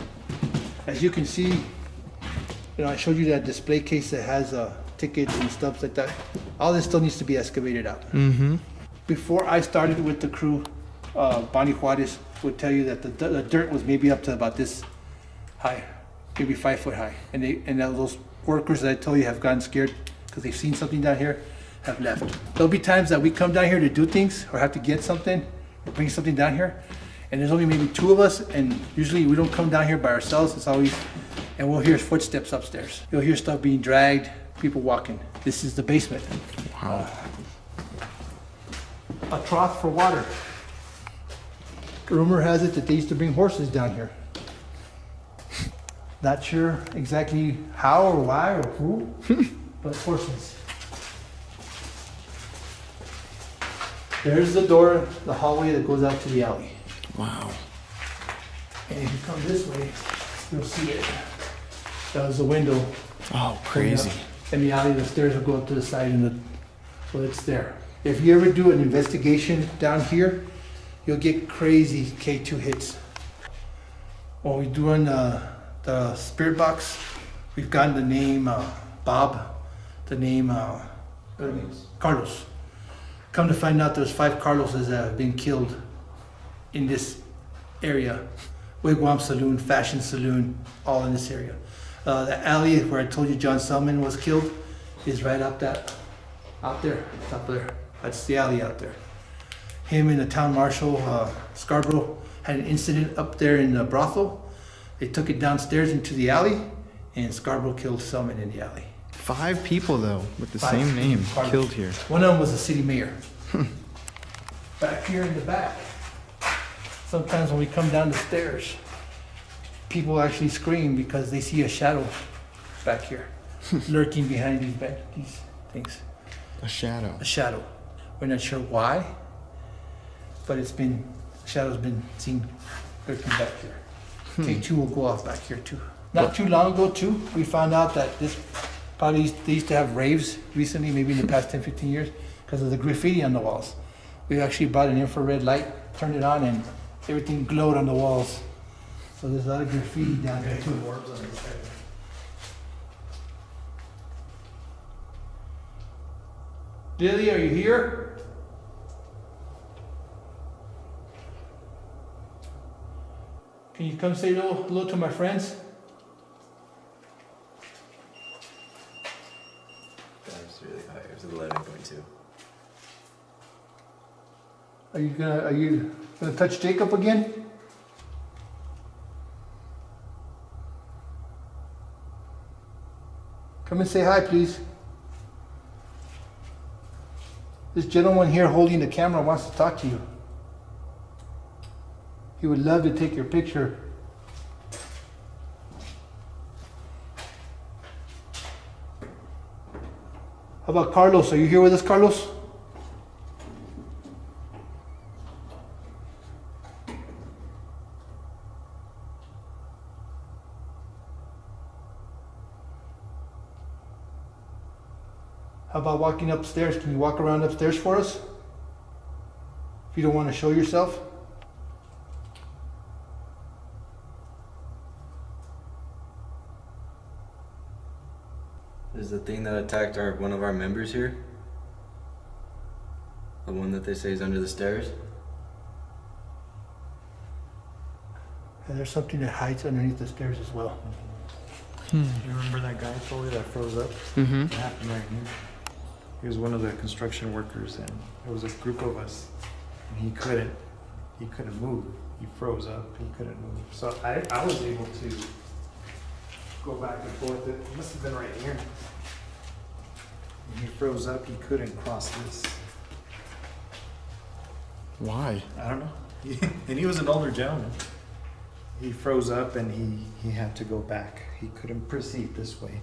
As you can see, I showed you that display case that has tickets and stuff like that. All this still needs to be excavated out. Mm-hmm. Before I started with the crew, Bonnie Juarez would tell you that the dirt was maybe up to about this high, maybe 5 foot high. And those workers that I told you have gotten scared because they've seen something down here have left. There'll be times that we come down here to do things or have to get something or bring something down here. And there's only maybe 2 of us, and usually we don't come down here by ourselves. It's always, and we'll hear footsteps upstairs. You'll hear stuff being dragged, people walking. This is the basement. Wow. A trough for water. Rumor has it that they used to bring horses down here. Not sure exactly how or why or who, but horses. There's the door, the hallway that goes out to the alley. Wow. And if you come this way, you'll see it. That was the window. Oh, crazy. And the alley, the stairs will go up to the side, so it's there. If you ever do an investigation down here, you'll get crazy K2 hits. When we're doing the spirit box, we've gotten the name Bob, the name Carlos. Come to find out there's 5 Carloses that have been killed in this area. Wigwam Saloon, Fashion Saloon, all in this area. The alley where I told you John Selman was killed is right out there, top there. That's the alley out there. Him and the town marshal, Scarborough, had an incident up there in the brothel. They took it downstairs into the alley, and Scarborough killed Selman in the alley. 5 people, though, with the same name killed here. One of them was the city mayor. Back here in the back, sometimes when we come down the stairs, people actually scream because they see a shadow back here, lurking behind these things. A shadow. A shadow. We're not sure why, but shadow's been seen lurking back here. K2 will go off back here too. Not too long ago too, we found out that they used to have raves recently, maybe in the past 10, 15 years, because of the graffiti on the walls. We actually brought an infrared light, turned it on, and everything glowed on the walls. So there's a lot of graffiti down there too. Lily, are you here? Can you come say hello to my friends? That's really high. It was 11.2. Are you gonna touch Jacob again? Come and say hi, please. This gentleman here holding the camera wants to talk to you. He would love to take your picture. How about Carlos? Are you here with us, Carlos? How about walking upstairs? Can you walk around upstairs for us? If you don't want to show yourself. Is the thing that attacked one of our members here? The one that they say is under the stairs? And there's something that hides underneath the stairs as well. You remember that guy fully that froze up? Mm-hmm. It happened right here. He was one of the construction workers, and there was a group of us, and he couldn't move. He froze up. He couldn't move. So I was able to go back and forth. It must have been right here. And he froze up. He couldn't cross this. Why? I don't know. And he was an older gentleman. He froze up, and he had to go back. He couldn't proceed this way.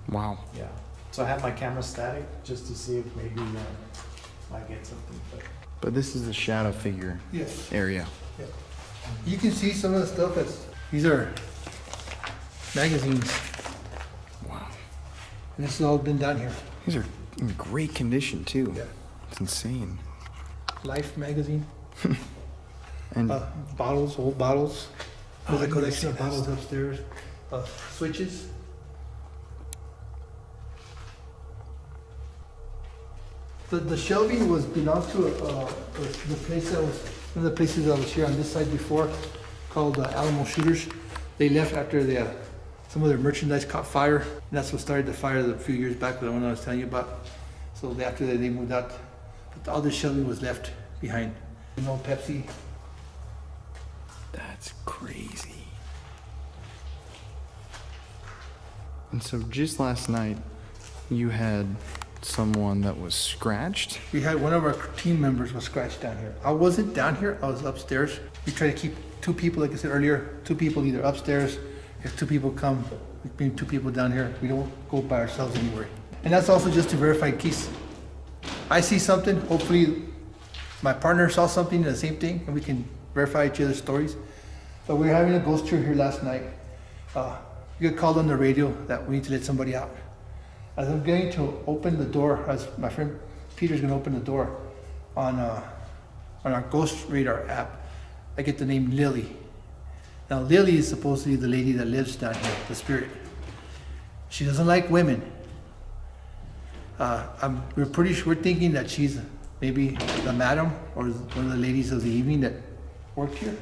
Wow. Yeah. So I have my camera static just to see if maybe I get something. But this is the shadow figure area. Yeah. You can see some of the stuff these are magazines. Wow. And this has all been done here. These are in great condition too. Yeah. It's insane. Life magazine. And bottles, old bottles. There's a collection of bottles upstairs. Switches. The shelving belonged to the place that was one of the places that was here on this side before, called Alamo Shooters. They left after some of their merchandise caught fire, and that's what started the fire a few years back, the one I was telling you about. So after that, they moved out, but all the shelving was left behind. No Pepsi. That's crazy. And so just last night, you had someone that was scratched? We had one of our team members was scratched down here. I wasn't down here, I was upstairs. We try to keep 2 people, like I said earlier, 2 people either upstairs. If 2 people come, we bring 2 people down here. We don't go by ourselves anywhere. And that's also just to verify in case I see something, hopefully my partner saw something, the same thing, and we can verify each other's stories. But we were having a ghost tour here last night. We got called on the radio that we need to let somebody out. As I'm going to open the door, as my friend Peter's gonna open the door on our Ghost Radar app, I get the name Lily. Now Lily is supposedly the lady that lives down here, the spirit. She doesn't like women. We're thinking that she's maybe the madam or one of the ladies of the evening that worked here,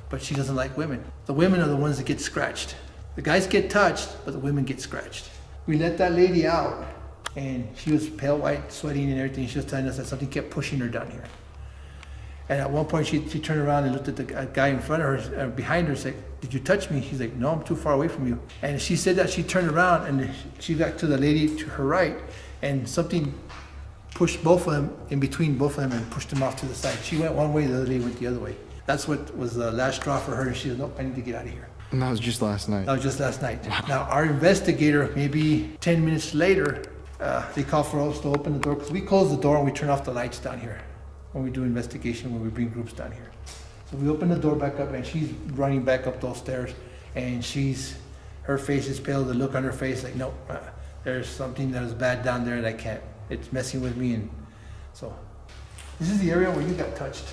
but she doesn't like women. The women are the ones that get scratched. The guys get touched, but the women get scratched. We let that lady out, and she was pale white, sweating and everything. She was telling us that something kept pushing her down here. And at one point, she turned around and looked at the guy in front of her, behind her, and said, "Did you touch me?" She's like, "No, I'm too far away from you." And she said that she turned around, and she got to the lady to her right, and something pushed both of them, in between both of them, and pushed them off to the side. She went one way, the other lady went the other way. That's what was the last straw for her. She said, "Nope, I need to get out of here." And that was just last night? That was just last night. Now, our investigator, maybe 10 minutes later, they called for us to open the door, because we close the door and we turn off the lights down here when we do investigation, when we bring groups down here. So we open the door back up, and she's running back up those stairs, and her face is pale, the look on her face, like, no, there's something that is bad down there that I can't, it's messing with me. And so, this is the area where you got touched.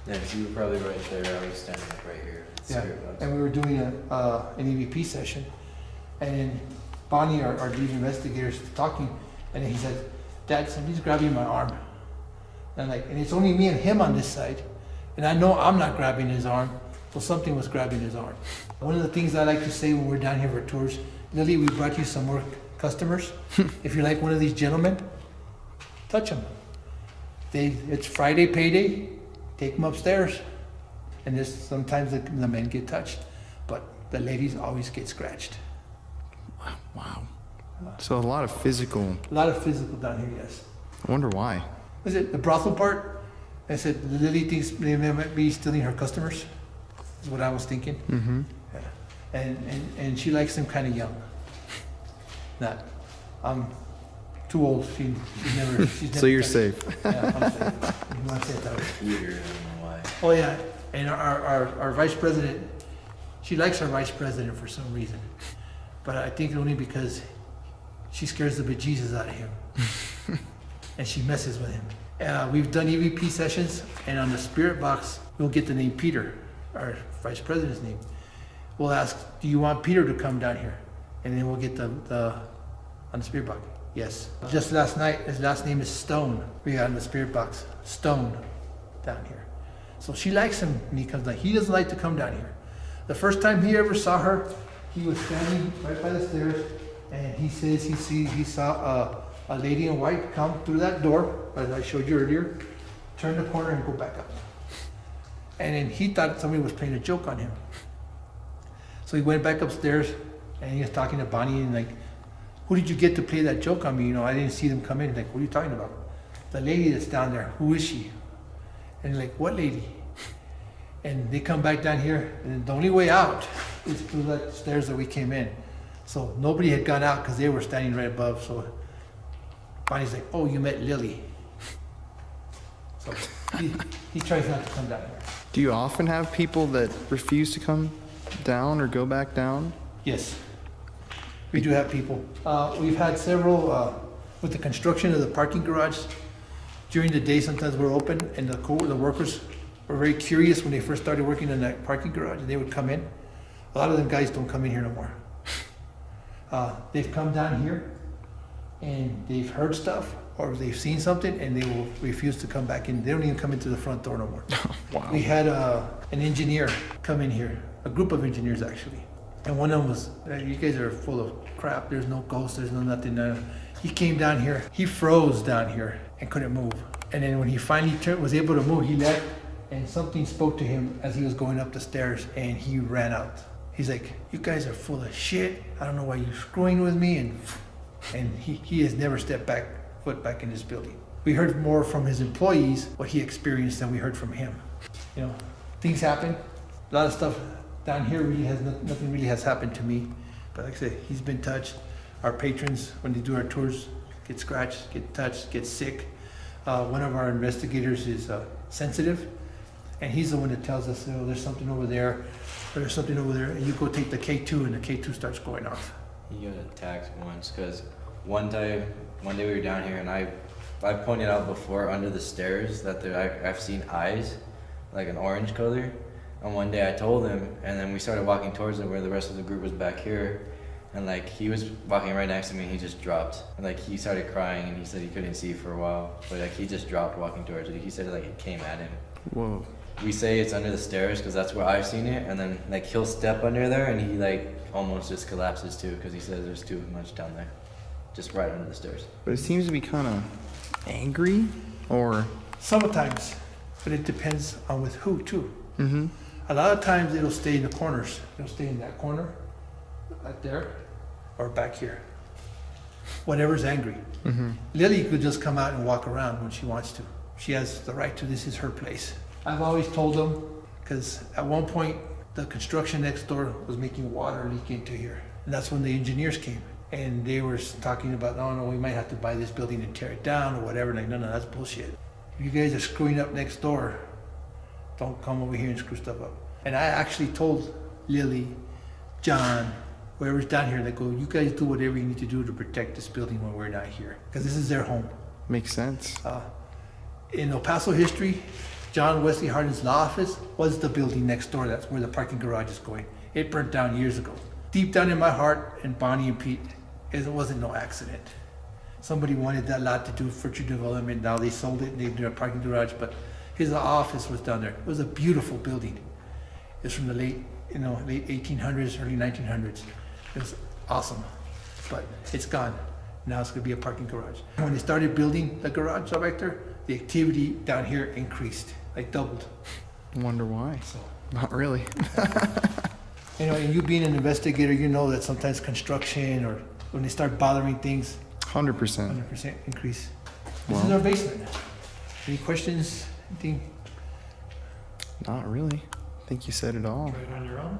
Yeah, you were probably right there. I was standing right here. Yeah, and we were doing an EVP session, and then Bonnie, our lead investigator, is talking, and he said, "Dad, somebody's grabbing my arm." And it's only me and him on this side, and I know I'm not grabbing his arm, so something was grabbing his arm. One of the things I like to say when we're down here for tours, Lily, we brought you some more customers. If you're like one of these gentlemen, touch them. It's Friday payday. Take them upstairs, and sometimes the men get touched, but the ladies always get scratched. Wow. So a lot of physical. A lot of physical down here, yes. I wonder why. Was it the brothel part? I said Lily thinks they might be stealing her customers. Is what I was thinking. Mm-hmm. Yeah. And she likes them kind of young. I'm too old. She's never. So you're safe. Yeah, I'm safe. You want to say it that way. Weird, I don't know why. Oh yeah, and our vice president, she likes our vice president for some reason, but I think only because she scares the bejesus out of him, and she messes with him. We've done EVP sessions, and on the spirit box, we'll get the name Peter, our vice president's name. We'll ask, "Do you want Peter to come down here?" And then we'll get on the spirit box. Yes. Just last night, his last name is Stone. We got in the spirit box, Stone, down here. So she likes him when he comes down. He doesn't like to come down here. The first time he ever saw her, he was standing right by the stairs, and he says he saw a lady in white come through that door, as I showed you earlier, turn the corner and go back up. And then he thought somebody was playing a joke on him. So he went back upstairs, and he was talking to Bonnie, and "Who did you get to play that joke on me? I didn't see them come in." Like, "What are you talking about?" "The lady that's down there, who is she?" And he's like, "What lady?" And they come back down here, and the only way out is through the stairs that we came in. So nobody had gone out because they were standing right above. So Bonnie's like, "Oh, you met Lily." So he tries not to come down here. Do you often have people that refuse to come down or go back down? Yes. We do have people. We've had several, with the construction of the parking garage, During the day, sometimes we're open, and the workers were very curious when they first started working in that parking garage, and they would come in. A lot of them guys don't come in here no more. They've come down here, and they've heard stuff, or they've seen something, and they will refuse to come back in. They don't even come into the front door no more. Wow. We had an engineer come in here, a group of engineers actually, and one of them was, you guys are full of crap. There's no ghosts, there's no nothing. He came down here, he froze down here and couldn't move. And then when he finally was able to move, he left, and something spoke to him as he was going up the stairs, and he ran out. He's like, you guys are full of shit. I don't know why you're screwing with me. And he has never stepped foot back in this building. We heard more from his employees, what he experienced, than we heard from him. You know, things happen. A lot of stuff down here really nothing really has happened to me. But like I said, he's been touched. Our patrons, when they do our tours, get scratched, get touched, get sick. One of our investigators is sensitive, and he's the one that tells us, oh, there's something over there, or there's something over there, and you go take the K2, and the K2 starts going off. He got attacked once, because one day we were down here, and I pointed out before under the stairs that I've seen eyes, like an orange color, and one day I told him, and then we started walking towards it where the rest of the group was back here, and like he was walking right next to me, and he just dropped, and like he started crying, and he said he couldn't see for a while, but like he just dropped walking towards it. He said like it came at him. Whoa. We say it's under the stairs because that's where I've seen it, and then like he'll step under there and he like almost just collapses too because he says there's too much down there, just right under the stairs. But it seems to be kind of angry, or sometimes, but it depends on with who too. Mm-hmm. A lot of times it'll stay in the corners. It'll stay in that corner, right there, or back here. Whatever's angry. Mm-hmm. Lily could just come out and walk around when she wants to. She has the right to. This is her place. I've always told them, because at one point the construction next door was making water leak into here, and that's when the engineers came, and they were talking about, oh no, we might have to buy this building and tear it down or whatever. Like, no, that's bullshit. If you guys are screwing up next door, don't come over here and screw stuff up. And I actually told Lily, John, whoever's down here, they go, you guys do whatever you need to do to protect this building when we're not here, because this is their home. Makes sense. In El Paso history, John Wesley Hardin's law office was the building next door. That's where the parking garage is going. It burnt down years ago. Deep down in my heart, and Bonnie and Pete, it wasn't no accident. Somebody wanted that lot to do future development. Now they sold it and they did a parking garage, but his office was down there. It was a beautiful building. It's from the late 1800s, early 1900s. It was awesome, but it's gone. Now it's gonna be a parking garage. When they started building the garage right there, the activity down here increased, like doubled. I wonder why. Not really. You know, and you being an investigator, you know that sometimes construction or when they start bothering things, 100%. 100% increase. This Well, is our basement. Any questions? Anything? Not really. I think you said it all. Right on your own?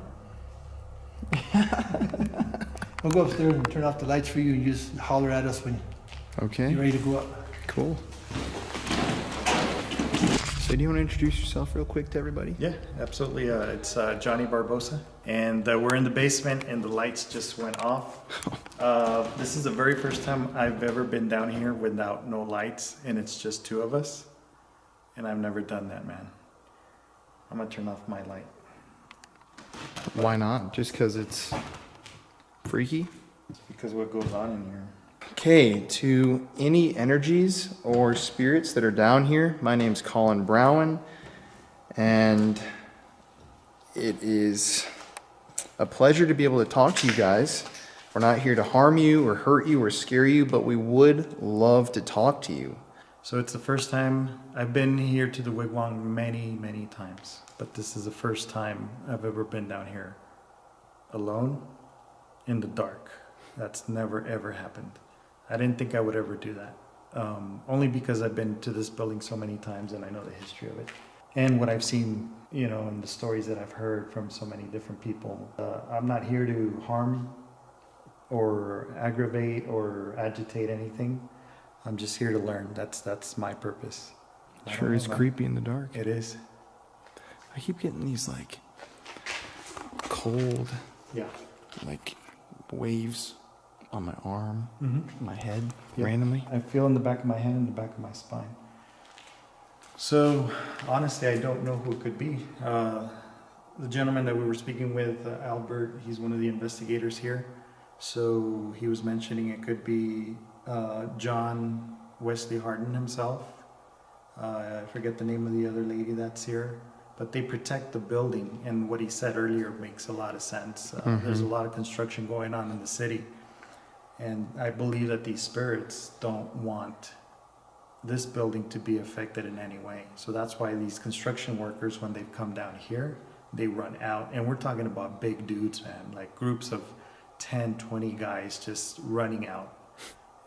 We'll go upstairs and turn off the lights for you, and you just holler at us when Okay. you're ready to go up. Cool. So do you want to introduce yourself real quick to everybody? Yeah, absolutely. It's Johnny Barbosa, and we're in the basement, and the lights just went off. This is the very first time I've ever been down here without no lights, and it's just two of us, and I've never done that, man. I'm gonna turn off my light. Why not? Just because it's freaky? It's because what goes on in here. Okay, to any energies or spirits that are down here, my name's Colin Browen, and it is a pleasure to be able to talk to you guys. We're not here to harm you or hurt you or scare you, but we would love to talk to you. So it's the first time I've been here to the wigwam many, many times, but this is the first time I've ever been down here alone in the dark. That's never ever happened. I didn't think I would ever do that. Only because I've been to this building so many times and I know the history of it. And what I've seen, you know, and the stories that I've heard from so many different people. I'm not here to harm or aggravate or agitate anything. I'm just here to learn. That's my purpose. Sure is creepy in the dark. It is. I keep getting these like cold, like waves on my arm, my head, randomly. I feel in the back of my hand and the back of my spine. So, honestly, I don't know who it could be. The gentleman that we were speaking with, Albert, he's one of the investigators here. So he was mentioning it could be John Wesley Harden himself. I forget the name of the other lady that's here. But they protect the building, and what he said earlier makes a lot of sense. There's a lot of construction going on in the city. And I believe that these spirits don't want this building to be affected in any way. So that's why these construction workers, when they've come down here, they run out. And we're talking about big dudes, man, like groups of 10, 20 guys just running out.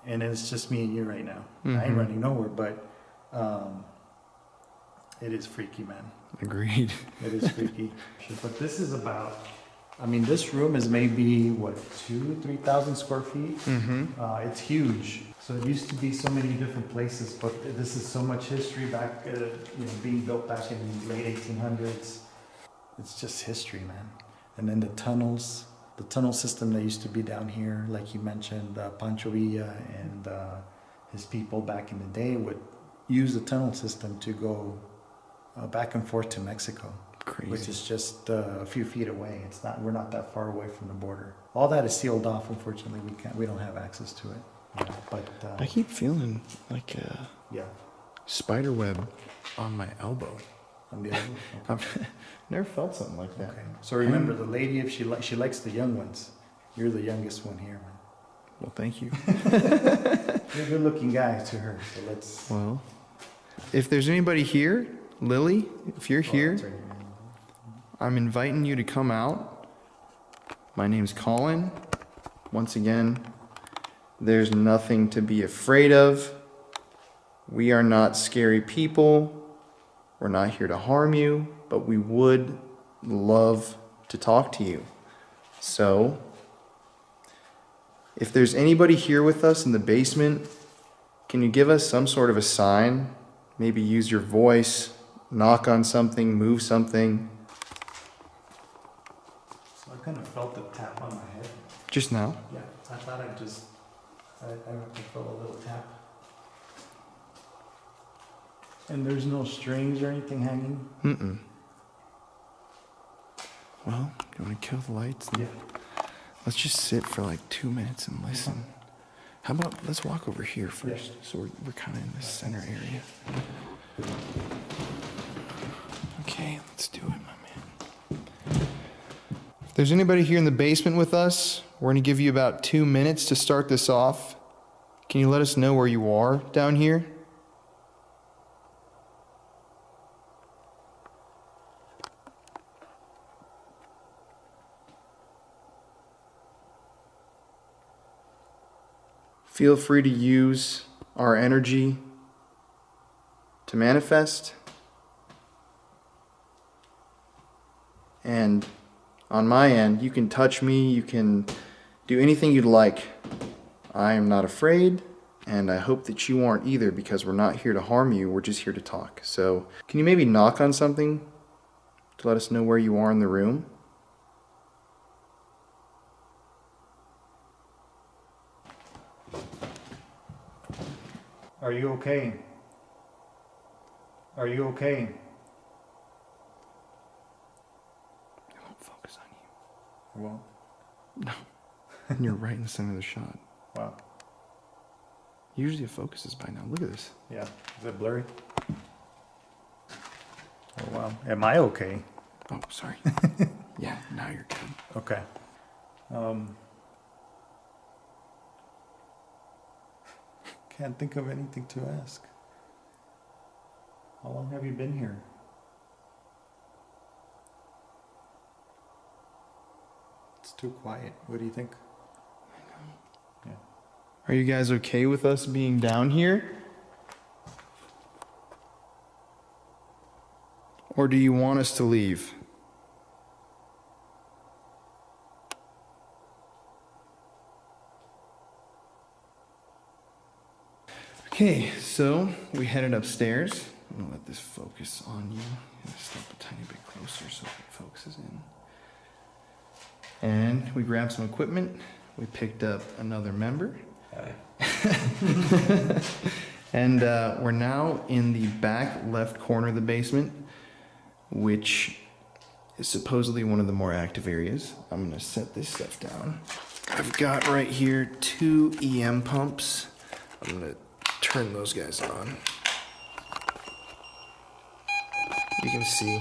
And it's just me and you right now. I ain't running nowhere, but it is freaky, man. Agreed. It is freaky. But this is about, I mean, this room is maybe, what, 3,000 square feet? It's huge. So it used to be so many different places, but this is so much history back, being built back in the late 1800s. It's just history, man. And then the tunnel system that used to be down here, like you mentioned, Pancho Villa and his people back in the day would use the tunnel system to go back and forth to Mexico. Crazy. Which is just a few feet away. We're not that far away from the border. All that is sealed off. Unfortunately, we don't have access to it. But I keep feeling like a spider web on my elbow. On the elbow? Okay. I've never felt something like that. Okay. So remember, the lady, if she likes the young ones, you're the youngest one here, man. Well, thank you. You're a good-looking guy to her, so let's. Well, if there's anybody here, Lily, if you're here, I'm inviting you to come out. My name's Colin. Once again, there's nothing to be afraid of. We are not scary people. We're not here to harm you, but we would love to talk to you. So, if there's anybody here with us in the basement, can you give us some sort of a sign? Maybe use your voice, knock on something, move something. So I kind of felt the tap on my head. Just now? Yeah, I thought I felt a little tap. And there's no strings or anything hanging? Mm-mm. Well, you want to kill the lights? Yeah. Let's just sit for like 2 minutes and listen. How about, let's walk over here first. Yeah. So we're kind of in the center area. Okay, let's do it, my man. If there's anybody here in the basement with us, we're going to give you about 2 minutes to start this off. Can you let us know where you are down here? Feel free to use our energy to manifest. And on my end, you can touch me, you can do anything you'd like. I am not afraid, and I hope that you aren't either, because we're not here to harm you, we're just here to talk. So, can you maybe knock on something to let us know where you are in the room? Are you okay? Are you okay? I won't focus on you. I won't? No. And you're right in the center of the shot. Wow. Usually it focuses by now. Look at this. Yeah. Is it blurry? Oh, wow. Am I okay? Oh, sorry. Yeah, now you're good. Okay. Can't think of anything to ask. How long have you been here? It's too quiet. What do you think? Yeah. Are you guys okay with us being down here? Or do you want us to leave? Okay, so we headed upstairs. I'm gonna let this focus on you. I'm gonna step a tiny bit closer so it focuses in. And we grabbed some equipment. We picked up another member. Hi. And we're now in the back left corner of the basement, which is supposedly one of the more active areas. I'm gonna set this stuff down. I've got right here 2 EM pumps. I'm gonna turn those guys on. You can see.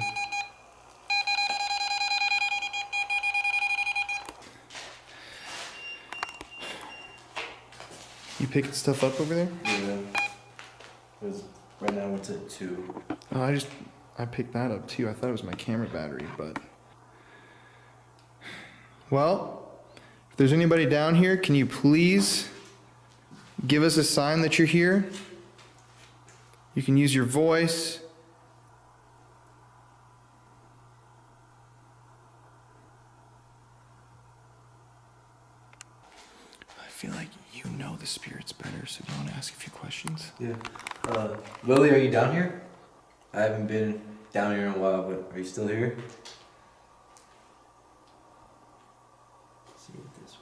You picking stuff up over there? Yeah. Right now it's at 2. Oh, I picked that up too. I thought it was my camera battery, but... Well, if there's anybody down here, can you please give us a sign that you're here? You can use your voice. I feel like you know the spirits better, so do you want to ask a few questions? Yeah. Willie, are you down here? I haven't been down here in a while, but are you still here? Let's see what this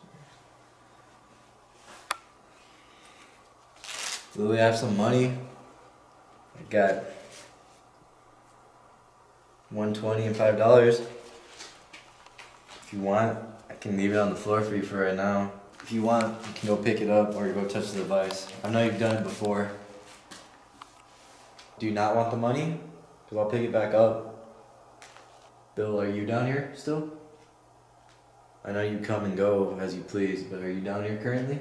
works. Lily, I have some money. I got $120 and $5. If you want, I can leave it on the floor for you for right now. If you want, you can go pick it up or go touch the device. I know you've done it before. Do you not want the money? Because I'll pick it back up. Bill, are you down here still? I know you come and go as you please, but are you down here currently?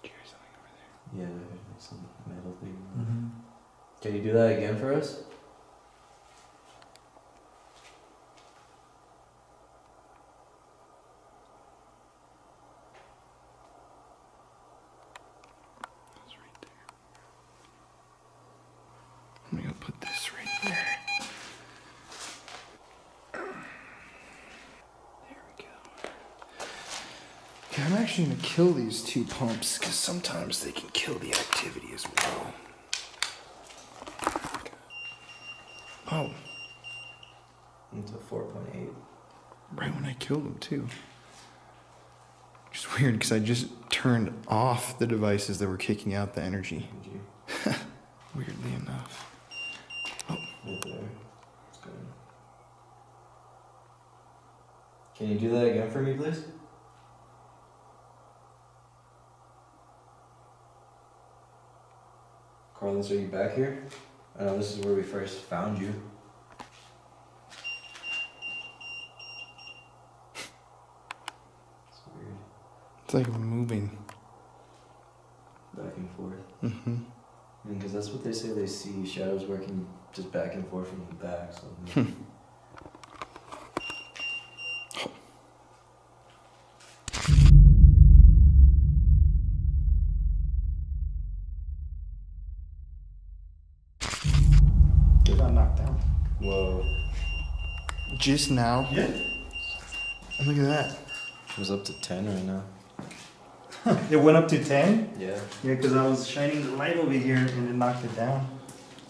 Yeah, there's some metal thing. Mm-hmm. Can you do that again for us? I'm gonna put this right there. There we go. Okay, I'm actually gonna kill these 2 pumps because sometimes they can kill the activity as well. Oh. It's a 4.8. Right when I killed them too. Which is weird because I just turned off the devices that were kicking out the energy. Weirdly enough. Oh. Right there. It's good. Can you do that again for me, please? Carlos, are you back here? I know this is where we first found you. It's weird. It's like moving. Back and forth. Mm-hmm. Because that's what they say they see, shadows working just back and forth from the back. So. It got knocked down. Whoa. Just now? Yeah. And look at that. It was up to 10 right now. It went up to 10? Yeah. Yeah, because I was shining the light over here and it knocked it down.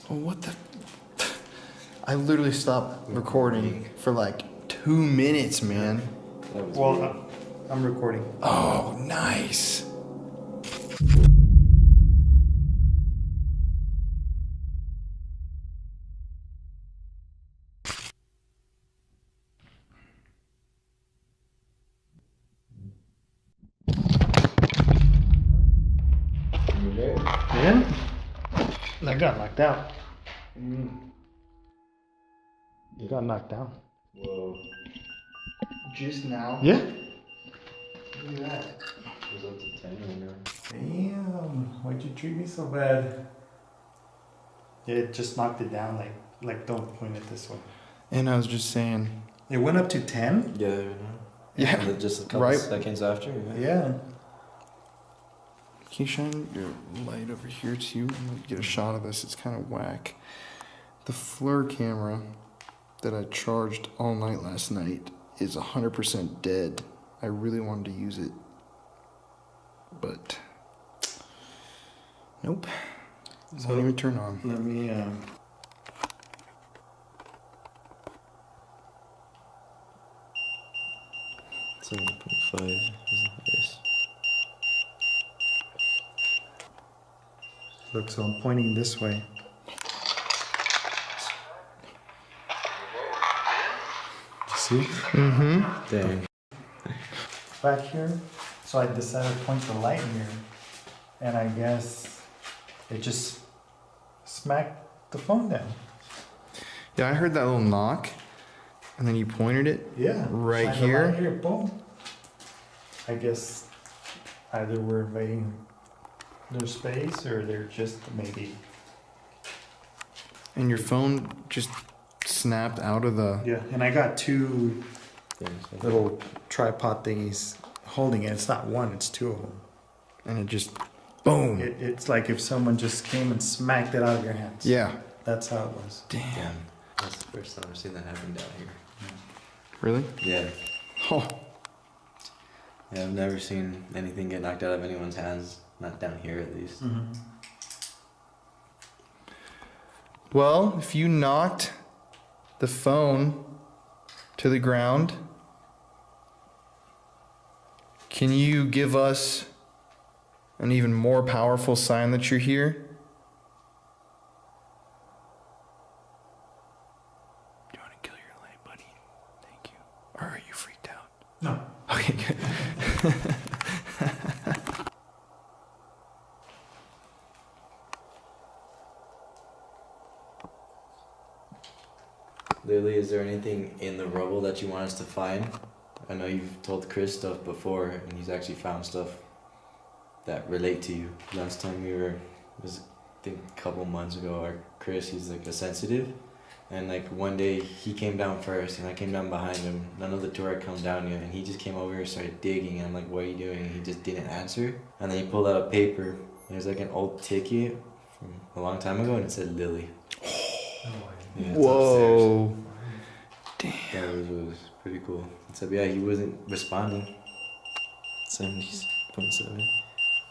Oh, what the? I literally stopped recording for like 2 minutes, man. Well, I'm recording. Oh, nice. Yeah? That got knocked out. It got knocked down. Whoa. Just now? Yeah. Look at that. It was up to 10 right now. Damn, why'd you treat me so bad? Yeah, it just knocked it down, like don't point it this way. And I was just saying. It went up to 10? Yeah, right now. Yeah. And just a couple seconds after. Yeah. Can you shine your light over here too? I'm gonna get a shot of this. It's kind of whack. The FLIR camera that I charged all night last night is 100% dead. I really wanted to use it, but nope. It won't even turn on. Let me 7.5 is the highest. Look, so I'm pointing this way. You see? Mm-hmm. Dang. Back here, so I decided to point the light here, and I guess it just smacked the phone down. Yeah, I heard that little knock, and then you pointed it. Yeah. Right Shine the here. light here, boom. I guess either we're invading their space or they're just maybe. And your phone just snapped out of the. Yeah, and I got two little tripod thingies holding it. It's not one, it's two of them. And it just, boom. It's like if someone just came and smacked it out of your hands. Yeah. That's how it was. Damn. That's the first time I've seen that happen down here. Really? Yeah. Oh. Yeah, I've never seen anything get knocked out of anyone's hands. Not down here, at least. Mm-hmm. Well, if you knocked the phone to the ground, can you give us an even more powerful sign that you're here? Do you want to kill your light, buddy? Thank you. Or are you freaked out? No. Okay, good. Lily, is there anything in the rubble that you want us to find? I know you've told Chris stuff before, and he's actually found stuff that relate to you. Last time we were, was I think a couple months ago, our Chris, he's like a sensitive. And like one day he came down first and I came down behind him. None of the tour had come down yet, and he just came over and started digging. And I'm like, what are you doing? And he just didn't answer. And then he pulled out a paper. There's like an old ticket from a long time ago, and it said Lily. Yeah, it's Whoa. upstairs. Damn. Yeah, it was pretty cool. Except, yeah, he wasn't responding. 70.7.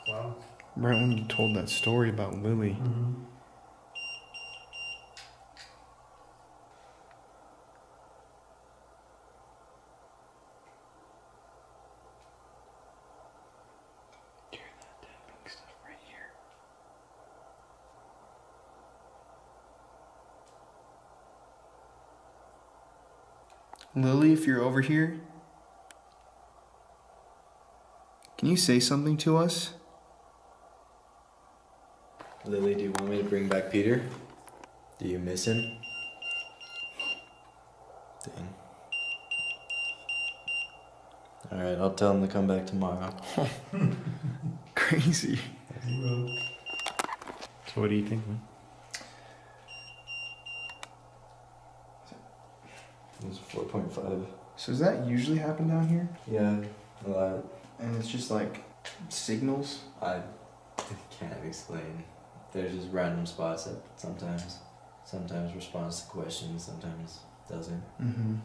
Wow. Right when you told that story about Lily. Mm-hmm. Lily, if you're over here, can you say something to us? Lily, do you want me to bring back Peter? Do you miss him? Dang. Alright, I'll tell him to come back tomorrow. Crazy. So what do you think, man? It was 4.5. So does that usually happen down here? Yeah, a lot. And it's just like signals? I can't explain. There's just random spots that sometimes responds to questions, sometimes doesn't. Mm-hmm.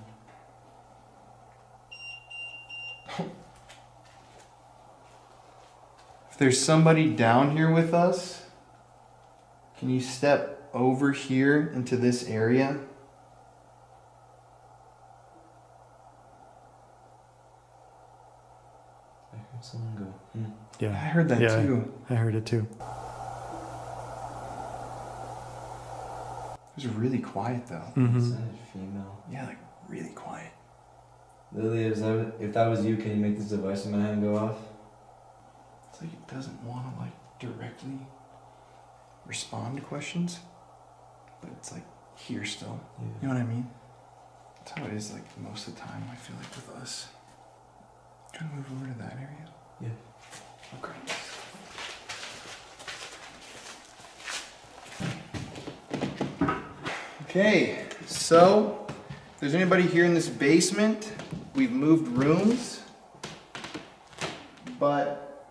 If there's somebody down here with us, can you step over here into this area? I heard someone go, Yeah. I heard that too. I heard it too. It was really quiet though. Mm-hmm. Sounded female. Yeah, like really quiet. Lily, if that was you, can you make this device in my hand go off? It's like it doesn't want to like directly respond to questions, but it's like here still. Yeah. You know what I mean? That's how it is like most of the time, I feel like, with us. Try to move over to that area. Yeah. Okay. Okay, so if there's anybody here in this basement, we've moved rooms, but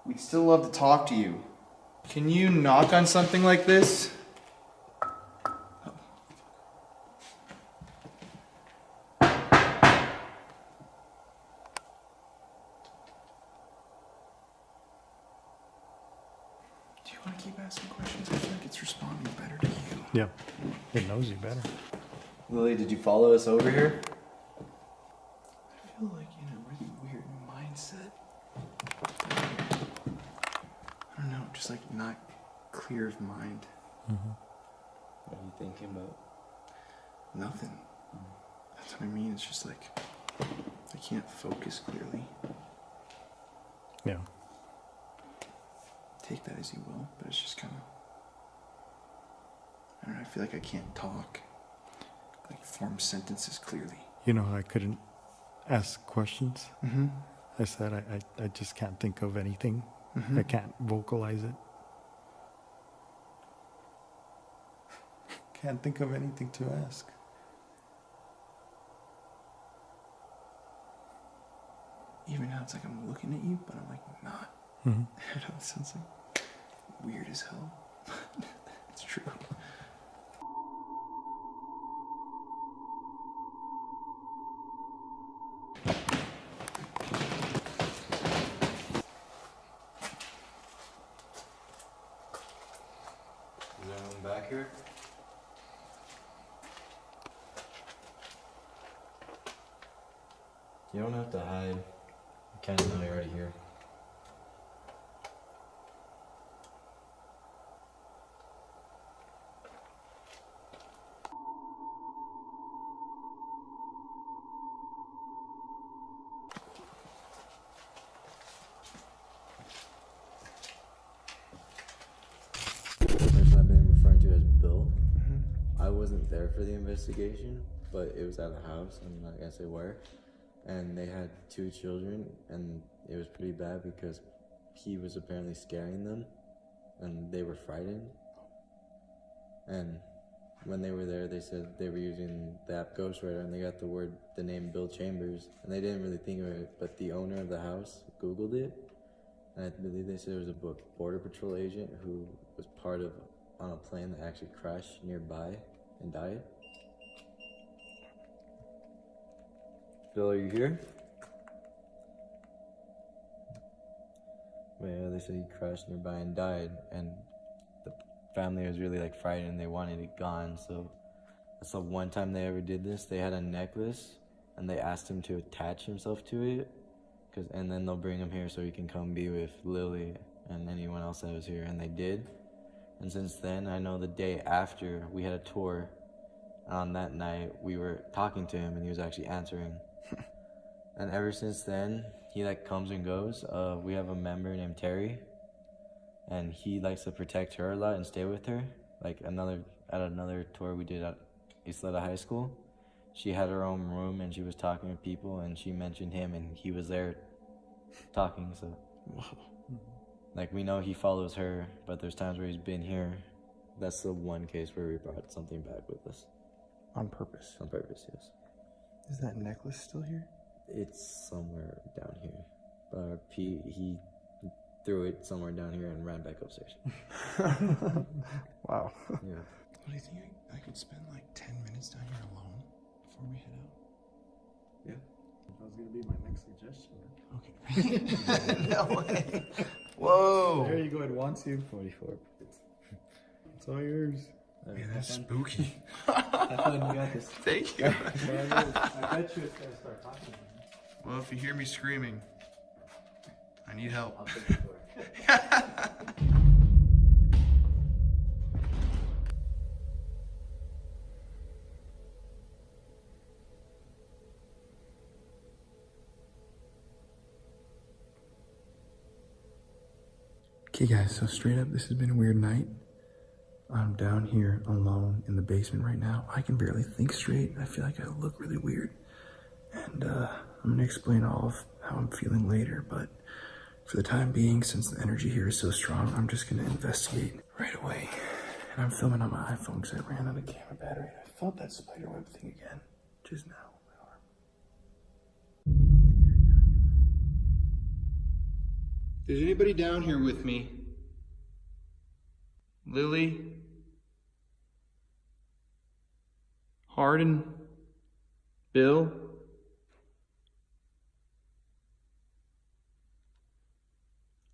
we'd still love to talk to you. Can you knock on something like this? Do you want to keep asking questions? I feel like it's responding better to you. Yeah. It knows you better. Lily, did you follow us over here? I feel like in a really weird mindset. I don't know, just like not clear of mind. Mm-hmm. What are you thinking about? Nothing. That's what I mean. It's just like I can't focus clearly. Yeah. Take that as you will, but it's just kind of, I don't know, I feel like I can't talk, like form sentences clearly. You know, I couldn't ask questions. Mm-hmm. I said I just can't think of anything. Mm-hmm. I can't vocalize it. Can't think of anything to ask. Even now it's like I'm looking at you, but I'm like not. Mm-hmm. I know it sounds like weird as hell. It's true. Is anyone back here? You don't have to hide. I kind of know you're already here. The person I've been referring to as Bill. Mm-hmm. I wasn't there for the investigation, but it was at a house. I'm not gonna say where. And they had 2 children, and it was pretty bad because he was apparently scaring them, and they were frightened. And when they were there, they said they were using the app Ghostwriter, and they got the name Bill Chambers, and they didn't really think of it, but the owner of the house Googled it, and I believe they said it was a Border Patrol agent who was on a plane that actually crashed nearby and died. Bill, are you here? Well, yeah, they said he crashed nearby and died, and the family was really like frightened and they wanted it gone, so that's the one time they ever did this. They had a necklace and they asked him to attach himself to it, and then they'll bring him here so he can come be with Lily and anyone else that was here, and they did. And since then, I know the day after we had a tour, on that night we were talking to him and he was actually answering. And ever since then, he like comes and goes. We have a member named Terry, and he likes to protect her a lot and stay with her. Like at another tour we did at Isleta High School, she had her own room and she was talking to people, and she mentioned him and he was there talking. So, like, we know he follows her, but there's times where he's been here. That's the one case where we brought something back with us. On purpose? On purpose, yes. Is that necklace still here? It's somewhere down here. But he threw it somewhere down here and ran back upstairs. Wow. Yeah. What do you think? I could spend like 10 minutes down here alone before we head out? Yeah. That was going to be my next suggestion. Okay. No way. Whoa. There you go. It wants you. 44. It's all yours. Man, that's spooky. I thought you got this. Thank you. I bet you it's going to start talking. Well, if you hear me screaming, I need help. I'll take the door. Okay guys, so straight up, this has been a weird night. I'm down here alone in the basement right now. I can barely think straight. I feel like I look really weird. And I'm gonna explain all of how I'm feeling later, but for the time being, since the energy here is so strong, I'm just gonna investigate right away. And I'm filming on my iPhone because I ran out of camera battery. I felt that spiderweb thing again, just now. Is anybody down here with me? Lily? Hardin? Bill?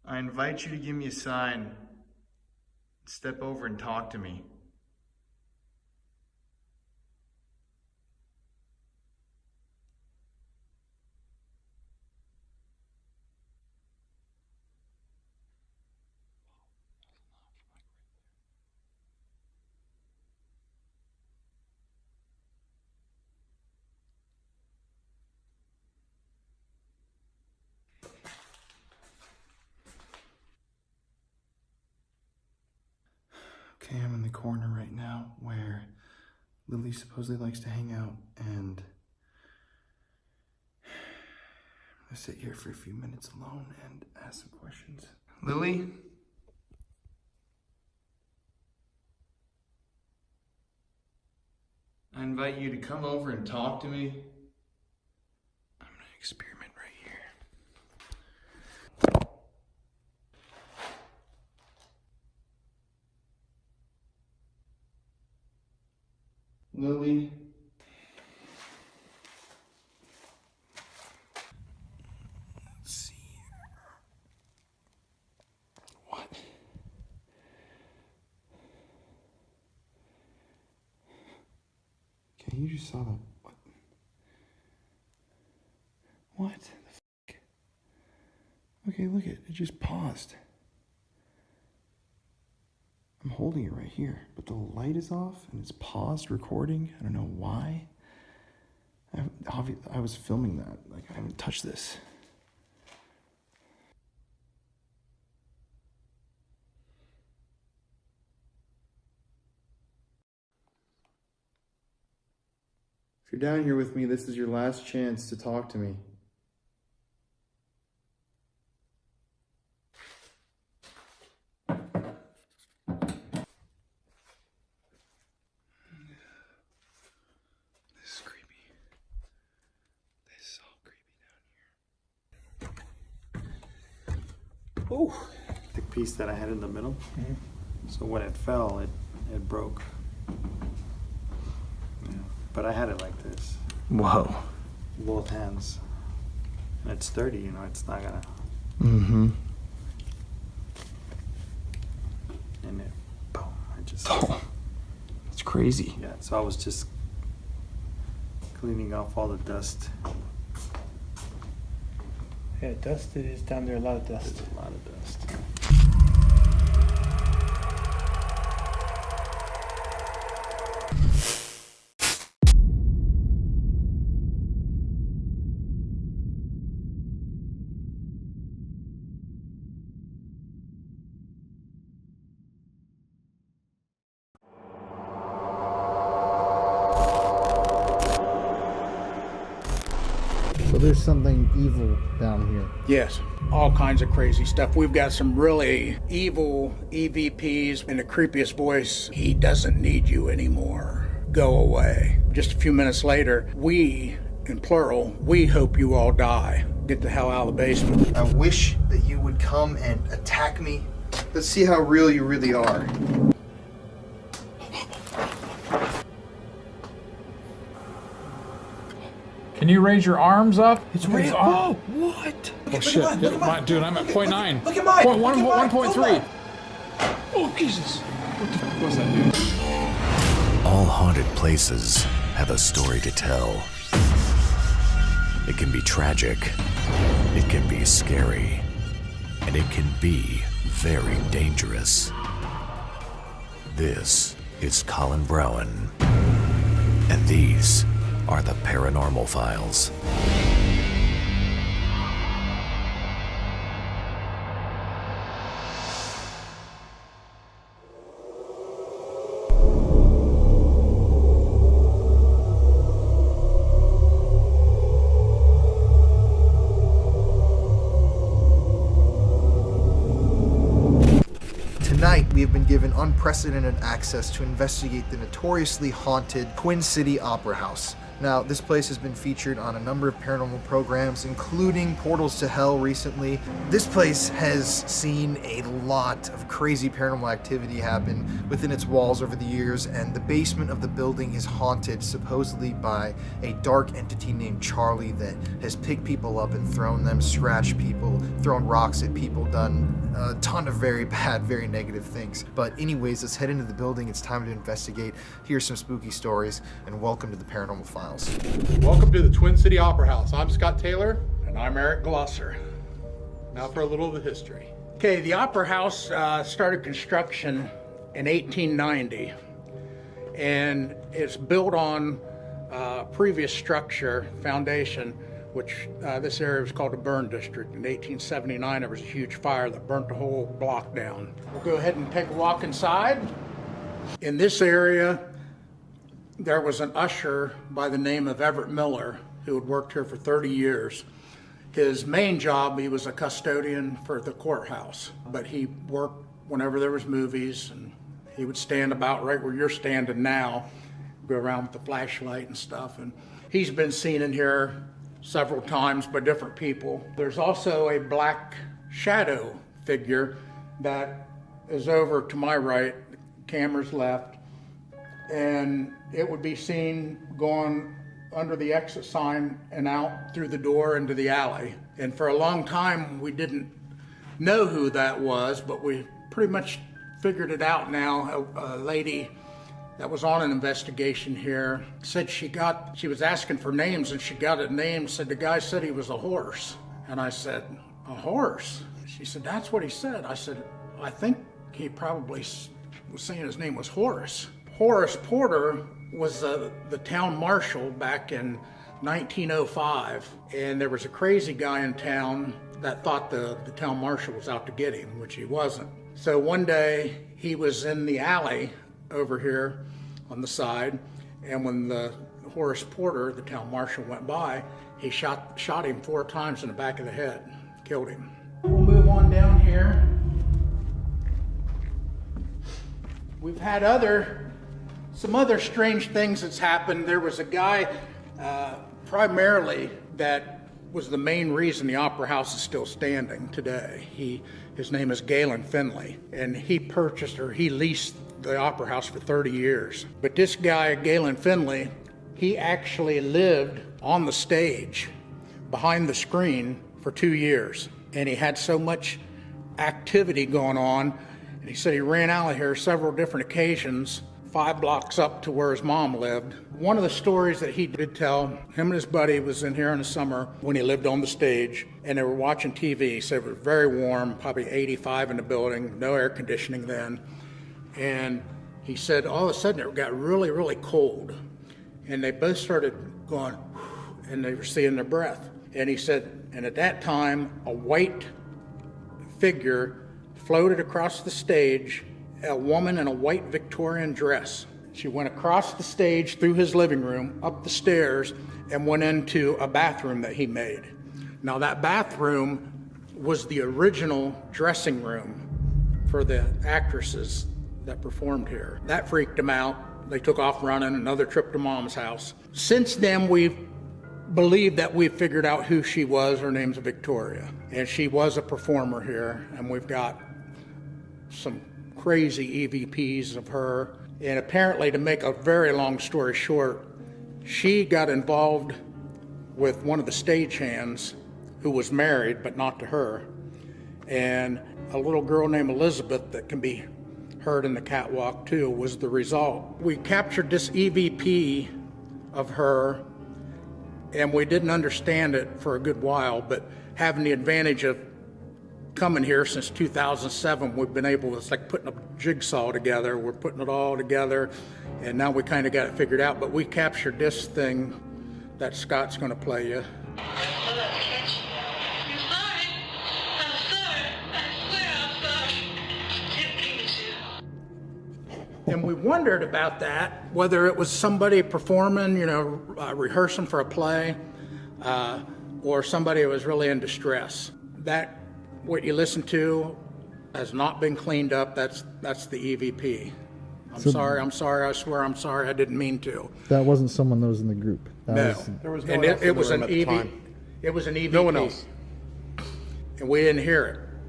I invite you to give me a sign. Step over and talk to me. I am in the corner right now where Lily supposedly likes to hang out, and I'm gonna sit here for a few minutes alone and ask some questions. Lily? I invite you to come over and talk to me. I'm gonna experiment right here. Lily? Let's see. What? Okay, you just saw that. What? What the fuck? Okay, look it just paused. I'm holding it right here, but the light is off and it's paused recording. I don't know why. I was filming that. Like, I haven't touched this. If you're down here with me, this is your last chance to talk to me. This is creepy. This is all creepy down here. Oh, the piece that I had in the middle. So when it fell, it broke. Yeah. But I had it like this. Whoa. Both hands. And it's sturdy, you know, it's not gonna. Mm-hmm. And it, boom, I just. Oh, that's crazy. Yeah, so I was just cleaning off all the dust. Yeah, dust is down there, a lot of dust. There's a lot of dust. So there's something evil down here. Yes, all kinds of crazy stuff. We've got some really evil EVPs in the creepiest voice. He doesn't need you anymore. Go away. Just a few minutes later, we, in plural, we hope you all die. Get the hell out of the basement. I wish that you would come and attack me. Let's see how real you really are. Can you raise your arms up? It's real. Oh, what? Oh shit, dude, I'm at 0.9. Look at mine. Point one, Look at mine. 1.3. Oh Jesus! What the fuck was that, dude? All haunted places have a story to tell. It can be tragic, it can be scary, and it can be very dangerous. This is Colin Browen, and these are the Paranormal Files. Tonight, we have been given unprecedented access to investigate the notoriously haunted Twin City Opera House. Now, this place has been featured on a number of paranormal programs, including Portals to Hell recently. This place has seen a lot of crazy paranormal activity happen within its walls over the years, and the basement of the building is haunted supposedly by a dark entity named Charlie that has picked people up and thrown them, scratched people, thrown rocks at people, done a ton of very bad, very negative things. But anyways, let's head into the building. It's time to investigate, hear some spooky stories, and welcome to the Paranormal Files. Welcome to the Twin City Opera House. I'm Scott Taylor. And I'm Eric Glosser. Now for a little of the history. Okay, the Opera House started construction in 1890. And it's built on previous structure, foundation, which this area was called the Burn District. In 1879, there was a huge fire that burnt the whole block down. We'll go ahead and take a walk inside. In this area, there was an usher by the name of Everett Miller who had worked here for 30 years. His main job, he was a custodian for the courthouse, but he worked whenever there was movies, and he would stand about right where you're standing now, go around with the flashlight and stuff. And he's been seen in here several times by different people. There's also a black shadow figure that is over to my right, camera's left, and it would be seen going under the exit sign and out through the door into the alley. And for a long time, we didn't know who that was, but we pretty much figured it out now. A lady that was on an investigation here said she was asking for names, and she got a name, said the guy said he was a horse. And I said, a horse? She said, that's what he said. I said, I think he probably was saying his name was Horace. Horace Porter was the town marshal back in 1905, and there was a crazy guy in town that thought the town marshal was out to get him, which he wasn't. So one day he was in the alley over here on the side, and when the Horace Porter, the town marshal, went by, he shot him 4 times in the back of the head, killed him. We'll move on down here. We've had some other strange things that's happened. There was a guy primarily that was the main reason the Opera House is still standing today. His name is Galen Finley, and he leased the Opera House for 30 years. But this guy, Galen Finley, he actually lived on the stage behind the screen for 2 years. And he had so much activity going on, and he said he ran out of here several different occasions, 5 blocks up to where his mom lived. One of the stories that he did tell, him and his buddy was in here in the summer when he lived on the stage, and they were watching TV. He said it was very warm, probably 85 in the building, no air conditioning then. And he said all of a sudden it got really, really cold. And they both started going, and they were seeing their breath. And he said, and at that time, a white figure floated across the stage, a woman in a white Victorian dress. She went across the stage through his living room, up the stairs, and went into a bathroom that he made. Now that bathroom was the original dressing room for the actresses that performed here. That freaked them out. They took off running, another trip to Mom's house. Since then, we've believed that we've figured out who she was. Her name's Victoria, and she was a performer here, and we've got some crazy EVPs of her. And apparently, to make a very long story short, she got involved with one of the stagehands who was married, but not to her, and a little girl named Elizabeth that can be heard in the catwalk too was the result. We captured this EVP of her, and we didn't understand it for a good while, but having the advantage of coming here since 2007, we've been able, it's like putting a jigsaw together. We're putting it all together, and now we kind of got it figured out, but we captured this thing that Scott's going to play you. And we wondered about that, whether it was somebody performing, rehearsing for a play, or somebody who was really in distress. That, what you listen to, has not been cleaned up. That's the EVP. I'm sorry, I swear I'm sorry, I didn't mean to. That wasn't someone that was in the group. There was no one else in the room at the time. It was an EVP. No one else. And we didn't hear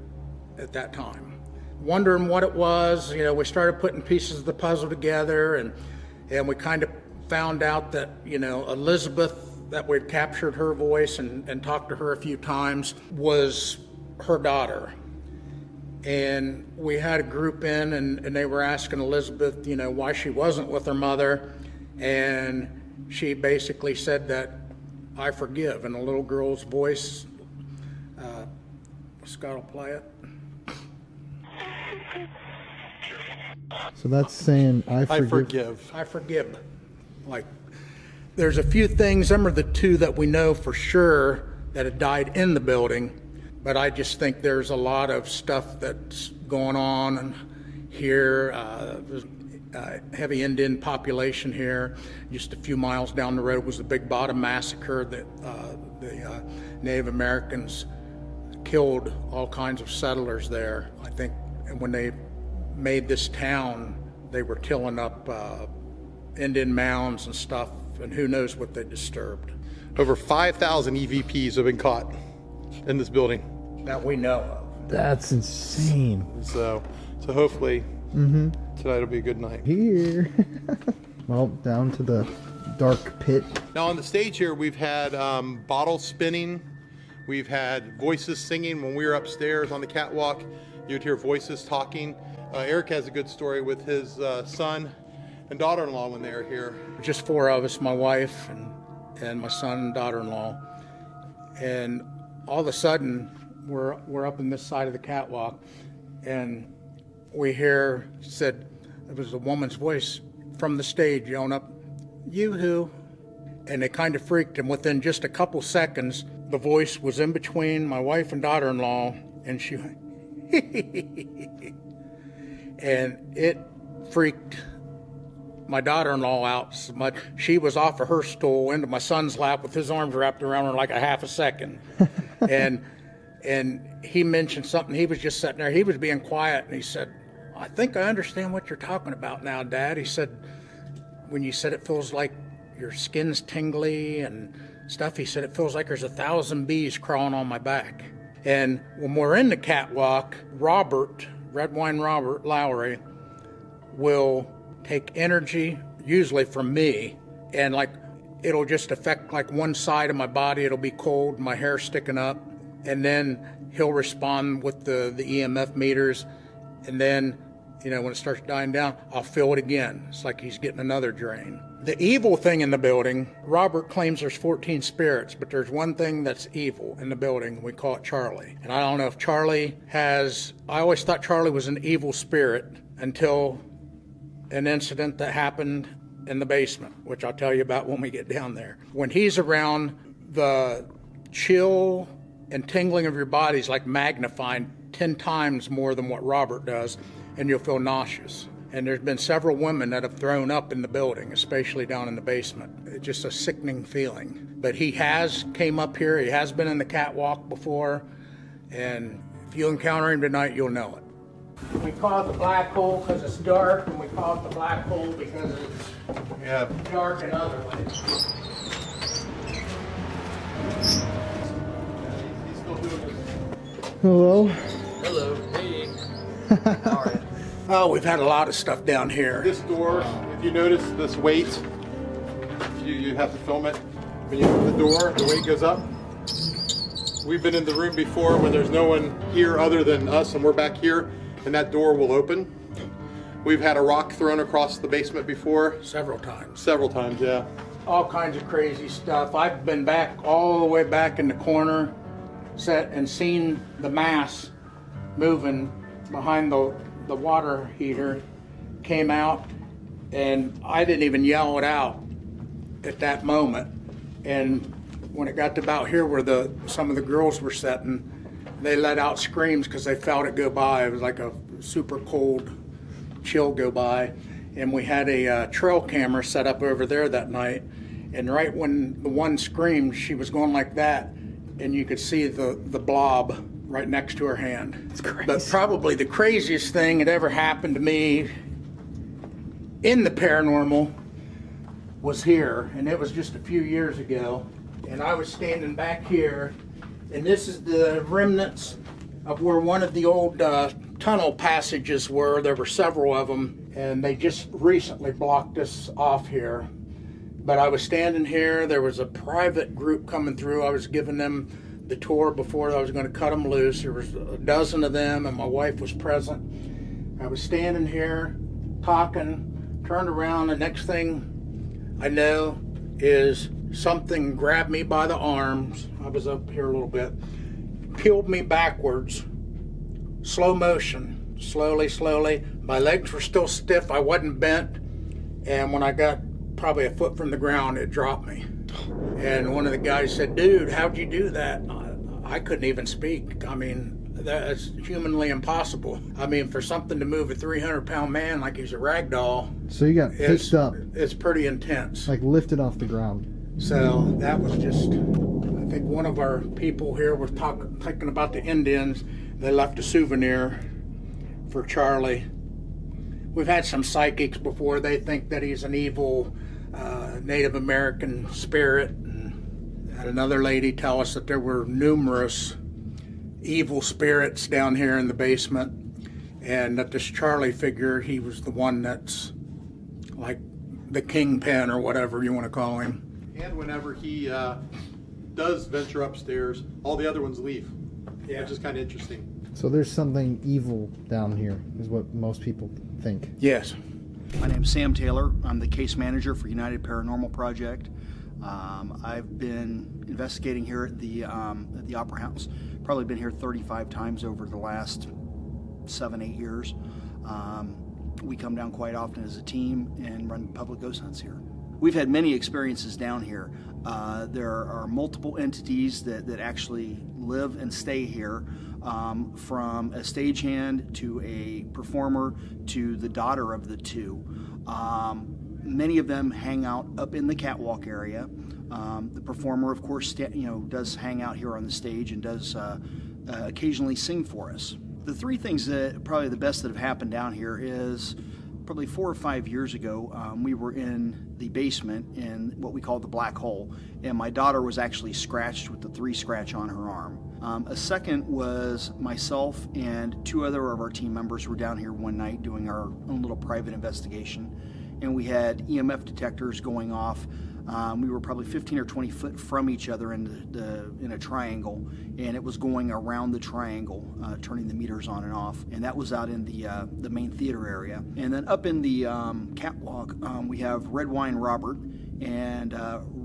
it at that time. Wondering what it was, we started putting pieces of the puzzle together, and we kind of found out that, Elizabeth, that we'd captured her voice and talked to her a few times, was her daughter. And we had a group in, and they were asking Elizabeth, why she wasn't with her mother, and she basically said that, I forgive, in a little girl's voice. Scott will play it. So that's saying, I forgive. I forgive. Like, there's a few things, them are the two that we know for sure that had died in the building, but I just think there's a lot of stuff that's going on here. heavy Indian population here. Just a few miles down the road was the Big Bottom Massacre that the Native Americans killed all kinds of settlers there. I think when they made this town, they were tilling up Indian mounds and stuff, and who knows what they disturbed. Over 5,000 EVPs have been caught in this building. That we know of. That's insane. So hopefully tonight will be a good night. Here. Well, down to the dark pit. Now on the stage here, we've had bottles spinning. We've had voices singing. When we were upstairs on the catwalk, you'd hear voices talking. Eric has a good story with his son and daughter-in-law when they were here. Just four of us, my wife and my son and daughter-in-law. And all of a sudden, we're up in this side of the catwalk, and we hear, said, it was a woman's voice from the stage yelling up, "You who?" And it kind of freaked, and within just a couple seconds, the voice was in between my wife and daughter-in-law, and she went, and it freaked my daughter-in-law out so much. She was off of her stool into my son's lap with his arms wrapped around her like a half a second. And he mentioned something. He was just sitting there. He was being quiet, and he said, "I think I understand what you're talking about now, Dad." He said, "When you said it feels like your skin's tingly and stuff," he said, "it feels like there's 1,000 bees crawling on my back." And when we're in the catwalk, Red Wine Robert Lowry, will take energy, usually from me, and like it'll just affect like one side of my body. It'll be cold, my hair sticking up, and then he'll respond with the EMF meters, and then, you know, when it starts dying down, I'll feel it again. It's like he's getting another drain. The evil thing in the building, Robert claims there's 14 spirits, but there's one thing that's evil in the building. We call it Charlie. And I don't know if Charlie has, I always thought Charlie was an evil spirit until an incident that happened in the basement, which I'll tell you about when we get down there. When he's around, the chill and tingling of your body is like magnifying 10 times more than what Robert does, and you'll feel nauseous. And there's been several women that have thrown up in the building, especially down in the basement. It's just a sickening feeling. But he has came up here, he has been in the catwalk before, and if you encounter him tonight, you'll know it. We call it the black hole because it's dark, and we call it the black hole because it's dark in other ways. Hello. Hello. Hey. How are you? Oh, we've had a lot of stuff down here. This door, if you notice this weight, you have to film it. When you open the door, the weight goes up. We've been in the room before when there's no one here other than us, and we're back here, and that door will open. We've had a rock thrown across the basement before. Several times. Several times, yeah. All kinds of crazy stuff. I've been back all the way back in the corner set and seen the mass moving behind the water heater, came out, and I didn't even yell it out at that moment. And when it got to about here where some of the girls were sitting, they let out screams because they felt it go by. It was like a super cold chill go by. And we had a trail camera set up over there that night, and right when the one screamed, she was going like that, and you could see the blob right next to her hand. It's crazy. But probably the craziest thing that ever happened to me in the paranormal was here, and it was just a few years ago. And I was standing back here, and this is the remnants of where one of the old tunnel passages were. There were several of them, and they just recently blocked us off here. But I was standing here, there was a private group coming through. I was giving them the tour before I was going to cut them loose. There was a dozen of them, and my wife was present. I was standing here talking, turned around, the next thing I know is something grabbed me by the arms. I was up here a little bit, peeled me backwards, slow motion, slowly. My legs were still stiff, I wasn't bent, and when I got probably a foot from the ground, it dropped me. And one of the guys said, "Dude, how'd you do that?" I couldn't even speak. I mean, That's humanly impossible. I mean, for something to move a 300-pound man like he's a rag doll, So you got picked up, it's pretty intense. like lifted off the ground. So that was just, I think one of our people here was talking about the Indians. They left a souvenir for Charlie. We've had some psychics before. They think that he's an evil Native American spirit. And had another lady tell us that there were numerous evil spirits down here in the basement. And that this Charlie figure, he was the one that's like the kingpin or whatever you want to call him. And whenever he does venture upstairs, all the other ones leave, which is kind of interesting. So there's something evil down here, is what most people think. Yes. My name's Sam Taylor. I'm the case manager for United Paranormal Project. I've been investigating here at the Opera House. Probably been here 35 times over the last 7-8 years. We come down quite often as a team and run public ghost hunts here. We've had many experiences down here. There are multiple entities that actually live and stay here, from a stagehand to a performer to the daughter of the two. Many of them hang out up in the catwalk area. The performer, of course, does hang out here on the stage and does occasionally sing for us. The three things that probably the best that have happened down here is probably 4 or 5 years ago, we were in the basement in what we call the black hole, and my daughter was actually scratched with the 3 scratch on her arm. A second was myself and 2 other of our team members were down here one night doing our own little private investigation, and we had EMF detectors going off. We were probably 15 or 20 foot from each other in a triangle, and it was going around the triangle, turning the meters on and off. And that was out in the main theater area. And then up in the catwalk, we have Red Wine Robert, and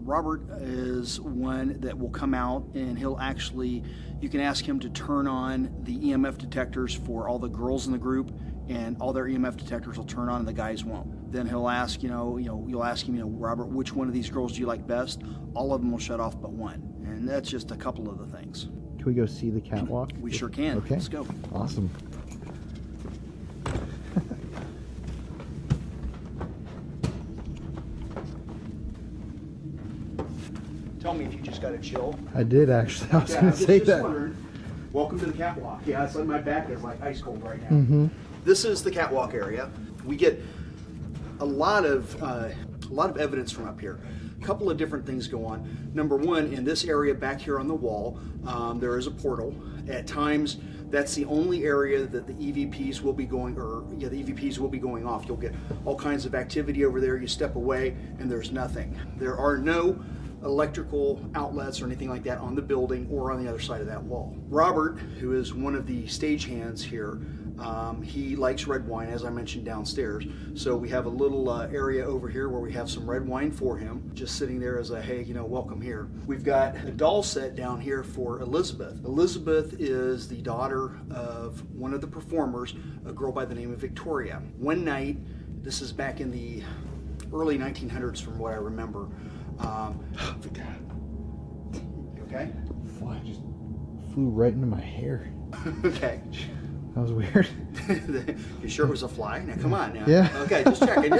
Robert is one that will come out, and he'll actually, you can ask him to turn on the EMF detectors for all the girls in the group, and all their EMF detectors will turn on and the guys won't. Then he'll ask, you'll ask him, Robert, which one of these girls do you like best? All of them will shut off but one. And that's just a couple of the things. Can we go see the catwalk? We sure can. Okay. Let's go. Awesome. Tell me if you just got a chill. I did actually. I was going to say that. Wondering. Welcome to the catwalk. Yeah, it's like my back is like ice cold right now. Mm-hmm. This is the catwalk area. We get a lot of evidence from up here. A couple of different things go on. Number one, in this area back here on the wall, there is a portal. At times, that's the only area that the EVPs will be going, the EVPs will be going off. You'll get all kinds of activity over there. You step away, and there's nothing. There are no electrical outlets or anything like that on the building or on the other side of that wall. Robert, who is one of the stagehands here, he likes red wine, as I mentioned, downstairs. So we have a little area over here where we have some red wine for him, just sitting there as a, hey, welcome here. We've got a doll set down here for Elizabeth. Elizabeth is the daughter of one of the performers, a girl by the name of Victoria. One night, this is back in the early 1900s from what I remember. You okay? Fly just flew right into my hair. Okay. That was weird. You sure it was a fly? Now, come on now. Yeah. Okay, just checking.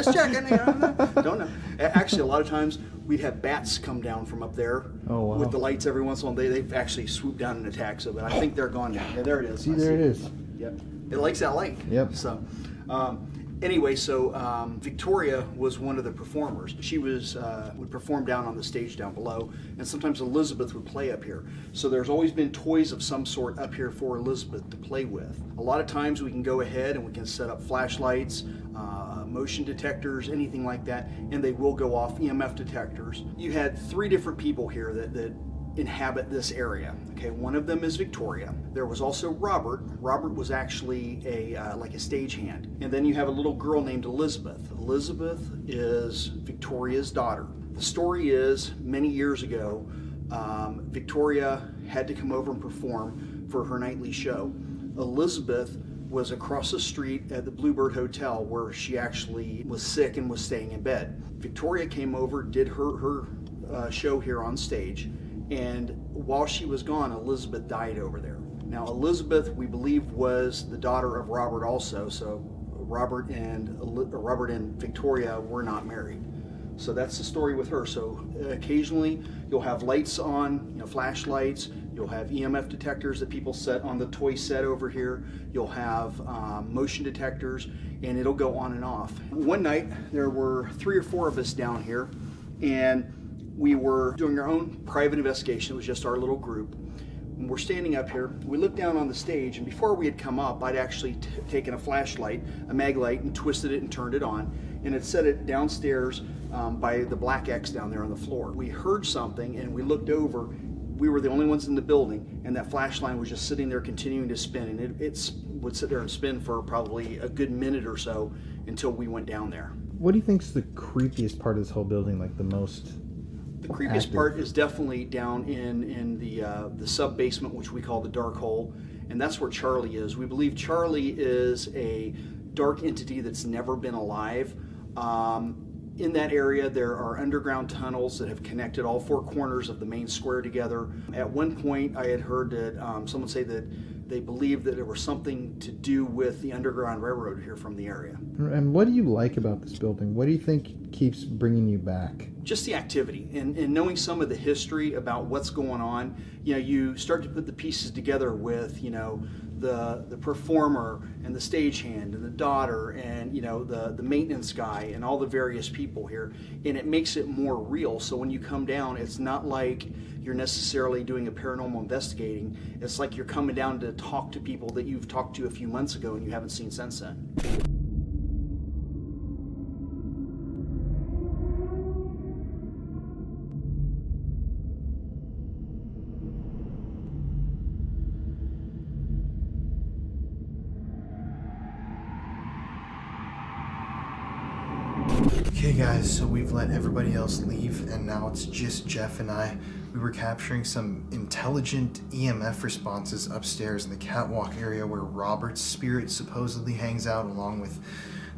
Don't know. Actually, a lot of times we'd have bats come down from up there with the lights every once in a while. They've actually swooped down and attacked, but I think they're gone now. Yeah, there it is. See, there it is. Yep. It likes that light. Yep. So, anyway, Victoria was one of the performers. She would perform down on the stage down below, and sometimes Elizabeth would play up here. So there's always been toys of some sort up here for Elizabeth to play with. A lot of times we can go ahead and we can set up flashlights, motion detectors, anything like that, and they will go off, EMF detectors. You had 3 different people here that inhabit this area. Okay, one of them is Victoria. There was also Robert. Robert was actually like a stagehand. And then you have a little girl named Elizabeth. Elizabeth is Victoria's daughter. The story is, many years ago, Victoria had to come over and perform for her nightly show. Elizabeth was across the street at the Bluebird Hotel where she actually was sick and was staying in bed. Victoria came over, did her show here on stage, and while she was gone, Elizabeth died over there. Now, Elizabeth, we believe, was the daughter of Robert also, so Robert and Victoria were not married. So that's the story with her. So occasionally you'll have lights on, flashlights. You'll have EMF detectors that people set on the toy set over here. You'll have motion detectors, and it'll go on and off. One night there were 3 or 4 of us down here, and we were doing our own private investigation. It was just our little group. When we're standing up here, we looked down on the stage, and before we had come up, I'd actually taken a flashlight, a mag light, and twisted it and turned it on, and had set it downstairs by the black X down there on the floor. We heard something, and we looked over. We were the only ones in the building, and that flashlight was just sitting there continuing to spin, and it would sit there and spin for probably a good minute or so until we went down there. What do you think's the creepiest part of this whole building, like the most? The creepiest part is definitely down in the sub basement, which we call the dark hole, and that's where Charlie is. We believe Charlie is a dark entity that's never been alive. In that area, there are underground tunnels that have connected all 4 corners of the main square together. At one point, I had heard that someone say that they believed that there was something to do with the Underground Railroad here from the area. And what do you like about this building? What do you think keeps bringing you back? Just the activity and knowing some of the history about what's going on. You start to put the pieces together with, the performer and the stagehand and the daughter and the maintenance guy and all the various people here, and it makes it more real. So when you come down, it's not like you're necessarily doing a paranormal investigating. It's like you're coming down to talk to people that you've talked to a few months ago and you haven't seen since then. Okay guys, so we've let everybody else leave and now it's just Jeff and I. We were capturing some intelligent EMF responses upstairs in the catwalk area where Robert's spirit supposedly hangs out along with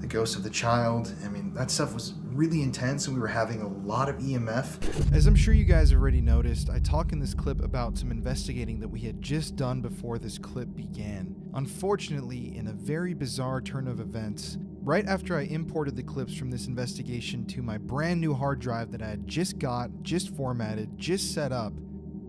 the ghost of the child. I mean, that stuff was really intense and we were having a lot of EMF. As I'm sure you guys have already noticed, I talk in this clip about some investigating that we had just done before this clip began. Unfortunately, in a very bizarre turn of events, right after I imported the clips from this investigation to my brand new hard drive that I had just got, just formatted, just set up,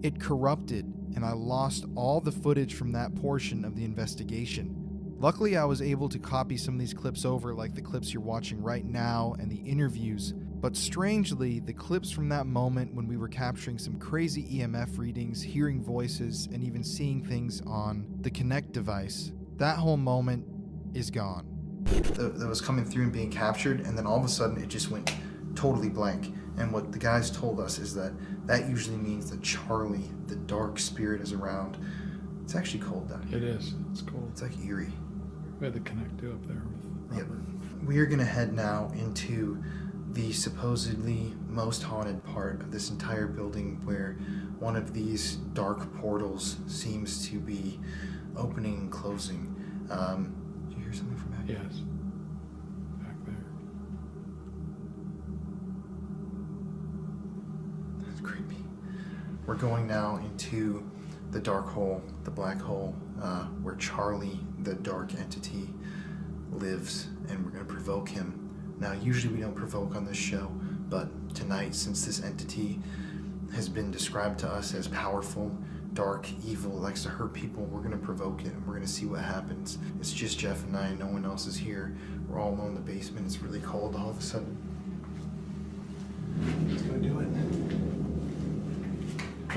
it corrupted and I lost all the footage from that portion of the investigation. Luckily, I was able to copy some of these clips over, like the clips you're watching right now and the interviews, but strangely, the clips from that moment when we were capturing some crazy EMF readings, hearing voices, and even seeing things on the Kinect device, that whole moment is gone. That was coming through and being captured, and then all of a sudden it just went totally blank. And what the guys told us is that usually means that Charlie, the dark spirit, is around. It's actually cold down here. It is. It's cold. It's like eerie. We had the Kinect do up there with Robert. Yep. We are going to head now into the supposedly most haunted part of this entire building, where one of these dark portals seems to be opening and closing. Did you hear something from back there? Yes. Back there. That's creepy. We're going now into the dark hole, the black hole, where Charlie, the dark entity, lives, and we're going to provoke him. Now, usually we don't provoke on this show, but tonight, since this entity has been described to us as powerful, dark, evil, likes to hurt people, we're going to provoke it, and we're going to see what happens. It's just Jeff and I, no one else is here. We're all alone in the basement. It's really cold all of a sudden. Let's go do it.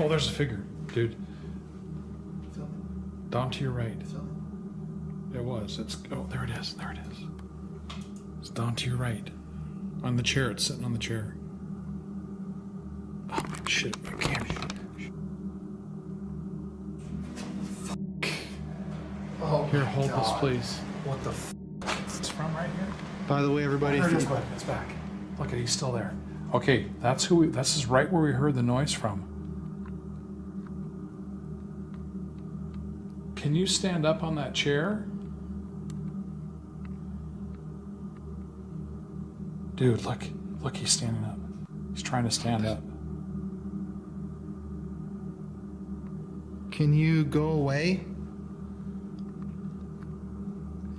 Oh, there's a figure, dude. Down to your right. It was. Oh, there it is. There it is. It's down to your right. On the chair. It's sitting on the chair. Oh, shit. I can't. Oh, here, hold this, please. What the It's from right here. By the way, everybody, It's back. Look at, he's still there. Okay, this is right where we heard the noise from. Can you stand up on that chair? Dude, look, he's standing up. He's trying to stand up. Can you go away?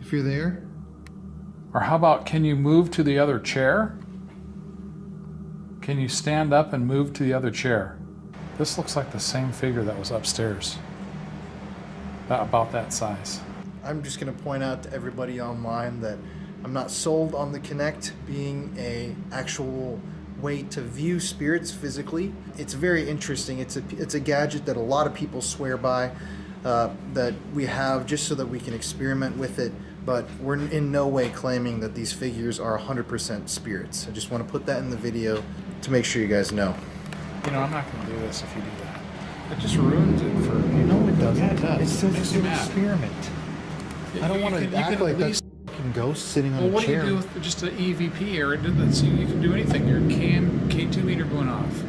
if you're there. Or how about, can you move to the other chair? Can you stand up and move to the other chair? This looks like the same figure that was upstairs. About that size. I'm just going to point out to everybody online that I'm not sold on the Kinect being a actual way to view spirits physically. It's very interesting. It's a gadget that a lot of people swear by, that we have just so that we can experiment with it. But we're in no way claiming that these figures are 100% spirits. I just want to put that in the video to make sure you guys know. You know, I'm not going to do this if you do that. It just ruins it for you. No, it doesn't. Yeah, it does. It's still Makes just you an mad. experiment. I don't want to act like that's fucking ghost sitting on Well, a what chair. do you do with just an EVP or so you can do anything? Your K2 meter going off.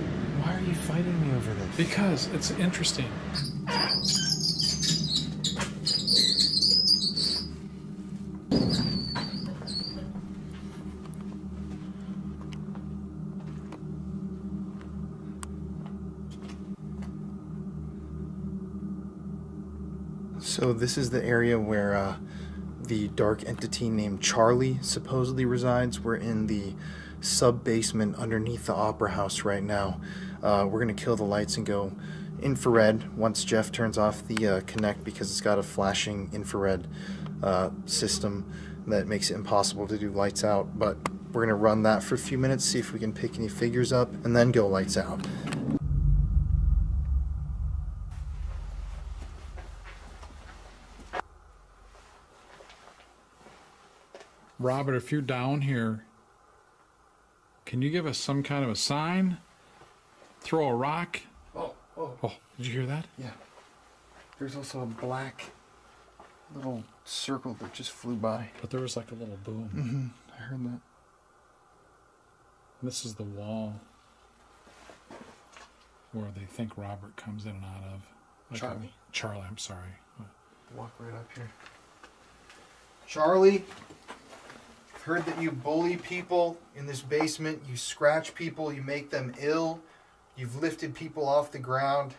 Why are you fighting me over this? Because it's interesting. So this is the area where the dark entity named Charlie supposedly resides. We're in the sub-basement underneath the Opera House right now. We're going to kill the lights and go infrared once Jeff turns off the Kinect, because it's got a flashing infrared system that makes it impossible to do lights out. But we're going to run that for a few minutes, see if we can pick any figures up, and then go lights out. Robert, if you're down here, can you give us some kind of a sign? Throw a rock? Oh, did you hear that? Yeah. There's also a black little circle that just flew by. But there was like a little boom. Mm-hmm. I heard that. This is the wall where they think Robert comes in and out of. Like Charlie. Charlie, I'm sorry. Walk right up here. Charlie, I've heard that you bully people in this basement. You scratch people. You make them ill. You've lifted people off the ground.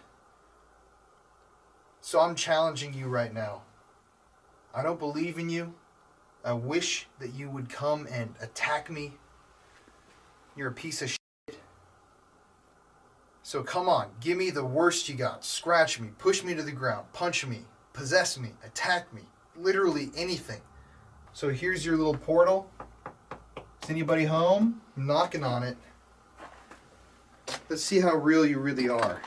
So I'm challenging you right now. I don't believe in you. I wish that you would come and attack me. You're a piece of shit. So come on, give me the worst you got. Scratch me, push me to the ground, punch me, possess me, attack me. Literally anything. So here's your little portal. Is anybody home? I'm knocking on it. Let's see how real you really are.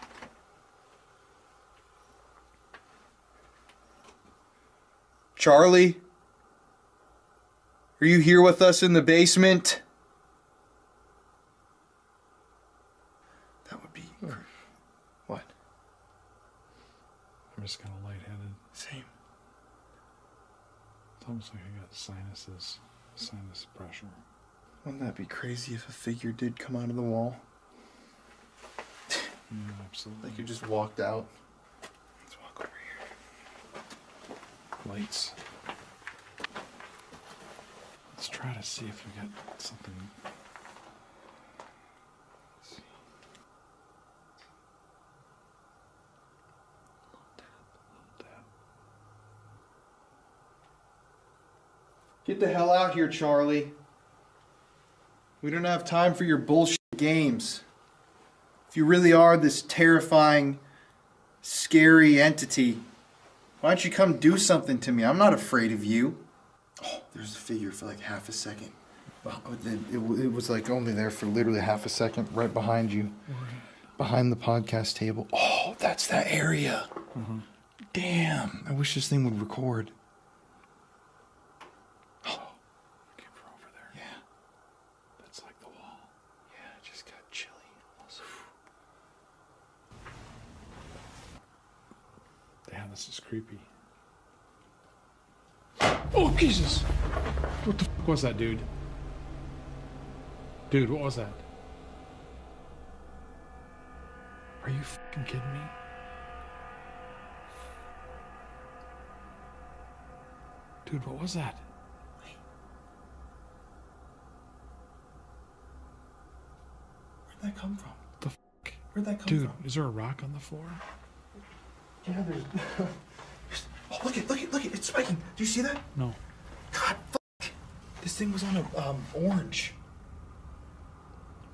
Charlie? Are you here with us in the basement? That would be... What? I'm just kind of lightheaded. Same. It's almost like I got sinus pressure. Wouldn't that be crazy if a figure did come out of the wall? Yeah, absolutely. Like you just walked out. Let's walk over here. Lights. Let's try to see if we got something. Let's see. Get the hell out here, Charlie. We don't have time for your bullshit games. If you really are this terrifying, scary entity, why don't you come do something to me? I'm not afraid of you. Oh, there's a figure for like half a second. It was like only there for literally half a second, right behind you. Behind the podcast table. Oh, that's that area. Mm-hmm. Damn, I wish this thing would record. This is creepy. Oh, Jesus! What the fuck was that, dude? Dude, what was that? Are you fucking kidding me? Dude, what was that? Wait. Where'd that come from? The fuck? Where'd that come Dude, from? is there a rock on the floor? Yeah, there's... Oh, look it, it's spiking. Do you see that? No. God, fuck. This thing was on a orange.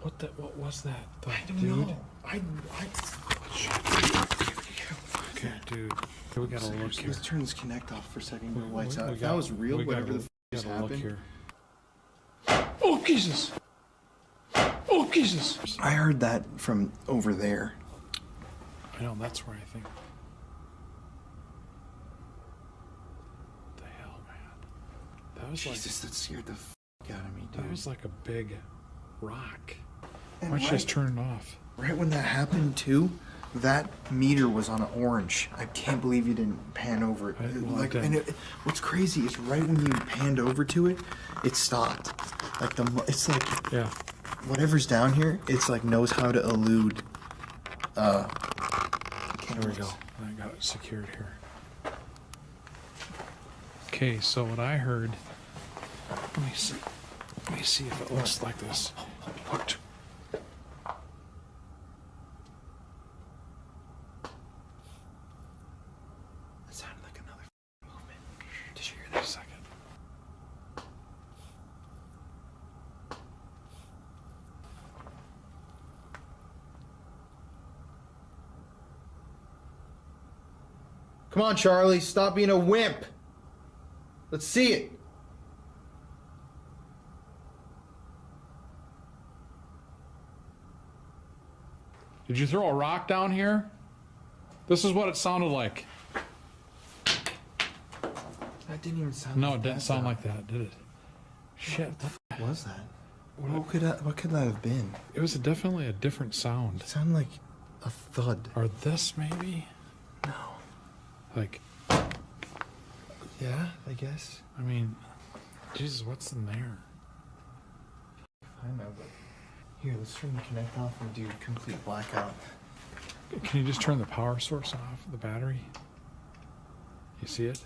What was that? I don't dude? know. Okay, dude. We gotta look here. Let's turn this Connect off for a second. Go lights We out. If got- that was real, we whatever gotta- the we just gotta look happened. here. Oh Jesus! Oh Jesus! I heard that from over there. I know, that's where I think. What the hell, man? That was Jesus, that scared the fuck out of me, dude. That was like a big rock. And Why don't you just turn it off? Right when that happened, too, that meter was on an orange. I can't believe you didn't pan over it. What's crazy is right when you panned over to it, it stopped. Like it's like whatever's down here, it's like knows how to elude. There we go. I got it secured here. Okay, so what I heard. Let me see. Let me see if it looks like this. What? That sounded like another movement. Did you hear that a second? Come on, Charlie, stop being a wimp. Let's see it. Did you throw a rock down here? This is what it sounded like. That didn't even sound. No, it didn't sound like that, did it? Shit. What was that? What could that have been? It was definitely a different sound. It sounded like a thud. Or this, maybe? No. Like. Yeah, I guess. I mean, Jesus, what's in there? I know, but here, let's turn the Connect off and do complete blackout. Can you just turn the power source off, the battery? You see it?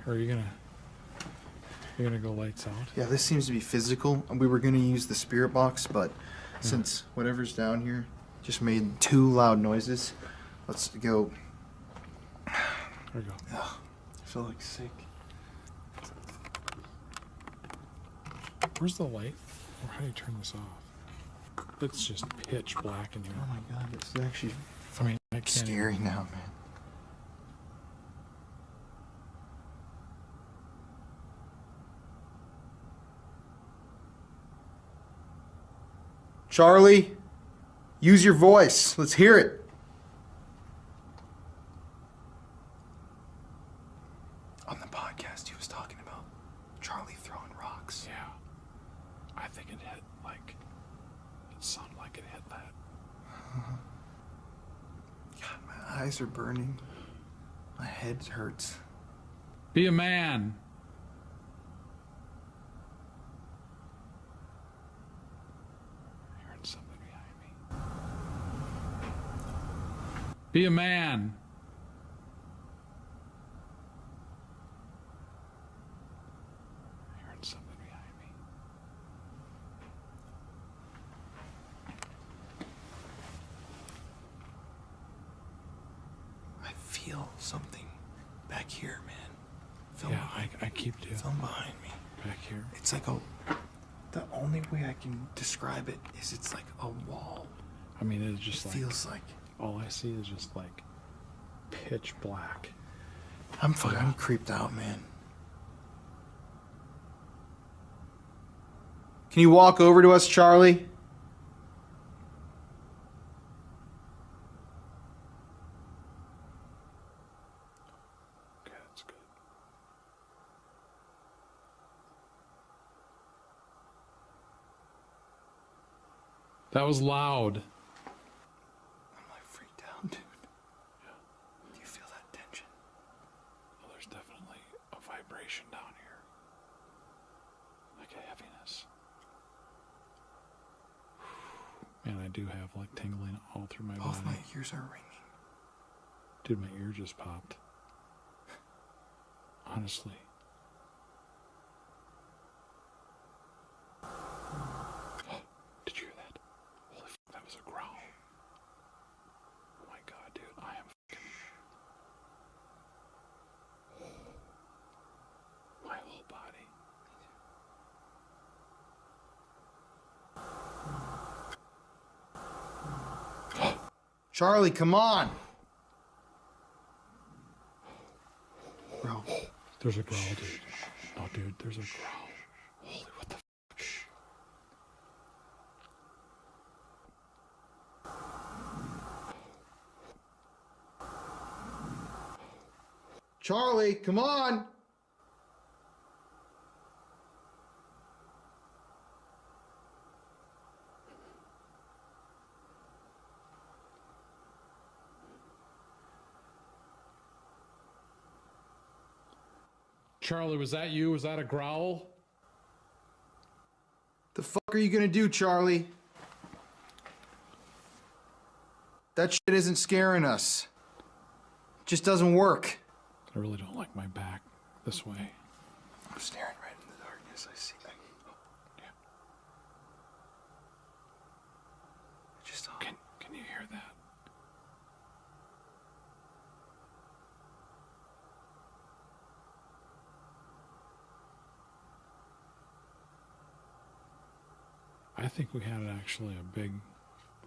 Or are you gonna go lights out? Yeah, this seems to be physical. We were gonna use the spirit box, but since whatever's down here just made 2 loud noises, let's go. There we go. Ugh, I feel like sick. Where's the light? Or how do you turn this off? It's just pitch black in here. Oh my god, this is actually I can't scary now, man. Charlie, use your voice. Let's hear it. On the podcast, he was talking about Charlie throwing rocks. Yeah. I think it hit, like, it sounded like it hit that. God, my eyes are burning. My head hurts. Be a man. I heard something behind me. Be a man. I heard something behind me. I feel something back here, man. I keep doing. Something behind me. Back here. It's like the only way I can describe it is it's like a wall. I mean, it's just It feels like. all I see is just like pitch black. I'm creeped out, man. Can you walk over to us, Charlie? Okay, that's good. That was loud. I'm like freaked out, dude. Yeah. Do you feel that tension? Well, there's definitely a vibration down here. Like a heaviness. Man, I do have like tingling all through my Both body. my ears are ringing. Dude, my ear just popped. Honestly. Did you hear that? Holy f***, that was a growl. Oh my god, dude, I am f***ing... Charlie, come on. Bro. There's a growl, dude. Oh, dude, there's a growl. Holy, what the fuck? Charlie, come on. Charlie, was that you? Was that a growl? The fuck are you gonna do, Charlie? That shit isn't scaring us. It just doesn't work. I really don't like my back this way. I'm staring right in the darkness. I see. Yeah. Just Can you hear that? I think we had actually a big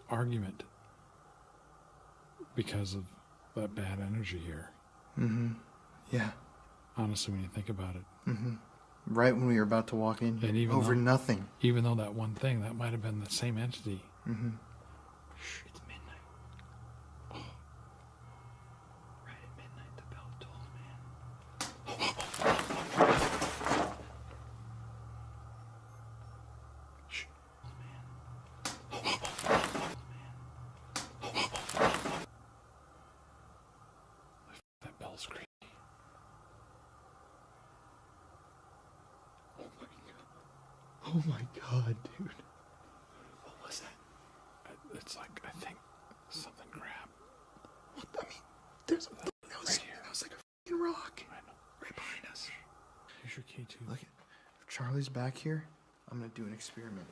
argument because of that bad energy here. Mm-hmm. Yeah. Honestly, when you think about it. Mm-hmm. Right when we were about to walk in, And even over though, nothing. Even though that one thing, that might have been the same entity. Mm-hmm. It's midnight. Oh. Right at midnight, the bell tolls, man. Shh. That bell's creepy. Oh my god, dude. What was that? It's like, I think something grabbed. What? I mean, there's a... Right here. That was like a fucking rock. I know. Right behind us. Here's your key, too. Look, if Charlie's back here, I'm gonna do an experiment.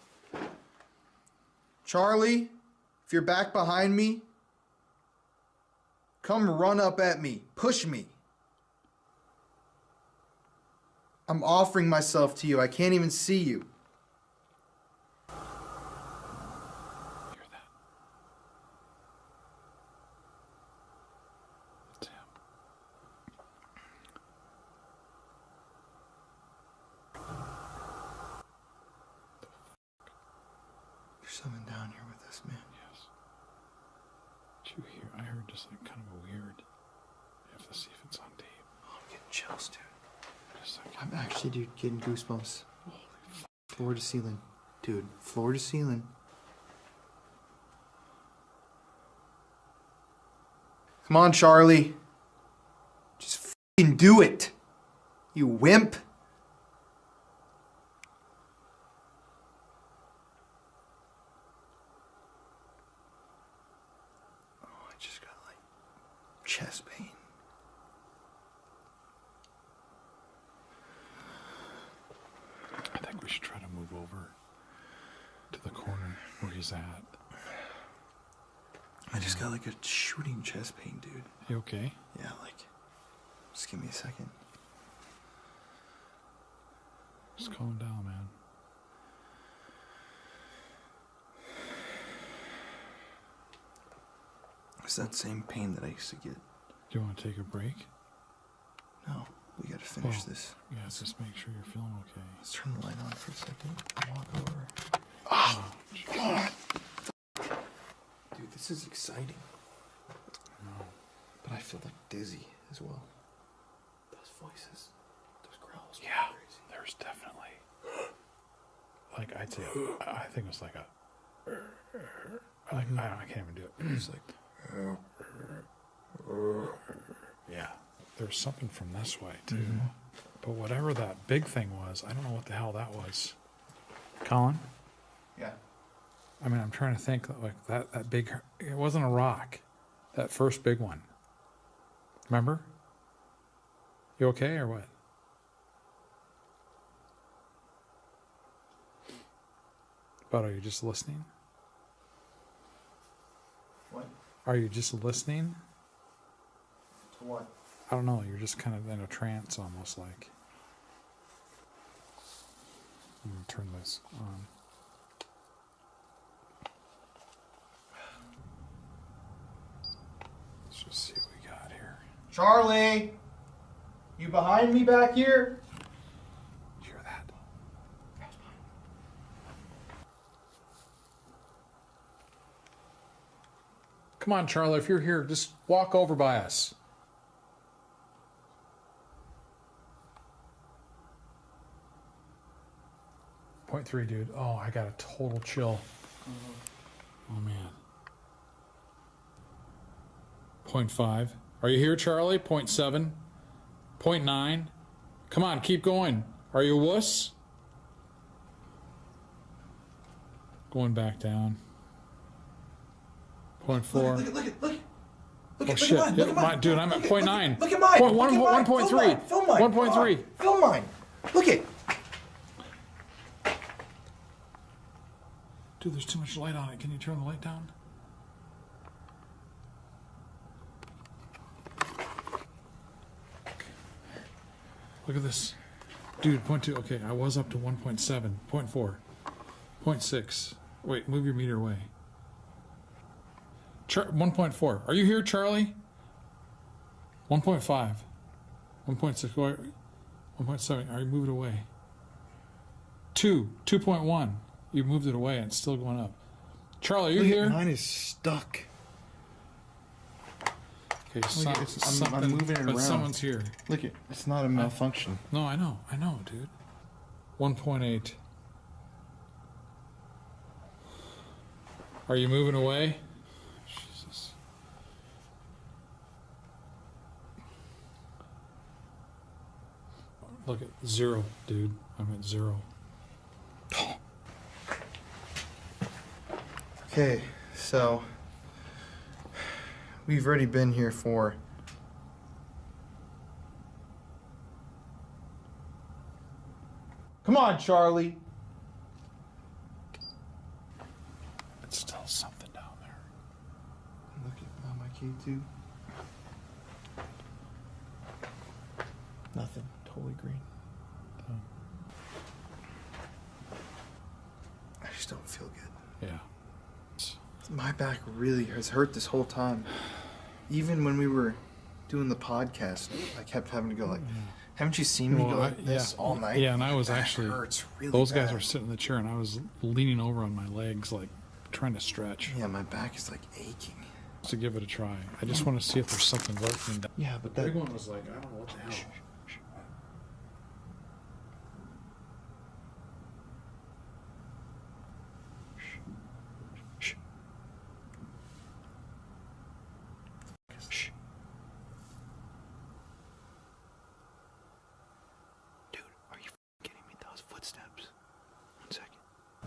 Charlie, if you're back behind me, come run up at me. Push me. I'm offering myself to you. I can't even see you. Hear that? It's him. There's someone down here with us, man. Yes. Did you hear? I heard just like kind of a weird. You have to see if it's on tape. Oh, I'm getting chills, dude. Just like, I'm actually, dude, getting goosebumps. Floor to ceiling. Dude, floor to ceiling. Come on, Charlie. Just fucking do it. You wimp. Oh, I just got like chest pain. I think we should try to move over to the corner where he's at. I just got like a shooting chest pain, dude. You okay? Yeah, like, just give me a second. Just calm down, man. It's that same pain that I used to get. Do you want to take a break? No, we gotta finish Well, this. Yeah, just make sure you're feeling okay. Let's turn the light on for a second. Walk over. Oh, God. Dude, this is exciting. no. But I feel like dizzy as well. Those voices, those growls. were Yeah, crazy. there's definitely. Like, I'd say, I think it was like a. Like, I can't even do it. It's like. Yeah, there's something from this way, too. But whatever that big thing was, I don't know what the hell that was. Colin? Yeah. I mean, I'm trying to think, like, that big, it wasn't a rock. That first big one. Remember? You okay or what? But are you just listening? What? Are you just listening? To what? I don't know, you're just kind of in a trance almost like. I'm gonna turn this on. Charlie, you behind me back here? Hear that? Come on, Charlie, if you're here, just walk over by us. .3, dude. Oh, I got a total chill. Oh, man. 0.5. Are you here, Charlie? 0.7. 0.9. Come on, keep going. Are you a wuss? Going back down. 0.4. Look at Oh shit! look at mine. Dude, I'm at 0.9. Look at mine. 1.3. Film mine. 1.3. Film mine. Look it. Dude, there's too much light on it. Can you turn the light down? Look at this. Dude, 0.2. Okay, I was up to 1.7. 0.4. 0.6. Wait, move your meter away. 1.4. Are you here, Charlie? 1.5. 1.6. 1.7. Are you moved away? 2.1. You moved it away and it's still going up. Charlie, are you here? Mine is stuck. Okay, I'm moving it around. Someone's here. Look, it's not a malfunction. No, I know, dude. 1.8. Are you moving away? Jesus. Look at 0, dude. I'm at 0. Okay, so we've already been here for Come on, Charlie. It's still something down there. Look at my key too. Nothing. Totally green. I just don't feel good. Yeah. My back really has hurt this whole time. Even when we were doing the podcast, I kept having to go like, haven't you seen me go like this all night? Yeah, and I was My back actually, hurts really those guys bad. were sitting in the chair and I was leaning over on my legs, like trying to stretch. Yeah, my back is like aching. To give it a try. I just want to see if there's something lurking. Yeah, but the big one was like, I don't know what the hell.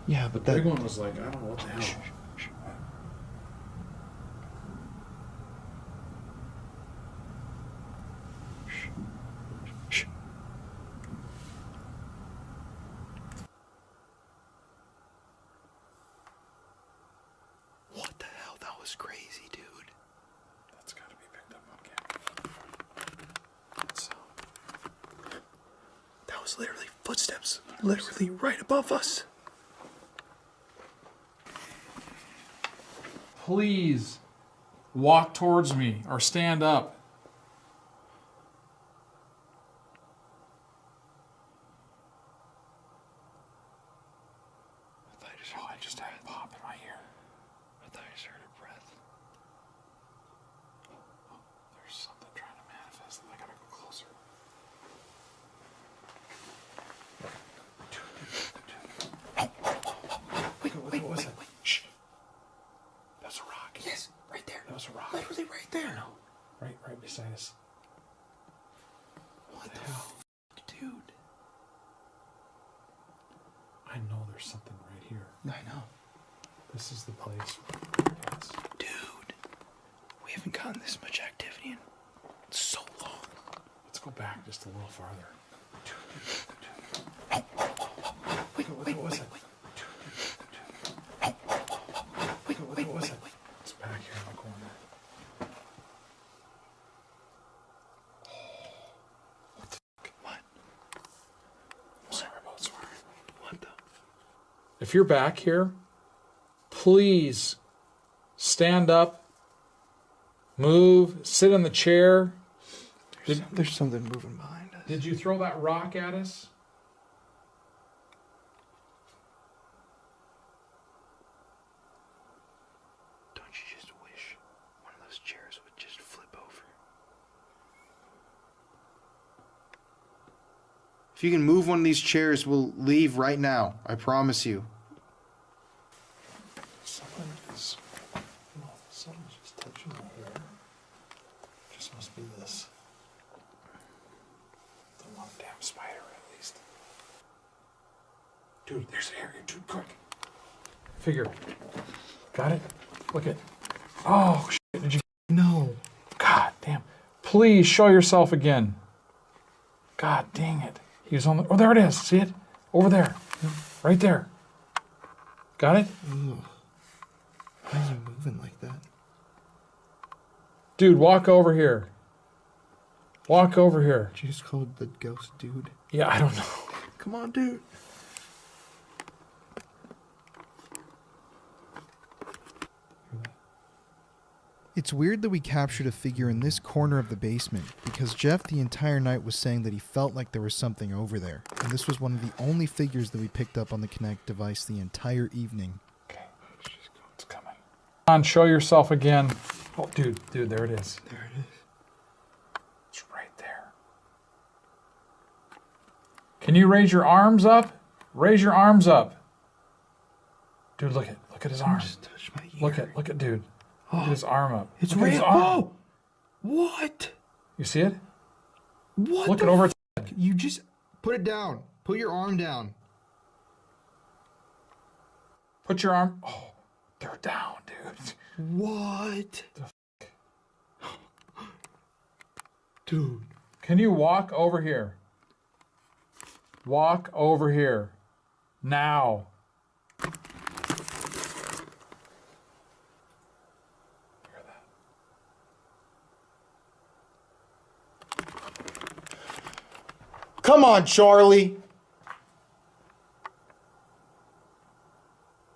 Yeah, but the big one was like, I don't know what the hell. What the hell? That was crazy, dude. That's got to be picked up on camera. So, that was literally footsteps, literally right above us. Please walk towards me or stand up. I just had a pop in my ear. I thought I just heard a breath. There's something trying to manifest. I gotta go closer. Wait. Shh. That's a rock. Yes, right there. That was a rock. Literally right there. I know. Right beside us. What the hell? Dude. I know there's something right here. I know. This is the place. Dude, we haven't gotten this much activity in so long. Let's go back just a little farther. Wait. What was it? What was it? It's back here in the corner. What the fuck? What? Sorry about swearing. What the? If you're back here, please stand up, move, sit in the chair, There's something moving behind us. Did you throw that rock at us? Don't you just wish one of those chairs would just flip over? If you can move one of these chairs, we'll leave right now. I promise you. Someone's just touching my hair. Just must be this. The one damn spider, at least. Dude, there's an area. Dude, quick. Figure. Got it? Look at. Oh, shit. Did you? No. God damn. Please show yourself again. God dang it. He was on the. Oh, there it is. See it? Over there. Right there. Got it? Ugh. Why is he moving like that? Dude, walk over here. Walk over here. Did you just call it the ghost dude? Yeah, I don't know. Come on, dude. It's weird that we captured a figure in this corner of the basement, because Jeff the entire night was saying that he felt like there was something over there, and this was one of the only figures that we picked up on the Kinect device the entire evening. Okay, it's coming. Come on, show yourself again. Oh, dude, there it is. There it is. It's right there. Can you raise your arms up? Raise your arms up. Dude, look at his arm. Just touch my ear. Look at dude. Look at his arm up. It's look at right. his arm. Oh! What? You see it? What? Look it over its head. You just put it down. Put your arm down. Put your arm. Oh, they're down, dude. What? Dude. Can you walk over here? Walk over here. Now. Come on, Charlie.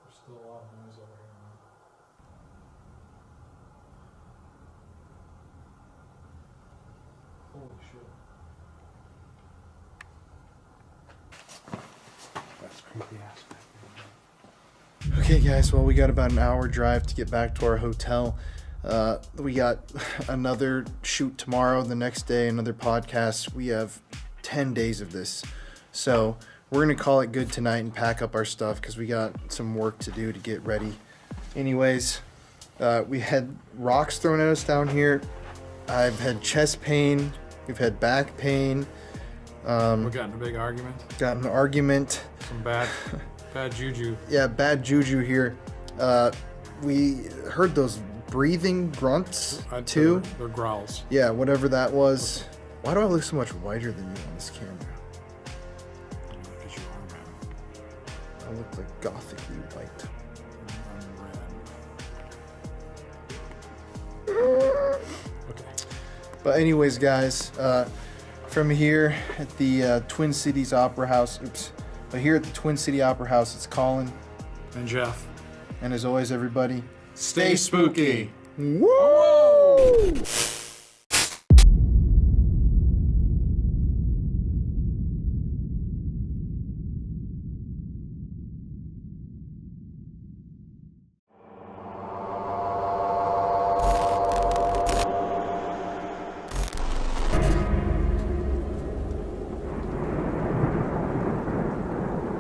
There's still a lot of noise over here, man. Holy shit. That's creepy ass. Okay, guys, well, we got about an hour drive to get back to our hotel. We got another shoot tomorrow, the next day, another podcast. We have 10 days of this. So we're going to call it good tonight and pack up our stuff because we got some work to do to get ready. Anyways, we had rocks thrown at us down here. I've had chest pain. We've had back pain. We got in a big argument. Got in an argument. Some bad juju. Yeah, bad juju here. We heard those breathing grunts too. They're growls. Yeah, whatever that was. Why do I look so much whiter than you on this camera? Because your arm red. I look like gothically white. Okay. But anyways, guys, from here at the Twin Cities Opera House, but here at the Twin City Opera House, it's Colin. And Jeff. And as always, everybody, stay spooky. Woo!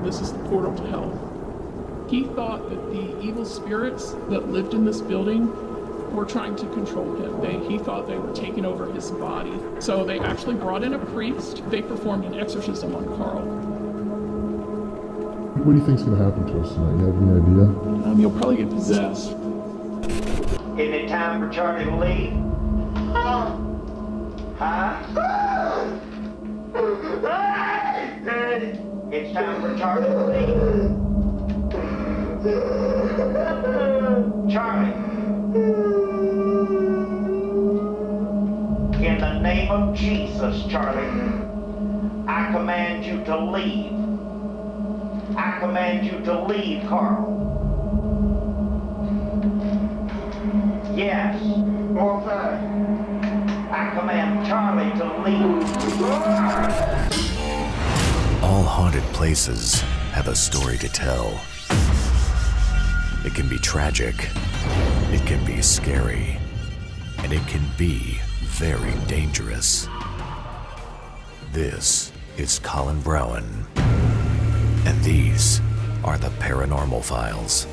This is the portal to hell. He thought that the evil spirits that lived in this building were trying to control him. He thought they were taking over his body. So they actually brought in a priest. They performed an exorcism on Carl. What do you think's going to happen to us tonight? You have any idea? You'll probably get possessed. Isn't it time for Charlie to leave? Huh? It's time for Charlie to leave. Charlie. In the name of Jesus, Charlie, I command you to leave. I command you to leave, Carl. Yes. I command Charlie to leave. All haunted places have a story to tell. It can be tragic, it can be scary, and it can be very dangerous. This is Colin Browen, and these are the Paranormal Files.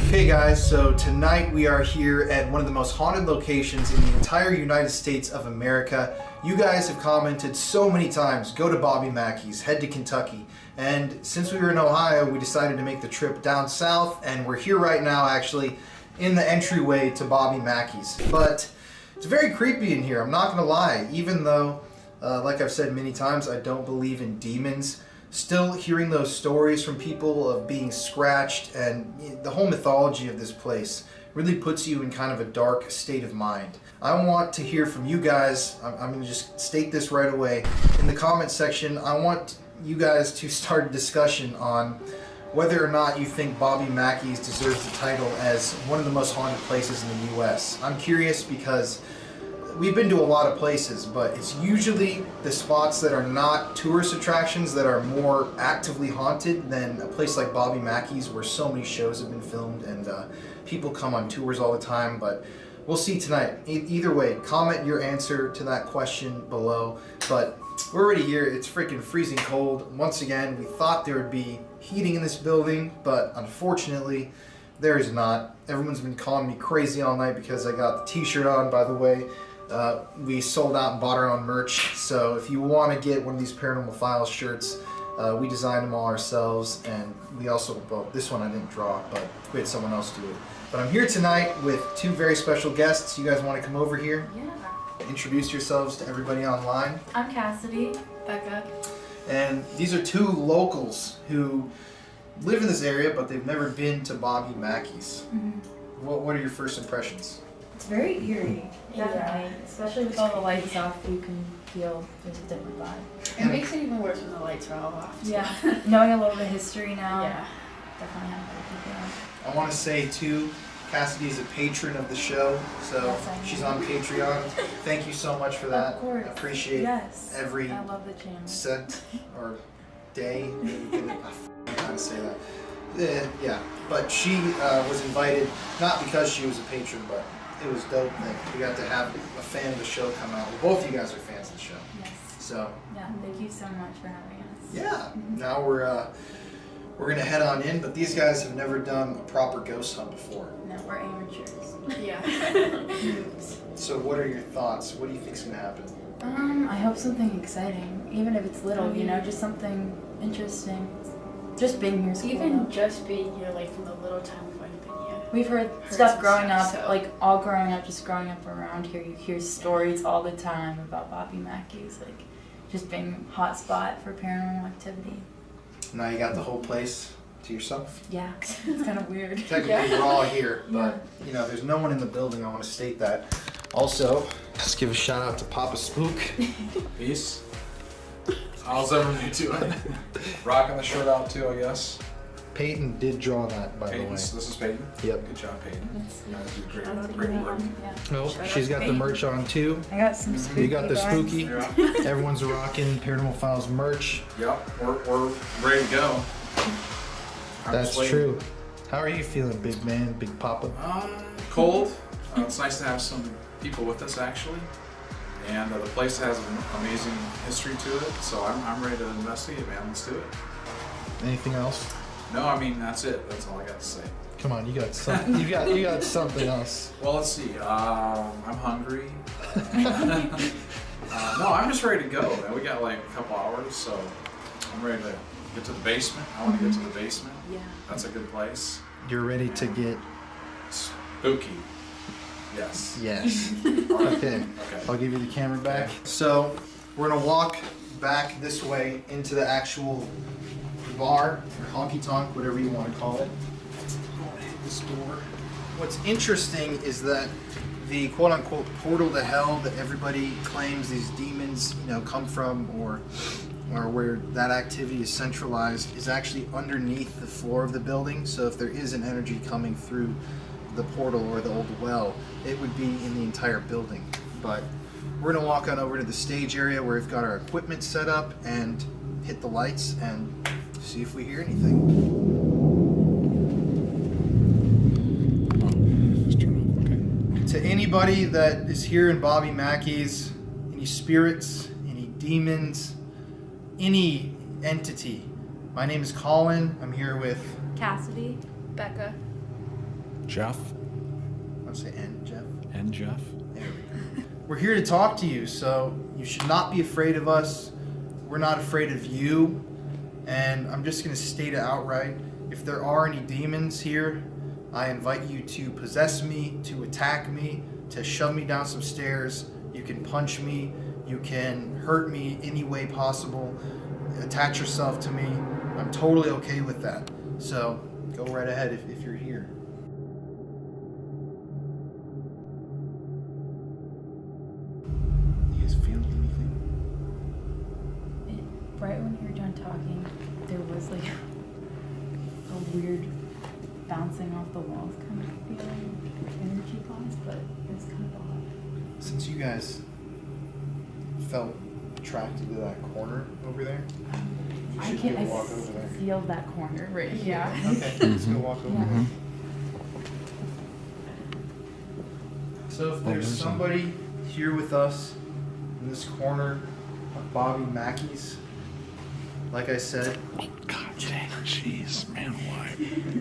Hey guys, so tonight we are here at one of the most haunted locations in the entire United States of America. You guys have commented so many times, go to Bobby Mackey's, head to Kentucky. And since we were in Ohio, we decided to make the trip down south, and we're here right now actually in the entryway to Bobby Mackey's. But it's very creepy in here, I'm not gonna lie. Even though, like I've said many times, I don't believe in demons, still hearing those stories from people of being scratched and the whole mythology of this place really puts you in kind of a dark state of mind. I want to hear from you guys. I'm going to just state this right away. In the comment section, I want you guys to start a discussion on whether or not you think Bobby Mackey's deserves the title as one of the most haunted places in the US. I'm curious because we've been to a lot of places, but it's usually the spots that are not tourist attractions that are more actively haunted than a place like Bobby Mackey's, where so many shows have been filmed and people come on tours all the time. But we'll see tonight. Either way, comment your answer to that question below. But we're already here. It's freaking freezing cold. Once again, we thought there would be heating in this building, but unfortunately there is not. Everyone's been calling me crazy all night because I got the t-shirt on, by the way. We sold out and bought our own merch, so if you want to get one of these Paranormal Files shirts, we designed them all ourselves, and we also, well, this one I didn't draw, but we had someone else do it. But I'm here tonight with two very special guests. You guys want to come over here? Yeah. Introduce yourselves to everybody online. I'm Cassidy. Becca. And these are two locals who live in this area, but they've never been to Bobby Mackey's. Mm-hmm. What are your first impressions? It's very eerie. Definitely. Especially with all the lights off, you can feel there's a different vibe. It makes it even worse when the lights are all off. Too. Yeah. Knowing a little bit of history now. Yeah. Definitely have a feeling. I want to say too, Cassidy is a patron of the show, so yes, she's on Patreon. Thank you so much for that. Of course. I appreciate every I love the channel. cent or day. I'm trying to say that. Yeah, but she was invited not because she was a patron, but it was dope that we got to have a fan of the show come out. Well, both of you guys are fans of the show. Yes. So. Yeah. Thank you so much for having us. Yeah. Now we're gonna head on in, but these guys have never done a proper ghost hunt before. No, we're amateurs. Yeah. So what are your thoughts? What do you think's gonna happen? I hope something exciting, even if it's little, you know, just something interesting. Just being here is cool. Even just being here, like from the little time we've been here. We've heard stuff growing up, like all growing up, just growing up around here. You hear stories all the time about Bobby Mackey's, like just being a hot spot for paranormal activity. Now you got the whole place to yourself? Yeah, it's kind of weird. Technically we're all here, but you know, there's no one in the building. I want to state that. Also, just give a shout out to Papa Spook. Peace. How's everyone doing? Rocking the shirt out too, I guess. Peyton did draw that, by the way. This is Peyton? Yep. Good job, Peyton. You guys do great work. Oh, she's got the merch on too. I got some spooky. You got the vibes. spooky. Yeah. Everyone's rocking Paranormal Files merch. Yep, we're ready to go. That's true. How are you feeling, big man, big papa? Cold. It's nice to have some people with us actually. And the place has an amazing history to it, so I'm ready to investigate, man. Let's do it. Anything else? No, I mean that's it. That's all I got to say. Come on, you got something. you got something else. Well, let's see. I'm hungry. No, I'm just ready to go, man. We got like a couple hours, so I'm ready to get to the basement. I want to get to the basement. Yeah. That's a good place. You're ready to get spooky. Yes. Yes. Okay. I'll give you the camera back. So we're gonna walk back this way into the actual bar or honky tonk, whatever you want to call it. this door. What's interesting is that the quote-unquote portal to hell that everybody claims these demons, come from, or where that activity is centralized, is actually underneath the floor of the building. So if there is an energy coming through the portal or the old well, it would be in the entire building. But we're gonna walk on over to the stage area where we've got our equipment set up and hit the lights and see if we hear anything. To anybody that is here in Bobby Mackey's, any spirits, any demons, any entity, my name is Colin. I'm here with Cassidy, Becca, Jeff. I want to say Jeff. And Jeff. There we go. We're here to talk to you, so you should not be afraid of us. We're not afraid of you. And I'm just going to state it outright. If there are any demons here, I invite you to possess me, to attack me, to shove me down some stairs. You can punch me. You can hurt me any way possible. Attach yourself to me. I'm totally okay with that. So go right ahead if you're here. You guys feel anything? Right when you were done talking, there was like a weird bouncing off the walls kind of feeling, energy bounce, but it was kind of odd. Since you guys felt attracted to that corner over there, you I should can't. go walk over there. Feel that corner right here. Okay, let's go walk over there. So if there's somebody here with us in this corner of Bobby Mackey's, like I said, God dang, jeez, man, why?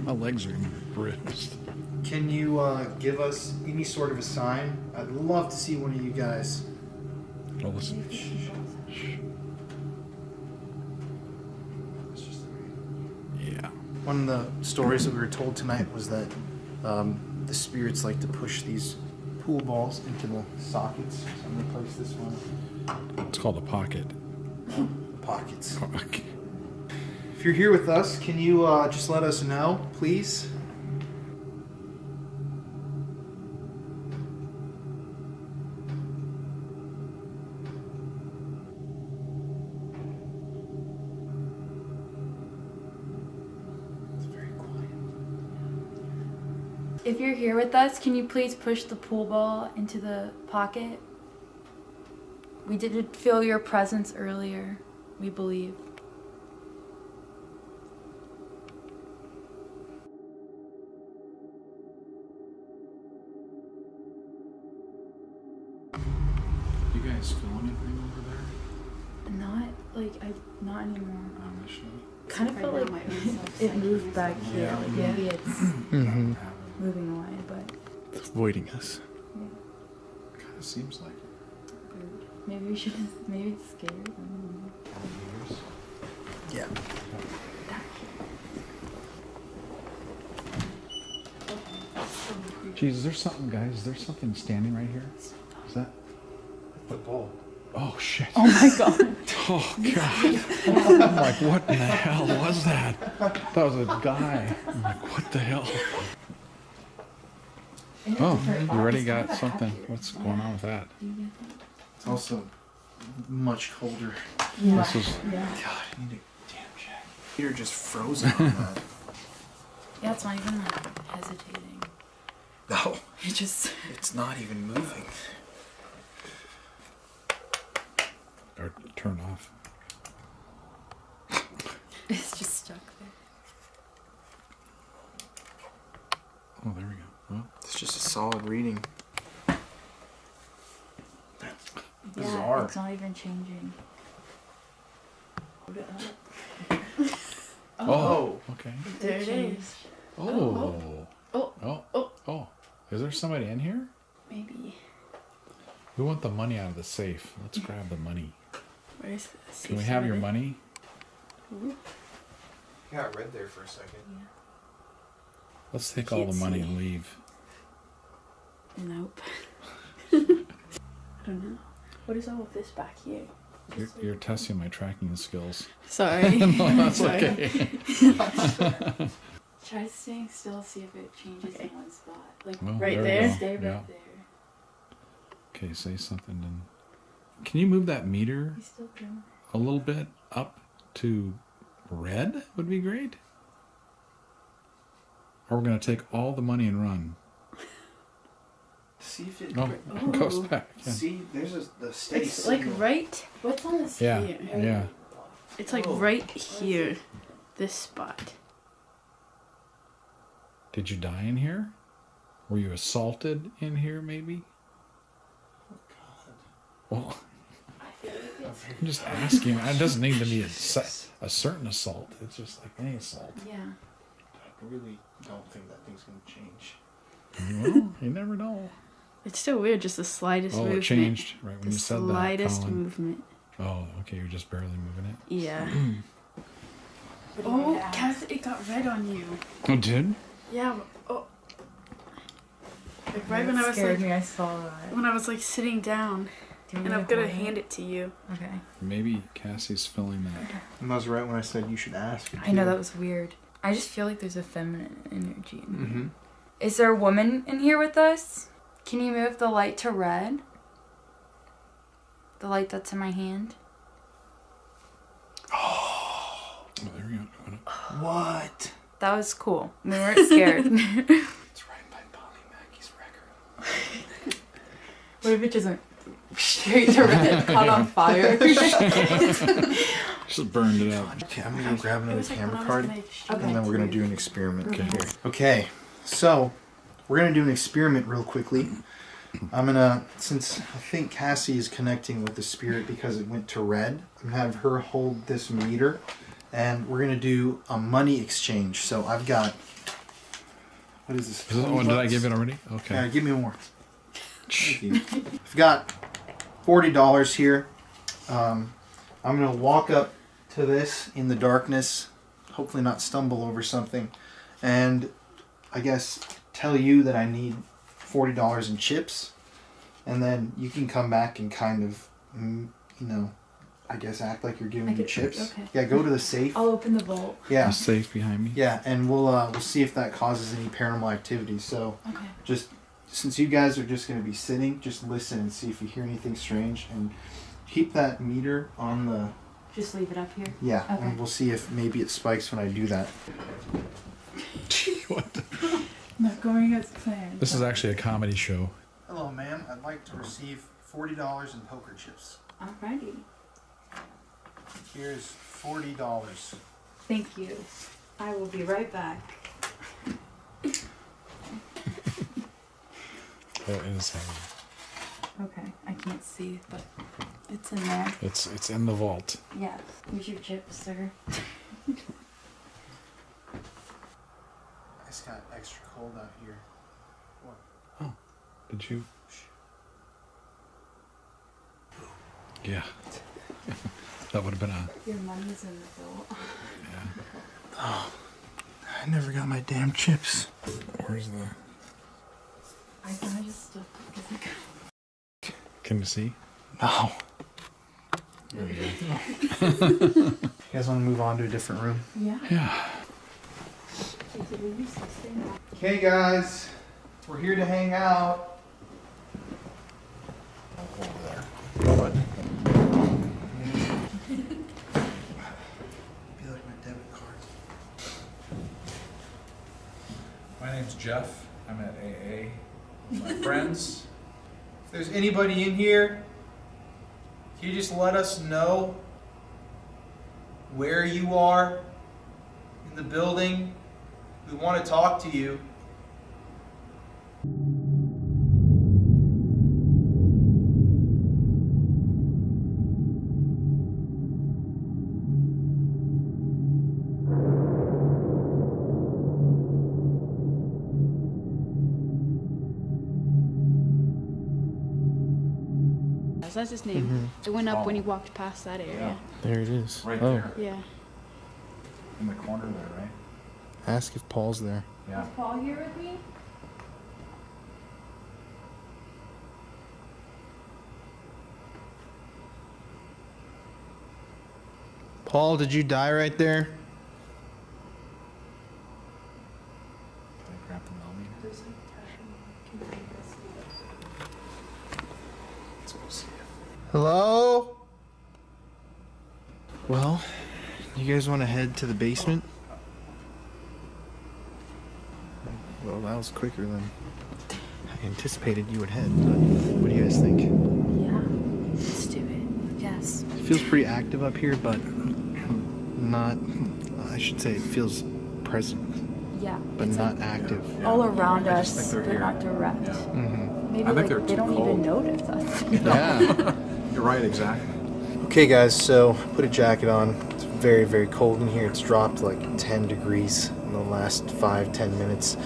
My legs are bruised. Can you give us any sort of a sign? I'd love to see one of you guys. Oh, listen. Yeah. One of the stories that we were told tonight was that the spirits like to push these pool balls into the sockets. So I'm going to place this one. It's called a pocket. Pockets. If you're here with us, can you just let us know, please? If you're here with us, can you please push the pool ball into the pocket? We did feel your presence earlier, we believe. You guys feel anything over there? Not anymore. Initially? Kind of felt like it moved back here. Yeah. Like maybe it's moving away, but It's avoiding us. yeah. Kind of seems like it. Maybe we should. Maybe it's scared. Yeah. Jeez, is there something, guys? Is there something standing right here? Is that the ball? Oh shit! Oh my god! Oh god! I'm like, what in the hell was that? That was a guy. I'm like, what the hell? Oh, you already got something. What's going on with that? It's also much colder. Yeah. This is. Yeah. God, I need a damn jacket. You're just frozen on that. Yeah, it's not even like hesitating. No. It's not even moving. Or turn off. It's just stuck there. Oh, there we go. Well, it's just a solid reading. Yeah, it's not even changing. Oh, okay. There it is. Oh. Oh. Oh. Oh. Is there somebody in here? Maybe. We want the money out of the safe. Let's grab the money. Where's the Can we have your money? You got red there for a second. Yeah. Let's take all the money and leave. Nope. I don't know. What is all of this back here? You're testing my tracking skills. Sorry. No, that's Sorry. okay. Try staying still, see if it changes in one spot. Like Well, right there we there. go. Stay right Yeah. there. Okay, say something then. Can you move that meter He's still doing a little bit up to red? Would be great. Or we're going to take all the money and run. See if it, Oh, it goes back. Yeah. See, there's the steady It's like signal. right. What's on this Yeah, here? yeah. It's like right here, this spot. Did you die in here? Were you assaulted in here, maybe? Well, I'm just asking. It doesn't need to be a certain assault. It's just like any assault. Yeah. I really don't think that thing's going to change. Well, you never know. It's still weird, just the slightest Oh, movement. it changed right when the you said that, slightest Colin. movement. Oh, okay. You're just barely moving it. Yeah. Oh, Kath, it got red on you. Oh, did? Yeah. Oh. Like right That when I was scared like, me, I saw that. when I was like sitting down, Do you and want I'm me to gonna hold hand it? it to you. Okay. Maybe Cassie's filling that. And that was right when I said you should ask. I know that was weird. I just feel like there's a feminine energy in here. Mm-hmm. Is there a woman in here with us? Can you move the light to red? The light that's in my hand? Oh, there we go. What? That was cool. We weren't scared. It's right by Bobby Mackey's record. What if it just went straight to red, caught on fire? Just burned it out. Okay, I'm gonna go grab another camera I card, was and gonna- then we're gonna do an experiment. Okay. Here. Okay, so we're gonna do an experiment real quickly. I'm gonna, since I think Cassie is connecting with the spirit because it went to red, I'm gonna have her hold this meter, and we're gonna do a money exchange. So I've got, what is this? Oh, did I give it already? Okay. Yeah, give me more. Thank you. I've got $40 here. I'm gonna walk up to this in the darkness, hopefully not stumble over something, and I guess tell you that I need $40 in chips, and then you can come back and kind of, I guess act like you're giving me chips. okay. Yeah, go to the safe. I'll open the vault. Yeah. The safe behind me. Yeah, and we'll see if that causes any paranormal activity. So, Okay. just since you guys are just going to be sitting, just listen and see if you hear anything strange, and keep that meter on the. Just leave it up here? Yeah, Okay. and we'll see if maybe it spikes when I do that. What the? Not going as planned. This is actually a comedy show. Hello, ma'am. I'd like to receive $40 in poker chips. Alrighty. Here's $40. Thank you. I will be right back. It is heavy. Okay, I can't see, but it's in there. It's in the vault. Yeah. Here's your chips, sir. It's got extra cold out here. What? Oh, did you? Yeah. That would have been a. Your money's in the vault. Yeah. Oh, I never got my damn chips. Where's the? I just stuck because Can you see? No. There you You guys want to move on to a different room? Yeah. Yeah. Okay, guys, we're here to hang out. Over there. What? Be like my debit card. My name's Jeff. I'm at AA. My friends. If there's anybody in here, can you just let us know where you are in the building? We want to talk to you. That's his name. It went up when he walked past that area. There it is. Right Oh. there. Yeah. In the corner there, right? Ask if Paul's there. Yeah. Is Paul here with me? Paul, did you die right there? grab the millimeter. Let's go see it. Hello? Well, you guys want to head to the basement? Well, that was quicker than I anticipated you would head, but what do you guys think? Yeah, let's do it. Yes. It feels pretty active up here, but not, I should say it feels present. Yeah. But not active. All around I just us, think they're but here. not direct. Mm-hmm. Maybe I think they're they too don't cold. even notice us. Yeah. You're right, exactly. Okay guys, so put a jacket on. It's very, very cold in here. It's dropped like 10 degrees in the last 5-10 minutes.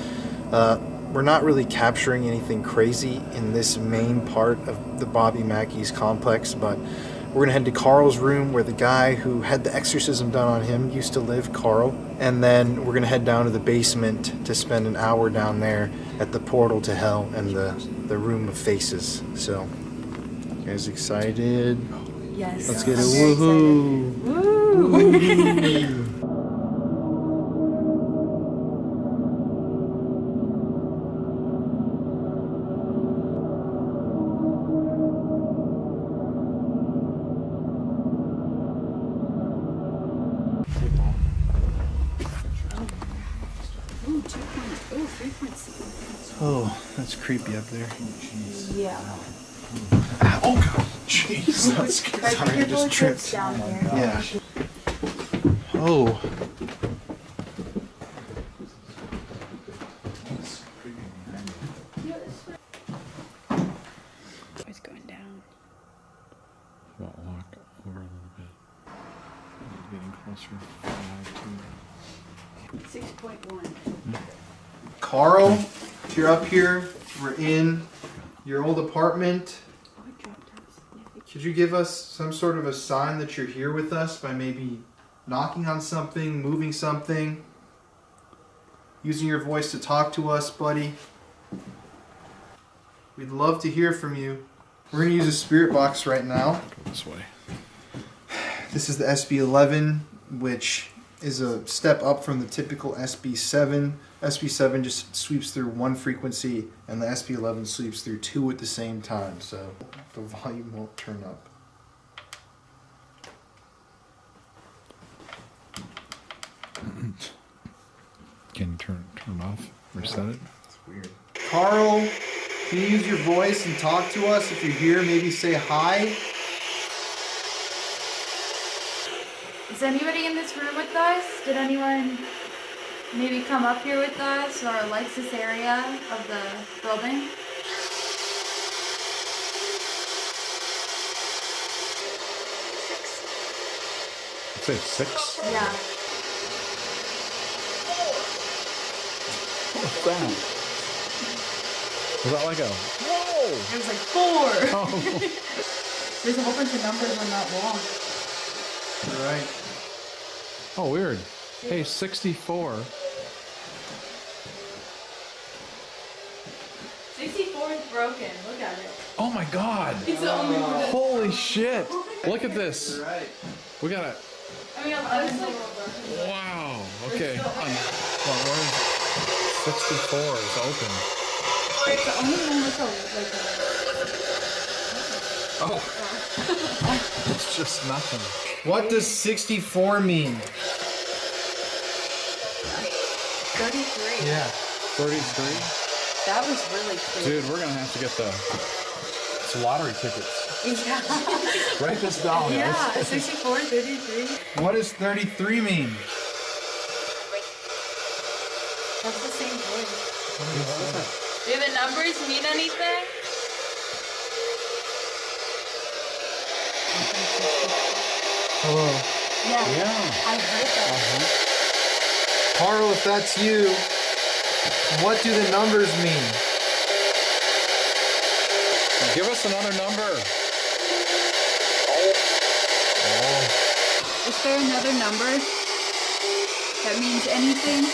We're not really capturing anything crazy in this main part of the Bobby Mackey's complex, but we're gonna head to Carl's room where the guy who had the exorcism done on him used to live, Carl. And then we're gonna head down to the basement to spend an hour down there at the portal to hell and the room of faces. So, you guys excited? Yes. Let's get a I'm very woohoo! Woo! Ooh, 3.6. Oh, that's creepy up there. Yeah. Oh god, jeez, that's scary. Sorry, I just tripped. Down here. Yeah. Oh. It's going down. Walk over a little bit. Getting closer. 6.1. Carl, if you're up here, we're in your old apartment. Could you give us some sort of a sign that you're here with us by maybe knocking on something, moving something, using your voice to talk to us, buddy? We'd love to hear from you. We're going to use a spirit box right now. Go this way. This is the SB11, which is a step up from the typical SB7. SB7 just sweeps through one frequency, and the SB11 sweeps through two at the same time, so the volume won't turn up. Can you turn it off? Reset it? It's weird. Carl, can you use your voice and talk to us if you're here? Maybe say hi. Is anybody in this room with us? Did anyone maybe come up here with us or likes this area of the building? Say 6? Yeah. What's that? Was that like a... Whoa! It was like 4. Oh. There's a whole bunch of numbers on that wall. Right. Oh, weird. Hey, 64. 64 is broken. Look at it. Oh my god! It's the only one that- Holy shit! Look at this! You're right. We got it. I mean, I was like, Wow. Okay. Well, where is 64 is open. it's the only one with a, Oh. It's just nothing. What does 64 mean? 33. Yeah. 33? That was really cool. Dude, we're gonna have to get the lottery tickets. Yeah. Write this down, Yeah, guys. 64, 33. What does 33 mean? That's the same voice. Do the numbers mean anything? Hello. Yeah. Yeah. I heard that. Carl, if that's you, what do the numbers mean? Give us another number. Is there another number that means anything?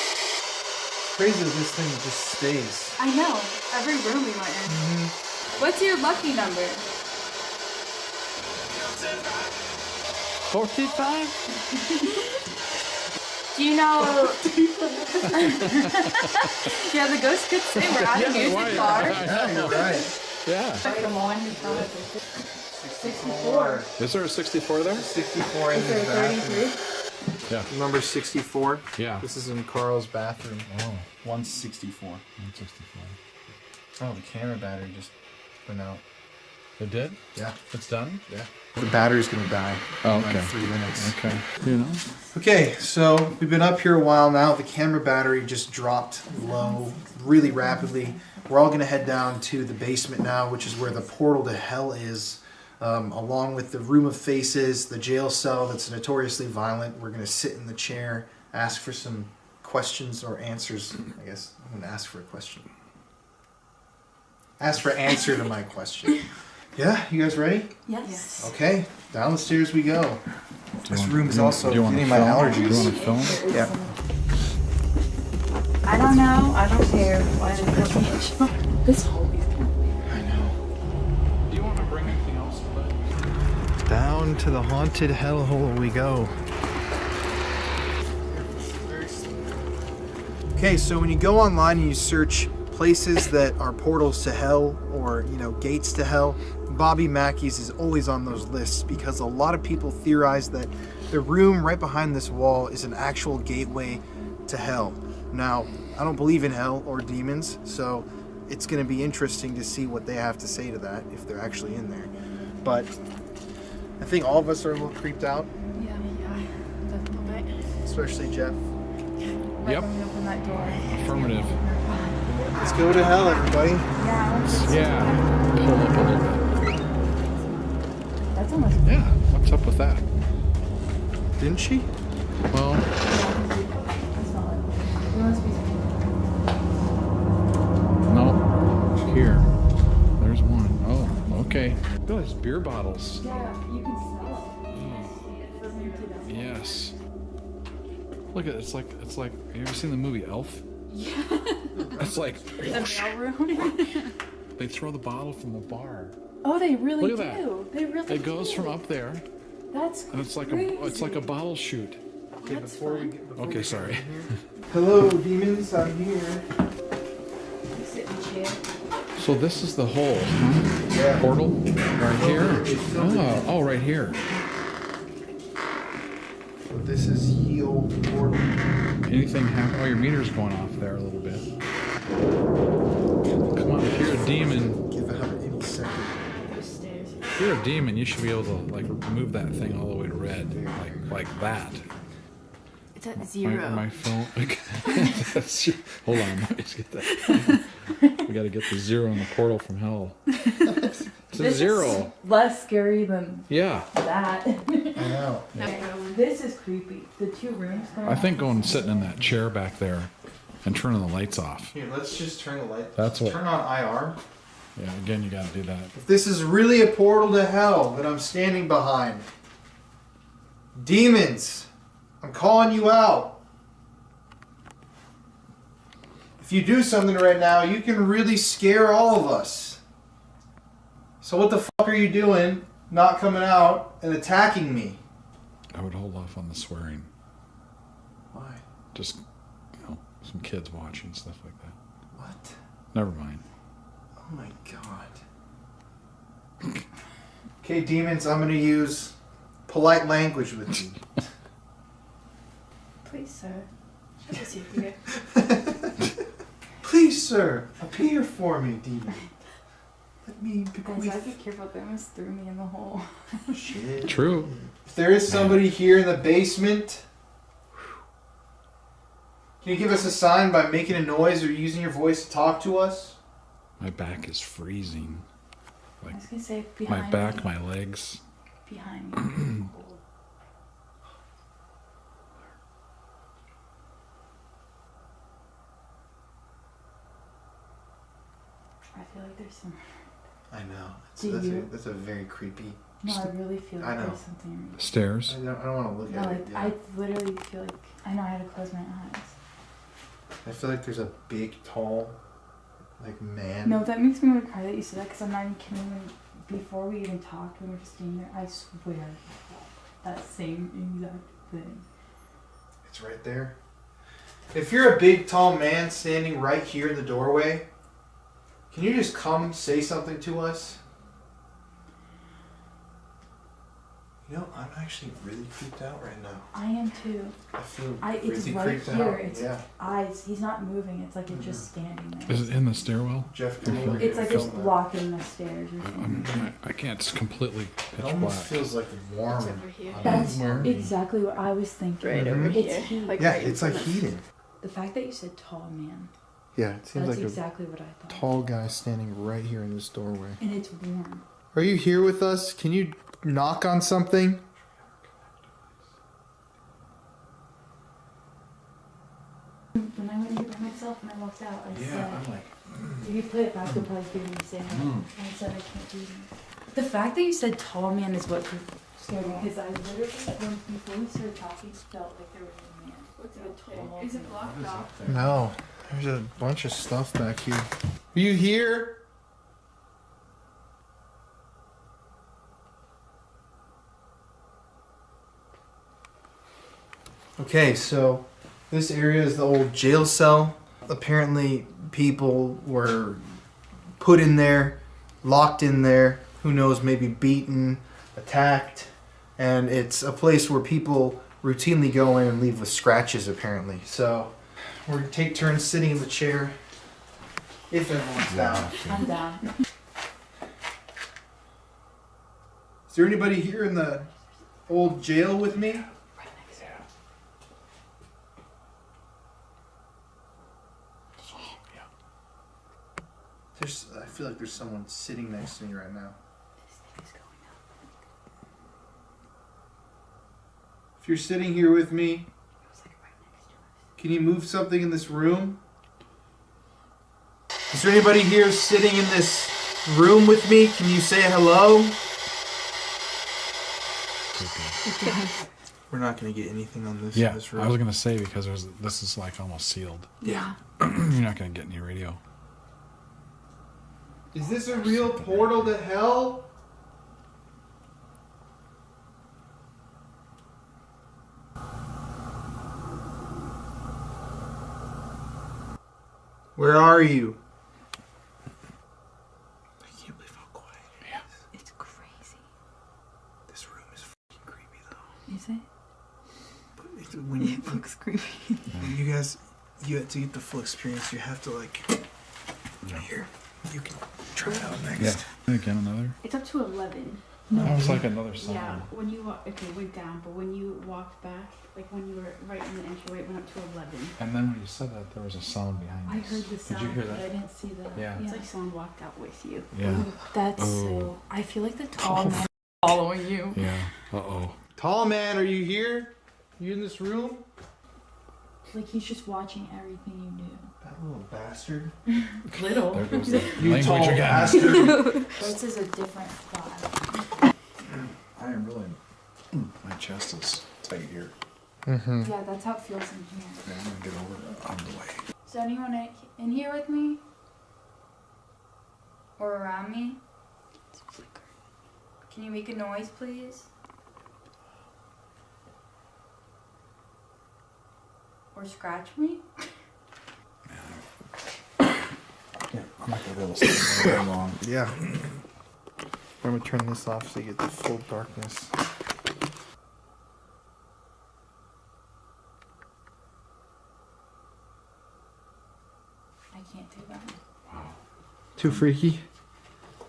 Crazy that this thing just stays. I know. Every room we went in. What's your lucky number? 45? Do you know? Yeah, the ghost could say we're at a music bar. Right. Yeah. From 1 to 64. Is there a 64 there? 64 in Is the there a bathroom. 33? Yeah. Number 64. Yeah. This is in Carl's bathroom. Oh. 164. 164. Oh, the camera battery just went out. It did? Yeah. It's done? Yeah. The battery's gonna die Oh, in okay. like 3 minutes. Okay. You know? Okay, so we've been up here a while now. The camera battery just dropped low really rapidly. We're all gonna head down to the basement now, which is where the portal to hell is, along with the room of faces, the jail cell that's notoriously violent. We're gonna sit in the chair, ask for some questions or answers. I guess I'm gonna ask for a question. Ask for answer to my question. Yeah, you guys ready? Yes. Okay, down the stairs we go. This room is also do you want getting to my film? allergies. Do you want to film? Yeah. I don't know. I don't care. Why did it show? This whole I know. Do you want to bring anything else? Down to the haunted hellhole we go. Okay, so when you go online and you search places that are portals to hell or, gates to hell, Bobby Mackey's is always on those lists because a lot of people theorize that the room right behind this wall is an actual gateway to hell. Now, I don't believe in hell or demons, so it's going to be interesting to see what they have to say to that if they're actually in there. But I think all of us are a little creeped out, Yeah, definitely. especially Jeff. Right when we open that door. Affirmative. Let's go to hell, everybody. Yeah. Pull up a little bit. That's almost. Yeah. What's up with that? Didn't she? Well, no. Here. There's one. Oh, okay. Look at those beer bottles. Yeah, you can smell it. Yes. Look at it. It's like. Have you ever seen the movie Elf? Yeah. It's like The mail room. they throw the bottle from the bar. Oh, they really Look at do. They really It goes do. from up there, That's and it's like a bottle shoot. Okay, before we Okay, sorry. Hello, demons. I'm here. Sit in the chair. So this is the hole, huh? Yeah. Portal right here. Oh, right here. So this is Heel Portal. Anything happen? Oh, your meter's going off there a little bit. Come on, if you're a demon, Give it any second. if you're a demon, you should be able to move that thing all the way to red, like that. It's at 0. My phone. Hold on, let me just get that. We got to get the 0 on the portal from hell. It's a This 0. is less scary than Yeah. that. I know. This is creepy. The 2 rooms. I think going sitting in that chair back there and turning the lights off. Here, let's just turn the light. That's what. Turn on IR. Yeah, again, you got to do that. If this is really a portal to hell that I'm standing behind, demons, I'm calling you out. If you do something right now, you can really scare all of us. So what the fuck are you doing, not coming out and attacking me? I would hold off on the swearing. Why? Just, some kids watching, stuff like that. What? Never mind. Oh my god. Okay, demons, I'm gonna use polite language with you. Please, sir. Show us your fear. Please, sir, appear for me, demon. Let me Guys, I'd be careful. They almost threw me in the hole. Shit. True. If there is somebody here in the basement, can you give us a sign by making a noise or using your voice to talk to us? My back is freezing. I was gonna say My behind back, me. my legs. Behind me. I feel like there's some. I know. Do you? That's a very creepy. No, I really feel I like know. there's something. Stairs. I don't want to look No, at like it. Yeah. I literally feel like I know I had to close my eyes. I feel like there's a big, tall, man. No, that makes me want to cry that you said that because I'm not even kidding. Before we even talked, when we were just standing there, I swear that same exact thing. It's right there. If you're a big, tall man standing right here in the doorway, can you just come say something to us? You know, I'm actually really creeped out right now. I am too. I feel It's really right creeped here. out. It's Yeah. eyes. He's not moving. It's like it's just standing there. Is it in the stairwell? Jeff, come over here. It's like it's blocking the stairs or something. I can't. It's completely pitch It almost black. feels like warm. It's over here. That's exactly what I was thinking. Right over It's here. heat. Like, yeah, right in it's like front of us. Heated. The fact that you said tall man. Yeah, it seems That's like exactly what I thought. tall guy standing right here in this doorway. And it's warm. Are you here with us? Can you knock on something? When I went here by myself and I walked out, I said, I'm like, if you play it back, you'll probably hear me say it. And I said, I can't do that. The fact that you said tall man is what scared me, because I literally, before we started talking, felt like there was a man. What's a tall Is it blocked off? no. There's a bunch of stuff back here. Are you here? Okay, so this area is the old jail cell. Apparently, people were put in there, locked in there, who knows, maybe beaten, attacked, and it's a place where people routinely go in and leave with scratches, apparently. So we're going to take turns sitting in the chair if everyone's down. I'm down. Is there anybody here in the old jail with me? I feel like there's someone sitting next to me right now. If you're sitting here with me, can you move something in this room? Is there anybody here sitting in this room with me? Can you say hello? We're not going to get anything on this. Yeah, this room. I was gonna say because this is like almost sealed. Yeah. You're not gonna get any radio. Is this a real portal to hell? Where are you? I can't believe how quiet it is. It's crazy. This room is f***ing creepy though. Is it? But when you, It looks creepy. when you guys, you have to get the full experience. You have to like. Here, you can try it out next. Yeah. Again, another. It's up to 11. That was like another sound. Yeah, when you okay, it went down, but when you walked back, like when you were right in the entryway, it went up to 11. And then when you said that, there was a sound behind I us. heard the sound, Did you hear but that? I didn't see that. Yeah. It's like someone walked out with you. Yeah. That's so. I feel like the tall man following you. Yeah. Uh-oh. Tall man, are you here? You in this room? Like he's just watching everything you do. That little bastard. Little. There goes the You language tall again. bastard. This is a different vibe. I am really. My chest is tight here. Mm-hmm. Yeah, that's how it feels in here. Yeah, I'm gonna get over on the way. Is anyone in here with me? Or around me? Can you make a noise, please? Or scratch me? Yeah, I'm not gonna be able to stay very long. Yeah. I'm gonna turn this off so you get the full darkness. I can't do that. Too freaky?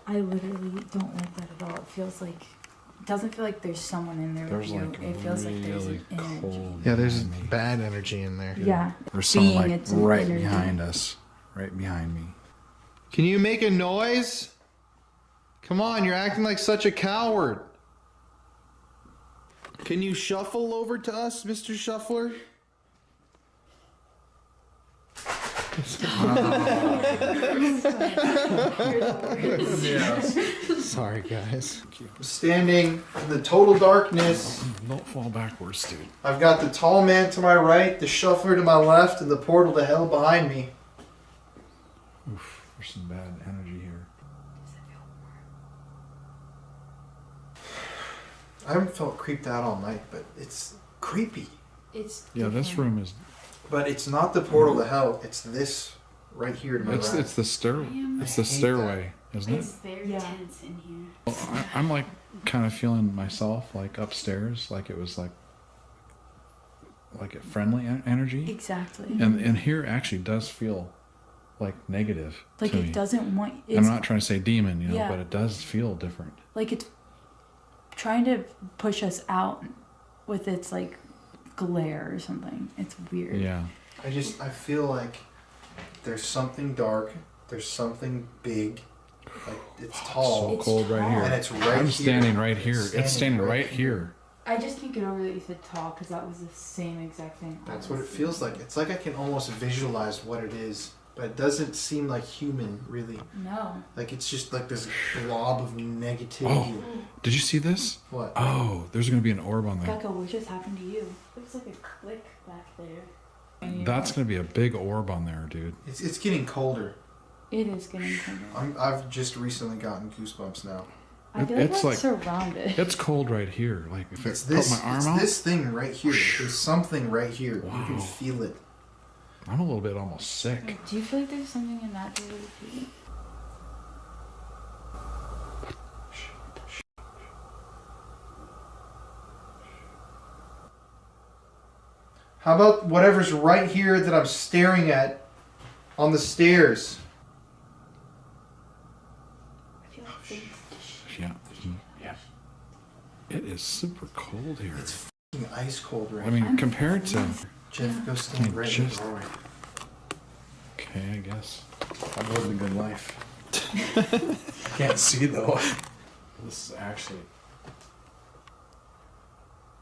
I literally don't like that at all. It feels like, it doesn't feel like there's someone in there There's with you. like It feels like there's really an energy. cold. Yeah, there's behind me. bad energy in there. Yeah. There's someone Being like it's an right energy. behind us, right behind me. Can you make a noise? Come on, you're acting like such a coward. Can you shuffle over to us, Mr. Shuffler? Sorry, guys. Standing in the total darkness. Don't fall backwards, dude. I've got the tall man to my right, the shuffler to my left, and the portal to hell behind me. Oof, there's some bad energy here. I haven't felt creeped out all night, but it's creepy. It's Yeah, this different. room is. But it's not the portal to hell. It's this right here to my right. It's the It's the stairway, isn't it? It's very tense in here. Well, I'm like kind of feeling myself like upstairs, like it was like a friendly energy. Exactly. And here actually does feel like negative. Like to it me. doesn't want. I'm not trying to say demon, Yeah. but it does feel different. Like it's trying to push us out with its like glare or something. It's weird. Yeah. I feel like there's something dark. There's something big. Like it's tall. So cold right here. And it's right I'm here. standing right here. It's standing right here. I just can't get over that you said tall because that was the same exact thing. That's what it feels like. It's like I can almost visualize what it is, but it doesn't seem like human, really. No. Like it's just like this blob of negativity. Oh, did you see this? What? Oh, there's going to be an orb on there. Becca, what just happened to you? Looks like a click back there. That's going to be a big orb on there, dude. It's getting colder. It is getting colder. I've just recently gotten goosebumps now. I feel like I'm surrounded. It's cold right here. Like if It's I this. put my arm It's out, this thing right here. There's something right here. Wow. You can feel it. I'm a little bit almost sick. Do you feel like there's something in that door too? How about whatever's right here that I'm staring at on the stairs? Yeah. Yeah. It is super cold here. It's fucking ice cold right I mean, now. compared to. Jeff, go stand right in the doorway. Okay, I guess. I've lived a good life. Can't see though. This is actually.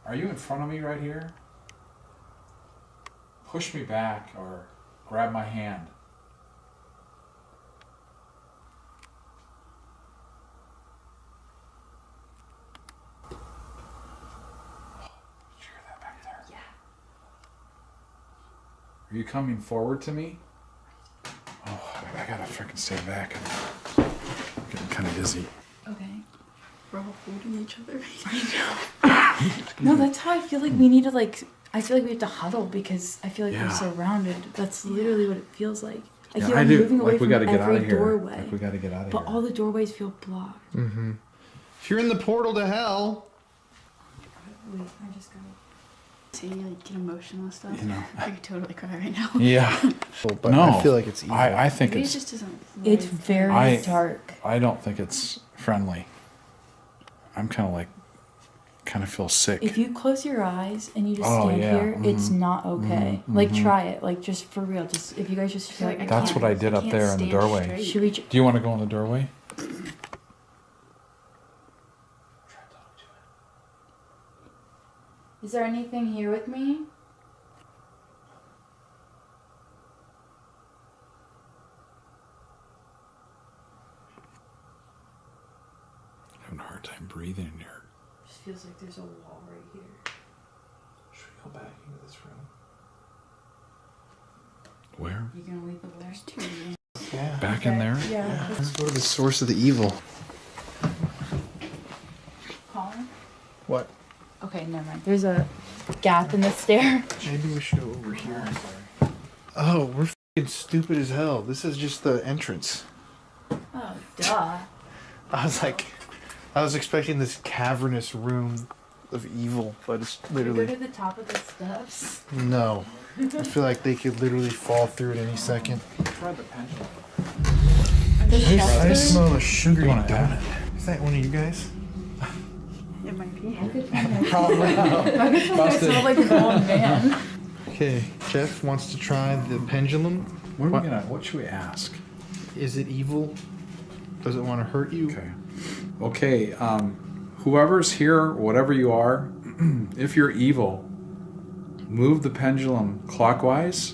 Are you in front of me right here? Push me back or grab my hand. Are you coming forward to me? Oh, I gotta freaking stay back. I'm getting kind of dizzy. Okay. We're all holding each other. No, that's how I feel like we need to like. I feel like we have to huddle because I feel like Yeah. we're surrounded. That's literally what it feels like. I Yeah, feel I like do. moving away Like, we from gotta get every out of here. doorway. Like, we gotta get out of but here. all the doorways feel blocked. Mm-hmm. If you're in the portal to hell. Wait, I just got. So you like get emotional stuff. You know. I could totally cry right now. Yeah. But No. I feel like it's evil. I think Maybe it's. it just doesn't. It's very I- dark. I don't think it's friendly. I'm kind of feel sick. If you close your eyes and you just Oh, stand yeah. here, it's Mhm. not okay. Mhm. Like Mhm. try it. Like just for real. Just if you guys just feel like That's what I did up there in the doorway. Should we? Do you want to go in the doorway? Is there anything here with me? I'm having a hard time breathing in here. Just feels like there's a wall right here. Should we go back into this room? Where? You gonna leave it there? There's two. Yeah. Back in there? Yeah. Let's go to the source of the evil. Colin? What? Okay, never mind. There's a gap in the stair. Maybe we should go over here. Oh, we're f***ing stupid as hell. This is just the entrance. Oh, duh. I was expecting this cavernous room of evil, but it's Should we go literally to the top of the steps? no. I feel like they could literally fall through at any second. Try the pendulum. I just smell a sugary donut. Is that one of you guys? It might be. Probably. I smell like an old man. Okay, Jeff wants to try the pendulum. What should we ask? Is it evil? Does it want to hurt you? Okay. Whoever's here, whatever you are, if you're evil, move the pendulum clockwise.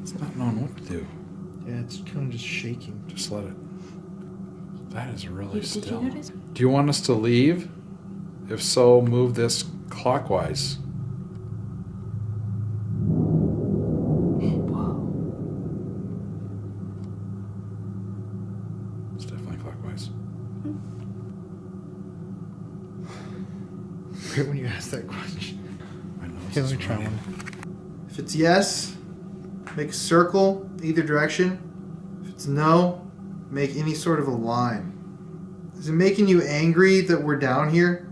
It's not knowing what to do. Yeah, it's kind of just shaking. Just let it. That is really Did still. you notice? Do you want us to leave? If so, move this clockwise. It's definitely clockwise. Right when you asked that question. I know. Okay, let me try one. If it's yes, make a circle either direction. If it's no, make any sort of a line. Is it making you angry that we're down here?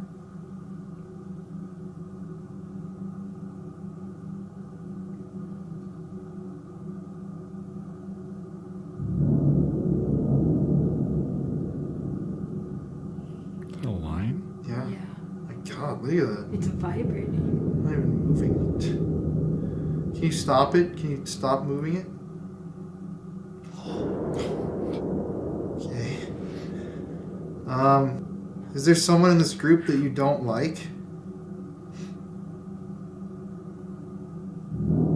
Is that a line? Yeah. My God, look at that. It's vibrating. I'm not even moving it. Can you stop it? Can you stop moving it? Okay. Is there someone in this group that you don't like?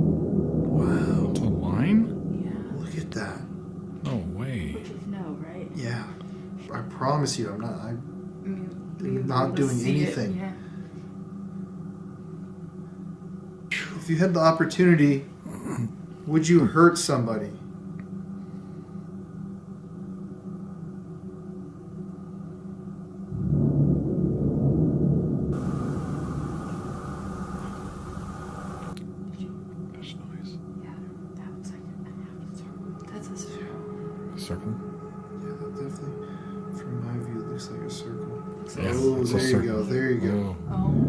Wow. It's a line? Look at that. No way. Which is no, right? Yeah. I promise you, I'm You're not doing see it, anything. yeah. If you had the opportunity, would you hurt somebody? There's noise. That was like that's a circle. Circle? Yeah, that definitely, from my view, it looks like a circle. Yeah, Oh, it's a there you circle. go. There you go. Oh.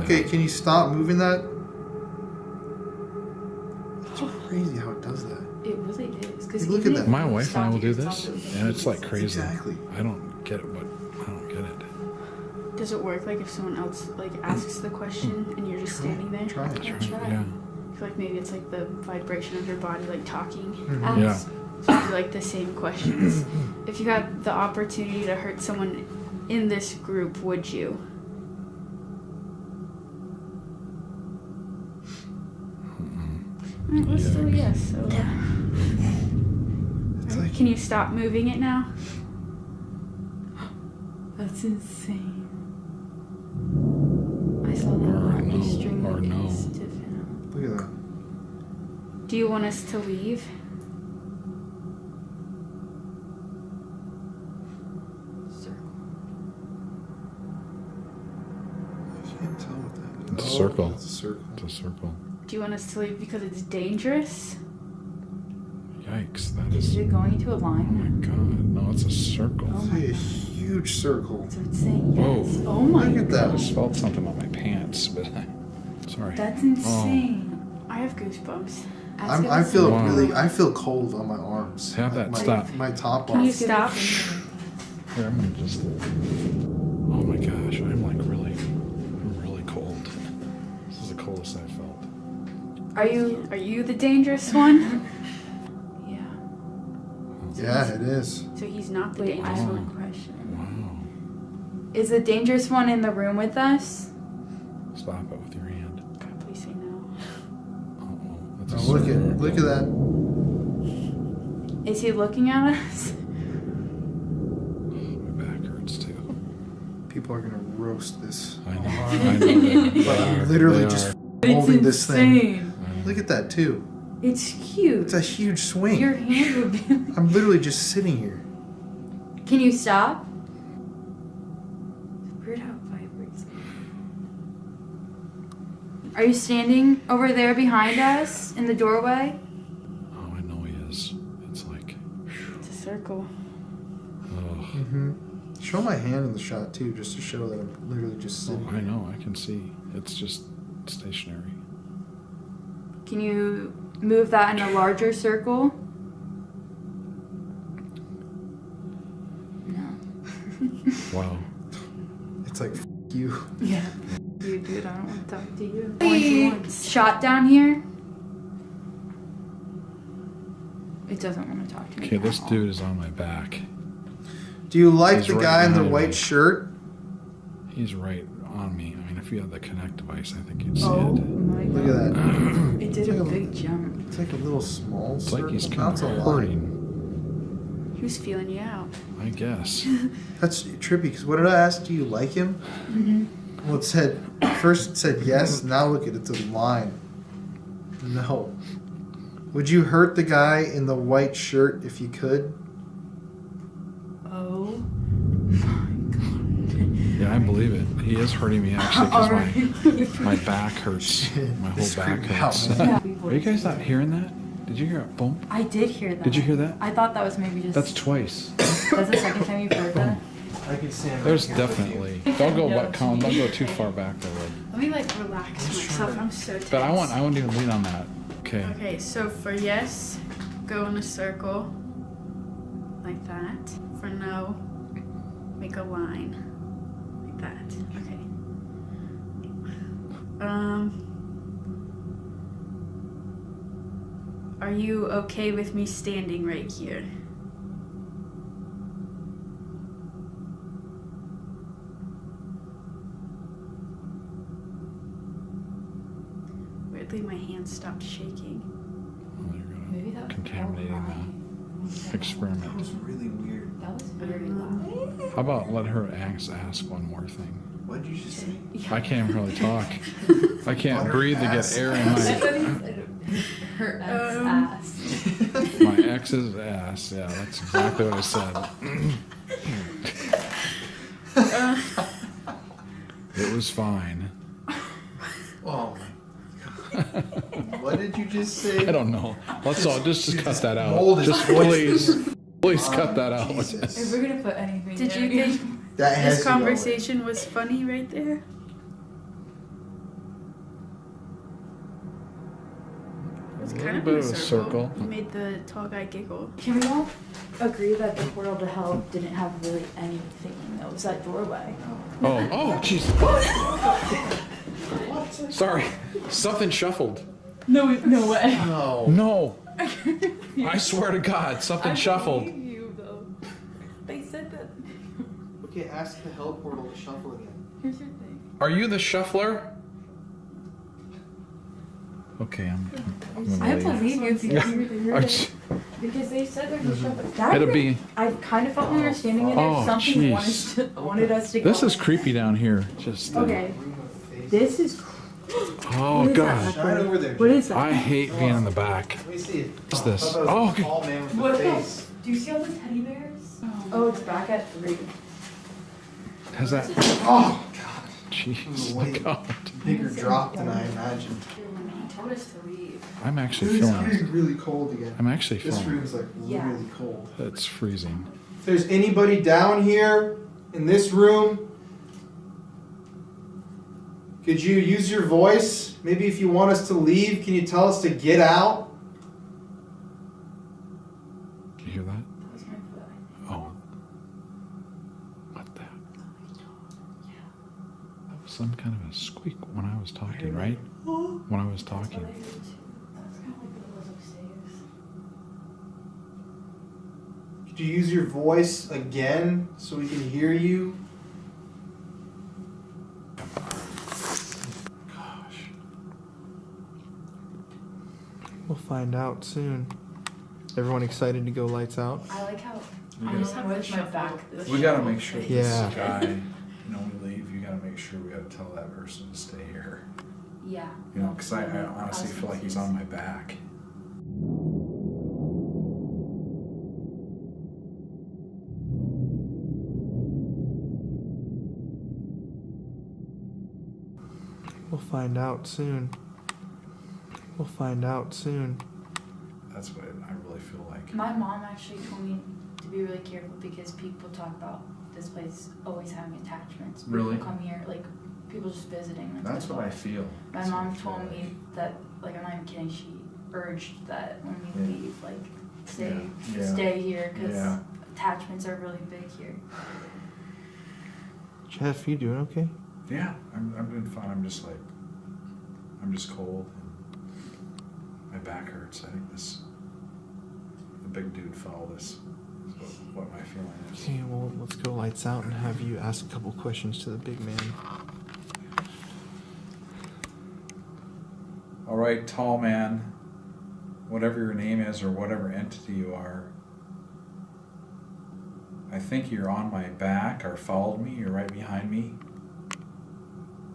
Okay, can you stop moving that? It's crazy how it does that. It really is. Cause Hey, look at that. My wife and I will do this, and it's like crazy. Exactly. I don't get it, but I don't get it. Does it work like if someone else like asks the question and you're just standing there? Try it. Yeah, Try it, yeah. I feel like maybe it's like the vibration of your body like talking. Yeah. So it'd be like the same questions. If you had the opportunity to hurt someone in this group, would you? Alright, let's do a yes. So, Alright, can you stop moving it now? That's insane. I saw that no, string or no. Look at that. Do you want us to leave? I can't tell what that is. It's a circle. It's a circle. It's a circle. Do you want us to leave because it's dangerous? Yikes, that is. Is it going to a Oh line? my god. No, it's a circle. Oh It's a huge circle. So it's saying Whoa. yes. Oh my Look at that. I just felt something on my pants, but sorry. That's insane. I have goosebumps. I feel I feel cold on my arms. Have that my, stop. My top Can you off. stop? Here, I'm gonna just. Oh my gosh, I'm like really cold. This is the coldest I've felt. Are you the dangerous one? Yeah, it is. So he's not the Wait, I dangerous have one. one question. Wow. Is the dangerous one in the room with us? Stop it with your hand. God, please say no. Uh-oh. That's a Oh, look circle. at that. Is he looking at us? My back hurts too. People are gonna roast this. I know. I know. But I'm literally just holding this thing. insane. Look at that too. It's huge. It's a huge swing. Your hand would be. I'm literally just sitting here. Can you stop? It's weird how it vibrates. Are you standing over there behind us in the doorway? Oh, I know he is. It's like. It's a circle. Oh. Show my hand in the shot too, just to show that I'm literally just sitting. I know. I can see. It's just stationary. Can you move that in a larger circle? No. Wow. It's like you. Yeah. You dude, I don't want to talk to you. Shot down here. It doesn't want to talk to me. Okay, this dude is on my back. Do you like He's the right guy in the behind white me. shirt? He's right on me. I mean, if you had the Connect device, I think you'd see Oh it. my Look god. at that. It did a big jump. It's like a little small It's circle. like he's That's kind a of lot. hurting. Who's feeling you out? I guess. That's trippy, because what did I ask? Do you like him? Well, it said, first it said yes, now look at it, it's a line. No. Would you hurt the guy in the white shirt if you could? Oh. Yeah, I believe it. He is hurting me actually because my back hurts. My whole back hurts. Yeah. Are you guys not hearing that? Did you hear a boom? I did hear that. Did you hear that? I thought that was maybe just. That's twice. That's the second time you've heard that? I can stand. There's definitely. Don't go back, Colin. Don't go too far back there. Let me like relax myself. I'm so tense. But I won't even lean on that. Okay. Okay, so for yes, go in a circle like that. For no, make a line like that. Okay. Are you okay with me standing right here? Weirdly, my hand stopped shaking. Maybe that was Contaminating the experiment. That was really weird. That was very loud. How about let her ask one more thing? What did you just say? I can't even really talk. I can't breathe to get air in my Her ex-ass. my ex's ass. Yeah, that's exactly what I said. It was fine. Oh my God. What did you just say? I don't know. Let's all just cut that out. mold his Just voice. please cut that out. If we're gonna put anything Did there, you think That has this to go away. conversation was funny right there? It was A kind little of bit in of a a circle. You made the tall guy giggle. Can we all agree that the portal to hell didn't have really anything? It was that doorway. Oh, jeez. Sorry, something shuffled. No way. No. I swear to God, something shuffled. You though. They said that. Okay, ask the hell portal to shuffle again. Here's your thing. Are you the shuffler? Okay, I'm gonna I leave. believe you if you heard I it. just- Because they said there's a shuffle. That It'll really- be- I kind of felt when we were standing in there, Oh, something jeez. wanted us to go. This is creepy down here. Just. Okay. This is. Oh What is God. that? Shine over there. What is that? I hate being in the back. Let me see it. What's this? I thought that Oh, was a okay. tall man with What a the? face. Do you see all the teddy bears? Oh, it's back at 3. Has that? Oh Jeez. Way God. bigger drop than I imagined. He told us to leave. I'm actually It's feeling. getting really cold again. I'm actually This feeling. room's like Yeah. really cold. It's freezing. If there's anybody down here in this room, could you use your voice? Maybe if you want us to leave, can you tell us to get out? You hear that? That was my foot. Oh. What the? That was some kind of a squeak when I was talking, right? When I was talking. That's kind of like what it was upstairs. Could you use your voice again so we can hear you? Gosh. We'll find out soon. Everyone excited to go lights out? I like how We I gotta- just have with my back. We gotta make sure Yeah. this guy, we leave, you gotta make sure we gotta tell that person to stay here. Yeah. You know, because I honestly feel like he's on my back. We'll find out soon. We'll find out soon. That's what I really feel like. My mom actually told me to be really careful because people talk about this place always having attachments. People Really? come here, like people just visiting. Like, That's what I feel. My That's what I mom feel told me that, like, I'm not even kidding. She urged that when we Yeah. leave, like, stay Yeah. here because Yeah. attachments are really big here. Jeff, you doing okay? Yeah, I'm doing fine. I'm just cold. And my back hurts. I think the big dude fell. This is what my feeling is. Okay, well, let's go lights out and have you ask a couple questions to the big man. All right, tall man, whatever your name is or whatever entity you are, I think you're on my back or followed me. You're right behind me.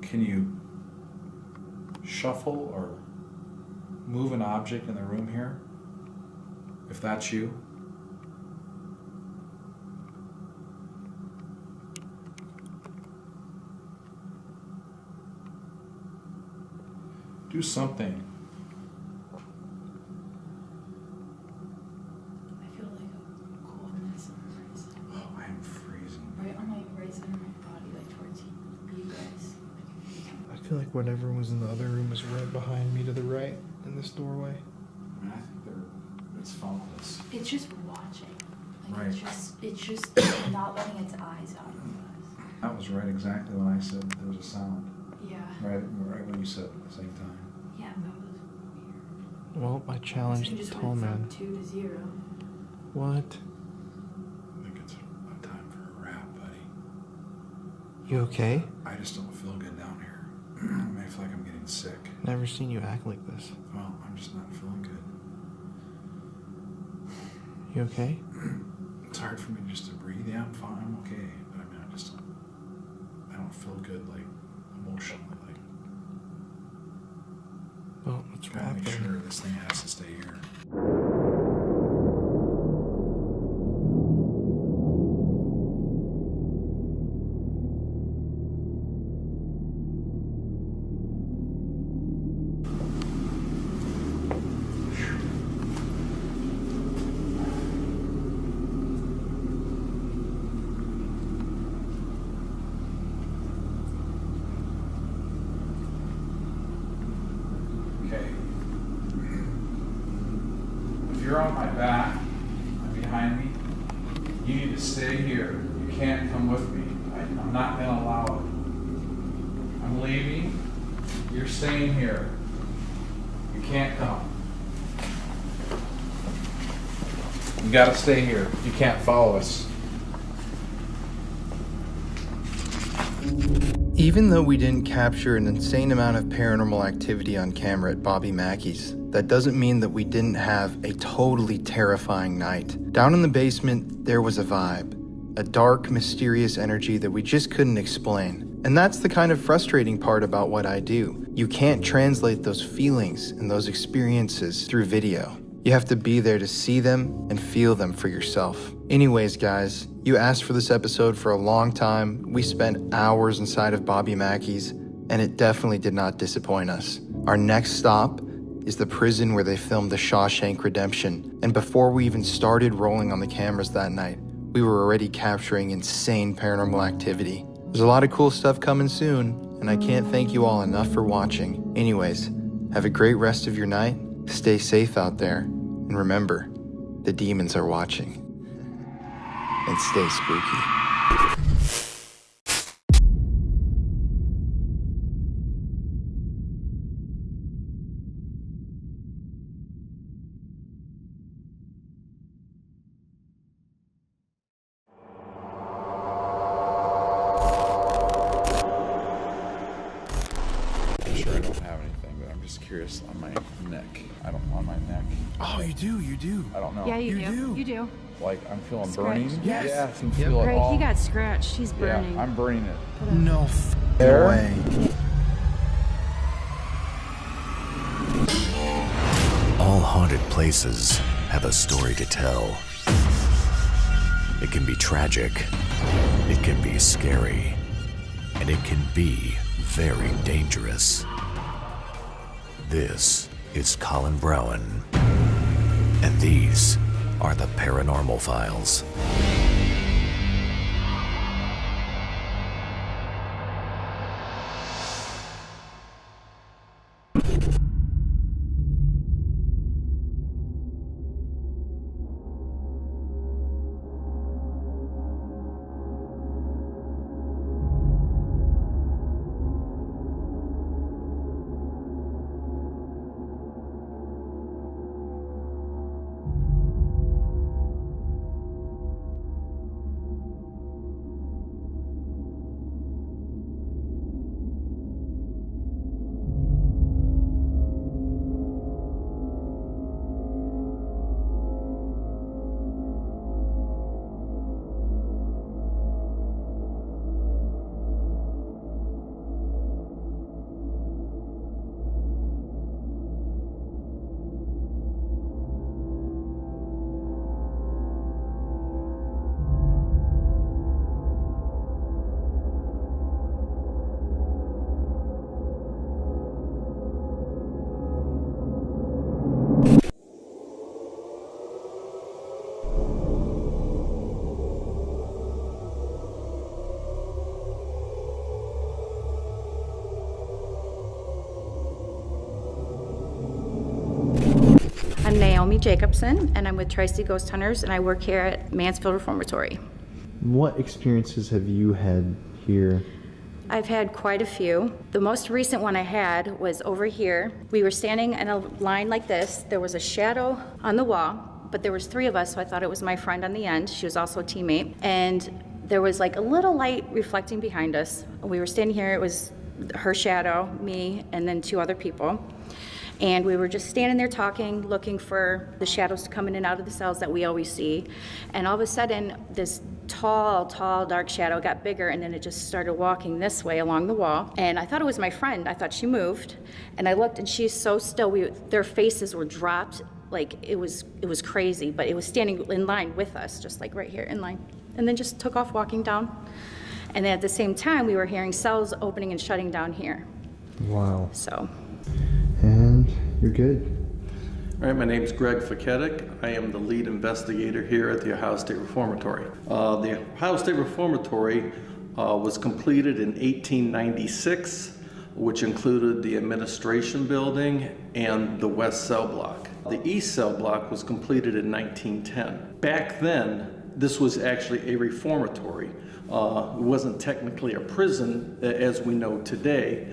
Can you shuffle or move an object in the room here? If that's you. Do something. I feel like a coldness on my right side. Oh, I am freezing. Right on my right side of my body, like towards you guys. I feel like whatever was in the other room was right behind me to the right in this doorway. I mean, I think it's following us. It's just watching. Like Right. It's just not letting its eyes out of us. That was right exactly when I said there was a sound. Yeah. Right when you said it at the same time. Yeah, that was weird. Well, I challenged So the just tall went man. from 2 to 0. What? I think it's a time for a wrap, buddy. You okay? I just don't feel good down here. I may feel like I'm getting sick. Never seen you act like this. Well, I'm just not feeling good. You okay? It's hard for me just to breathe. Yeah, I'm fine. I'm okay. But I mean, I don't feel good, like, emotionally. Like, Well, let's gotta wrap make it. sure this thing has to stay here. Okay. If you're on my back, behind me, you need to stay here. You can't come with me. I'm not going to allow it. I'm leaving. You're staying here. You can't come. You got to stay here. You can't follow us. Even though we didn't capture an insane amount of paranormal activity on camera at Bobby Mackey's, that doesn't mean that we didn't have a totally terrifying night. Down in the basement, there was a vibe, a dark, mysterious energy that we just couldn't explain. And that's the kind of frustrating part about what I do. You can't translate those feelings and those experiences through video. You have to be there to see them and feel them for yourself. Anyways, guys, you asked for this episode for a long time. We spent hours inside of Bobby Mackey's, and it definitely did not disappoint us. Our next stop is the prison where they filmed The Shawshank Redemption. And before we even started rolling on the cameras that night, we were already capturing insane paranormal activity. There's a lot of cool stuff coming soon, and I can't thank you all enough for watching. Anyways, have a great rest of your night. Stay safe out there. And remember, the demons are watching. And stay spooky. I'm sure I don't have anything, but I'm just curious on my neck. On my neck. Oh, you do. I don't know. Yeah, you do. You do. Like, I'm feeling Scratch. burning. Yes. Yes, I'm feeling Greg, all. he got scratched. He's burning. Yeah, I'm burning it. No There. way. All haunted places have a story to tell. It can be tragic, it can be scary, and it can be very dangerous. This is Colin Browen, and these are the Paranormal Files. Naomi Jacobson, and I'm with Tri-State Ghost Hunters, and I work here at Mansfield Reformatory. What experiences have you had here? I've had quite a few. The most recent one I had was over here. We were standing in a line like this. There was a shadow on the wall, but there was 3 of us, so I thought it was my friend on the end. She was also a teammate. And there was like a little light reflecting behind us. We were standing here, it was her shadow, me, and then 2 other people. And we were just standing there talking, looking for the shadows to come in and out of the cells that we always see. And all of a sudden, this tall, dark shadow got bigger, and then it just started walking this way along the wall. And I thought it was my friend. I thought she moved. And I looked, and she's so still. Their faces were dropped. Like, it was crazy. But it was standing in line with us, just like right here in line. And then just took off walking down. And then at the same time, we were hearing cells opening and shutting down here. Wow. So. And you're good. All right, my name is Greg Faketic. I am the lead investigator here at the Ohio State Reformatory. The Ohio State Reformatory was completed in 1896, which included the administration building and the west cell block. The east cell block was completed in 1910. Back then, this was actually a reformatory. It wasn't technically a prison as we know today.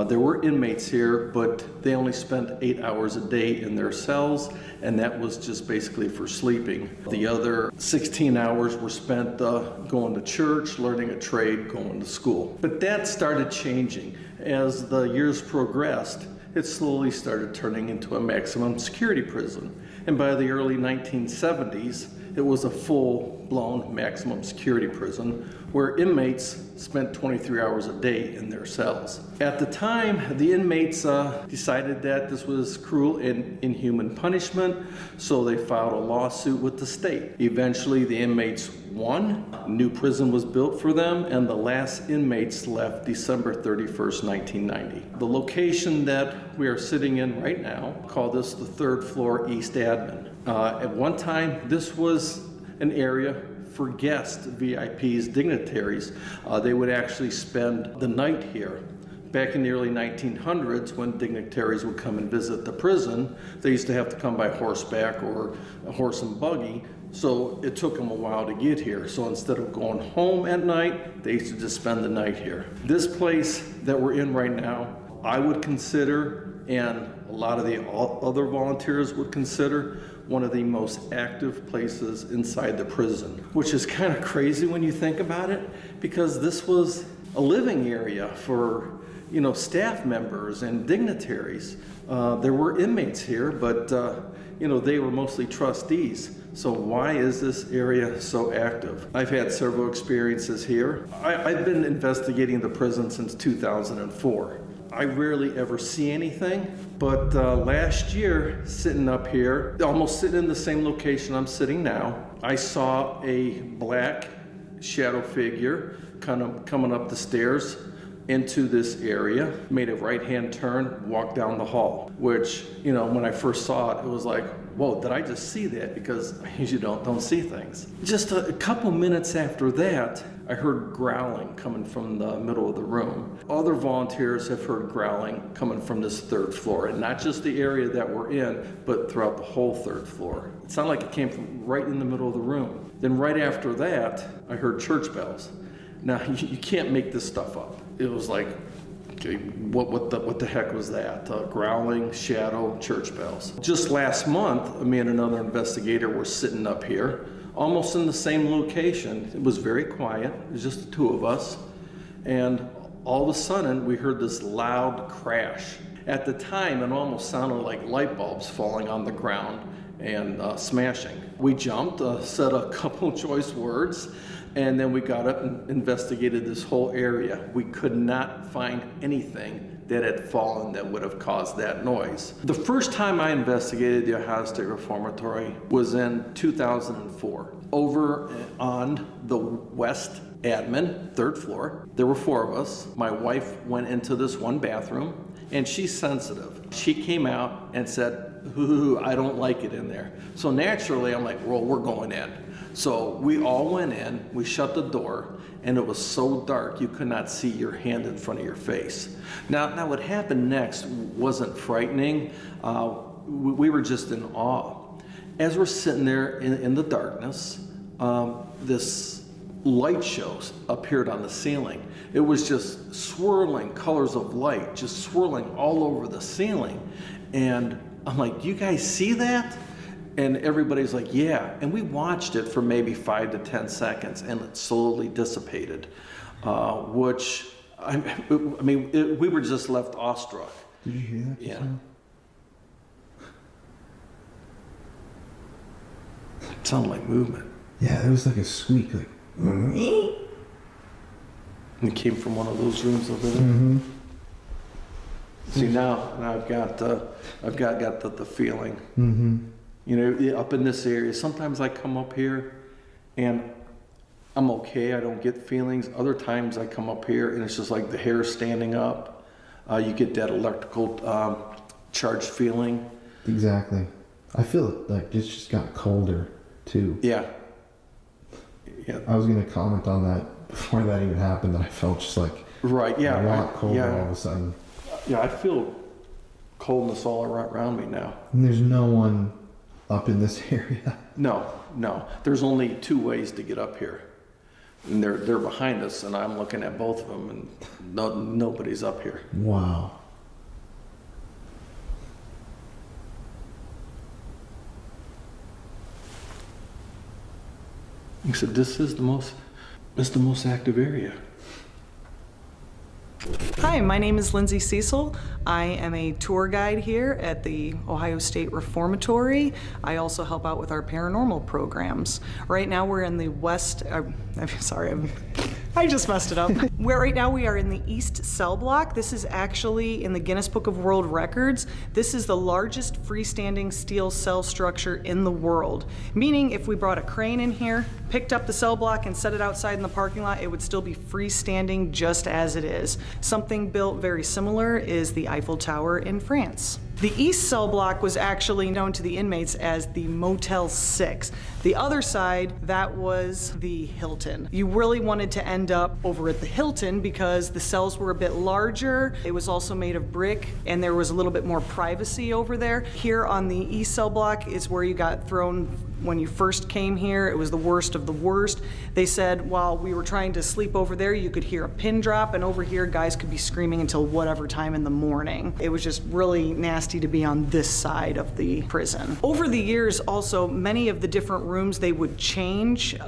There were inmates here, but they only spent 8 hours a day in their cells, and that was just basically for sleeping. The other 16 hours were spent going to church, learning a trade, going to school. But that started changing. As the years progressed, it slowly started turning into a maximum security prison. And by the early 1970s, it was a full-blown maximum security prison where inmates spent 23 hours a day in their cells. At the time, the inmates decided that this was cruel and inhuman punishment, so they filed a lawsuit with the state. Eventually, the inmates won. A new prison was built for them, and the last inmates left December 31st, 1990. The location that we are sitting in right now, call this the 3rd floor East Admin. At one time, this was an area for guests, VIPs, dignitaries. They would actually spend the night here. Back in the early 1900s, when dignitaries would come and visit the prison, they used to have to come by horseback or a horse and buggy, so it took them a while to get here. So instead of going home at night, they used to just spend the night here. This place that we're in right now, I would consider, and a lot of the other volunteers would consider, one of the most active places inside the prison, which is kind of crazy when you think about it, because this was a living area for, you know, staff members and dignitaries. There were inmates here, but you know, they were mostly trustees. So why is this area so active? I've had several experiences here. I've been investigating the prison since 2004. I rarely ever see anything, but last year, sitting up here, almost sitting in the same location I'm sitting now, I saw a black shadow figure kind of coming up the stairs into this area, made a right-hand turn, walked down the hall, which, you know, when I first saw it, it was like, whoa, did I just see that? Because I usually don't see things. Just a couple minutes after that, I heard growling coming from the middle of the room. Other volunteers have heard growling coming from this 3rd floor, and not just the area that we're in, but throughout the whole 3rd floor. It sounded like it came from right in the middle of the room. Then right after that, I heard church bells. Now, you can't make this stuff up. It was like, okay, what the heck was that? Growling, shadow, church bells. Just last month, me and another investigator were sitting up here, almost in the same location. It was very quiet. It was just the 2 of us. And all of a sudden, we heard this loud crash. At the time, it almost sounded like light bulbs falling on the ground and smashing. We jumped, said a couple choice words, and then we got up and investigated this whole area. We could not find anything that had fallen that would have caused that noise. The first time I investigated the Ohio State Reformatory was in 2004. Over on the west admin, 3rd floor, there were 4 of us. My wife went into this one bathroom, and she's sensitive. She came out and said, ooh, I don't like it in there. So naturally, I'm like, well, we're going in. So we all went in, we shut the door, and it was so dark you could not see your hand in front of your face. Now what happened next wasn't frightening. we were just in awe. As we're sitting there in the darkness, this light show appeared on the ceiling. It was just swirling colors of light, just swirling all over the ceiling. And I'm like, do you guys see that? And everybody's like, yeah. And we watched it for maybe 5 to 10 seconds, and it slowly dissipated, which, we were just left awestruck. Did you hear that? Yeah. It sounded like movement. Yeah, there was like a squeak, like. It came from one of those rooms over there. Mm-hmm. See, now I've got the feeling. Mm-hmm. You know, up in this area, sometimes I come up here and I'm okay, I don't get feelings. Other times I come up here and it's just like the hair standing up. You get that electrical charged feeling. Exactly. I feel like it's just got colder too. Yeah. Yeah. I was going to comment on that before that even happened, that I felt just like right, yeah, a lot colder yeah. all of a sudden. Yeah, I feel coldness all around me now. And there's no one up in this area. No. There's only 2 ways to get up here. And they're behind us, and I'm looking at both of them, and nobody's up here. Wow. He said, this is the most active area. Hi, my name is Lindsay Cecil. I am a tour guide here at the Ohio State Reformatory. I also help out with our paranormal programs. Right now we're in the I just messed it up. Right now we are in the East Cell Block. This is actually in the Guinness Book of World Records. This is the largest freestanding steel cell structure in the world. Meaning if we brought a crane in here, picked up the cell block and set it outside in the parking lot, it would still be freestanding just as it is. Something built very similar is the Eiffel Tower in France. The East Cell Block was actually known to the inmates as the Motel 6. The other side, that was the Hilton. You really wanted to end up over at the Hilton because the cells were a bit larger. It was also made of brick, and there was a little bit more privacy over there. Here on the East Cell Block is where you got thrown when you first came here. It was the worst of the worst. They said while we were trying to sleep over there, you could hear a pin drop, and over here guys could be screaming until whatever time in the morning. It was just really nasty to be on this side of the prison. Over the years also, many of the different rooms they would change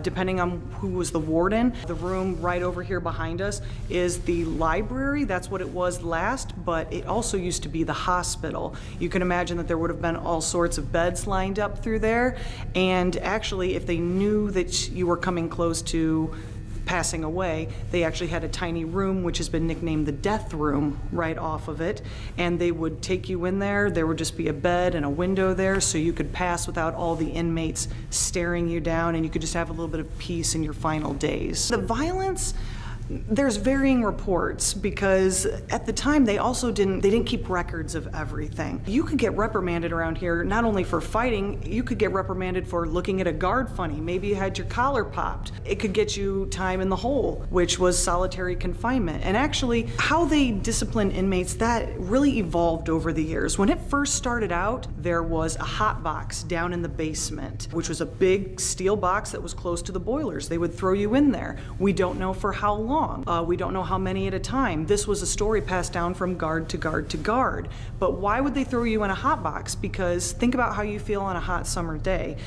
depending on who was the warden. The room right over here behind us is the library. That's what it was last, but it also used to be the hospital. You can imagine that there would have been all sorts of beds lined up through there. And actually, if they knew that you were coming close to passing away, they actually had a tiny room which has been nicknamed the death room right off of it, and they would take you in there. There would just be a bed and a window there so you could pass without all the inmates staring you down, and you could just have a little bit of peace in your final days. The violence, there's varying reports because at the time they didn't keep records of everything. You could get reprimanded around here not only for fighting, you could get reprimanded for looking at a guard funny. Maybe you had your collar popped. It could get you time in the hole, which was solitary confinement. And actually, how they discipline inmates, that really evolved over the years. When it first started out, there was a hot box down in the basement, which was a big steel box that was close to the boilers. They would throw you in there. We don't know for how long. We don't know how many at a time. This was a story passed down from guard to guard to guard. But why would they throw you in a hot box? Because think about how you feel on a hot summer day.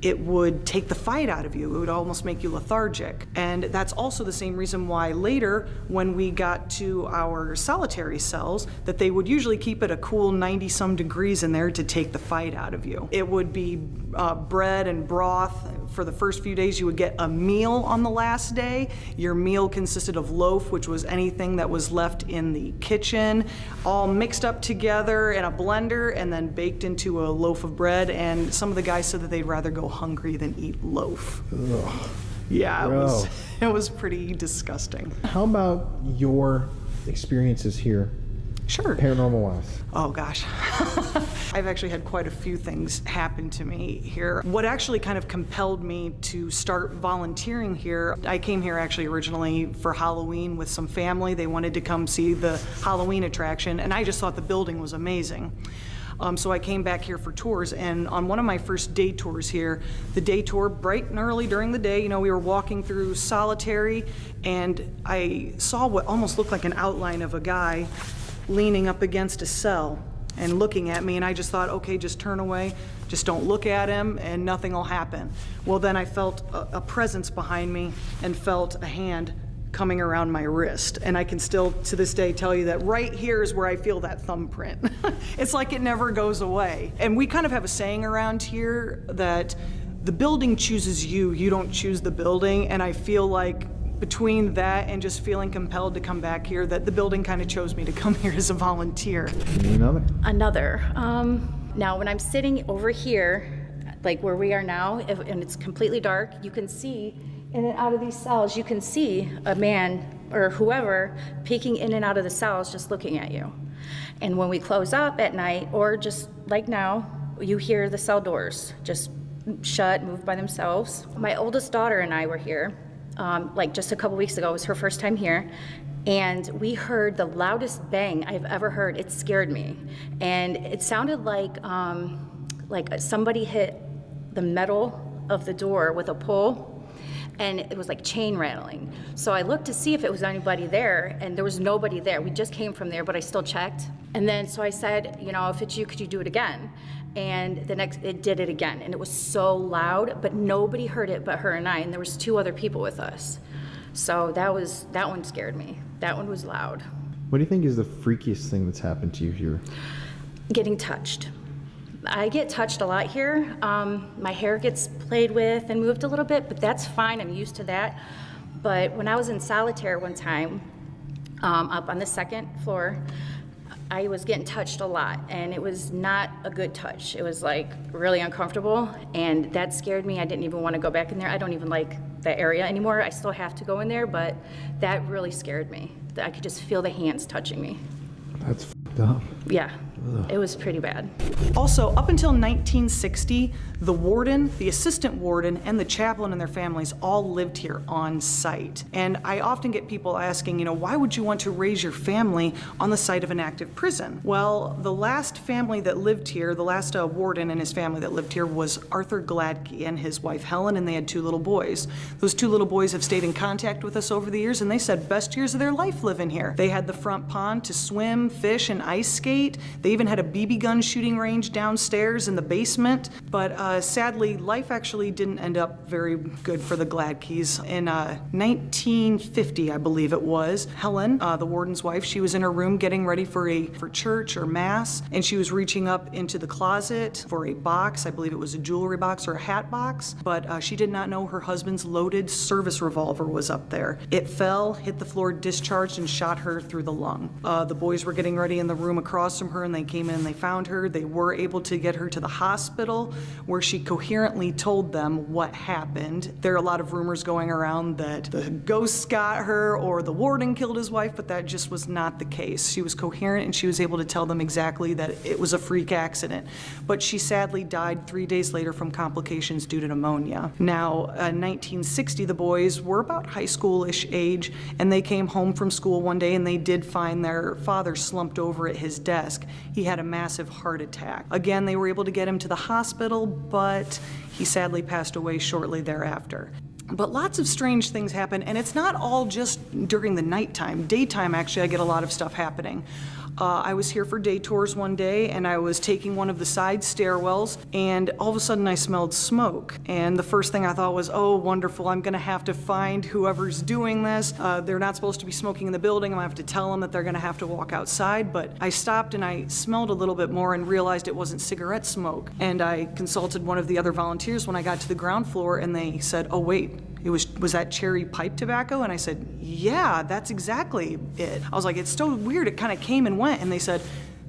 It would take the fight out of you. It would almost make you lethargic. And that's also the same reason why later, when we got to our solitary cells, that they would usually keep it a cool 90-some degrees in there to take the fight out of you. It would be bread and broth. For the first few days, you would get a meal on the last day. Your meal consisted of loaf, which was anything that was left in the kitchen, all mixed up together in a blender and then baked into a loaf of bread. And some of the guys said that they'd rather go hungry than eat loaf. Ugh. Yeah, it was pretty disgusting. How about your experiences here? Sure. Paranormal wise. Oh gosh. I've actually had quite a few things happen to me here. What actually kind of compelled me to start volunteering here, I came here actually originally for Halloween with some family. They wanted to come see the Halloween attraction, and I just thought the building was amazing. So I came back here for tours, and on one of my first day tours here, the day tour, bright and early during the day, we were walking through Solitary, and I saw what almost looked like an outline of a guy leaning up against a cell and looking at me, and I just thought, okay, just turn away, just don't look at him, and nothing will happen. Well, then I felt a presence behind me and felt a hand coming around my wrist, and I can still to this day tell you that right here is where I feel that thumbprint. It's like it never goes away. And we kind of have a saying around here that the building chooses you, you don't choose the building, and I feel like between that and just feeling compelled to come back here, that the building kind of chose me to come here as a volunteer. Another. Now when I'm sitting over here, like where we are now, and it's completely dark, you can see in and out of these cells, you can see a man or whoever peeking in and out of the cells just looking at you. And when we close up at night, or just like now, you hear the cell doors just shut, move by themselves. My oldest daughter and I were here, like just a couple weeks ago. It was her first time here. And we heard the loudest bang I've ever heard. It scared me. And it sounded like somebody hit the metal of the door with a pull, and it was like chain rattling. So I looked to see if it was anybody there, and there was nobody there. We just came from there, but I still checked. And then so I said, if it's you, could you do it again? And it did it again, and it was so loud, but nobody heard it but her and I, and there was 2 other people with us. So that one scared me. That one was loud. What do you think is the freakiest thing that's happened to you here? Getting touched. I get touched a lot here. My hair gets played with and moved a little bit, but that's fine. I'm used to that. But when I was in solitaire one time, up on the 2nd floor, I was getting touched a lot, and it was not a good touch. It was like really uncomfortable, and that scared me. I didn't even want to go back in there. I don't even like that area anymore. I still have to go in there, but that really scared me. I could just feel the hands touching me. That's fucked up. Yeah. It was pretty bad. Also, up until 1960, the warden, the assistant warden, and the chaplain and their families all lived here on site. And I often get people asking, why would you want to raise your family on the site of an active prison? Well, the last family that lived here, the last warden and his family that lived here was Arthur Gladkey and his wife Helen, and they had 2 little boys. Those 2 little boys have stayed in contact with us over the years, and they said best years of their life living here. They had the front pond to swim, fish, and ice skate. They even had a BB gun shooting range downstairs in the basement, but sadly, life actually didn't end up very good for the Gladkeys. In 1950, I believe it was, Helen, the warden's wife, she was in her room getting ready for church or mass, and she was reaching up into the closet for a box. I believe it was a jewelry box or a hat box, but she did not know her husband's loaded service revolver was up there. It fell, hit the floor, discharged, and shot her through the lung. The boys were getting ready in the room across from her, and they came in and they found her. They were able to get her to the hospital, where she coherently told them what happened. There are a lot of rumors going around that the ghosts got her or the warden killed his wife, but that just was not the case. She was coherent, and she was able to tell them exactly that it was a freak accident. But she sadly died 3 days later from complications due to pneumonia. Now, in 1960, the boys were about high school-ish age, and they came home from school one day, and they did find their father slumped over at his desk. He had a massive heart attack. Again, they were able to get him to the hospital, but he sadly passed away shortly thereafter. But lots of strange things happen, and it's not all just during the nighttime. Daytime, actually, I get a lot of stuff happening. I was here for day tours one day, and I was taking one of the side stairwells, and all of a sudden I smelled smoke. And the first thing I thought was, oh, wonderful, I'm gonna have to find whoever's doing this. They're not supposed to be smoking in the building. I'm gonna have to tell them that they're gonna have to walk outside. But I stopped and I smelled a little bit more and realized it wasn't cigarette smoke. And I consulted one of the other volunteers when I got to the ground floor, and they said, oh, wait, was that cherry pipe tobacco? And I said, yeah, that's exactly it. I was like, it's so weird, it kind of came and went. And they said,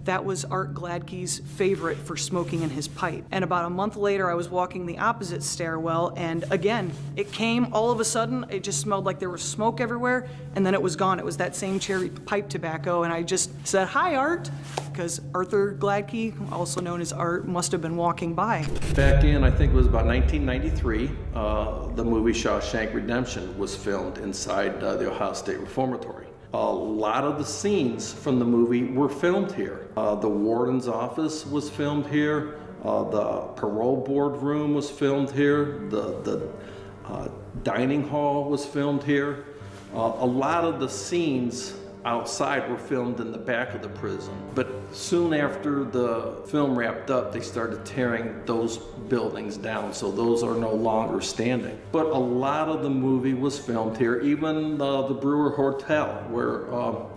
that was Art Gladkey's favorite for smoking in his pipe. And about a month later, I was walking the opposite stairwell, and again, it came all of a sudden. It just smelled like there was smoke everywhere, and then it was gone. It was that same cherry pipe tobacco, and I just said, hi, Art, because Arthur Gladkey, also known as Art, must have been walking by. Back in, I think it was about 1993, the movie Shawshank Redemption was filmed inside the Ohio State Reformatory. A lot of the scenes from the movie were filmed here. The warden's office was filmed here. The parole board room was filmed here. The dining hall was filmed here. A lot of the scenes outside were filmed in the back of the prison. But soon after the film wrapped up, they started tearing those buildings down, so those are no longer standing. But a lot of the movie was filmed here. Even the Brewer Hotel, where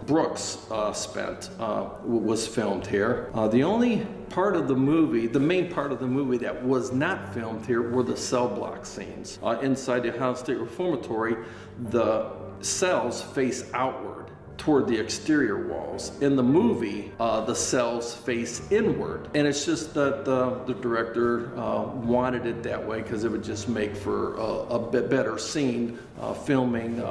Brooks spent, was filmed here. The only part of the movie, the main part of the movie that was not filmed here were the cell block scenes. Inside the Ohio State Reformatory, the cells face outward toward the exterior walls. In the movie, the cells face inward. And it's just that the director wanted it that way because it would just make for a bit better scene filming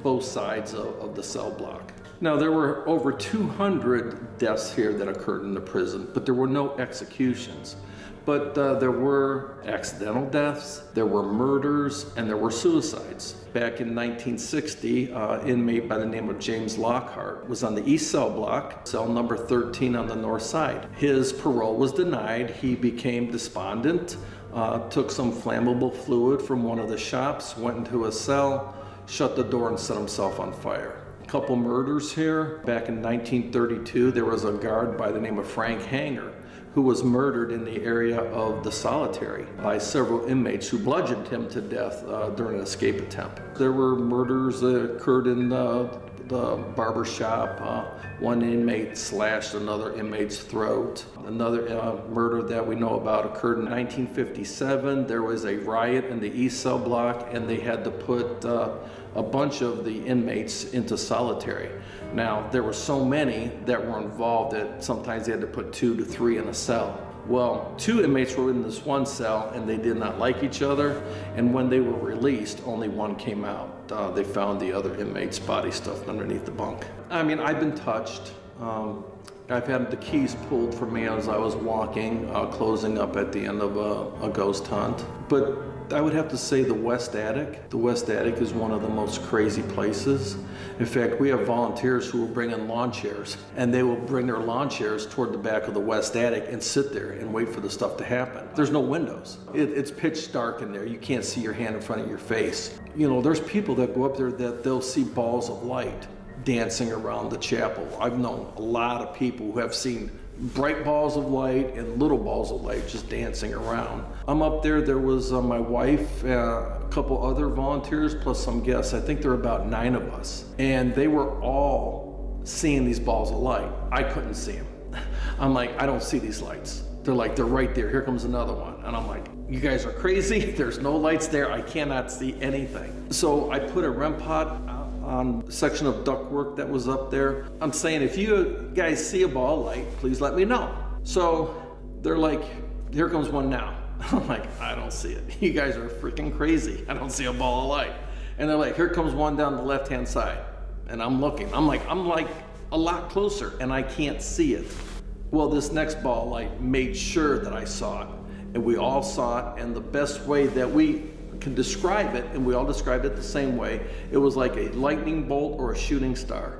both sides of the cell block. Now, there were over 200 deaths here that occurred in the prison, but there were no executions. But there were accidental deaths, there were murders, and there were suicides. Back in 1960, an inmate by the name of James Lockhart was on the east cell block, cell number 13 on the north side. His parole was denied. He became despondent, took some flammable fluid from one of the shops, went into a cell, shut the door, and set himself on fire. A couple murders here. Back in 1932, there was a guard by the name of Frank Hanger who was murdered in the area of the solitary by several inmates who bludgeoned him to death during an escape attempt. There were murders that occurred in the barber shop. One inmate slashed another inmate's throat. Another murder that we know about occurred in 1957. There was a riot in the east cell block, and they had to put a bunch of the inmates into solitary. Now, there were so many that were involved that sometimes they had to put 2 to 3 in a cell. Well, 2 inmates were in this one cell and they did not like each other, and when they were released, only one came out. They found the other inmate's body stuffed underneath the bunk. I mean, I've been touched. I've had the keys pulled from me as I was walking, closing up at the end of a ghost hunt. But I would have to say the West Attic. The West Attic is one of the most crazy places. In fact, we have volunteers who will bring in lawn chairs, and they will bring their lawn chairs toward the back of the West Attic and sit there and wait for the stuff to happen. There's no windows. It's pitch dark in there. You can't see your hand in front of your face. You know, there's people that go up there that they'll see balls of light dancing around the chapel. I've known a lot of people who have seen bright balls of light and little balls of light just dancing around. I'm up there. There was my wife, a couple other volunteers, plus some guests. I think there were about 9 of us. And they were all seeing these balls of light. I couldn't see them. I'm like, I don't see these lights. They're like, they're right there. Here comes another one. And I'm like, you guys are crazy. There's no lights there. I cannot see anything. So I put a REM pod on a section of ductwork that was up there. I'm saying, if you guys see a ball of light, please let me know. So they're like, here comes one now. I'm like, I don't see it. You guys are freaking crazy. I don't see a ball of light. And they're like, here comes one down the left-hand side. And I'm looking. I'm like a lot closer, and I can't see it. Well, this next ball of light made sure that I saw it. And we all saw it, and the best way that we can describe it, and we all described it the same way, it was like a lightning bolt or a shooting star.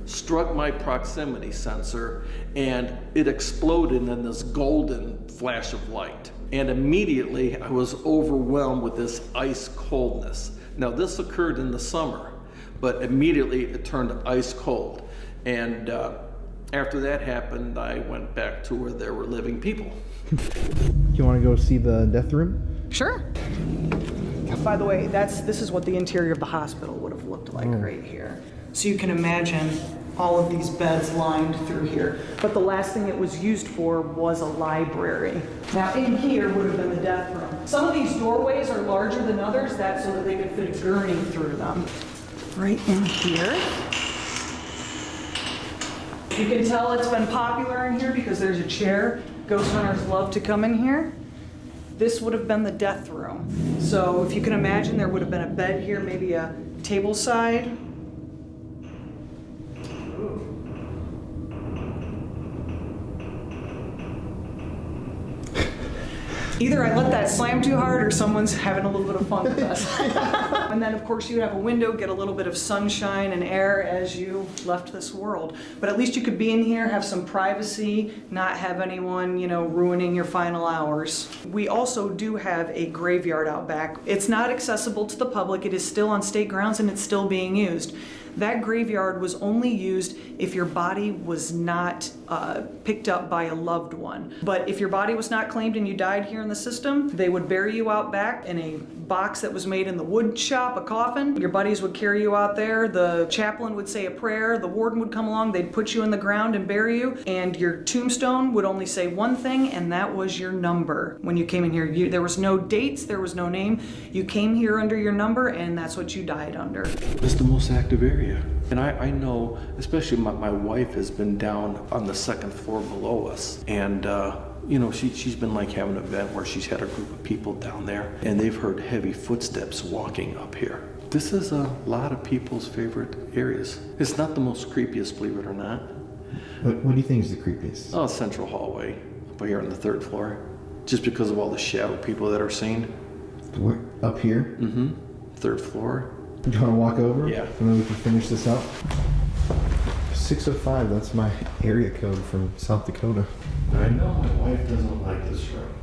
Struck my proximity sensor, and it exploded in this golden flash of light. And immediately I was overwhelmed with this ice coldness. Now, this occurred in the summer, but immediately it turned ice cold. And after that happened, I went back to where there were living people. Do you want to go see the death room? Sure. By the way, this is what the interior of the hospital would have looked like right here. So you can imagine all of these beds lined through here. But the last thing it was used for was a library. Now in here would have been the death room. Some of these doorways are larger than others, that's so that they could fit a gurney through them. Right in here. You can tell it's been popular in here because there's a chair. Ghost hunters love to come in here. This would have been the death room. So if you can imagine, there would have been a bed here, maybe a table side. Either I let that slam too hard or someone's having a little bit of fun with us. And then, of course, you would have a window, get a little bit of sunshine and air as you left this world. But at least you could be in here, have some privacy, not have anyone, you know, ruining your final hours. We also do have a graveyard out back. It's not accessible to the public. It is still on state grounds and it's still being used. That graveyard was only used if your body was not picked up by a loved one. But if your body was not claimed and you died here in the system, they would bury you out back in a box that was made in the wood shop, a coffin. Your buddies would carry you out there. The chaplain would say a prayer. The warden would come along. They'd put you in the ground and bury you. And your tombstone would only say one thing, and that was your number. When you came in here, there was no dates, there was no name. You came here under your number, and that's what you died under. It's the most active area. And I know, especially my wife has been down on the second floor below us. And, you know, she's been like having an event where she's had a group of people down there and they've heard heavy footsteps walking up here. This is a lot of people's favorite areas. It's not the most creepiest, believe it or not. What do you think is the creepiest? Oh, central hallway up here on the third floor. Just because of all the shadow people that are seen. Where, up here? Mm-hmm. Third floor. Do you want to walk over? Yeah. And then we can finish this up. 605, that's my area code from South Dakota. I know my wife doesn't like this room.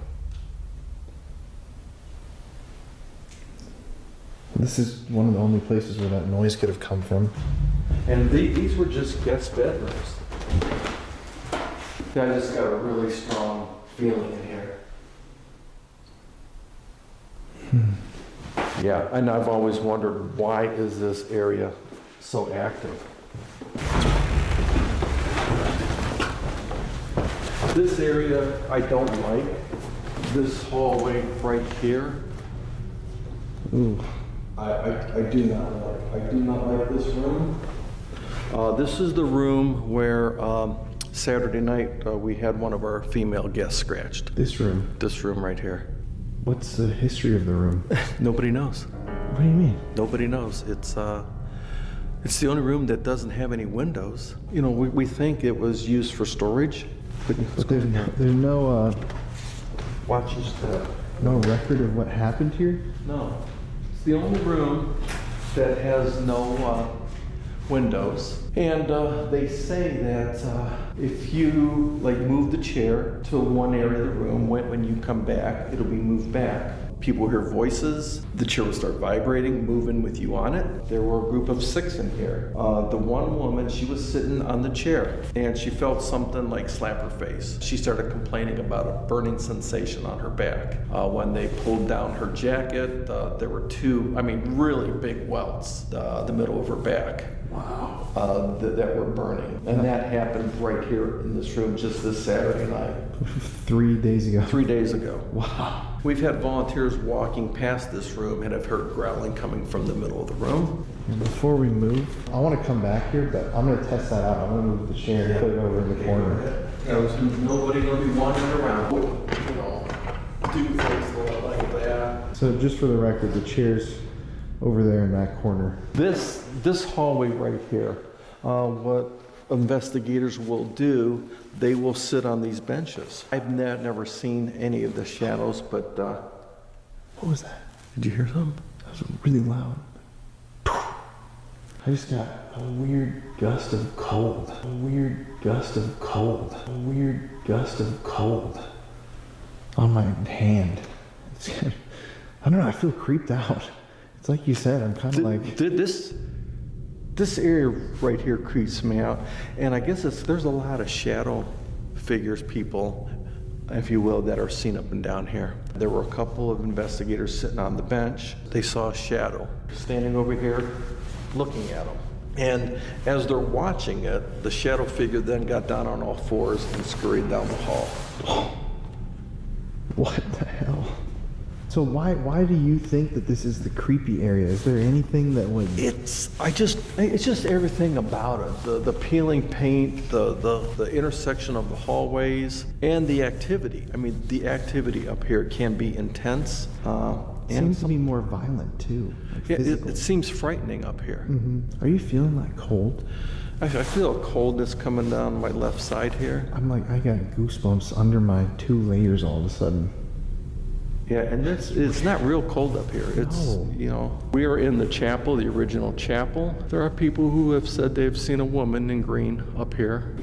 This is one of the only places where that noise could have come from. And these were just guest bedrooms. I just got a really strong feeling in here. Yeah, and I've always wondered, why is this area so active? This area I don't like. This hallway right here. Ooh. I do not like. I do not like this room. This is the room where Saturday night we had one of our female guests scratched. This room? This room right here. What's the history of the room? Nobody knows. What do you mean? Nobody knows. It's the only room that doesn't have any windows. You know, we think it was used for storage. But there's no watch your step. No record of what happened here? No. It's the only room that has no windows. And they say that if you like move the chair to one area of the room, when you come back, it'll be moved back. People hear voices, the chair will start vibrating, moving with you on it. There were a group of 6 in here. The one woman, she was sitting on the chair and she felt something like slap her face. She started complaining about a burning sensation on her back. When they pulled down her jacket, there were 2, really big welts, the middle of her back. Wow. That were burning. And that happened right here in this room just this Saturday night. 3 days ago. 3 days ago. Wow. We've had volunteers walking past this room and have heard growling coming from the middle of the room. And before we move, I want to come back here, but I'm going to test that out. I'm going to move the chair and put it over in the corner. Nobody will be wandering around, you know, do things like that. So just for the record, the chair's over there in that corner. This hallway right here, what investigators will do, they will sit on these benches. I've never seen any of the shadows, but what was that? Did you hear something? That was really loud. I just got a weird gust of cold. A weird gust of cold. A weird gust of cold on my hand. I don't know, I feel creeped out. It's like you said, I'm kind of like... This area right here creeps me out. And I guess there's a lot of shadow figures, people, if you will, that are seen up and down here. There were a couple of investigators sitting on the bench. They saw a shadow standing over here looking at them. And as they're watching it, the shadow figure then got down on all fours and scurried down the hall. What the hell? So why do you think that this is the creepy area? Is there anything that would... It's just everything about it. The peeling paint, the intersection of the hallways, and the activity. I mean, the activity up here can be intense. Seems to be more violent too. Like it seems frightening up here. Mm-hmm. Are you feeling that cold? I feel a coldness coming down my left side here. I'm like, I got goosebumps under my 2 layers all of a sudden. Yeah, and it's not real cold up here. It's, you know, we are in the chapel, the original chapel. There are people who have said they've seen a woman in green up here.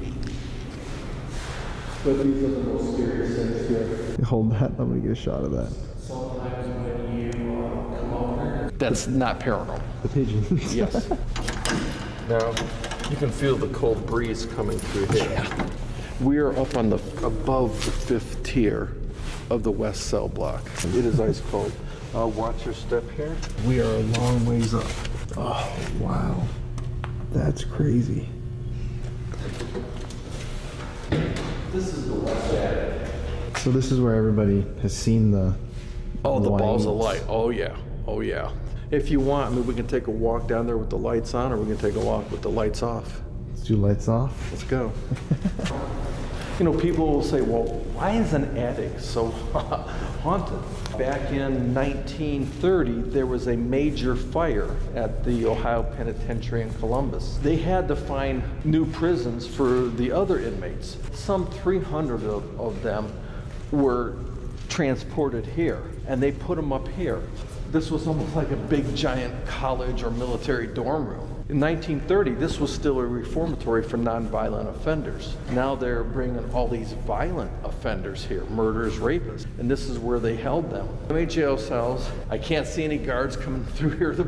But these are the most serious things here. Hold that. Let me get a shot of that. Sometimes when you come over, that's not paranormal. The pigeons. Yes. Now, you can feel the cold breeze coming through here. Yeah. We are up on above the 5th tier of the west cell block. It is ice cold. Watch your step here. We are a long ways up. Oh, wow. That's crazy. This is the west attic. So this is where everybody has seen the balls of light. Oh yeah. Oh yeah. If you want, I mean, we can take a walk down there with the lights on, or we can take a walk with the lights off. Let's do lights off. Let's go. You know, people will say, well, why is an attic so haunted? Back in 1930, there was a major fire at the Ohio Penitentiary in Columbus. They had to find new prisons for the other inmates. Some 300 of them were transported here, and they put them up here. This was almost like a big, giant college or military dorm room. In 1930, this was still a reformatory for nonviolent offenders. Now they're bringing all these violent offenders here, murderers, rapists, and this is where they held them. MHAO cells, I can't see any guards coming through here to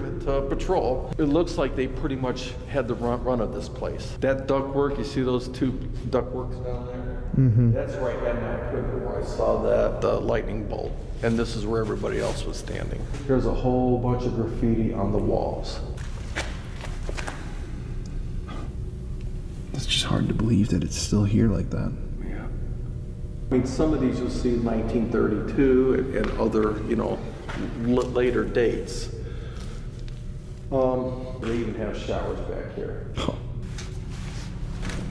patrol. It looks like they pretty much had the run of this place. That ductwork, you see those 2 ductworks down there? Mm-hmm. That's right at my equipment where I saw that lightning bolt. And this is where everybody else was standing. There's a whole bunch of graffiti on the walls. It's just hard to believe that it's still here like that. Yeah. I mean, some of these you'll see 1932 and other, you know, later dates. They even have showers back here. Oh.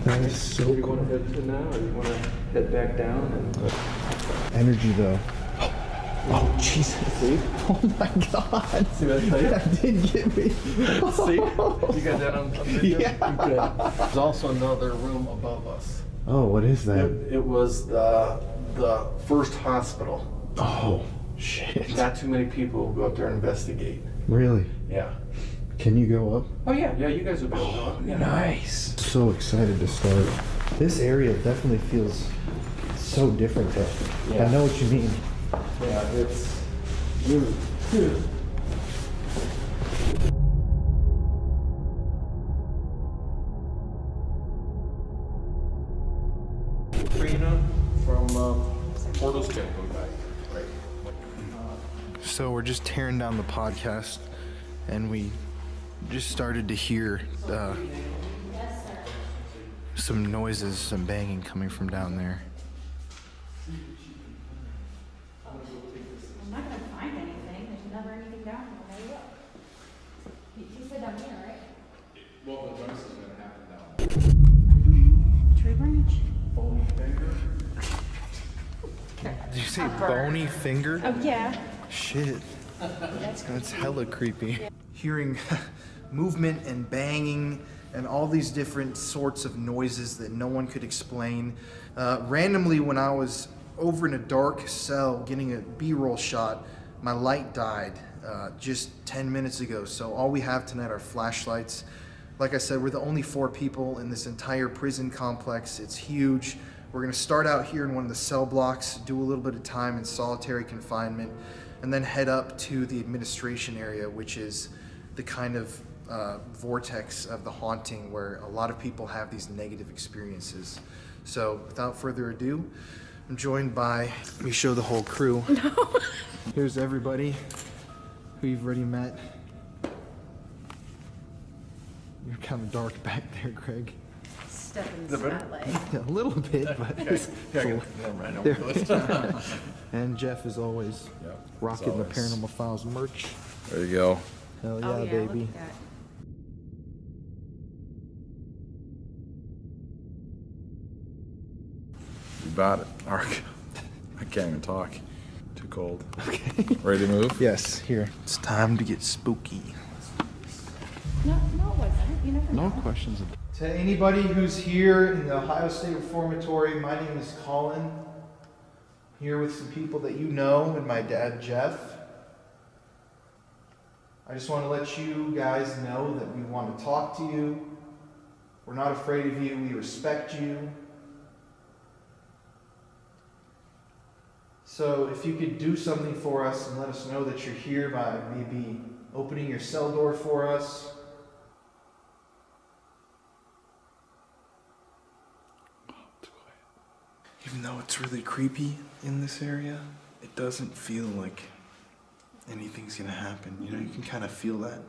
That is so cool. You want to head to now, or you want to head back down? Energy, though. Oh, Jesus. See? Oh, my God. See what I tell you? That did get me. See? You got that on video? Yeah. Good. There's also another room above us. Oh, what is that? It was the first hospital. Oh, shit. Not too many people will go up there and investigate. Really? Yeah. Can you go up? Oh, yeah. Yeah, you guys will be able to go up. Yeah. Nice. So excited to start. This area definitely feels so different, though. Yeah. I know what you mean. Yeah, it's... Trina from Porto's Temple back. Right. So we're just tearing down the podcast, and we just started to hear some noises, some banging coming from down there. I'm not gonna find anything. There's never anything down here. Maybe look. You said down here, right? Well, the noise is gonna happen down Tree branch. Bony finger. Did you say bony finger? Oh yeah. Shit. That's hella creepy. Hearing movement and banging and all these different sorts of noises that no one could explain. Randomly, when I was over in a dark cell getting a B-roll shot, my light died just 10 minutes ago. So all we have tonight are flashlights. Like I said, we're the only 4 people in this entire prison complex. It's huge. We're gonna start out here in one of the cell blocks, do a little bit of time in solitary confinement, and then head up to the administration area, which is the kind of vortex of the haunting where a lot of people have these negative experiences. So without further ado, I'm joined by, let me show the whole crew. No. Here's everybody who you've already met. You're kind of dark back there, Greg. Step in the spotlight. Yeah, a little bit, but and Jeff, as always, rocking the Paranormal Files merch. There you go. Hell yeah, Oh, yeah, baby. look at that. You bought it. Ark. I can't even talk. Too cold. Okay. Ready to move? Yes, here. It's time to get spooky. No, it wasn't. You never know. No questions. To anybody who's here in the Ohio State Reformatory, my name is Colin. here with some people that you know and my dad, Jeff. I just want to let you guys know that we want to talk to you. We're not afraid of you. We respect you. So if you could do something for us and let us know that you're here by maybe opening your cell door for us. Even though it's really creepy in this area, it doesn't feel like anything's gonna happen. You know, you can kind of feel that.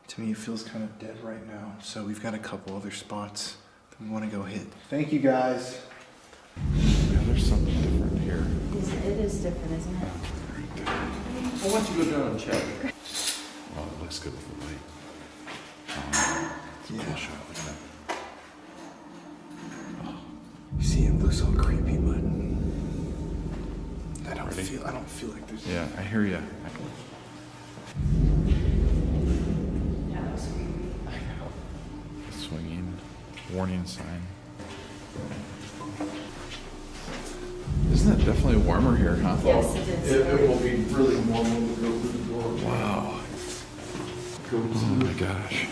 To me, it feels kind of dead right now. So we've got a couple other spots that we want to go hit. Thank you, guys. Yeah, there's something different here. It is different, isn't it? Well, why don't you go down and check? Oh, it looks good with the light. Yeah. Cool shot, look at that. You see, it looks all creepy, but I don't feel like there's. Yeah, I hear you. Yeah, that was creepy. I know. Swinging warning sign. Isn't it definitely warmer here, huh? Yes, it is. It will be really warm when we go through the door. Wow. Oh my gosh.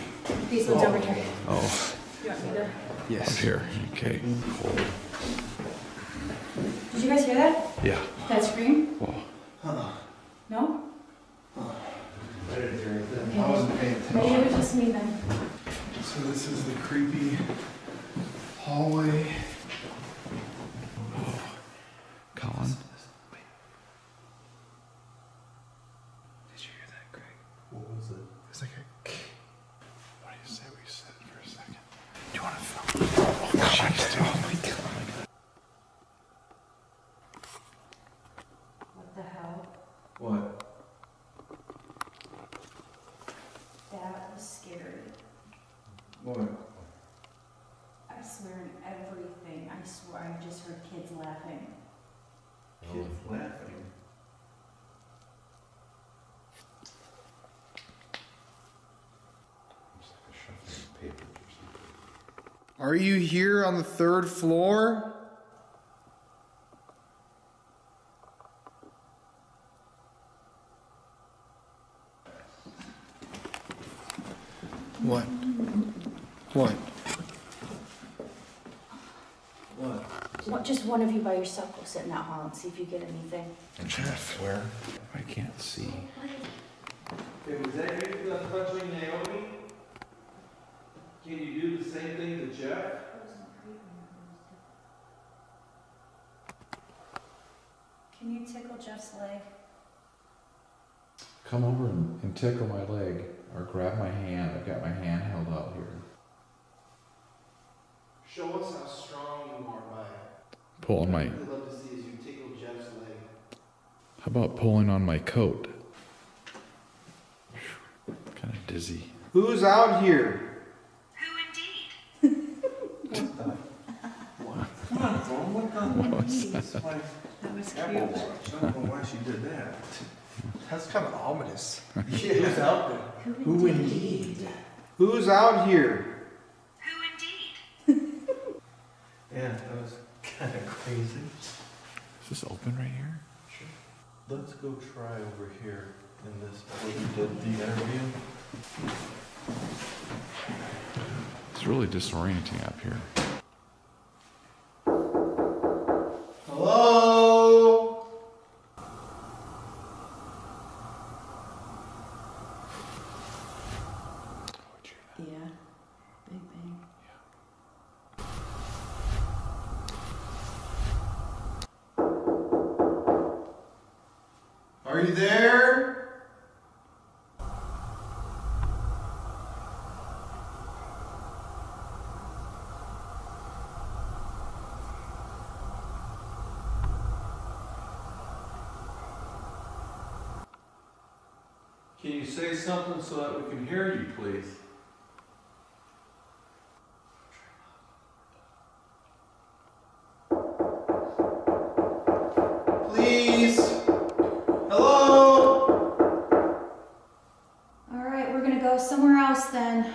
These ones over here. Oh. You want me to? Yes. Up here. Okay. Cold. Did you guys hear that? Yeah. That scream? Whoa. No? I didn't hear it then. Okay. I wasn't paying Maybe it was attention. just me then. So this is the creepy hallway. Colin? Did you hear that, Greg? What was it? It's like a. What do you say we sit for a second? Do you want to film? Oh, God. Oh my God. What the hell? What? That was scary. What? I swear in everything. I swear I just heard kids laughing. Kids laughing. Looks like a shuffling of papers or something. Are you here on the 3rd floor? What? What? What, just one of you by yourself go sit in that hall and see if you get anything. Jeff, where? I can't see. Hey, was that you touching Naomi? Can you do the same thing to Jeff? Can you tickle Jeff's leg? Come over and tickle my leg or grab my hand. I've got my hand held out here. Show us how strong you are by Pulling my. I'd really love to see as you tickle Jeff's leg. How about pulling on my coat? Kind of dizzy. Who's out here? What was that? That was I cute. don't know why she did that. That's kind of ominous. Who's out there? Who indeed? Who's out here? Yeah, that was kind of crazy. Is this open right here? Let's go try over here in this where we did the interview. It's really disorienting up here. Hello? Yeah. Big bang. Are you there? Can you say something so that we can hear you, please? Please? Hello? All right, we're gonna go somewhere else then.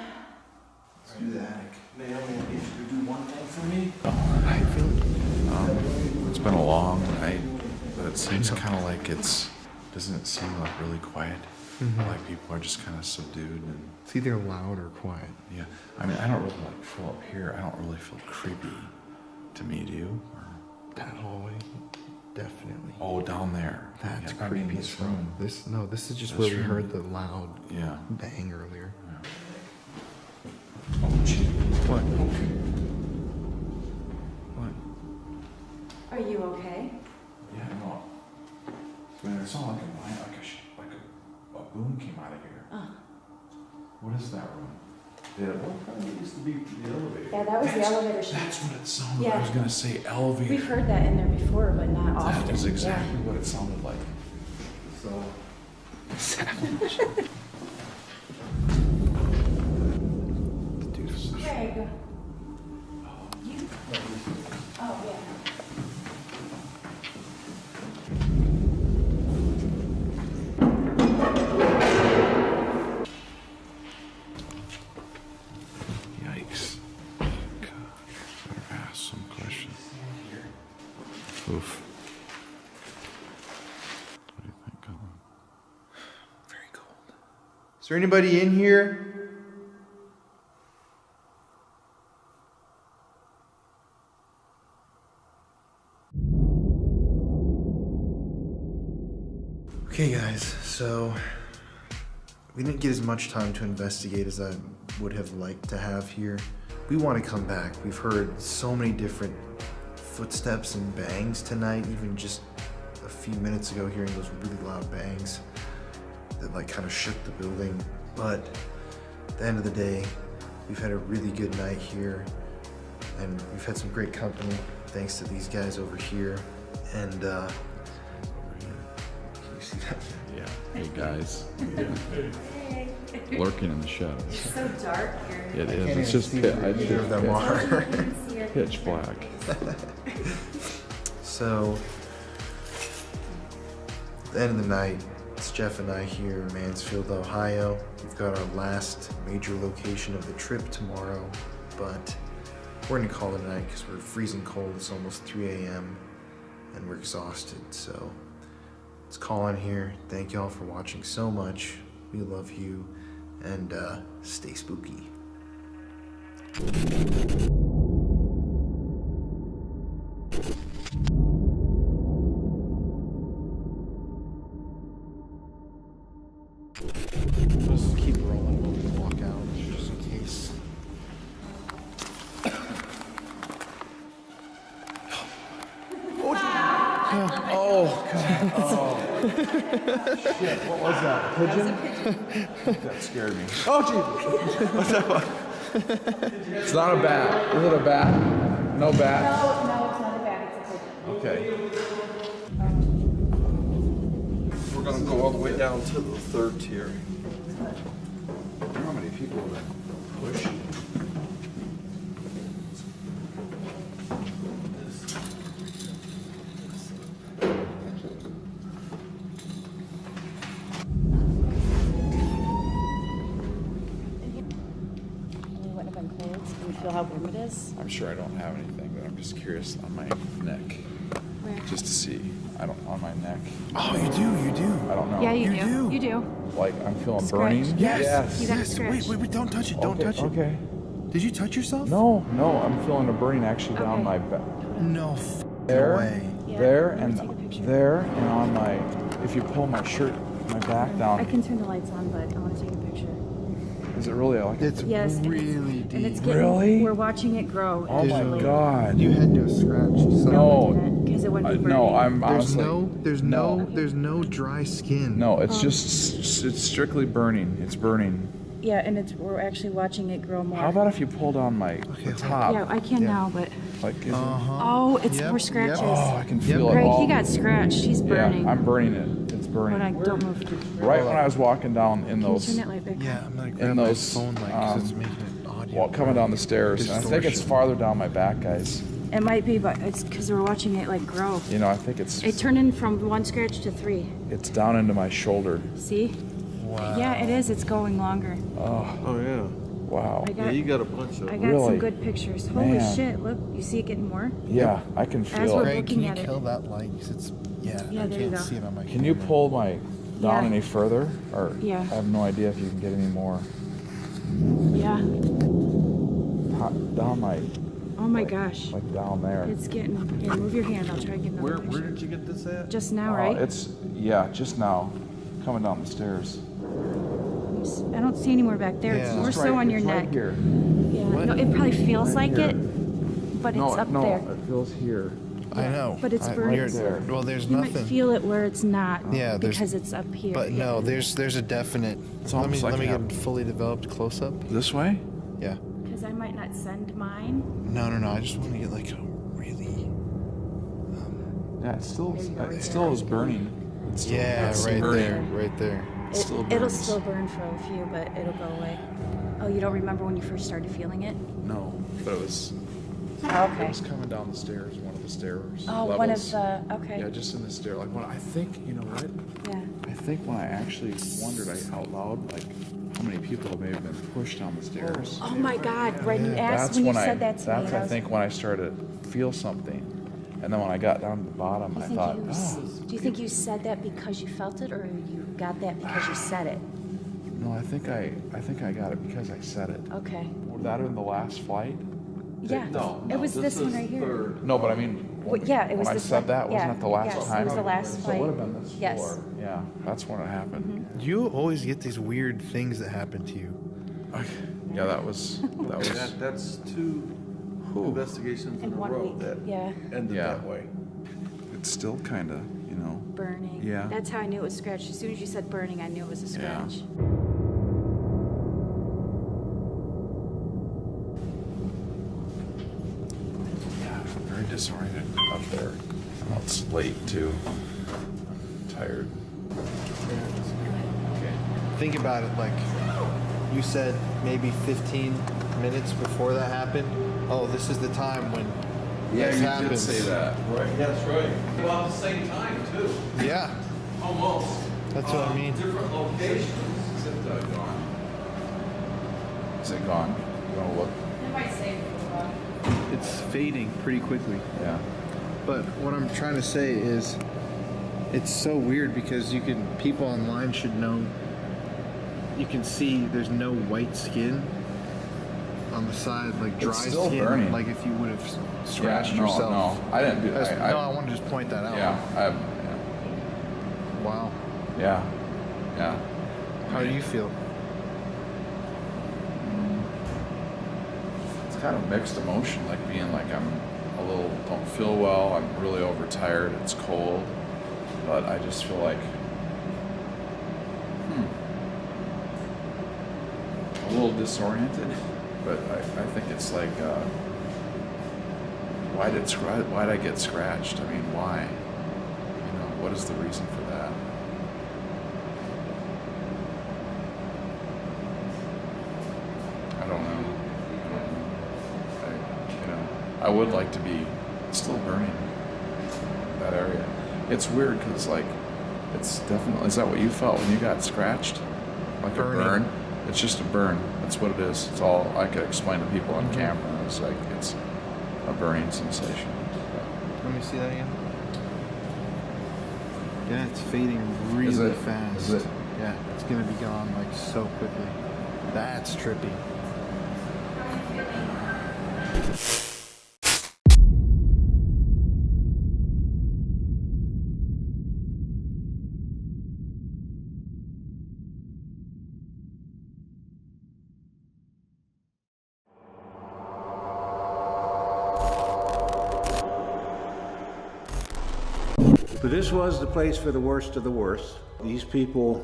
Let's do the attic. Naomi, I need you to do one thing for me. I feel it's been a long night. it seems kind of like doesn't it seem like really quiet? Mhm. Like people are just kind of subdued and. It's either loud or quiet. Yeah, I mean, I don't really like feel up here. I don't really feel creepy. To me, do you? Or... That hallway, definitely. Oh, down there. That's Yeah, I creepy. mean, this room. This is just This where we room. heard the loud bang earlier. Oh, gee. What? Are you okay? Yeah, no. I mean, it's not like a line, like a boom came out of here. Oh. What is that room? What probably used to be the elevator? Yeah, that was the elevator shaft. That's what it sounded Yeah. like. I was going to say elevator. We've heard that in there before, but not often. That is exactly what it sounded like. So. Savage. Craig. You? Oh, yeah. Yikes. God, better ask some questions. Oof. What do you think, Colin? Very cold. Is there anybody in here? Okay, guys, so we didn't get as much time to investigate as I would have liked to have here. We want to come back. We've heard so many different footsteps and bangs tonight, even just a few minutes ago hearing those really loud bangs that like kind of shook the building. But at the end of the day, we've had a really good night here and we've had some great company thanks to these guys over here. And can you see that? Yeah. Hey guys. Lurking in the shadows. It's so dark here. It is. It's just pitch black. So, at the end of the night, it's Jeff and I here in Mansfield, Ohio. We've got our last major location of the trip tomorrow, but we're gonna call it a night because we're freezing cold. It's almost 3 a.m. and we're exhausted. So, let's call in here. Thank y'all for watching so much. We love you, and stay spooky. Let's keep rolling when we walk out, just in case. Oh, God. Oh. Shit, what was that? Pigeon? That scared me. Oh, Jesus. What's that? It's not a bat. Is it a bat? No bat? No, it's not a bat, it's a pigeon. Okay. We're gonna go all the way down to the third tier. I wonder how many people that push. Feel how warm it is? I'm sure I don't have anything, but I'm just curious on my neck. Where? Just to see. On my neck. Oh, you do. I don't know. Yeah, you do. You do. Like I'm feeling Scratch. burning. Yes. You got a scratch. Wait, don't touch it. Don't touch it. Okay. Did you touch yourself? No, I'm feeling a burning actually down my back. No There, way. Yeah, there, I'm and gonna take a picture. there, and on my. If you pull my shirt, my back down. I can turn the lights on, but I want to take a picture. Is it really like? It's Yes, really deep. And it's getting, Really? We're watching it grow. Oh my actually. God. You had to have scratched. No. Because it wouldn't be burning. No, I'm honestly. There's no dry skin. No, it's just it's strictly burning. It's burning. Yeah, and we're actually watching it grow more. How about if you pull down my top? Yeah, I can now, but. Like, is Oh, it's more scratches. Oh, I can feel it Greg, all. he got scratched. He's burning. Yeah, I'm burning it. It's burning. When I don't move. Right when I was walking down in Can you those. turn that light back on? Yeah, I'm gonna in grab my those. phone light because it's making it audio. Coming down the stairs. And I think it's Distortion. farther down my back, guys. It might be, but it's because we're watching it like grow. You know, I think it's. It turned in from 1 scratch to 3. It's down into my shoulder. See? Wow. Yeah, it is. It's going longer. Oh. Oh yeah. Wow. I got, Yeah, you got a bunch of I got some good pictures. Holy Man. shit, look, you see it getting more? Yeah, I can feel As we're it. looking at it. that light? 'Cause it's, Yeah, I there you can't go. see it on my Can you pull my down Yeah. any further? Or Yeah. I have no idea if you can get any more. Yeah. Down my, Oh my gosh. like down there. It's getting, yeah, move your hand, I'll try to get another Where picture. did you get this at? Just now, right? It's, yeah, just now. Coming down the stairs. I don't see any more back there. It's more It's so on your it's right neck. here. Yeah, no, it probably feels like here. it, but no, it's up no, there. it feels here. I know. But it's I- burning. right there. Well, there's You nothing. might feel it where it's not. Yeah, there's- because it's up here. But yeah. no, there's a definite. It's Let me almost like let me you get a fully developed close up. This way? Yeah. Because I might not send mine. No. I just want to get like a really. Yeah, it still is burning. It's still, Yeah, it's right burning. there, right there. Still It'll burns. still burn for a few, but it'll go away. Oh, you don't remember when you first started feeling it? No, but it was. Oh, okay. It was coming down the stairs, one of the stairs. Oh, levels. one of the. Okay. Yeah, just in the stair. Like when I think, you know what? Yeah. I think when I actually wondered out loud, like how many people may have been pushed down the stairs. Oh my God! When you asked, That's when you when said that to me, That's I I was think when I started to feel something, and then when I got down to the bottom, I thought, do you think you said that because you felt it, or you got that because you said it? no, I think I got it because I said it. Okay. Would that have been the last flight? Yeah. No, It was this one right here. third. No, but I mean, Well, yeah, it was when I this said one. that, wasn't Yeah. that the last Yes, time? it was the last So it flight. would have been this Yes. floor. Yeah, that's when it happened. You always get these weird things that happen to you. Yeah, that was. That's two investigations in a In 1 row week, that yeah. ended Yeah. that way. It's still kind of, you know. Burning. Yeah. That's how I knew it was scratched. As soon as you said burning, I knew it was a Yeah. scratch. Yeah, I'm very disoriented up there. Well, it's late too. Tired. Think about it, like you said maybe 15 minutes before that happened. Oh, this is the time when Yeah, this you happens. did say that. Right, that's right. About the same time, too. Yeah, Almost. that's what I mean. Different locations. Except gone. Is it gone? You want to look? It might save it for a while. It's fading pretty quickly. Yeah. But what I'm trying to say is, it's so weird because people online should know. You can see there's no white skin on the side, like dry It's still skin, burning. like if you would have scratched no, yourself. No, I didn't do I that. no, I want to just point that out. Yeah, Wow. yeah. How do you feel? It's kind of mixed emotion, like being like I'm don't feel well. I'm really overtired. It's cold, but I just feel like a little disoriented. But I think it's like why'd I get scratched? I mean, why? You know, what is the reason for that? I don't know. I would like to be still burning that area. It's weird because like it's definitely, is that what you felt when you got scratched? Like Burning. a burn? It's just a burn. That's what it is. It's all I could explain to people on camera. It's like it's a burning sensation. Let me see that again. Yeah, it's fading really Is it? fast. Is it? Yeah, it's gonna be gone like so quickly. That's trippy. But this was the place for the worst of the worst. These people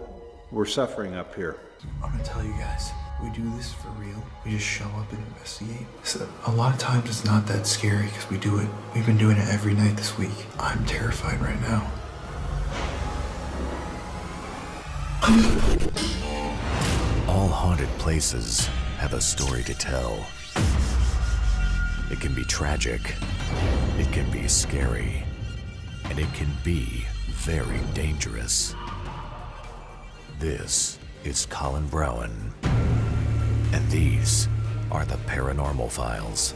were suffering up here. I'm gonna tell you guys, we do this for real. We just show up and investigate. So a lot of times it's not that scary because we do it. We've been doing it every night this week. I'm terrified right now. All haunted places have a story to tell. It can be tragic, it can be scary, and it can be very dangerous. This is Colin Browen, And these are the Paranormal Files.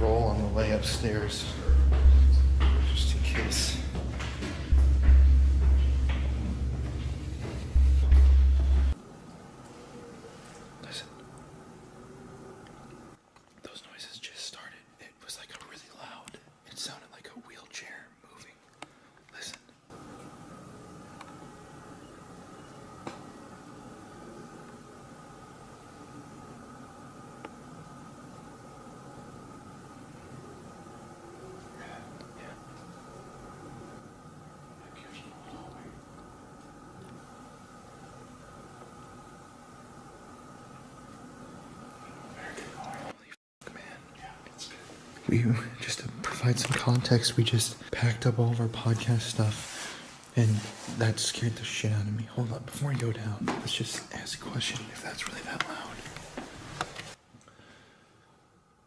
Roll on the way upstairs, just in case. Listen. Those noises just started. It was like a really loud. It sounded like a wheelchair moving. Listen. We, just to provide some context, we just packed up all of our podcast stuff, and that scared the shit out of me. Hold up, before I go down, let's just ask a question if that's really that loud.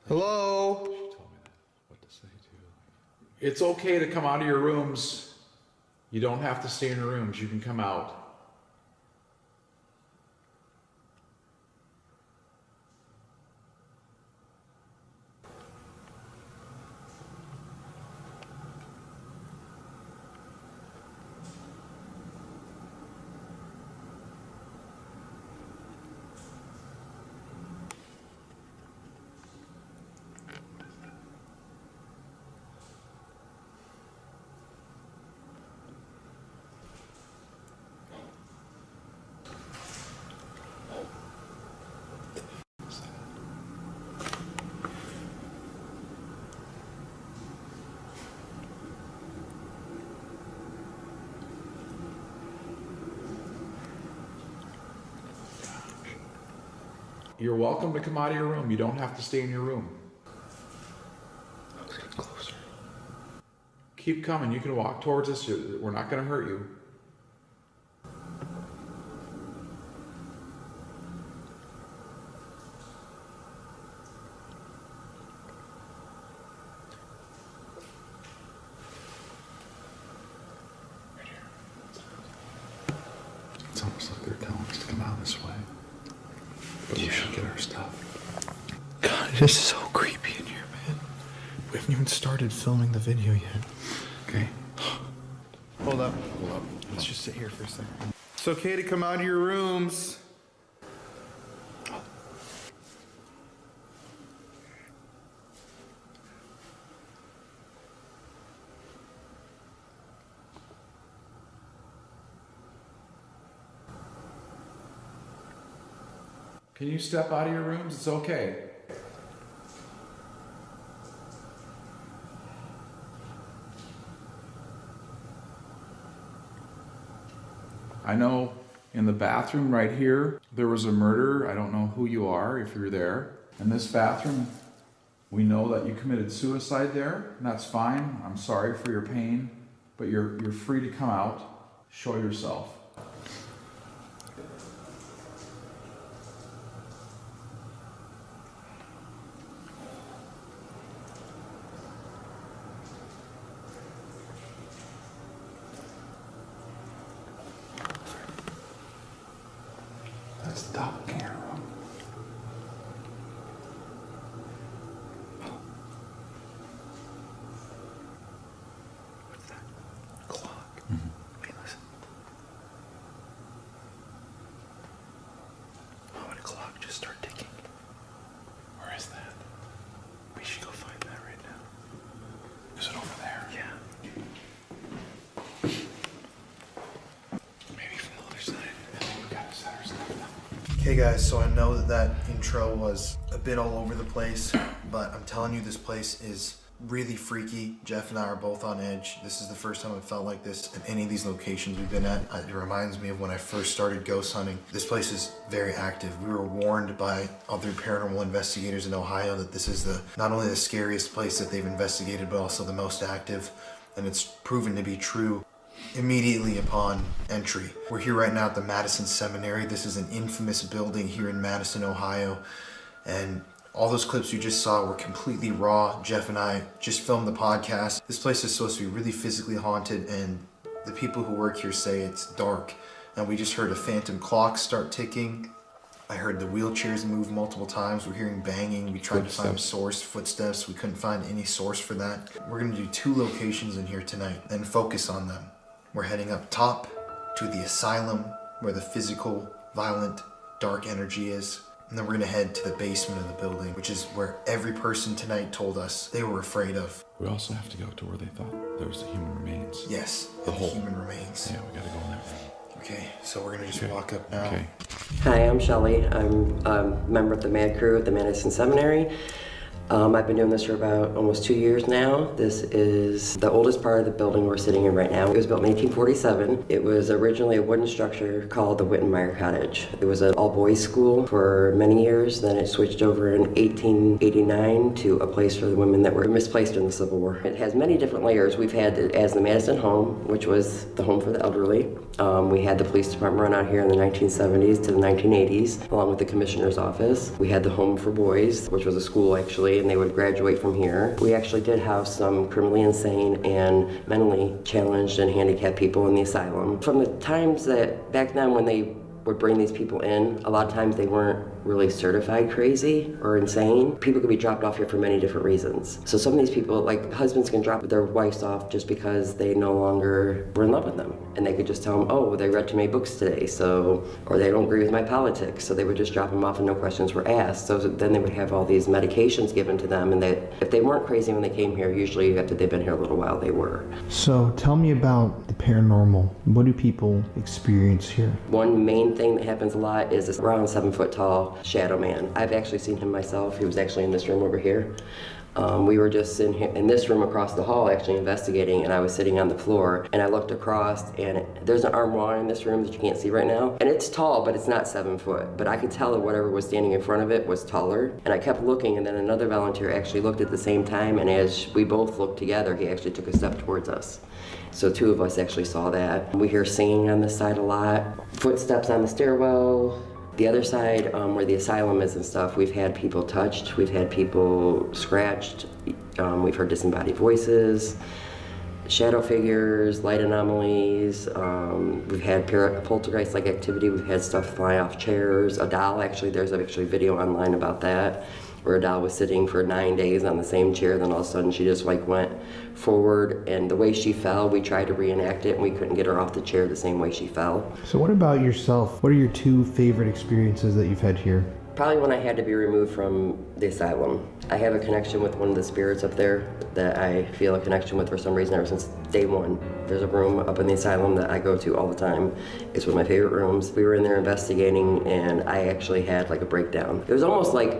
Hello? She told me what to say too. It's okay to come out of your rooms. You don't have to stay in your rooms. You can come out. You're welcome to come out of your room. You don't have to stay in your room. I was getting closer. Keep coming. You can walk towards us. We're not going to hurt you. It's almost like they're telling us to come out this way. But we should get our stuff. God, it is so creepy in here, man. We haven't even started filming the video yet. Okay. Hold up. Let's just sit here for a second. It's okay to come out of your rooms. Can you step out of your rooms? It's okay. I know in the bathroom right here, there was a murder. I don't know who you are, if you're there. In this bathroom, we know that you committed suicide there, and that's fine. I'm sorry for your pain, but you're free to come out, show yourself. That's the doppelganger room. What's that? Clock. Mm-hmm. Wait, listen. guys, so I know that intro was a bit all over the place, but I'm telling you, this place is really freaky. Jeff and I are both on edge. This is the first time I've felt like this at any of these locations we've been at. It reminds me of when I first started ghost hunting. This place is very active. We were warned by other paranormal investigators in Ohio that this is not only the scariest place that they've investigated, but also the most active, and it's proven to be true immediately upon entry. We're here right now at the Madison Seminary. This is an infamous building here in Madison, Ohio, and all those clips you just saw were completely raw. Jeff and I just filmed the podcast. This place is supposed to be really physically haunted, and the people who work here say it's dark. And we just heard a phantom clock start ticking. I heard the wheelchairs move multiple times. We're hearing banging. We tried to find footsteps. We couldn't find any source for that. We're gonna do 2 locations in here tonight and focus on them. We're heading up top to the asylum where the physical, violent, dark energy is. And then we're gonna head to the basement of the building, which is where every person tonight told us they were afraid of. We also have to go to where they thought there was the human remains. Yes, the whole human remains. Yeah, we gotta go in that room. Okay, so we're gonna just walk up now. Okay. Hi, I'm Shelly. I'm a member of the MAD crew at the Madison Seminary. I've been doing this for about almost 2 years now. This is the oldest part of the building we're sitting in right now. It was built in 1847. It was originally a wooden structure called the Wittenmeyer Cottage. It was an all-boys school for many years. Then it switched over in 1889 to a place for the women that were misplaced in the Civil War. It has many different layers. We've had it as the Madison Home, which was the home for the elderly. We had the police department run out here in the 1970s to the 1980s, along with the commissioner's office. We had the home for boys, which was a school actually, and they would graduate from here. We actually did have some criminally insane and mentally challenged and handicapped people in the asylum. From the times that back then when they would bring these people in, a lot of times they weren't really certified crazy or insane. People could be dropped off here for many different reasons. So some of these people, like husbands can drop their wives off just because they no longer were in love with them. And they could just tell them, oh, they read too many books today, so, or they don't agree with my politics. So they would just drop them off and no questions were asked. So then they would have all these medications given to them, and if they weren't crazy when they came here, usually after they've been here a little while, they were. So tell me about the paranormal. What do people experience here? One main thing that happens a lot is this around 7 foot tall shadow man. I've actually seen him myself. He was actually in this room over here. We were just in this room across the hall actually investigating, and I was sitting on the floor and I looked across, and there's an armoire in this room that you can't see right now, and it's tall, but it's not 7 foot, but I could tell that whatever was standing in front of it was taller, and I kept looking, and then another volunteer actually looked at the same time, and as we both looked together, he actually took a step towards us. So 2 of us actually saw that. We hear singing on this side a lot, footsteps on the stairwell. The other side, where the asylum is and stuff, we've had people touched, we've had people scratched, we've heard disembodied voices, shadow figures, light anomalies, we've had poltergeist-like activity, we've had stuff fly off chairs, a doll actually, there's actually video online about that, where a doll was sitting for 9 days on the same chair, then all of a sudden she just like went forward, and the way she fell, we tried to reenact it and we couldn't get her off the chair the same way she fell. So what about yourself? What are your 2 favorite experiences that you've had here? Probably when I had to be removed from the asylum. I have a connection with one of the spirits up there that I feel a connection with for some reason ever since day one. There's a room up in the asylum that I go to all the time. It's one of my favorite rooms. We were in there investigating, and I actually had like a breakdown. It was almost like,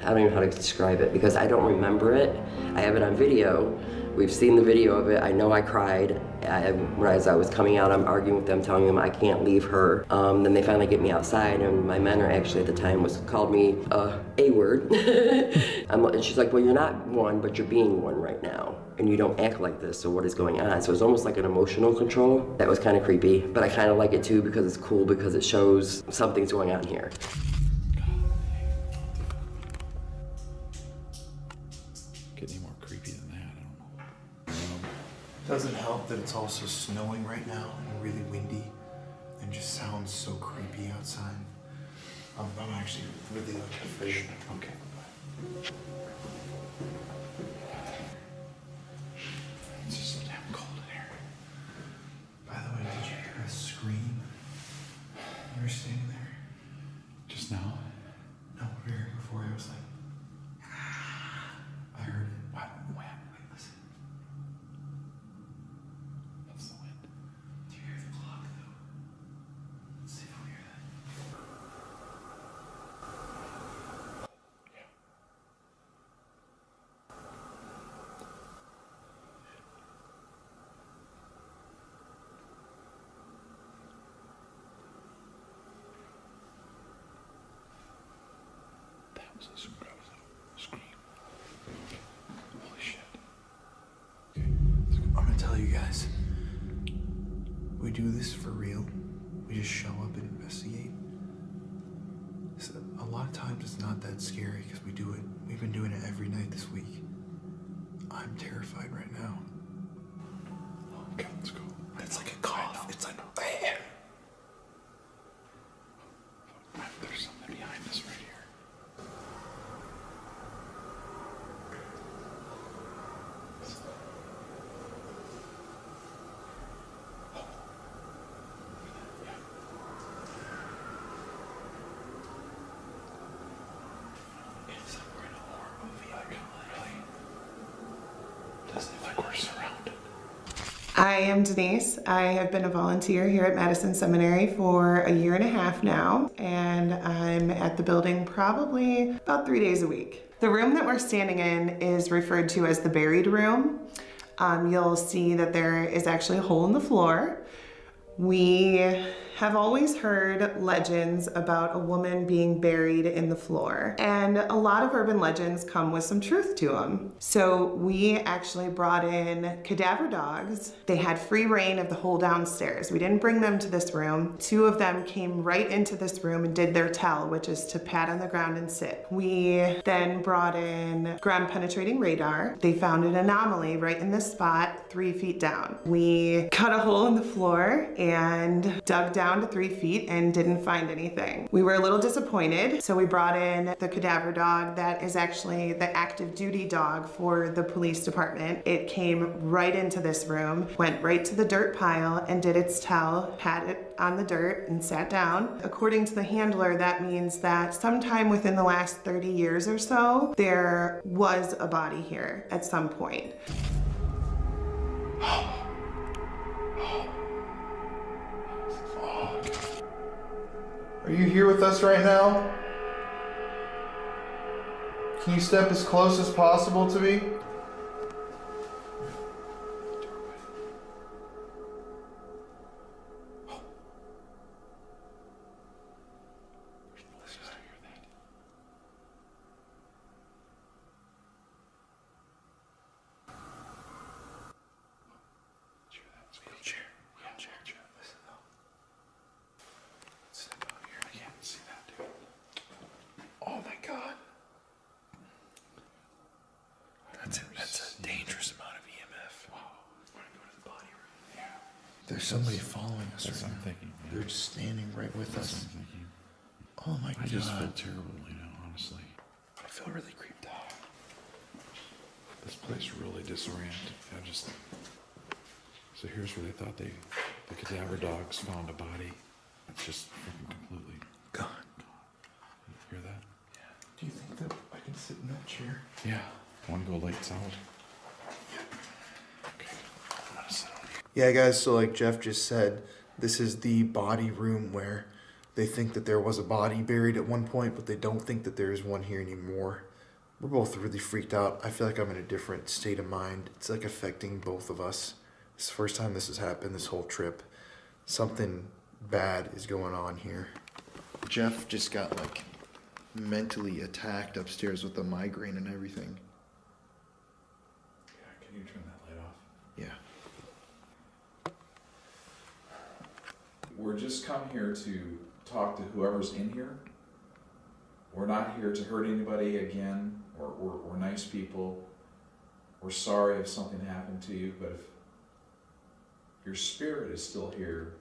I don't even know how to describe it because I don't remember it. I have it on video. We've seen the video of it. I know I cried. As I was coming out, I'm arguing with them, telling them I can't leave her. Then they finally get me outside, and my mentor actually at the time called me a word. And she's like, well, you're not one, but you're being one right now. And you don't act like this, so what is going on? So it's almost like an emotional control. That was kind of creepy, but I kind of like it too because it's cool because it shows something's going on here. Doesn't help that it's also snowing right now and really windy and just sounds so creepy outside. I'm actually really afraid. Okay. It's just so damn cold in here. By the way, did you hear a scream? You were standing there? Just now? No, very before. I was like, I heard it. What? When? Wait, listen. That's the wind. Do you hear the clock though? Let's see if we hear that. Holy shit. Okay, I'm gonna tell you guys. We do this for real. We just show up and investigate. So a lot of times it's not that scary because we do it. We've been doing it every night this week. I'm terrified right now. Okay, let's go. It's like a cough. It's like, There's something behind us right here. It's like we're in a horror movie. Like, really? Doesn't it like we're surrounded? I am Denise. I have been a volunteer here at Madison Seminary for a year and a half now, and I'm at the building probably about 3 days a week. The room that we're standing in is referred to as the buried room. You'll see that there is actually a hole in the floor. We have always heard legends about a woman being buried in the floor, and a lot of urban legends come with some truth to them. So we actually brought in cadaver dogs. They had free reign of the whole downstairs. We didn't bring them to this room. 2 of them came right into this room and did their tell, which is to pat on the ground and sit. We then brought in ground penetrating radar. They found an anomaly right in this spot 3 feet down. We cut a hole in the floor and dug down to 3 feet and didn't find anything. We were a little disappointed, so we brought in the cadaver dog that is actually the active duty dog for the police department. It came right into this room, went right to the dirt pile and did its tell, pat it on the dirt and sat down. According to the handler, that means that sometime within the last 30 years or so, there was a body here at some point. Are you here with us right now? Can you step as close as possible to me? oh my god. That's a dangerous amount of EMF. Wow. We're gonna go to the body room. Yeah. There's somebody following us right now. I'm thinking. Yeah. They're just standing right with us. Oh my god. I just feel terrible, honestly. I feel really creeped out. This place really disoriented. So here's where they thought the cadaver dogs found a body. It's just freaking completely gone. You hear that? Yeah. Do you think that I can sit in that chair? Yeah. Want to go lights out? Yeah, guys, so like Jeff just said, this is the body room where they think that there was a body buried at one point, but they don't think that there is one here anymore. We're both really freaked out. I feel like I'm in a different state of mind. It's like affecting both of us. It's the first time this has happened this whole trip. Something bad is going on here. Jeff just got like mentally attacked upstairs with a migraine and everything. Yeah, can you turn that light off? Yeah. We're just come here to talk to whoever's in here. We're not here to hurt anybody again. We're nice people. We're sorry if something happened to you, but if your spirit is still here,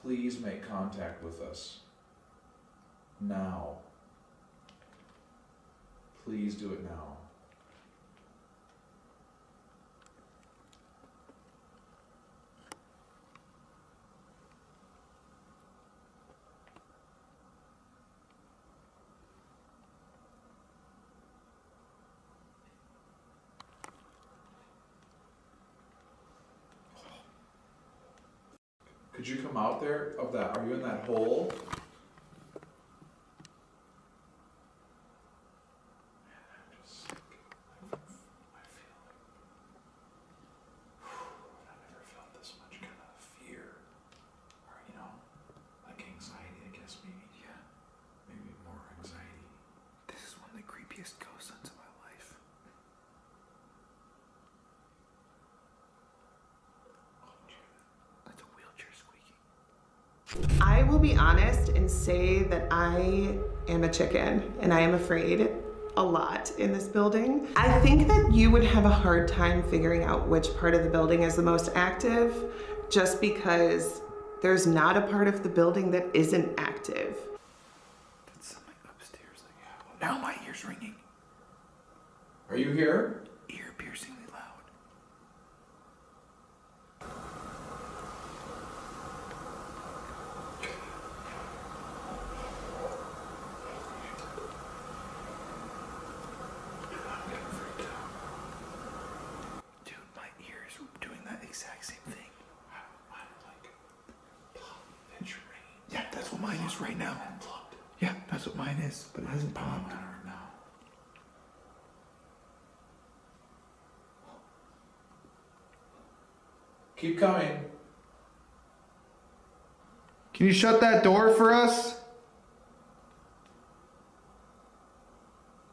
please make contact with us now. Please do it now. Could you come out there of that? Are you in that hole? I've never felt this much kind of fear. Or, like anxiety, I guess, maybe. Yeah. Maybe more anxiety. I will be honest and say that I am a chicken and I am afraid a lot in this building. I think that you would have a hard time figuring out which part of the building is the most active just because there's not a part of the building that isn't active. That's something upstairs. Now my ear's ringing. Are you here? Ear piercingly loud. Dude, my ears are doing that exact same thing. Yeah, that's what mine is right now. Yeah, that's what mine is, but it hasn't popped. Keep coming. Can you shut that door for us?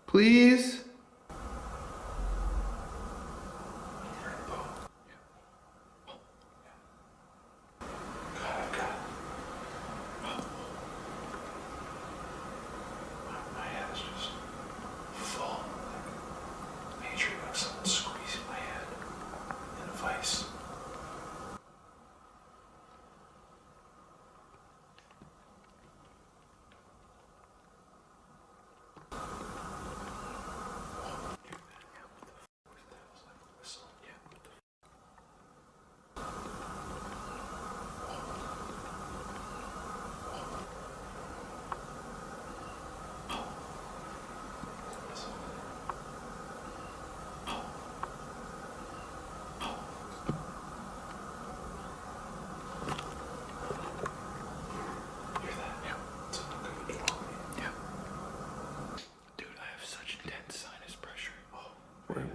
Please? My head is just full. Major of someone squeezing my head in a vice.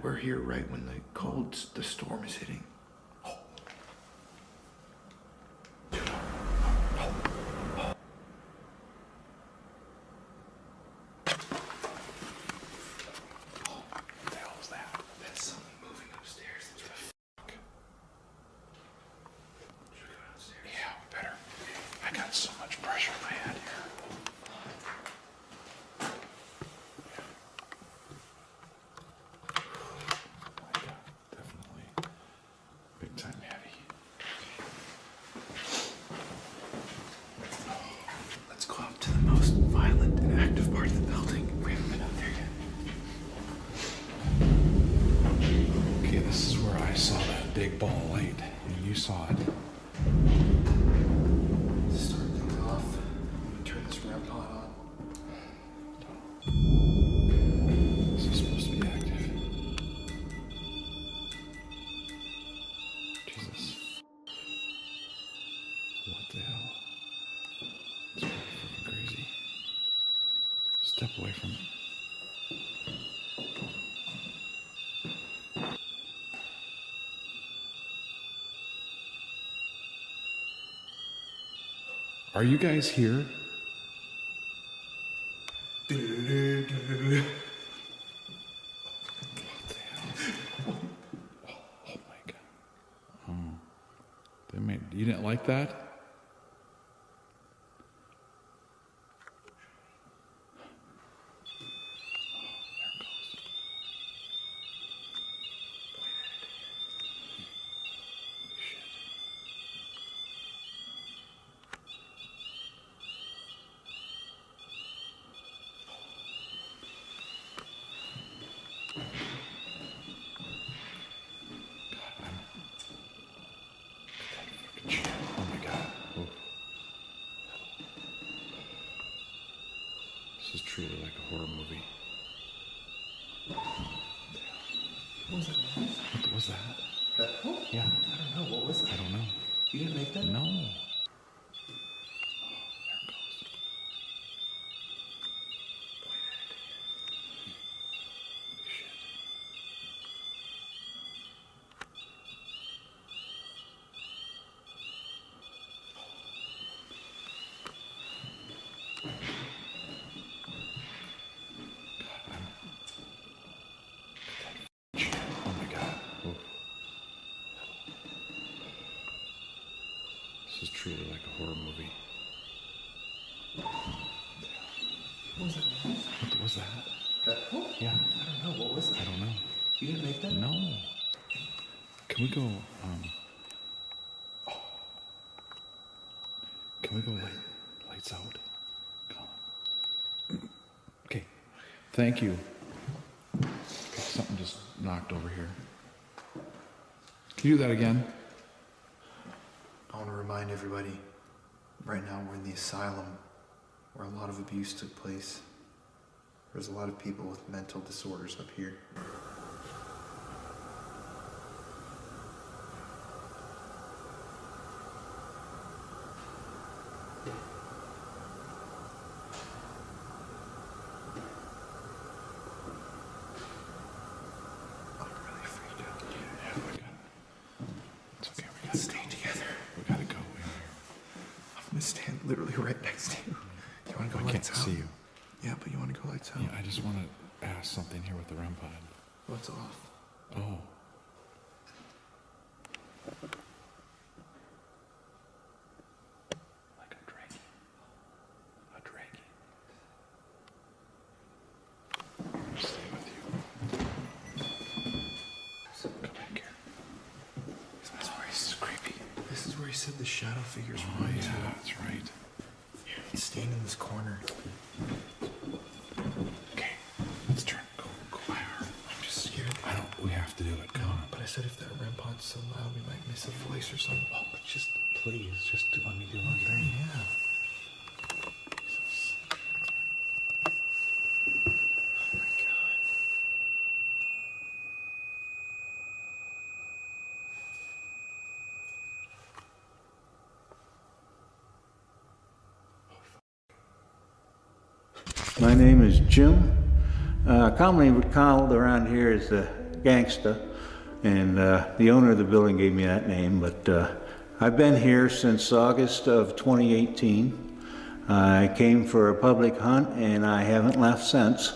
We're here right when the storm is hitting. What the hell is that? That's something moving upstairs. What the fuck? Should we go downstairs? Yeah, we better. I got so much pressure in my head here. Big time heavy. Let's go up to the most violent and active part of the building. We haven't been out there yet. Okay, this is where I saw that big ball of light, and you saw it. Start things off. I'm gonna turn this REM pod on. This is supposed to be active. Jesus. What the hell? It's pretty freaking crazy. Step away from it. Are you guys here? What the hell? Oh my god. You didn't like that? Oh my god. Oh. This is truly like a horror movie. What was that noise? What was that? That? Oh, Yeah. I don't know. What was that? I don't know. You didn't make that? No. Oh my god. Oh. This is true. didn't make that? No. Can we go, Can we go lights out? Colin. Okay. Thank you. Okay, something just knocked over here. Can you do that again? I want to remind everybody, right now we're in the asylum where a lot of abuse took place. There's a lot of people with mental disorders up here. Stand literally right next to you. You want to go lights out? I can't see you. Yeah, but you want to go lights out? Yeah, I just want to ask something here with the REM pod. What's off? Oh. Like a dragon. A dragon. Stay with you. Come back here. That's where he's creepy. This is where he said the shadow figures were. Oh, yeah, that's right. Yeah, he's staying in this corner. Okay, let's turn. Go higher. I'm just scared. We have to do it. Come on. But I said if that REM pod's so loud, we might miss a voice or something. Oh, but just please, just let me do my thing. Yeah. Jesus. Oh my God. My name is Jim. Commonly called around here as the gangsta, and the owner of the building gave me that name, but I've been here since August of 2018. I came for a public hunt and I haven't left since.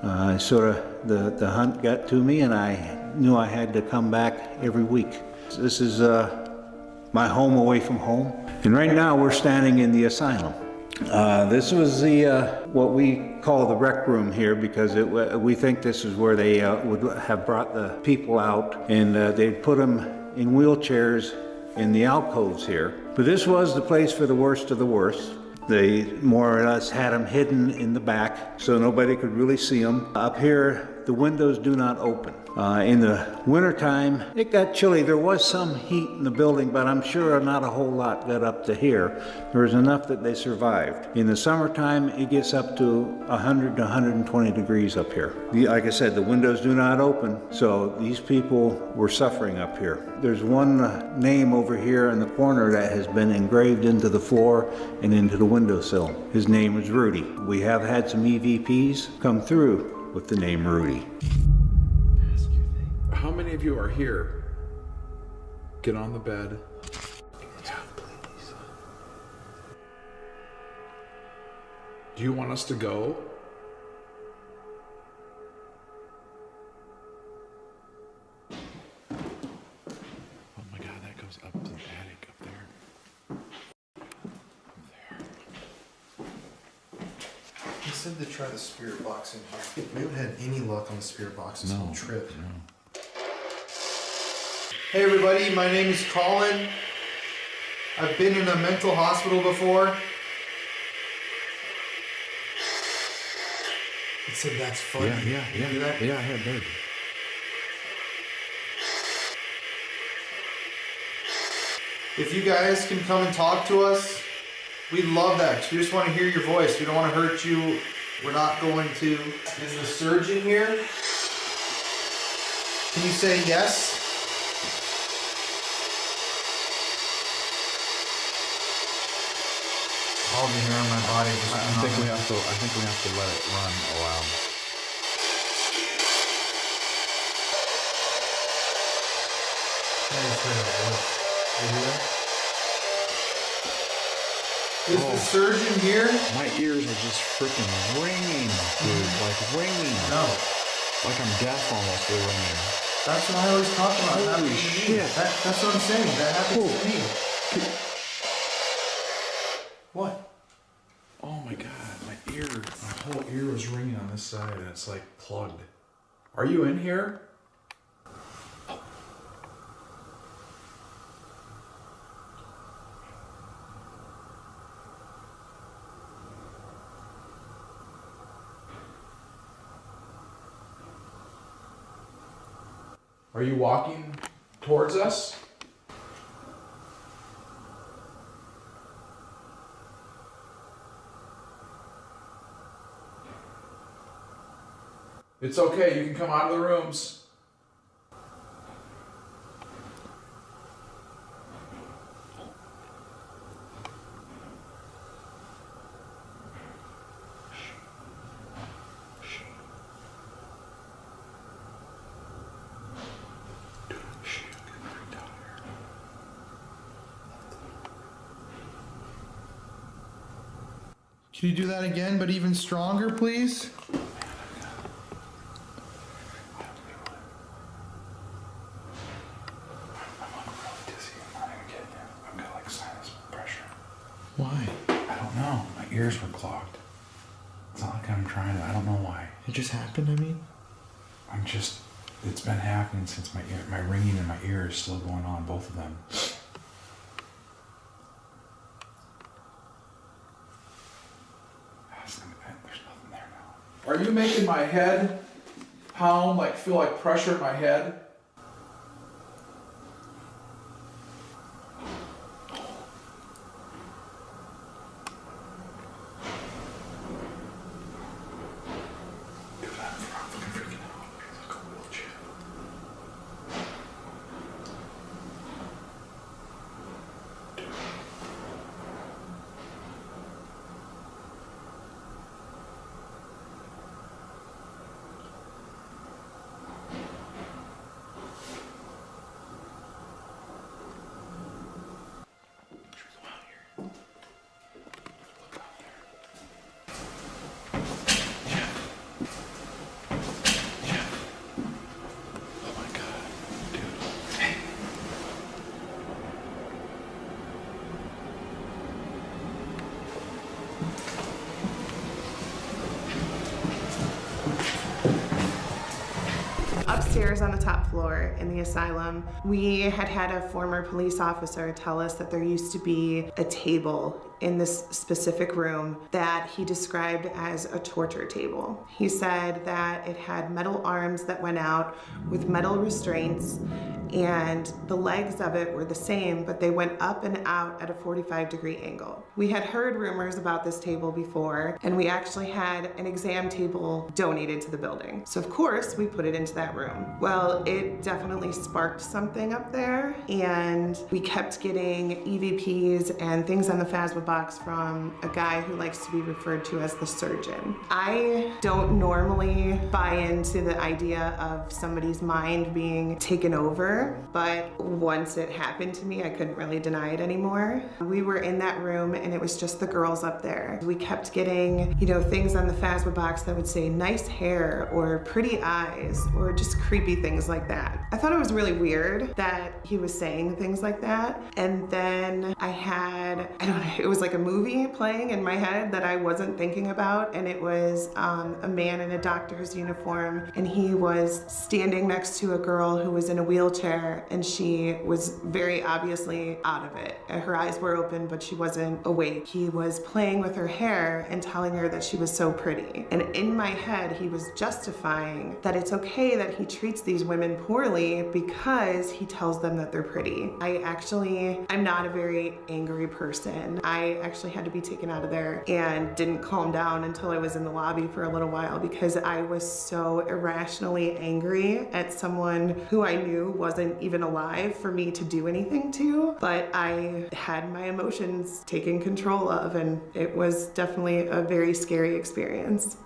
The hunt got to me and I knew I had to come back every week. This is my home away from home, and right now we're standing in the asylum. This was the what we call the rec room here, because we think this is where they would have brought the people out, and they'd put them in wheelchairs in the alcoves here. But this was the place for the worst of the worst. They more or less had them hidden in the back so nobody could really see them. Up here, the windows do not open. In the wintertime, it got chilly. There was some heat in the building, but I'm sure not a whole lot got up to here. There was enough that they survived. In the summertime, it gets up to 100 to 120 degrees up here. Like I said, the windows do not open, so these people were suffering up here. There's one name over here in the corner that has been engraved into the floor and into the windowsill. His name is Rudy. We have had some EVPs come through with the name Rudy. How many of you are here? Get on the bed. Yeah, please. Do you want us to go? Oh my God, that goes up to the attic up there. He said to try the spirit box in here. We haven't had any luck on the spirit box this whole trip. No. Hey everybody, my name is Colin. I've been in a mental hospital before. It said that's funny. Yeah. You hear that? Yeah, I had heard. If you guys can come and talk to us, we'd love that, 'cause we just want to hear your voice. We don't want to hurt you. We're not going to. Is the surgeon here? Can you say yes? All the hair on my body just I think we have to let it run a while. Is the surgeon here? My ears are just freaking ringing, dude. Like ringing. No. Like I'm deaf almost, they're ringing. That's what I always talk about. Holy shit. That's what I'm saying. That happens to me. What? Oh my God, my whole ear was ringing on this side and it's like plugged. Are you in here? Are you walking towards us? It's okay, you can come out of the rooms. Can you do that again, but even stronger, please? Why? I don't know. My ears were clogged. It's not like I'm trying to. I don't know why. It just happened, I mean? It's been happening since my ringing in my ear is still going on, both of them. There's nothing there now. Are you making my head pound, like feel like pressure in my head? Upstairs on the top floor in the asylum, we had a former police officer tell us that there used to be a table in this specific room that he described as a torture table. He said that it had metal arms that went out with metal restraints, and the legs of it were the same, but they went up and out at a 45-degree angle. We had heard rumors about this table before, and we actually had an exam table donated to the building. So of course, we put it into that room. Well, it definitely sparked something up there, and we kept getting EVPs and things on the FASMA box from a guy who likes to be referred to as the surgeon. I don't normally buy into the idea of somebody's mind being taken over, but once it happened to me, I couldn't really deny it anymore. We were in that room and it was just the girls up there. We kept getting, things on the FASMA box that would say nice hair or pretty eyes or just creepy things like that. I thought it was really weird that he was saying things like that. And then I had, it was like a movie playing in my head that I wasn't thinking about, and it was a man in a doctor's uniform, and he was standing next to a girl who was in a wheelchair, and she was very obviously out of it. Her eyes were open, but she wasn't awake. He was playing with her hair and telling her that she was so pretty. And in my head, he was justifying that it's okay that he treats these women poorly because he tells them that they're pretty. I'm not a very angry person. I actually had to be taken out of there and didn't calm down until I was in the lobby for a little while because I was so irrationally angry at someone who I knew wasn't even alive for me to do anything to, but I had my emotions taken control of, and it was definitely a very scary experience.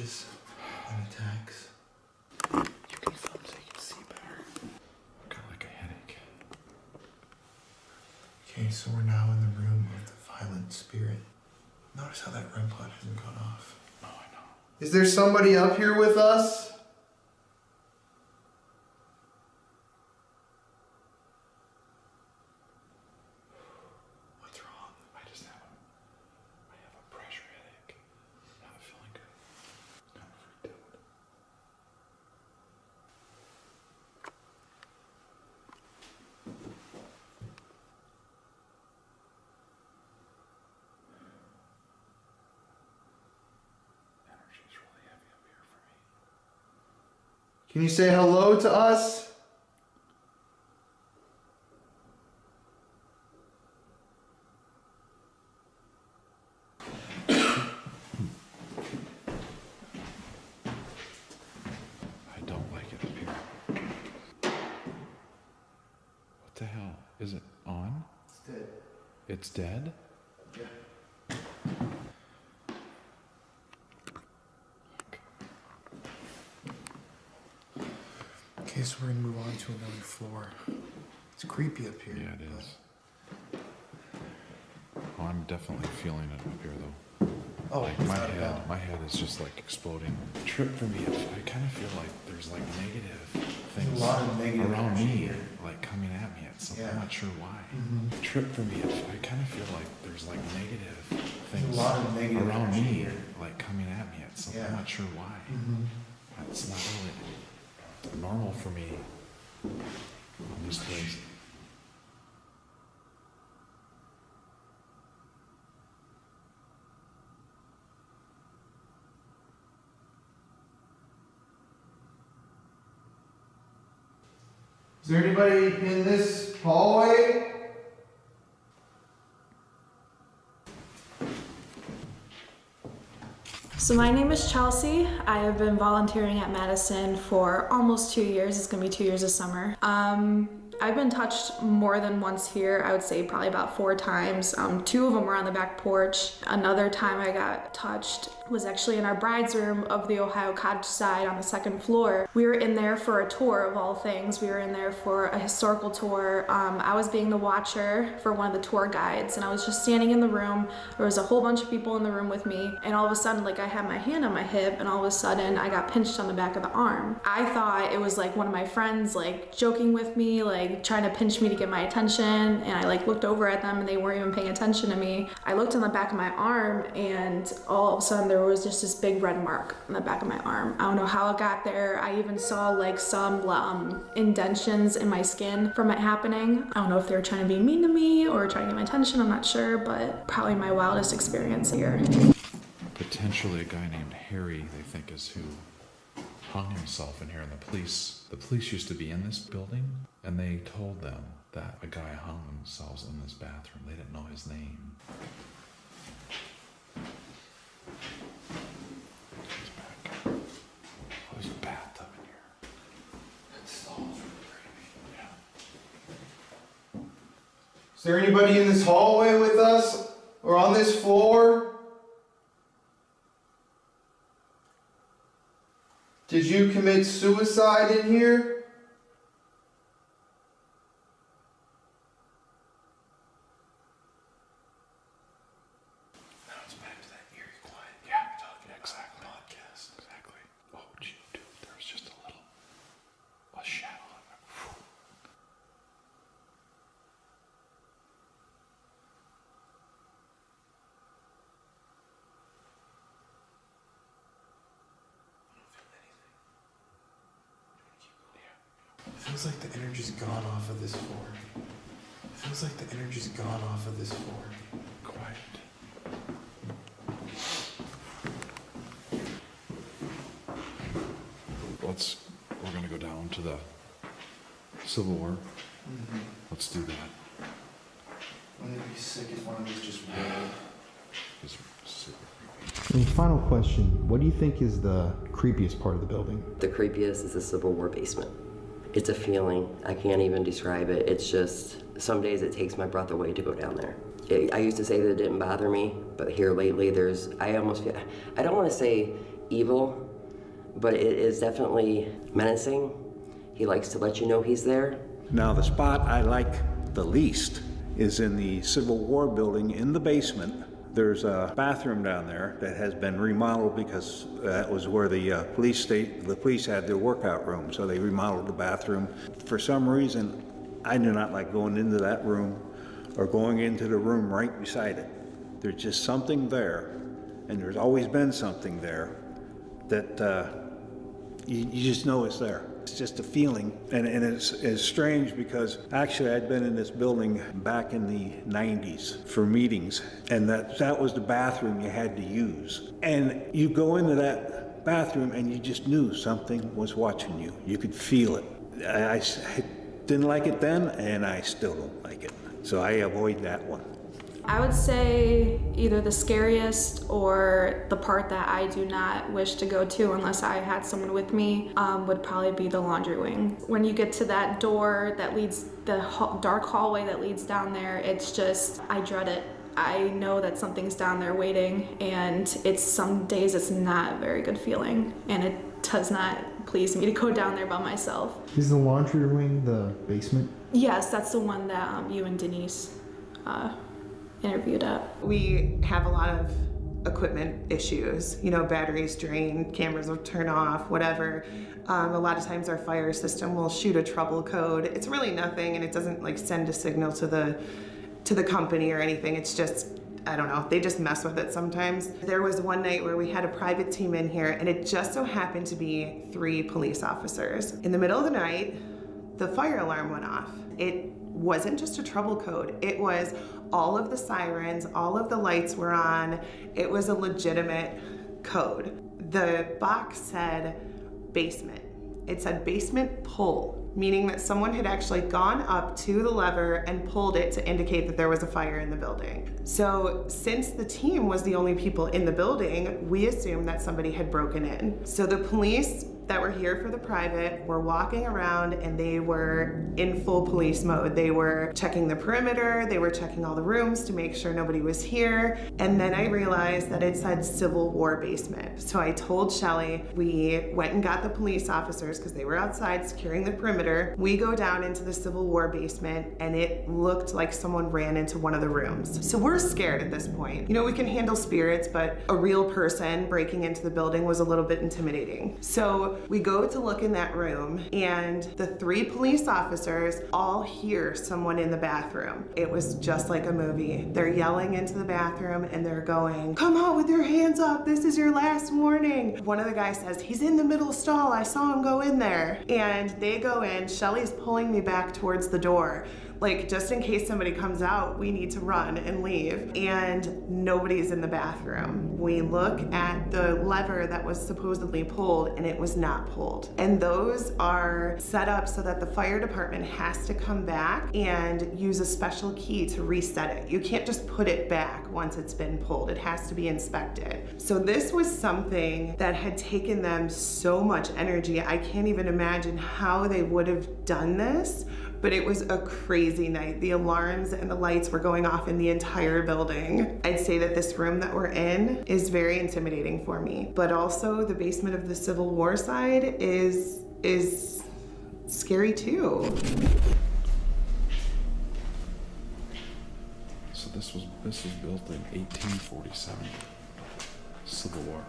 flashes and attacks. You can film so you can see better. I've got like a headache. Okay, so we're now in the room of the violent spirit. Notice how that REM pod hasn't gone off. Oh, I know. Is there somebody up here with us? What's wrong? I have a pressure headache. Not feeling good. Kind of freaked out. Energy's really heavy up here for me. Can you say hello to us? I don't like it up here. What the hell? Is it on? It's dead. It's dead? Yeah. Okay, so we're gonna move on to another floor. It's creepy up here. Yeah, it is. Oh, I'm definitely feeling it up here, though. Oh, like my head is just like exploding. Trip for me. I kind of feel like there's like negative things a lot of negative around energy me, here. like coming at me at something. Yeah. I'm not sure why. Mhm. Trip for me. I kind of feel like there's like negative things a lot of negative around energy me, here. like coming at me at something. Yeah. I'm not sure why. Mhm. It's not really normal for me in this place. Is there anybody in this hallway? So my name is Chelsea. I have been volunteering at Madison for almost 2 years. It's gonna be 2 years this summer. I've been touched more than once here. I would say probably about 4 times. 2 of them were on the back porch. Another time I got touched was actually in our bride's room of the Ohio cottage side on the 2nd floor. We were in there for a tour of all things. We were in there for a historical tour. I was being the watcher for one of the tour guides, and I was just standing in the room. There was a whole bunch of people in the room with me, and all of a sudden, like, I had my hand on my hip, and all of a sudden I got pinched on the back of the arm. I thought it was like one of my friends like joking with me, like trying to pinch me to get my attention, and I like looked over at them and they weren't even paying attention to me. I looked on the back of my arm, and all of a sudden there was just this big red mark on the back of my arm. I don't know how it got there. I even saw like some indentions in my skin from it happening. I don't know if they were trying to be mean to me or trying to get my attention, I'm not sure, but probably my wildest experience here. Potentially a guy named Harry, they think, is who hung himself in here. And the police used to be in this building, and they told them that a guy hung themselves in this bathroom. They didn't know his name. He's back. Oh, there's a bathtub in here. That stall's really creepy. Yeah. Is there anybody in this hallway with us? Or on this floor? Did you commit suicide in here? Now it's back to that eerie quiet. Yeah, exactly. Podcast. Exactly. Oh, gee, dude, there was just a shadow. It feels like the energy's gone off of this floor. It feels like the energy's gone off of this floor. Quiet. We're gonna go down to the Civil War. Mm-hmm. Let's do that. Wouldn't it be sick if one of these just rolled? It's super creepy. And final question, what do you think is the creepiest part of the building? The creepiest is the Civil War basement. It's a feeling. I can't even describe it. It's just, some days it takes my breath away to go down there. I used to say that it didn't bother me, but here lately I almost feel, I don't want to say evil, but it is definitely menacing. He likes to let you know he's there. Now, the spot I like the least is in the Civil War building in the basement. There's a bathroom down there that has been remodeled because that was where the police had their workout room, so they remodeled the bathroom. For some reason, I do not like going into that room or going into the room right beside it. There's just something there, and there's always been something there that you just know it's there. It's just a feeling, and it's strange because actually I'd been in this building back in the 90s for meetings, and that was the bathroom you had to use. And you go into that bathroom and you just knew something was watching you. You could feel it. I didn't like it then, and I still don't like it. So I avoid that one. I would say either the scariest or the part that I do not wish to go to unless I had someone with me would probably be the laundry wing. When you get to that door that leads, the dark hallway that leads down there, it's just, I dread it. I know that something's down there waiting, and some days it's not a very good feeling, and it does not please me to go down there by myself. Is the laundry wing the basement? Yes, that's the one that you and Denise interviewed at. We have a lot of equipment issues, batteries drain, cameras will turn off, whatever. A lot of times our fire system will shoot a trouble code. It's really nothing, and it doesn't send a signal to the company or anything. It's just, I don't know, they just mess with it sometimes. There was one night where we had a private team in here, and it just so happened to be 3 police officers. In the middle of the night, the fire alarm went off. It wasn't just a trouble code. It was all of the sirens, all of the lights were on. It was a legitimate code. The box said basement. It said basement pull, meaning that someone had actually gone up to the lever and pulled it to indicate that there was a fire in the building. So since the team was the only people in the building, we assumed that somebody had broken in. So the police that were here for the private were walking around, and they were in full police mode. They were checking the perimeter, they were checking all the rooms to make sure nobody was here. And then I realized that it said Civil War basement. So I told Shelly, we went and got the police officers because they were outside securing the perimeter. We go down into the Civil War basement, and it looked like someone ran into one of the rooms. So we're scared at this point. We can handle spirits, but a real person breaking into the building was a little bit intimidating. So we go to look in that room, and the 3 police officers all hear someone in the bathroom. It was just like a movie. They're yelling into the bathroom, and they're going, "Come out with your hands up, this is your last warning." One of the guys says, "He's in the middle stall, I saw him go in there." And they go in, Shelly's pulling me back towards the door. Just in case somebody comes out, we need to run and leave. And nobody's in the bathroom. We look at the lever that was supposedly pulled, and it was not pulled. And those are set up so that the fire department has to come back and use a special key to reset it. You can't just put it back once it's been pulled. It has to be inspected. So this was something that had taken them so much energy. I can't even imagine how they would have done this. But it was a crazy night. The alarms and the lights were going off in the entire building. I'd say that this room that we're in is very intimidating for me. But also the basement of the Civil War side is scary too. So this was built in 1847. Civil War.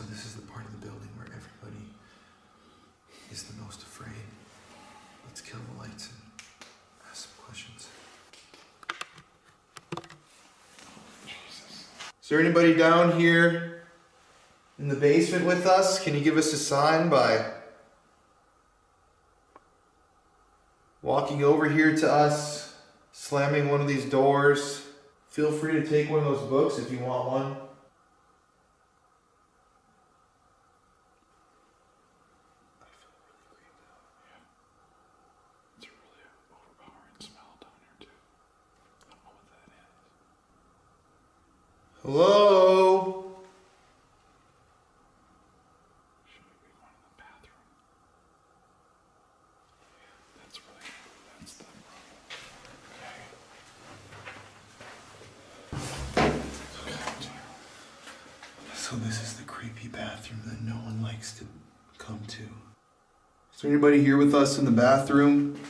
So this is the part of the building where everybody is the most afraid. Let's kill the lights and ask some questions. Is there anybody down here in the basement with us? Can you give us a sign by walking over here to us, slamming one of these doors? Feel free to take one of those books if you want one. It's Hello? So this is the creepy bathroom that no one likes to come to. Is there anybody here with us in the bathroom?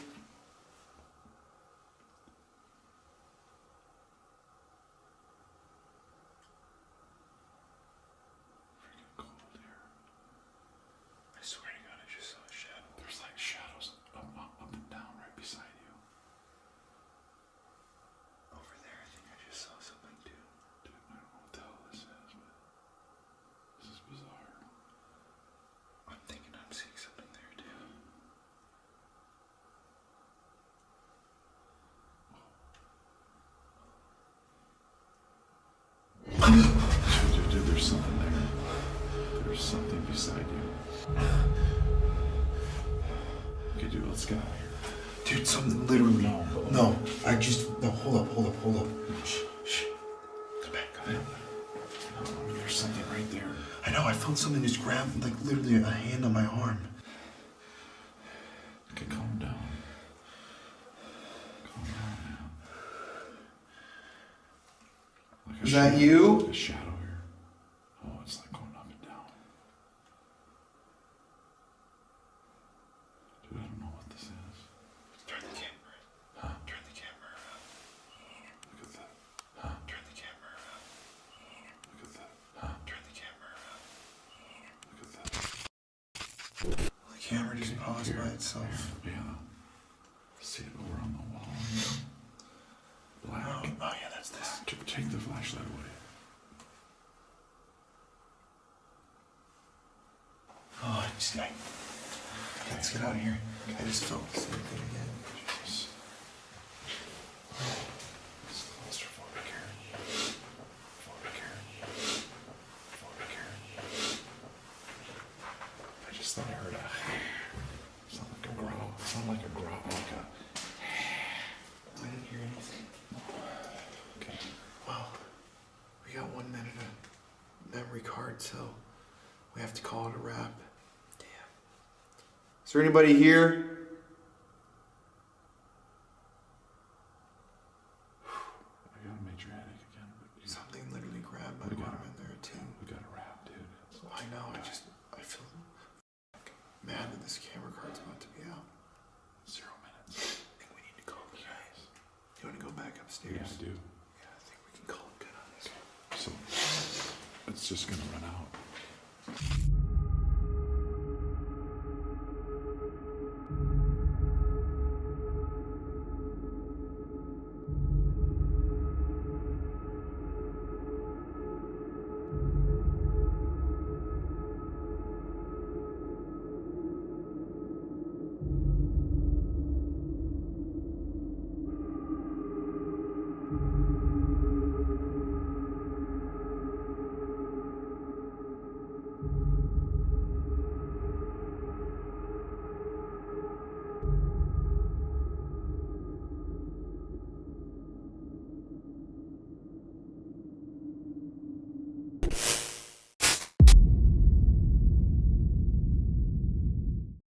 I swear to God, I just saw a shadow. There's like shadows up and down right beside you. Over there, I think I just saw something too. Dude, I don't know what the hell this is, but this is bizarre. I'm thinking I'm seeing something there too. Dude, there's something there. There's something beside you. Okay, dude, let's get out of here. Dude, something literally. No, hold up. Shh. Come back. No, there's something right there. I know, I felt something just grab, like literally a hand on my arm. Okay, calm down. Calm down, man. Like Is that you? Like a shadow here. Oh, it's like going up and down. Dude, I don't know what this is. Turn the camera. Huh? Turn the camera around. Look at that. Huh? Turn the camera around. Look at that. Huh? Turn the camera around. Look at that. The camera just paused by itself. Yeah. See it over on the wall here. Black. Oh yeah, that's this. Take the flashlight away. Oh, let's get out of here. I just felt the same thing again. Jesus. It's claustrophobic here. Phobic here. I just thought I heard a sound like a growl. It sounded like a growl, like a. I didn't hear anything. Okay. Well, we got 1 minute of memory card, so we have to call it a wrap. Damn. Is there anybody here? I got a major headache again. But Something literally grabbed my arm in there too. We got a wrap, dude. I know, I feel mad that this camera card's about to be out. 0 minutes. I think we need to call the guys. You want to go back upstairs? Yeah, I do. Yeah, I think we can call it good on this one. So it's just gonna run out.